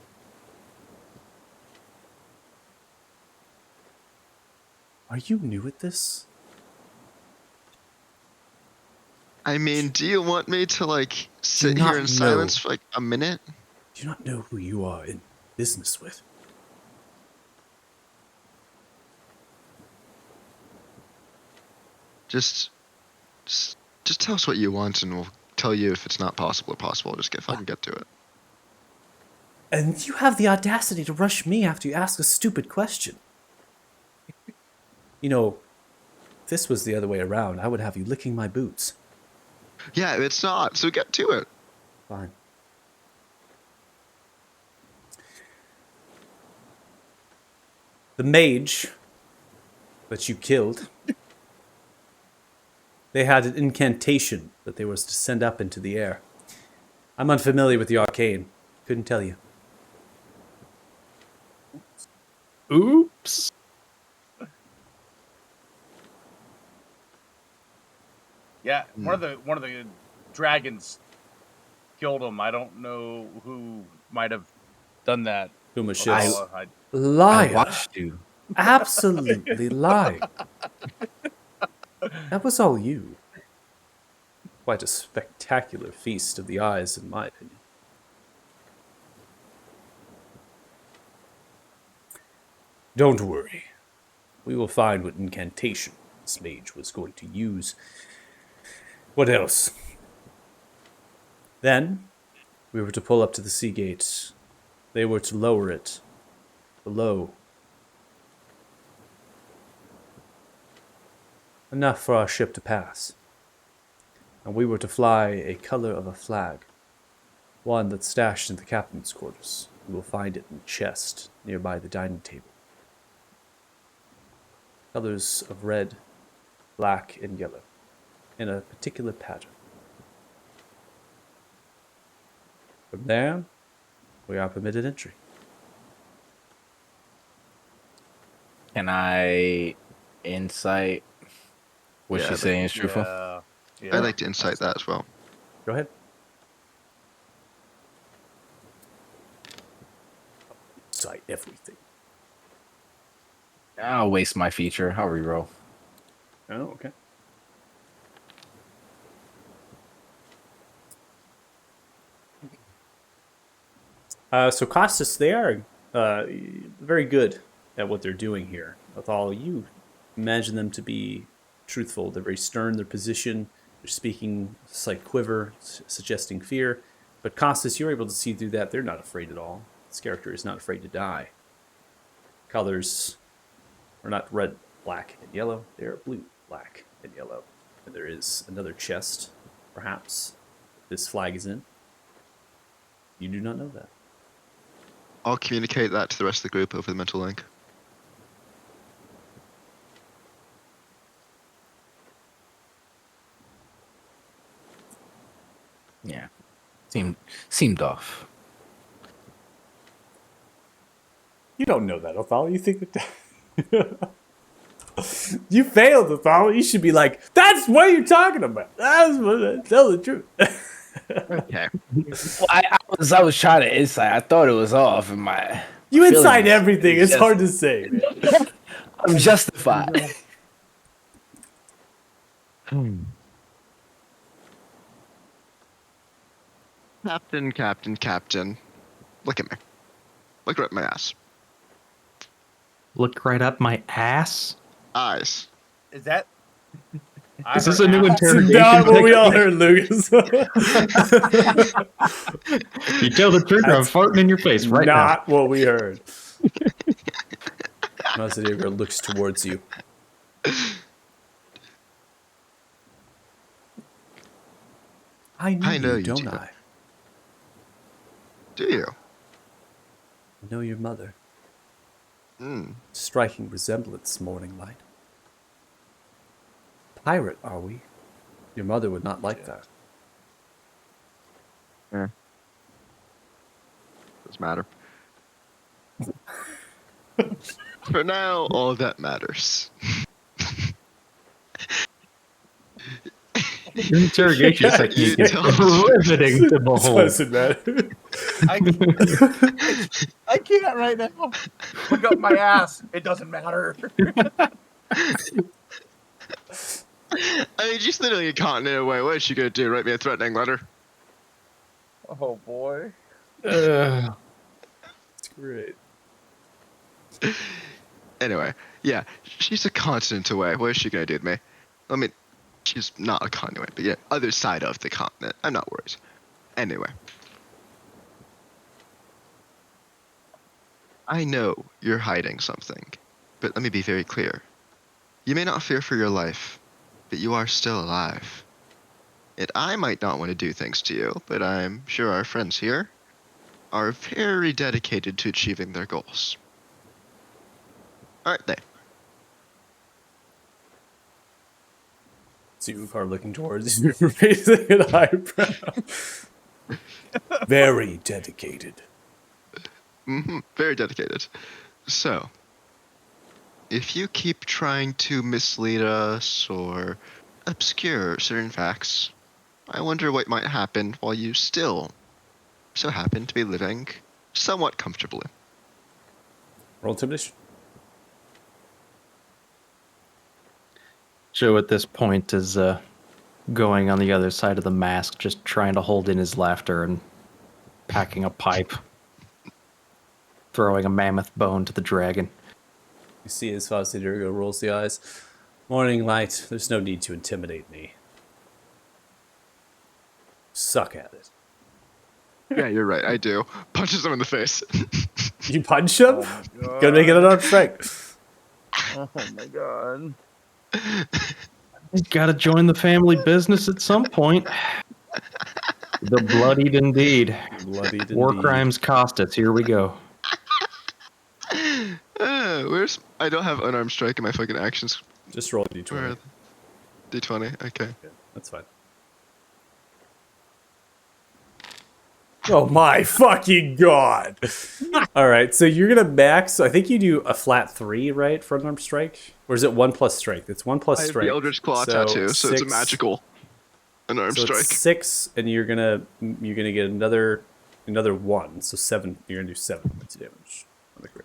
Are you new at this? I mean, do you want me to, like, sit not here in know. silence for, like, a minute? Do you not know who you are in business with? Just, just tell us what you want, and we'll tell you if it's not possible or possible. Just fucking get to it. And you have the audacity to rush me after you ask a stupid question. You know, if this was the other way around, I would have you licking my boots. Yeah, it's not. So get to it. Fine. The mage that you killed, they had an incantation that they were to send up into the air. I'm unfamiliar with the arcane. Couldn't tell you. Oops. Yeah, one of the dragons killed him. I don't know who might have done that. Umashis. I Liar. I watched you. Absolutely lying. That was all you. Quite a spectacular feast of the eyes, in my opinion. Don't worry. We will find what incantation this mage was going to use. What else? Then, we were to pull up to the sea gate. They were to lower it below. Enough for our ship to pass. And we were to fly a color of a flag. One that's stashed in the captain's quarters. You will find it in the chest nearby the dining table. Colors of red, black, and yellow, in a particular pattern. From there, we are permitted entry. Can I insight what Yeah, she's saying is truthful? I'd like to insight that as well. Go ahead. Cite everything. I'll waste my feature. I'll reroll. Oh, okay. So Costas, they are very good at what they're doing here. With all you imagine them to be truthful. They're very stern. Their position. They're speaking slight quiver, suggesting fear. But Costas, you're able to see through that. They're not afraid at all. This character is not afraid to die. Colors are not red, black, and yellow. They are blue, black, and yellow. And there is another chest, perhaps, this flag is in. You do not know that. I'll communicate that to the rest of the group over the mental link. Yeah. Seemed off. You don't know that, Othala. You think that... You failed, Othala. You should be like, that's what you're talking about. That's what... Tell the truth. Okay. Well, I was trying to insight. I thought it was off in my. You feelings. incite everything. It's hard to say, man. I'm justified. Captain. Look at me. Look right at my ass. Look right up my ass. Eyes. Is that? Is this a new That's interrogation? not what we all heard, Lucas. You tell the truth, or I'm farting in your face right now. Not what we heard. Masadiga looks towards you. I know you, don't do. I? Do you? I know your mother. Hmm. Striking resemblance, Morning Light. Pirate, are we? Your mother would not like that. Yeah. Doesn't matter. For now, all that matters. Your interrogation technique is tell- riveting to This behold. doesn't matter. I can't right now. Look up my ass. It doesn't matter. I mean, she's literally a continent away. What is she gonna do? Write me a threatening letter? Oh boy. It's great. Anyway, yeah, she's a continent away. What is she gonna do to me? I mean, she's not a conduit, but yeah, other side of the continent. I'm not worried. Anyway. I know you're hiding something, but let me be very clear. You may not fear for your life, but you are still alive. And I might not want to do things to you, but I'm sure our friends here are very dedicated to achieving their goals. Aren't they? See Ukar looking towards you, raising an eyebrow. Very dedicated. Very dedicated. So, if you keep trying to mislead us or obscure certain facts, I wonder what might happen while you still so happen to be living somewhat comfortably. Roll intimidation. Joe at this point is going on the other side of the mask, just trying to hold in his laughter and packing a pipe, throwing a mammoth bone to the dragon. You see as Fosse Durgo rolls the eyes. Morning light, there's no need to intimidate me. Suck at it. Yeah, you're right. I do. Punches him in the face. You punch him? Oh Gonna make it an arm strike. Oh my god. He's got to join the family business at some point. The bloodied indeed. Bloodied War indeed. crimes cost us. Here we go. Where's... I don't have unarmed strike in my fucking actions. Just roll a Where d20. are they? D20, okay. Yeah, that's fine. Oh my fucking god! Alright, so you're gonna max. I think you do a flat 3, right, for unarmed strike? Or is it 1 plus strength? It's 1 plus I have strength. the Eldritch Claw tattoo, so it's a 6 magical unarmed So strike. it's 6, and you're gonna get another 1. So 7. You're gonna do 7 points of damage on the crit.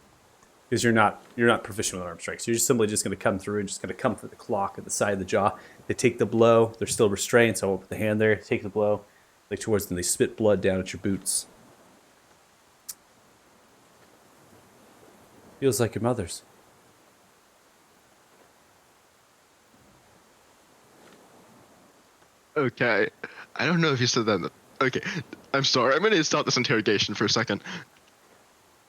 Because you're not proficient with armed strikes. You're just simply just gonna come through and just gonna come for the clock at the side of the jaw. They take the blow. They're still restrained, so I won't put the hand there. Take the blow, like towards them. They spit blood down at your boots. Feels like your mother's. Okay. I don't know if you said that. Okay. I'm sorry. I'm going to stop this interrogation for a second.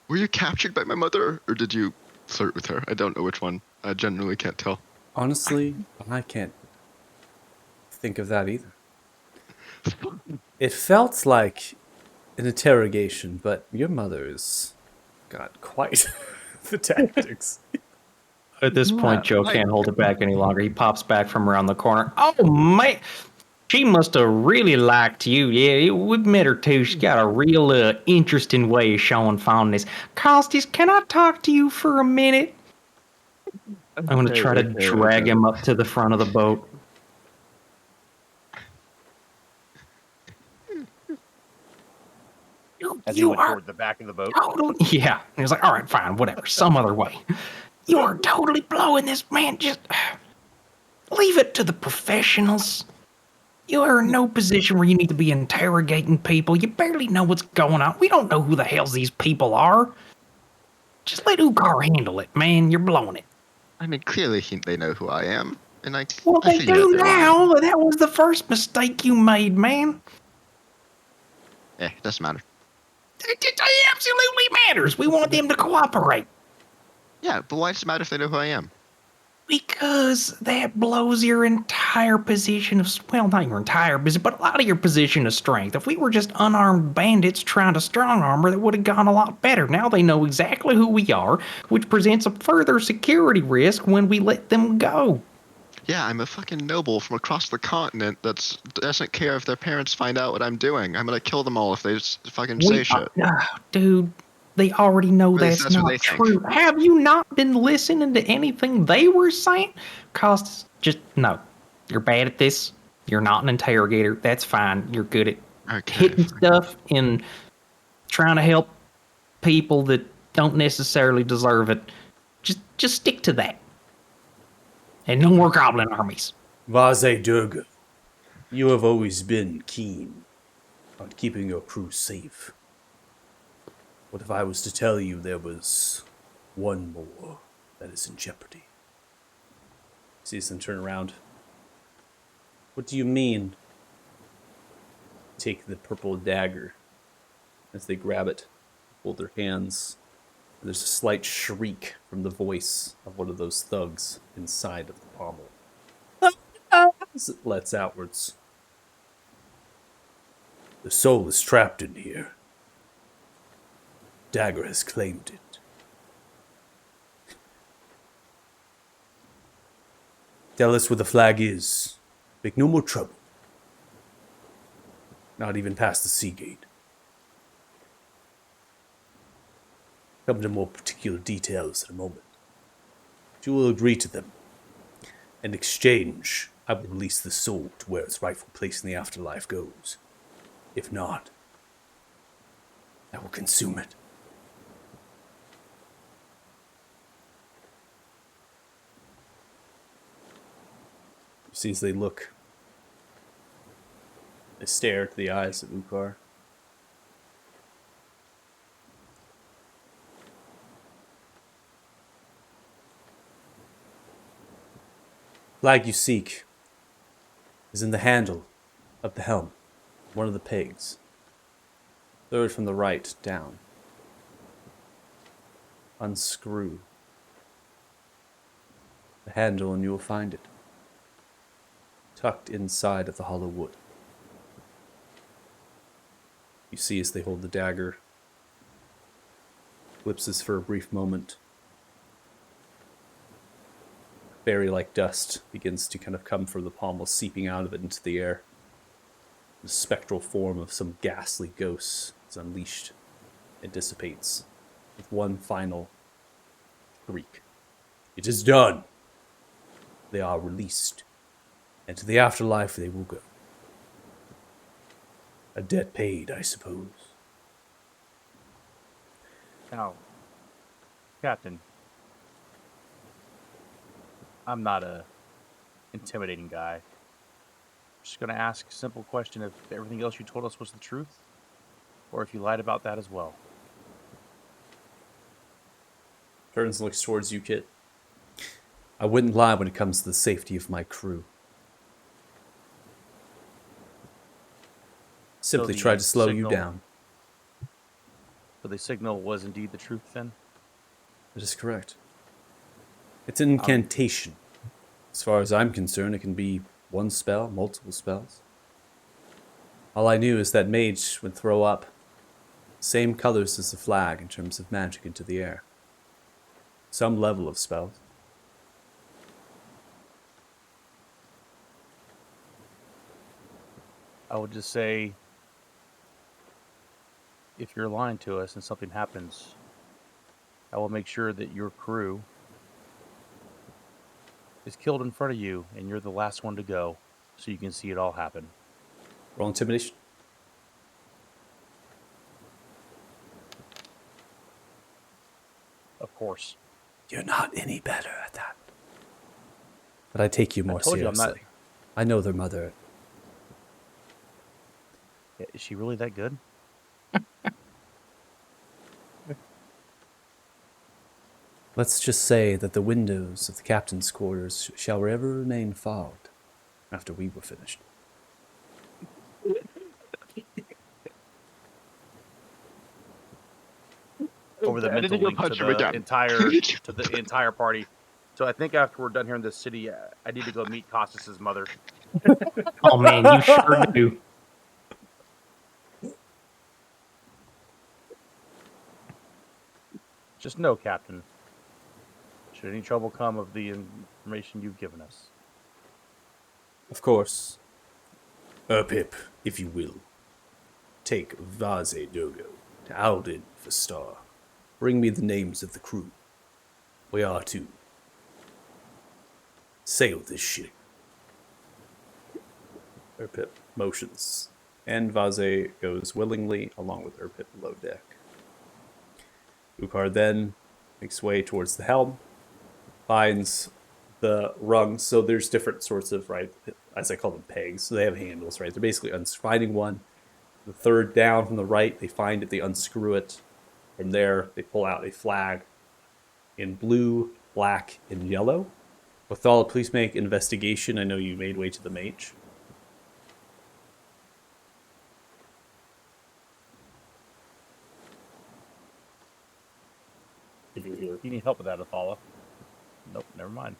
Were you captured by my mother, or did you flirt with her? I don't know which one. I genuinely can't tell. Honestly, I can't think of that either. It felt like an interrogation, but your mother's got quite the tactics. At this point, Joe can't hold it back any longer. He pops back from around the corner. Oh, man. She must have really liked you. Yeah, we've met her too. She's got a real interesting way of showing fondness. Costas, can I talk to you for a minute? I'm going to try to drag him up to the front of the boat. As he went toward the back of the boat. Totally, yeah. He was like, all right, fine, whatever, some other way. You are totally blowing this, man. Just leave it to the professionals. You are in no position where you need to be interrogating people. You barely know what's going on. We don't know who the hell these people are. Just let Ukar handle it, man. You're blowing it. I mean, clearly they know who I am, and Well, I they figured do out they're lying. now. That was the first mistake you made, man. Doesn't matter. It absolutely matters. We want them to cooperate. Yeah, but why does it matter if they know who I am? Because that blows your entire position of, well, not your entire position, but a lot of your position of strength. If we were just unarmed bandits trying to strong armor, that would have gone a lot better. Now they know exactly who we are, which presents a further security risk when we let them go. Yeah, I'm a fucking noble from across the continent that doesn't care if their parents find out what I'm doing. I'm gonna kill them all if they just fucking say shit. Dude, they already know At least that's that's what not they think. true. Have you not been listening to anything they were saying? Costas, just no. You're bad at this. You're not an interrogator. That's fine. You're good at hitting stuff and trying to help people that don't necessarily deserve it. Just stick to that. And no more goblin armies. Vaze Durga, you have always been keen on keeping your crew safe. What if I was to tell you there was one more that is in jeopardy? Sees them turn around. What do you mean? Take the purple dagger. As they grab it, hold their hands. There's a slight shriek from the voice of one of those thugs inside of the pommel. As it lets outwards. The soul is trapped in here. Dagger has claimed it. Tell us where the flag is. Make no more trouble. Not even past the sea gate. Come to more particular details in a moment. But you will agree to them. In exchange, I will release the soul to where its rightful place in the afterlife goes. If not, I will consume it. You see as they look, they stare into the eyes of Ukar. Flag you seek is in the handle of the helm, one of the pegs. Third from the right down. Unscrew the handle and you will find it, tucked inside of the hollow wood. You see as they hold the dagger, ellipses for a brief moment. Berry-like dust begins to kind of come from the pommel, seeping out of it into the air. The spectral form of some ghastly ghost is unleashed and dissipates with one final shriek. It is done. They are released, and to the afterlife they will go. A debt paid, I suppose. Now, Captain, I'm not a intimidating guy. I'm just gonna ask a simple question: if everything else you told us was the truth, or if you lied about that as well. Turns and looks towards you, Kit. I wouldn't lie when it comes to the safety of my crew. Simply the tried to slow you signal- down. So the signal was indeed the truth then? That is correct. It's an incantation. As far as I'm concerned, it can be one spell, multiple spells. All I knew is that mage would throw up same colors as the flag in terms of magic into the air. Some level of spells. I would just say, if you're lying to us and something happens, I will make sure that your crew is killed in front of you and you're the last one to go so you can see it all happen. Roll intimidation. Of course. You're not any better at that. But I take you more told you I'm seriously. not- I know their mother. Yeah, is she really that good? Let's just say that the windows of the captain's quarters shall ever remain fogged after we were finished. Over the I mental need to go link to punch him the again. entire party. So I think after we're done here in this city, I need to go meet Costas's mother. Oh man, you sure do. Just know, Captain, should any trouble come of the information you've given us, Of course. Pip, if you will. Take Vase Dogo to Alden for Star. Bring me the names of the crew. We are to sail this ship. Erpip motions, and Vase goes willingly along with Erpip below deck. Ukar then makes way towards the helm, finds the rungs. So there's different sorts of, right, as I call them, pegs. So they have handles, right? They're basically finding one. The third down from the right, they find it, they unscrew it. From there, they pull out a flag in blue, black, and yellow. Othala, please make investigation. I know you made way to the mage. You need help with that, Athala. Nope, never mind.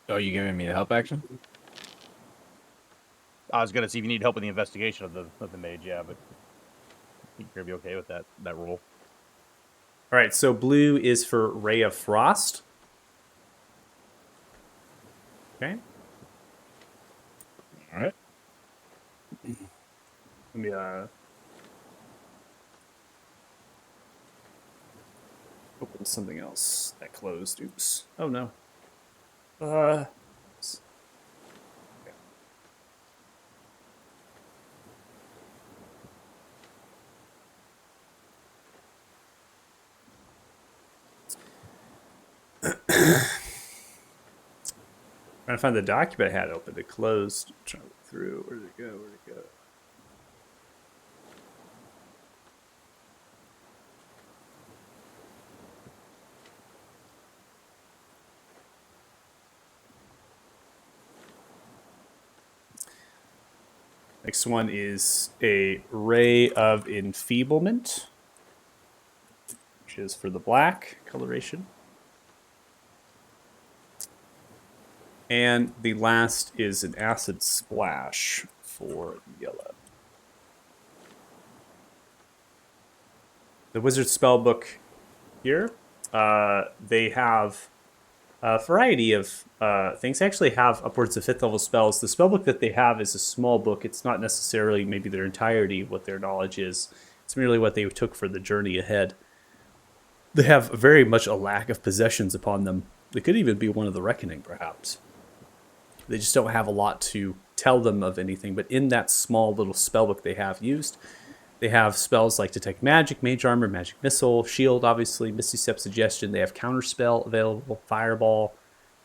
Oh, you giving me the help action? I was gonna see if you need help with the investigation of the mage, yeah, but I think you're gonna be okay with that rule. All right, so blue is for Ray of Frost. Okay. All right. Let me open something else that closed. Oops. Oh no. Okay. Trying to find the document I had open. It closed. Trying to look through. Where did it go? Where did it go? Next one is a Ray of Enfeeblement, which is for the black coloration. And the last is an Acid Splash for the yellow. The Wizard Spellbook here, they have a variety of things. They actually have upwards of 5th level spells. The spellbook that they have is a small book. It's not necessarily maybe their entirety, what their knowledge is. It's merely what they took for the journey ahead. They have very much a lack of possessions upon them. They could even be one of the Reckoning, perhaps. They just don't have a lot to tell them of anything. But in that small little spellbook they have used, they have spells like Detect Magic, Mage Armor, Magic Missile, Shield, obviously, Misty Step Suggestion. They have Counterspell available, Fireball,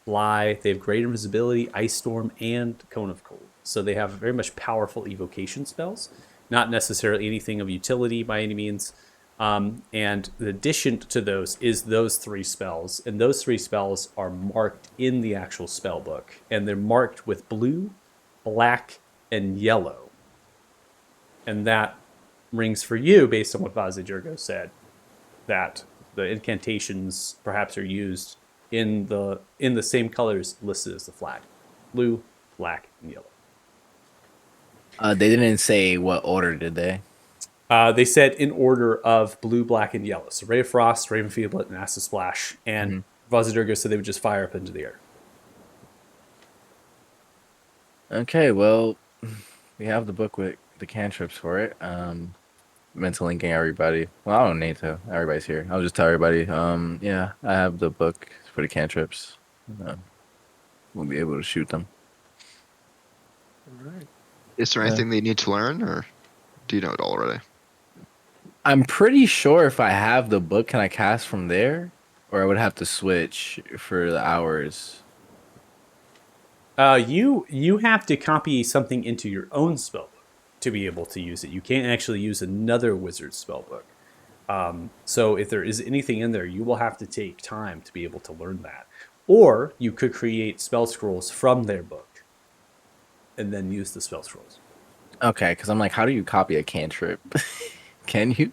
Fly. They have Great Invisibility, Ice Storm, and Cone of Cold. So they have very much powerful evocation spells. Not necessarily anything of utility by any means. And the addition to those is those 3 spells. And those 3 spells are marked in the actual spell book. And they're marked with blue, black, and yellow. And that rings for you, based on what Vazijurgo said, that the incantations perhaps are used in the same colors listed as the flag. Blue, black, and yellow. They didn't say what order, did they? They said in order of blue, black, and yellow. So Ray of Frost, Raven Feeblet, and Acid Splash. And Vazidurgo said they would just fire up into the air. Okay, well, we have the book with the cantrips for it. Mental linking everybody. Well, I don't need to. Everybody's here. I'll just tell everybody. Yeah, I have the book for the cantrips. We'll be able to shoot them. All right. Is there anything they need to learn, or do you know it all already? I'm pretty sure if I have the book, can I cast from there? Or I would have to switch for the hours. You have to copy something into your own spellbook to be able to use it. You can't actually use another wizard's spellbook. So if there is anything in there, you will have to take time to be able to learn that. Or you could create spell scrolls from their book and then use the spell scrolls. Okay, because I'm like, how do you copy a cantrip? Can you?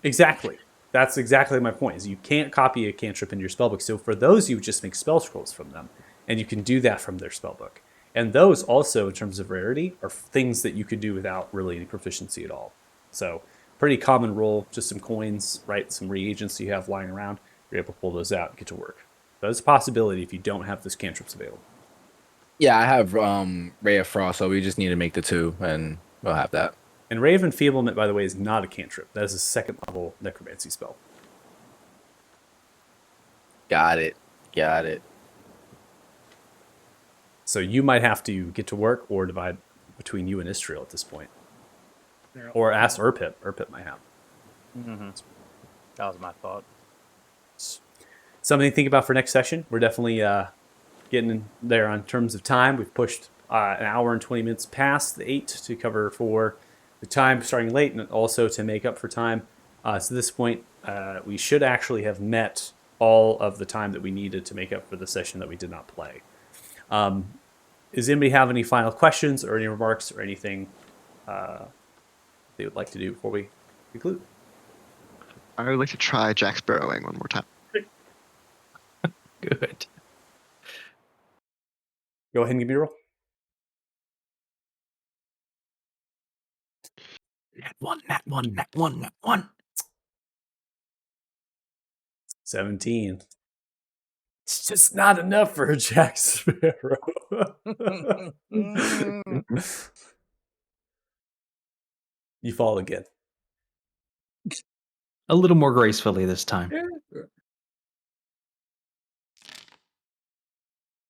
Exactly. That's exactly my point, is you can't copy a cantrip in your spellbook. So for those, you just make spell scrolls from them. And you can do that from their spellbook. And those also, in terms of rarity, are things that you could do without really any proficiency at all. So pretty common roll, just some coins, right? Some reagents you have lying around. You're able to pull those out and get to work. That's a possibility if you don't have those cantrips available. Yeah, I have Ray of Frost, so we just need to make the 2, and we'll have that. And Ray of Enfeeblement, by the way, is not a cantrip. That is a 2nd level necromancy spell. Got it. Got it. So you might have to get to work or divide between you and Istriel at this point. Or ask Urpip. Urpip might have. Mm-hmm. That was my thought. Something to think about for next session. We're definitely getting there on terms of time. We've pushed an hour and 20 minutes past the 8 to cover for the time starting late and also to make up for time. So at this point, we should actually have met all of the time that we needed to make up for the session that we did not play. Does anybody have any final questions or any remarks or anything they would like to do before we conclude? I would like to try Jack Sparrowing one more time. Good. Go ahead and give me a roll. Nat one. 17. It's just not enough for a Jack Sparrow. You fall again. A little more gracefully this time.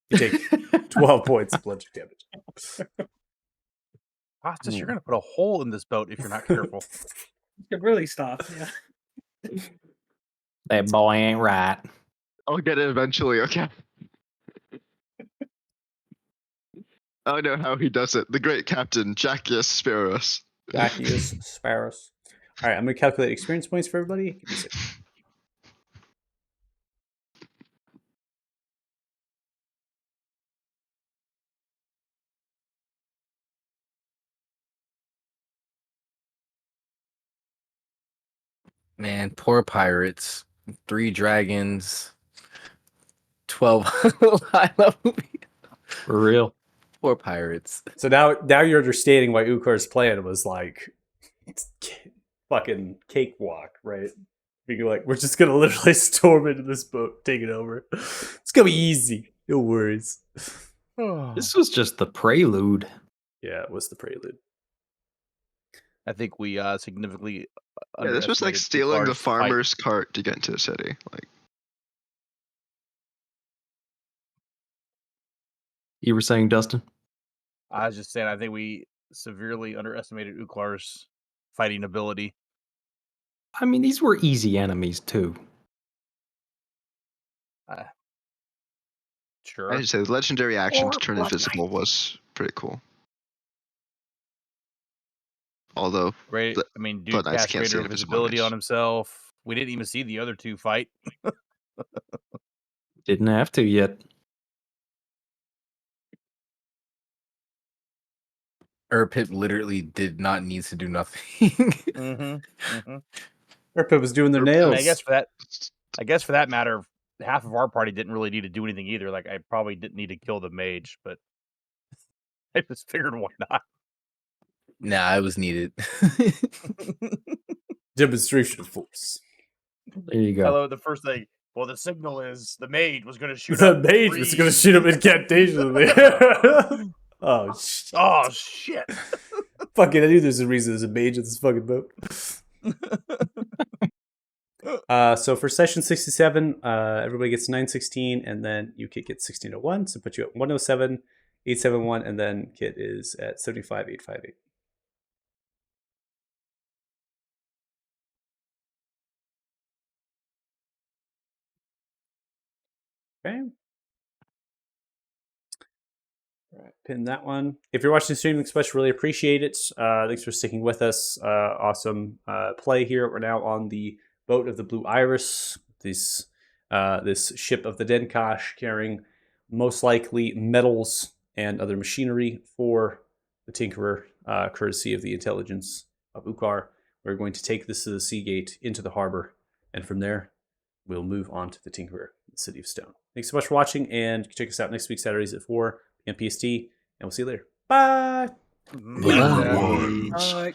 You take 12 points of bludgeoning damage. Costas, you're gonna put a hole in this boat if you're not careful. You could really stop. Yeah. That boy ain't right. I'll get it eventually, okay? I know how he does it. The great captain, Jackius Sparrowus. Jackius Sparrows. All right, I'm going to calculate experience points for everybody. Give me a second. Man, poor pirates. 3 dragons. 12 high level. For real. Poor pirates. So now you're understanding why Ukar's plan was like fucking cakewalk, right? Being like, we're just gonna literally storm into this boat, take it over. It's gonna be easy. No worries. This was just the prelude. Yeah, it was the prelude. I think we significantly. Yeah, this was like underestimated stealing the Ukar's fight. farmer's cart to get into the city. Like, You were saying, Dustin? I was just saying, I think we severely underestimated Uklar's fighting ability. I mean, these were easy enemies, too. Sure. I should say the legendary action to Or turn Blood invisible was pretty cool. Although, Right. I mean, dude Blood Knights cast can't see greater invisible visibility on enemies. himself. We didn't even see the other two fight. Didn't have to yet. Erpit literally did not need to do nothing. Erpit was doing their Erpit- nails. I guess for that matter, half of our party didn't really need to do anything either. Like, I probably didn't need to kill the mage, but I just figured why not. Nah, it was needed. Demonstration of force. There you go. Hello, the first thing. Well, the signal is the mage was going to shoot. The up mage was going to shoot him incantation in the air. Oh, shit. Oh shit! Fucking, I knew there's a reason there's a mage in this fucking boat. So for session 67, everybody gets 916, and then you Kit gets 1601, so put you at 107, 871, and then Kit is at 75, 858. Okay. All right, pin that one. If you're watching the stream, especially really appreciate it. Thanks for sticking with us. Awesome play here. We're now on the boat of the Blue Iris. This ship of the Denkosh carrying most likely metals and other machinery for the Tinkerer, courtesy of the intelligence of Ukar. We're going to take this to the sea gate into the harbor, and from there, we'll move on to the Tinkerer, the City of Stone. Thanks so much for watching, and check us out next week, Saturdays at 4 p.m. PST, and we'll see you later. Bye! Wayward. All right.